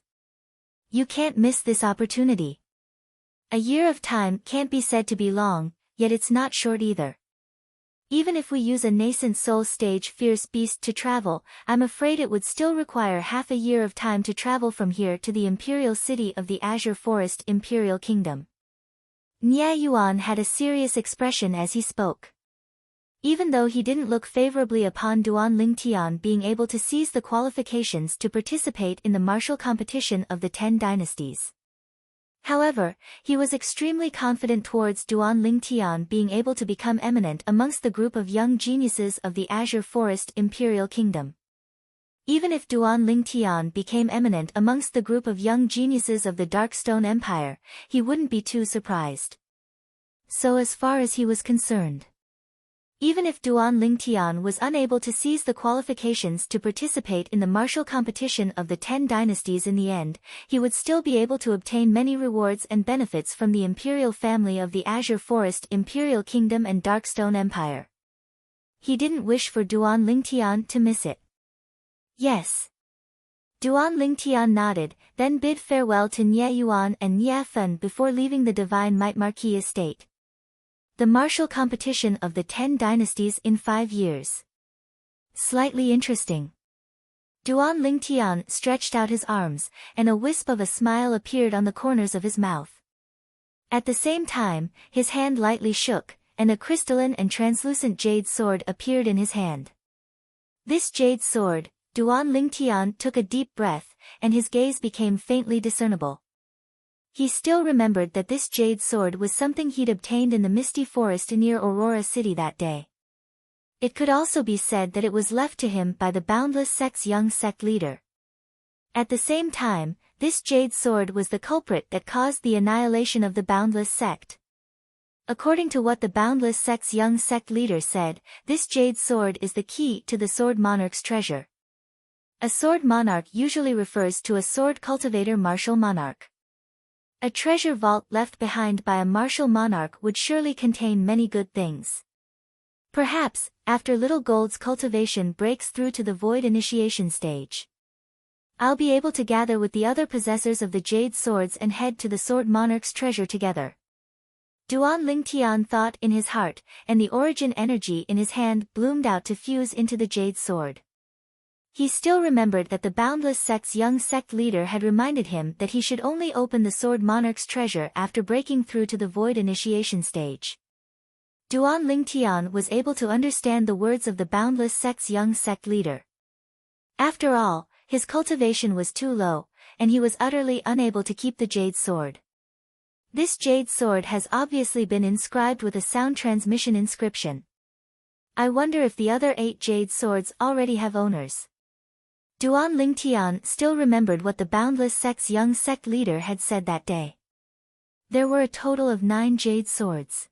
You can't miss this opportunity. A year of time can't be said to be long, yet it's not short either. Even if we use a nascent soul stage fierce beast to travel, I'm afraid it would still require half a year of time to travel from here to the imperial city of the Azure Forest Imperial Kingdom. Nye Yuan had a serious expression as he spoke. Even though he didn't look favorably upon Duan Lingtian being able to seize the qualifications to participate in the martial competition of the 10 dynasties. However, he was extremely confident towards Duan Lingtian being able to become eminent amongst the group of young geniuses of the Azure Forest Imperial Kingdom. Even if Duan Lingtian became eminent amongst the group of young geniuses of the Darkstone Empire, he wouldn't be too surprised. So as far as he was concerned, even if Duan Lingtian was unable to seize the qualifications to participate in the martial competition of the 10 dynasties in the end, he would still be able to obtain many rewards and benefits from the imperial family of the Azure Forest Imperial Kingdom and Darkstone Empire. He didn't wish for Duan Lingtian to miss it. Yes. Duan Lingtian nodded, then bid farewell to Nye Yuan and Nye Fen before leaving the Divine Might Marquis estate. The martial competition of the 10 dynasties in 5 years. Slightly interesting. Duan Lingtian stretched out his arms, and a wisp of a smile appeared on the corners of his mouth. At the same time, his hand lightly shook, and a crystalline and translucent jade sword appeared in his hand. This jade sword, Duan Lingtian took a deep breath, and his gaze became faintly discernible. He still remembered that this jade sword was something he'd obtained in the misty forest near Aurora City that day. It could also be said that it was left to him by the Boundless Sect's young sect leader. At the same time, this jade sword was the culprit that caused the annihilation of the Boundless Sect. According to what the Boundless Sect's young sect leader said, this jade sword is the key to the Sword Monarch's treasure. A Sword Monarch usually refers to a sword cultivator martial monarch. A treasure vault left behind by a martial monarch would surely contain many good things. Perhaps, after Little Gold's cultivation breaks through to the Void Initiation stage, I'll be able to gather with the other possessors of the Jade Swords and head to the Sword Monarch's treasure together. Duan Lingtian thought in his heart, and the origin energy in his hand bloomed out to fuse into the Jade Sword. He still remembered that the Boundless Sect's young sect leader had reminded him that he should only open the Sword Monarch's treasure after breaking through to the Void Initiation stage. Duan Lingtian was able to understand the words of the Boundless Sect's young sect leader. After all, his cultivation was too low, and he was utterly unable to keep the Jade Sword. This jade sword has obviously been inscribed with a sound transmission inscription. I wonder if the other 8 jade swords already have owners. Duan Lingtian still remembered what the Boundless Sect's young sect leader had said that day. There were a total of 9 jade swords.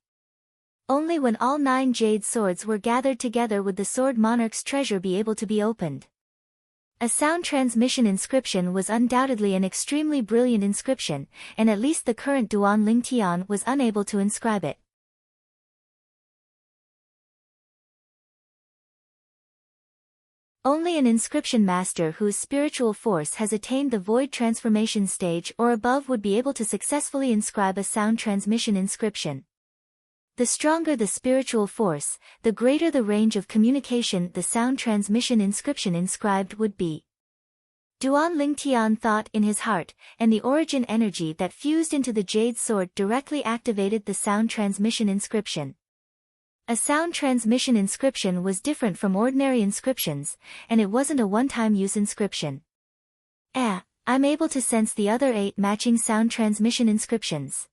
Only when all 9 jade swords were gathered together would the Sword Monarch's treasure be able to be opened. A sound transmission inscription was undoubtedly an extremely brilliant inscription, and at least the current Duan Lingtian was unable to inscribe it. Only an inscription master whose spiritual force has attained the void transformation stage or above would be able to successfully inscribe a sound transmission inscription. The stronger the spiritual force, the greater the range of communication the sound transmission inscription inscribed would be. Duan Lingtian thought in his heart, and the origin energy that fused into the jade sword directly activated the sound transmission inscription. A sound transmission inscription was different from ordinary inscriptions, and it wasn't a one-time use inscription. I'm able to sense the other 8 matching sound transmission inscriptions.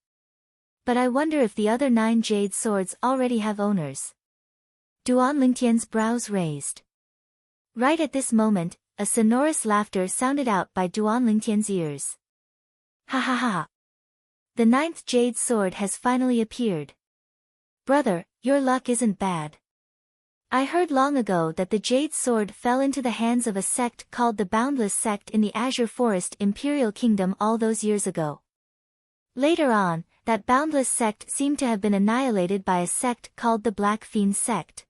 But I wonder if the other 9 jade swords already have owners. Duan Lingtian's brows raised. Right at this moment, a sonorous laughter sounded out by Duan Lingtian's ears. Ha ha ha! The 9th jade sword has finally appeared. Brother, your luck isn't bad. I heard long ago that the jade sword fell into the hands of a sect called the Boundless Sect in the Azure Forest Imperial Kingdom all those years ago. Later on, that Boundless Sect seemed to have been annihilated by a sect called the Black Fiend Sect.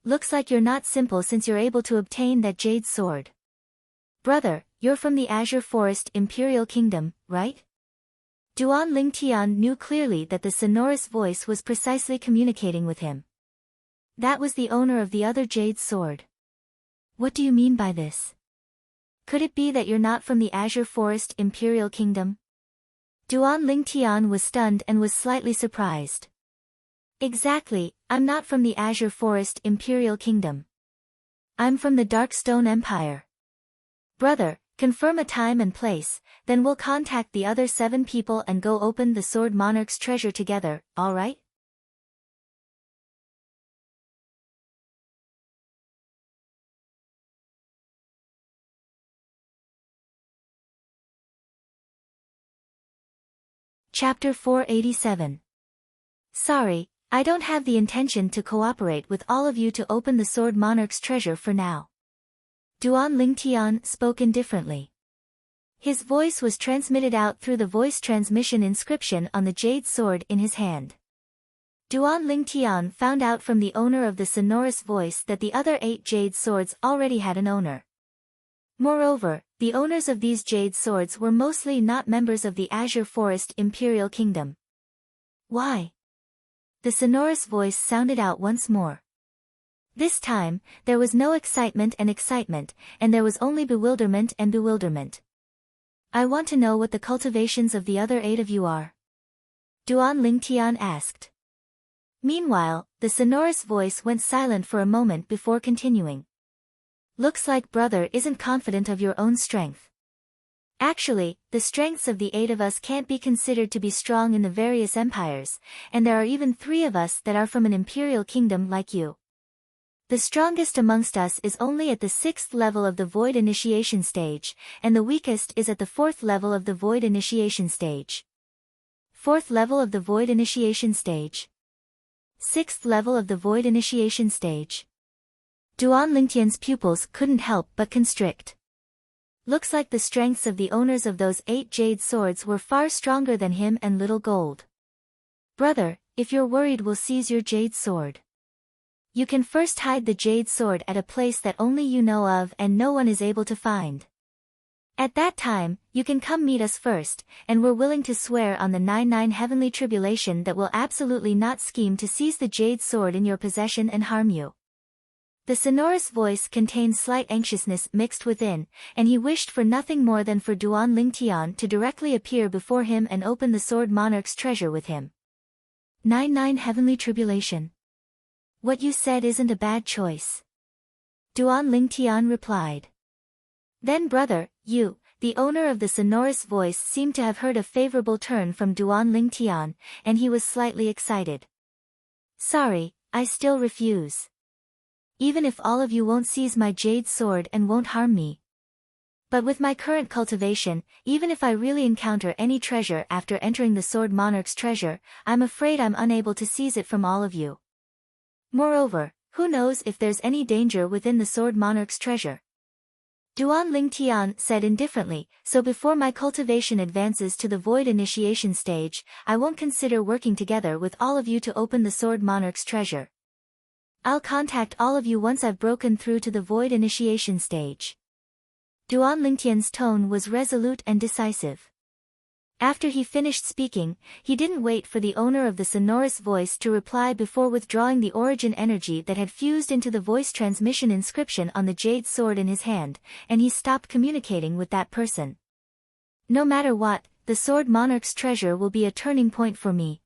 Looks like you're not simple since you're able to obtain that jade sword. Brother, you're from the Azure Forest Imperial Kingdom, right? Duan Lingtian knew clearly that the sonorous voice was precisely communicating with him. That was the owner of the other jade sword. What do you mean by this? Could it be that you're not from the Azure Forest Imperial Kingdom? Duan Lingtian was stunned and was slightly surprised. Exactly, I'm not from the Azure Forest Imperial Kingdom. I'm from the Darkstone Empire. Brother, confirm a time and place, then we'll contact the other 7 people and go open the Sword Monarch's treasure together, alright? Chapter 487. Sorry, I don't have the intention to cooperate with all of you to open the Sword Monarch's treasure for now. Duan Lingtian spoke indifferently. His voice was transmitted out through the voice transmission inscription on the jade sword in his hand. Duan Lingtian found out from the owner of the sonorous voice that the other 8 jade swords already had an owner. Moreover, the owners of these jade swords were mostly not members of the Azure Forest Imperial Kingdom. Why? The sonorous voice sounded out once more. This time, there was no excitement, and there was only bewilderment and bewilderment. I want to know what the cultivations of the other 8 of you are. Duan Lingtian asked. Meanwhile, the sonorous voice went silent for a moment before continuing. Looks like brother isn't confident of your own strength. Actually, the strengths of the 8 of us can't be considered to be strong in the various empires, and there are even 3 of us that are from an imperial kingdom like you. The strongest amongst us is only at the 6th level of the Void Initiation stage, and the weakest is at the 4th level of the Void Initiation stage. 4th level of the Void Initiation stage. 6th level of the Void Initiation stage. Duan Lingtian's pupils couldn't help but constrict. Looks like the strengths of the owners of those 8 jade swords were far stronger than him and Little Gold. Brother, if you're worried, we'll seize your jade sword. You can first hide the jade sword at a place that only you know of and no one is able to find. At that time, you can come meet us first, and we're willing to swear on the 99 heavenly tribulation that we'll absolutely not scheme to seize the jade sword in your possession and harm you. The sonorous voice contained slight anxiousness mixed within, and he wished for nothing more than for Duan Lingtian to directly appear before him and open the Sword Monarch's treasure with him. 99 heavenly tribulation. What you said isn't a bad choice. Duan Lingtian replied. Then brother, you, The owner of the sonorous voice seemed to have heard a favorable turn from Duan Lingtian, and he was slightly excited. Sorry, I still refuse. Even if all of you won't seize my jade sword and won't harm me. But with my current cultivation, even if I really encounter any treasure after entering the Sword Monarch's treasure, I'm afraid I'm unable to seize it from all of you. Moreover, who knows if there's any danger within the Sword Monarch's treasure? Duan Lingtian said indifferently, so before my cultivation advances to the Void Initiation stage, I won't consider working together with all of you to open the Sword Monarch's treasure. I'll contact all of you once I've broken through to the Void Initiation stage. Duan Lingtian's tone was resolute and decisive. After he finished speaking, he didn't wait for the owner of the sonorous voice to reply before withdrawing the origin energy that had fused into the voice transmission inscription on the jade sword in his hand, and he stopped communicating with that person. No matter what, the Sword Monarch's treasure will be a turning point for me.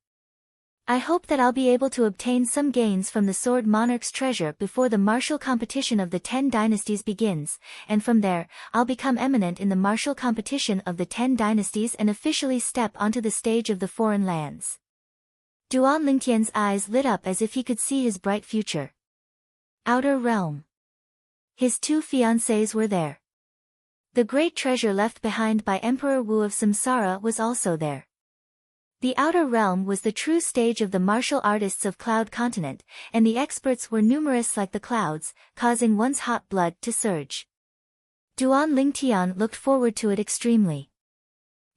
I hope that I'll be able to obtain some gains from the Sword Monarch's treasure before the martial competition of the 10 dynasties begins, and from there, I'll become eminent in the martial competition of the 10 dynasties and officially step onto the stage of the foreign lands. Duan Lingtian's eyes lit up as if he could see his bright future. Outer Realm. His 2 fiancées were there. The great treasure left behind by Emperor Wu of Samsara was also there. The Outer Realm was the true stage of the martial artists of Cloud Continent, and the experts were numerous like the clouds, causing one's hot blood to surge. Duan Lingtian looked forward to it extremely.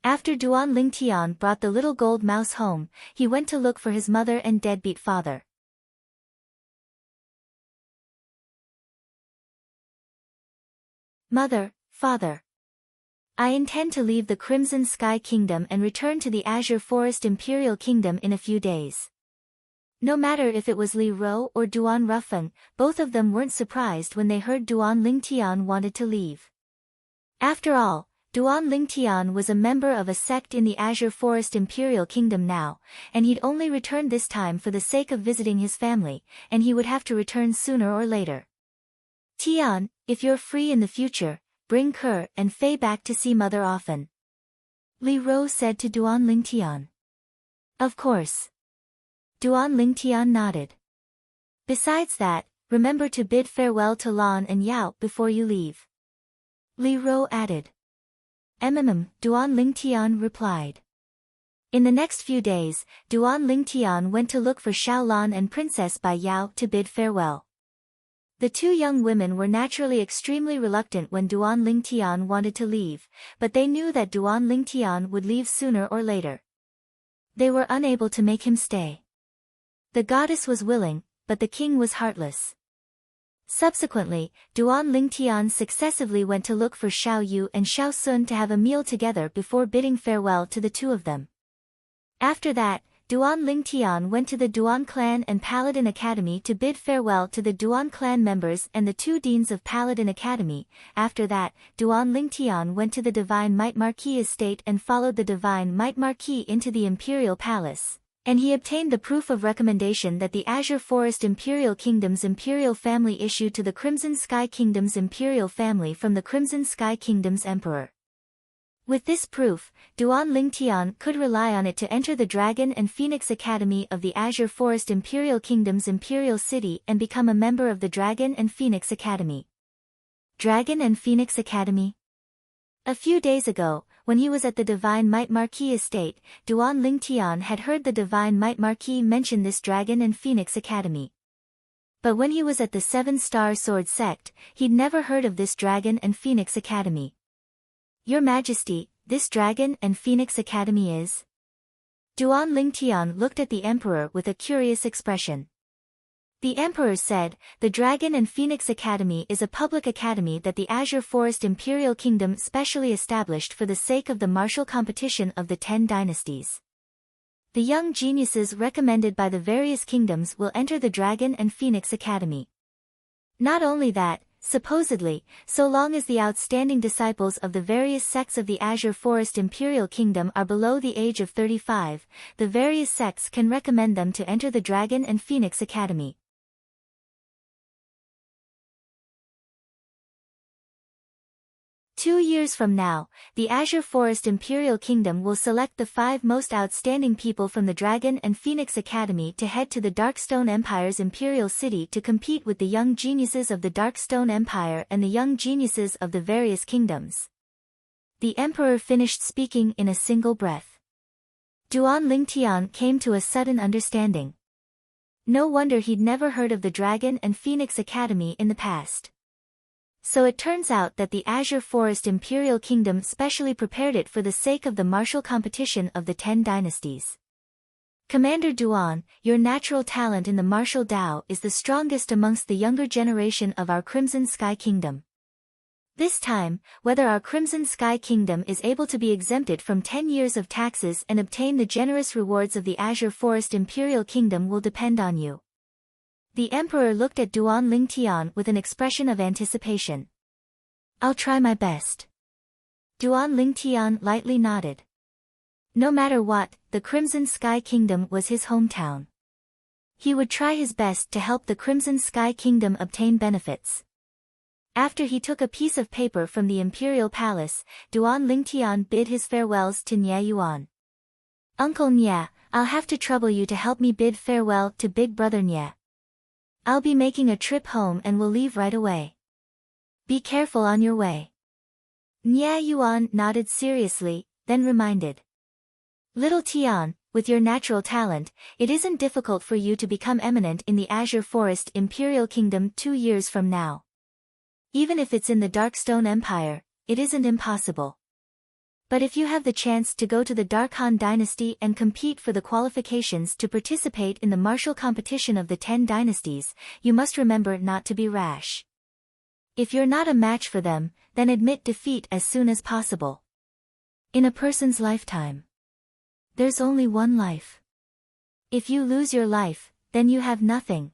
After Duan Lingtian brought the little gold mouse home, he went to look for his mother and deadbeat father. Mother, father. I intend to leave the Crimson Sky Kingdom and return to the Azure Forest Imperial Kingdom in a few days. No matter if it was Li Ro or Duan Rufeng, both of them weren't surprised when they heard Duan Lingtian wanted to leave. After all, Duan Lingtian was a member of a sect in the Azure Forest Imperial Kingdom now, and he'd only returned this time for the sake of visiting his family, and he would have to return sooner or later. Tian, if you're free in the future, bring Ke and Fei back to see mother often. Li Ro said to Duan Lingtian. Of course. Duan Lingtian nodded. Besides that, remember to bid farewell to Lan and Yao before you leave. Li Ro added. Duan Lingtian replied. In the next few days, Duan Lingtian went to look for Xiao Lan and Princess Bai Yao to bid farewell. The 2 young women were naturally extremely reluctant when Duan Lingtian wanted to leave, but they knew that Duan Lingtian would leave sooner or later. They were unable to make him stay. The goddess was willing, but the king was heartless. Subsequently, Duan Lingtian successively went to look for Xiao Yu and Xiao Sun to have a meal together before bidding farewell to the 2 of them. After that, Duan Lingtian went to the Duan Clan and Paladin Academy to bid farewell to the Duan Clan members and the 2 deans of Paladin Academy. After that, Duan Lingtian went to the Divine Might Marquis estate and followed the Divine Might Marquis into the Imperial Palace, and he obtained the proof of recommendation that the Azure Forest Imperial Kingdom's Imperial Family issued to the Crimson Sky Kingdom's Imperial Family from the Crimson Sky Kingdom's Emperor. With this proof, Duan Lingtian could rely on it to enter the Dragon and Phoenix Academy of the Azure Forest Imperial Kingdom's Imperial City and become a member of the Dragon and Phoenix Academy. Dragon and Phoenix Academy? A few days ago, when he was at the Divine Might Marquis estate, Duan Lingtian had heard the Divine Might Marquis mention this Dragon and Phoenix Academy. But when he was at the 7-Star Sword Sect, he'd never heard of this Dragon and Phoenix Academy. Your Majesty, this Dragon and Phoenix Academy is? Duan Lingtian looked at the Emperor with a curious expression. The Emperor said, the Dragon and Phoenix Academy is a public academy that the Azure Forest Imperial Kingdom specially established for the sake of the martial competition of the 10 dynasties. The young geniuses recommended by the various kingdoms will enter the Dragon and Phoenix Academy. Not only that, supposedly, so long as the outstanding disciples of the various sects of the Azure Forest Imperial Kingdom are below the age of 35, the various sects can recommend them to enter the Dragon and Phoenix Academy. 2 years from now, the Azure Forest Imperial Kingdom will select the 5 most outstanding people from the Dragon and Phoenix Academy to head to the Darkstone Empire's Imperial City to compete with the young geniuses of the Darkstone Empire and the young geniuses of the various kingdoms. The Emperor finished speaking in a single breath. Duan Lingtian came to a sudden understanding. No wonder he'd never heard of the Dragon and Phoenix Academy in the past. So it turns out that the Azure Forest Imperial Kingdom specially prepared it for the sake of the martial competition of the 10 dynasties. Commander Duan, your natural talent in the martial Dao is the strongest amongst the younger generation of our Crimson Sky Kingdom. This time, whether our Crimson Sky Kingdom is able to be exempted from 10 years of taxes and obtain the generous rewards of the Azure Forest Imperial Kingdom will depend on you. The Emperor looked at Duan Lingtian with an expression of anticipation. I'll try my best. Duan Lingtian lightly nodded. No matter what, the Crimson Sky Kingdom was his hometown. He would try his best to help the Crimson Sky Kingdom obtain benefits. After he took a piece of paper from the Imperial Palace, Duan Lingtian bid his farewells to Nye Yuan. Uncle Nye, I'll have to trouble you to help me bid farewell to Big Brother Nye. I'll be making a trip home and will leave right away. Be careful on your way. Nye Yuan nodded seriously, then reminded. Little Tian, with your natural talent, it isn't difficult for you to become eminent in the Azure Forest Imperial Kingdom 2 years from now. Even if it's in the Darkstone Empire, it isn't impossible. But if you have the chance to go to the Dark Han dynasty and compete for the qualifications to participate in the martial competition of the 10 dynasties, you must remember not to be rash. If you're not a match for them, then admit defeat as soon as possible. In a person's lifetime, there's only one life. If you lose your life, then you have nothing.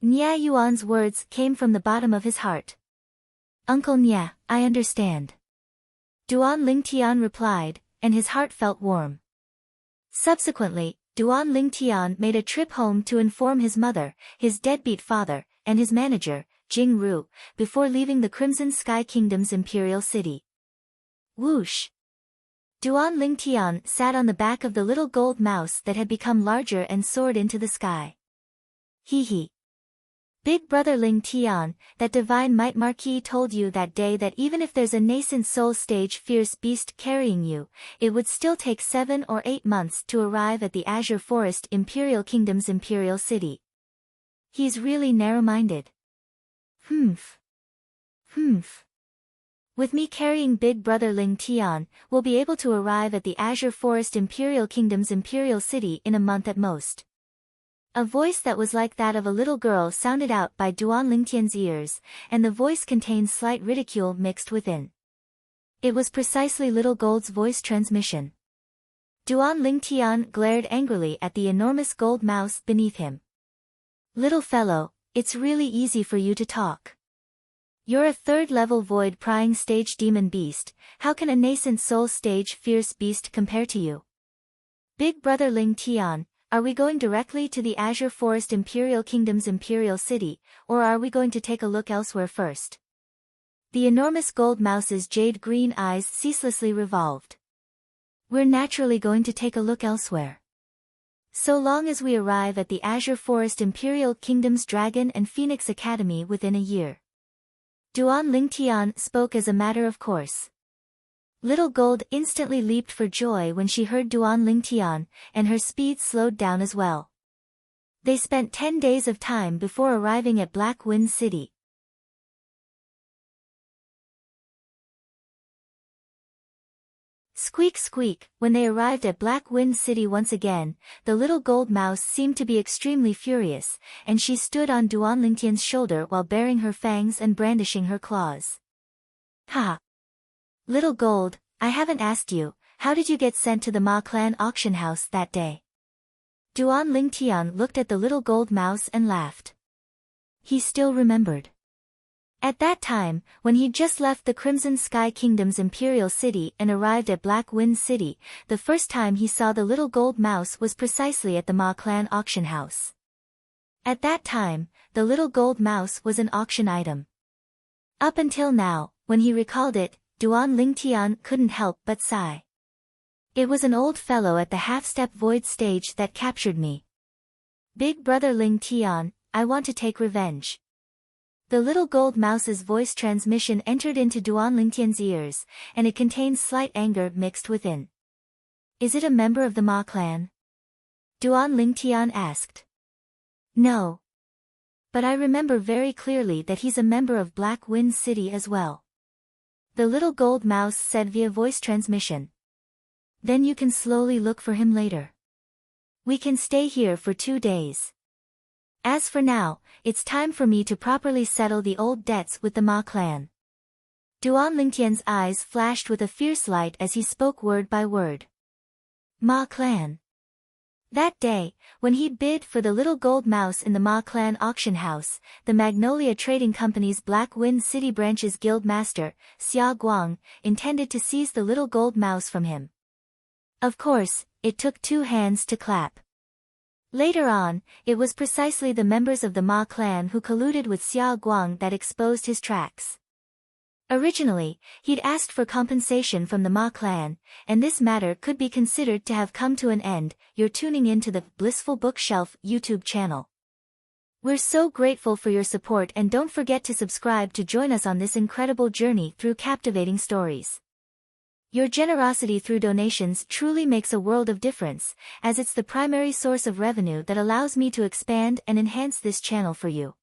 Nye Yuan's words came from the bottom of his heart. Uncle Nye, I understand. Duan Lingtian replied, and his heart felt warm. Subsequently, Duan Lingtian made a trip home to inform his mother, his deadbeat father, and his manager, Jing Ru, before leaving the Crimson Sky Kingdom's Imperial City. Whoosh! Duan Lingtian sat on the back of the little gold mouse that had become larger and soared into the sky. Hee hee. Big Brother Lingtian, that divine might Marquis told you that day that even if there's a nascent soul stage fierce beast carrying you, it would still take 7 or 8 months to arrive at the Azure Forest Imperial Kingdom's Imperial City. He's really narrow-minded. Humph. With me carrying Big Brother Lingtian, we'll be able to arrive at the Azure Forest Imperial Kingdom's Imperial City in a month at most. A voice that was like that of a little girl sounded out by Duan Lingtian's ears, and the voice contained slight ridicule mixed within. It was precisely Little Gold's voice transmission. Duan Lingtian glared angrily at the enormous gold mouse beneath him. Little fellow, it's really easy for you to talk. You're a 3rd-level void-prying stage demon beast, how can a nascent soul stage fierce beast compare to you? Big Brother Lingtian, are we going directly to the Azure Forest Imperial Kingdom's Imperial City, or are we going to take a look elsewhere first? The enormous gold mouse's jade-green eyes ceaselessly revolved. We're naturally going to take a look elsewhere. So long as we arrive at the Azure Forest Imperial Kingdom's Dragon and Phoenix Academy within a year. Duan Lingtian spoke as a matter of course. Little Gold instantly leaped for joy when she heard Duan Lingtian, and her speed slowed down as well. They spent 10 days of time before arriving at Black Wind City. Squeak squeak, when they arrived at Black Wind City once again, the little gold mouse seemed to be extremely furious, and she stood on Duan Lingtian's shoulder while baring her fangs and brandishing her claws. Ha! Little Gold, I haven't asked you, how did you get sent to the Ma Clan auction house that day? Duan Lingtian looked at the little gold mouse and laughed. He still remembered. At that time, when he'd just left the Crimson Sky Kingdom's Imperial City and arrived at Black Wind City, the first time he saw the little gold mouse was precisely at the Ma Clan auction house. At that time, the little gold mouse was an auction item. Up until now, when he recalled it, Duan Lingtian couldn't help but sigh. It was an old fellow at the half-step void stage that captured me. Big brother Lingtian, I want to take revenge. The little gold mouse's voice transmission entered into Duan Lingtian's ears, and it contained slight anger mixed within. Is it a member of the Ma clan? Duan Lingtian asked. No. But I remember very clearly that he's a member of Black Wind City as well. The little gold mouse said via voice transmission. Then you can slowly look for him later. We can stay here for 2 days. As for now, it's time for me to properly settle the old debts with the Ma clan. Duan Lingtian's eyes flashed with a fierce light as he spoke word by word. Ma clan. That day, when he'd bid for the little gold mouse in the Ma clan auction house, the Magnolia Trading Company's Black Wind City branch's guild master, Xia Guang, intended to seize the little gold mouse from him. Of course, it took 2 hands to clap. Later on, it was precisely the members of the Ma clan who colluded with Xia Guang that exposed his tracks. Originally, he'd asked for compensation from the Ma clan, and this matter could be considered to have come to an end. You're tuning in to the Blissful Bookshelf YouTube channel. We're so grateful for your support, and don't forget to subscribe to join us on this incredible journey through captivating stories. Your generosity through donations truly makes a world of difference, as it's the primary source of revenue that allows me to expand and enhance this channel for you.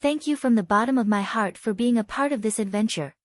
Thank you from the bottom of my heart for being a part of this adventure.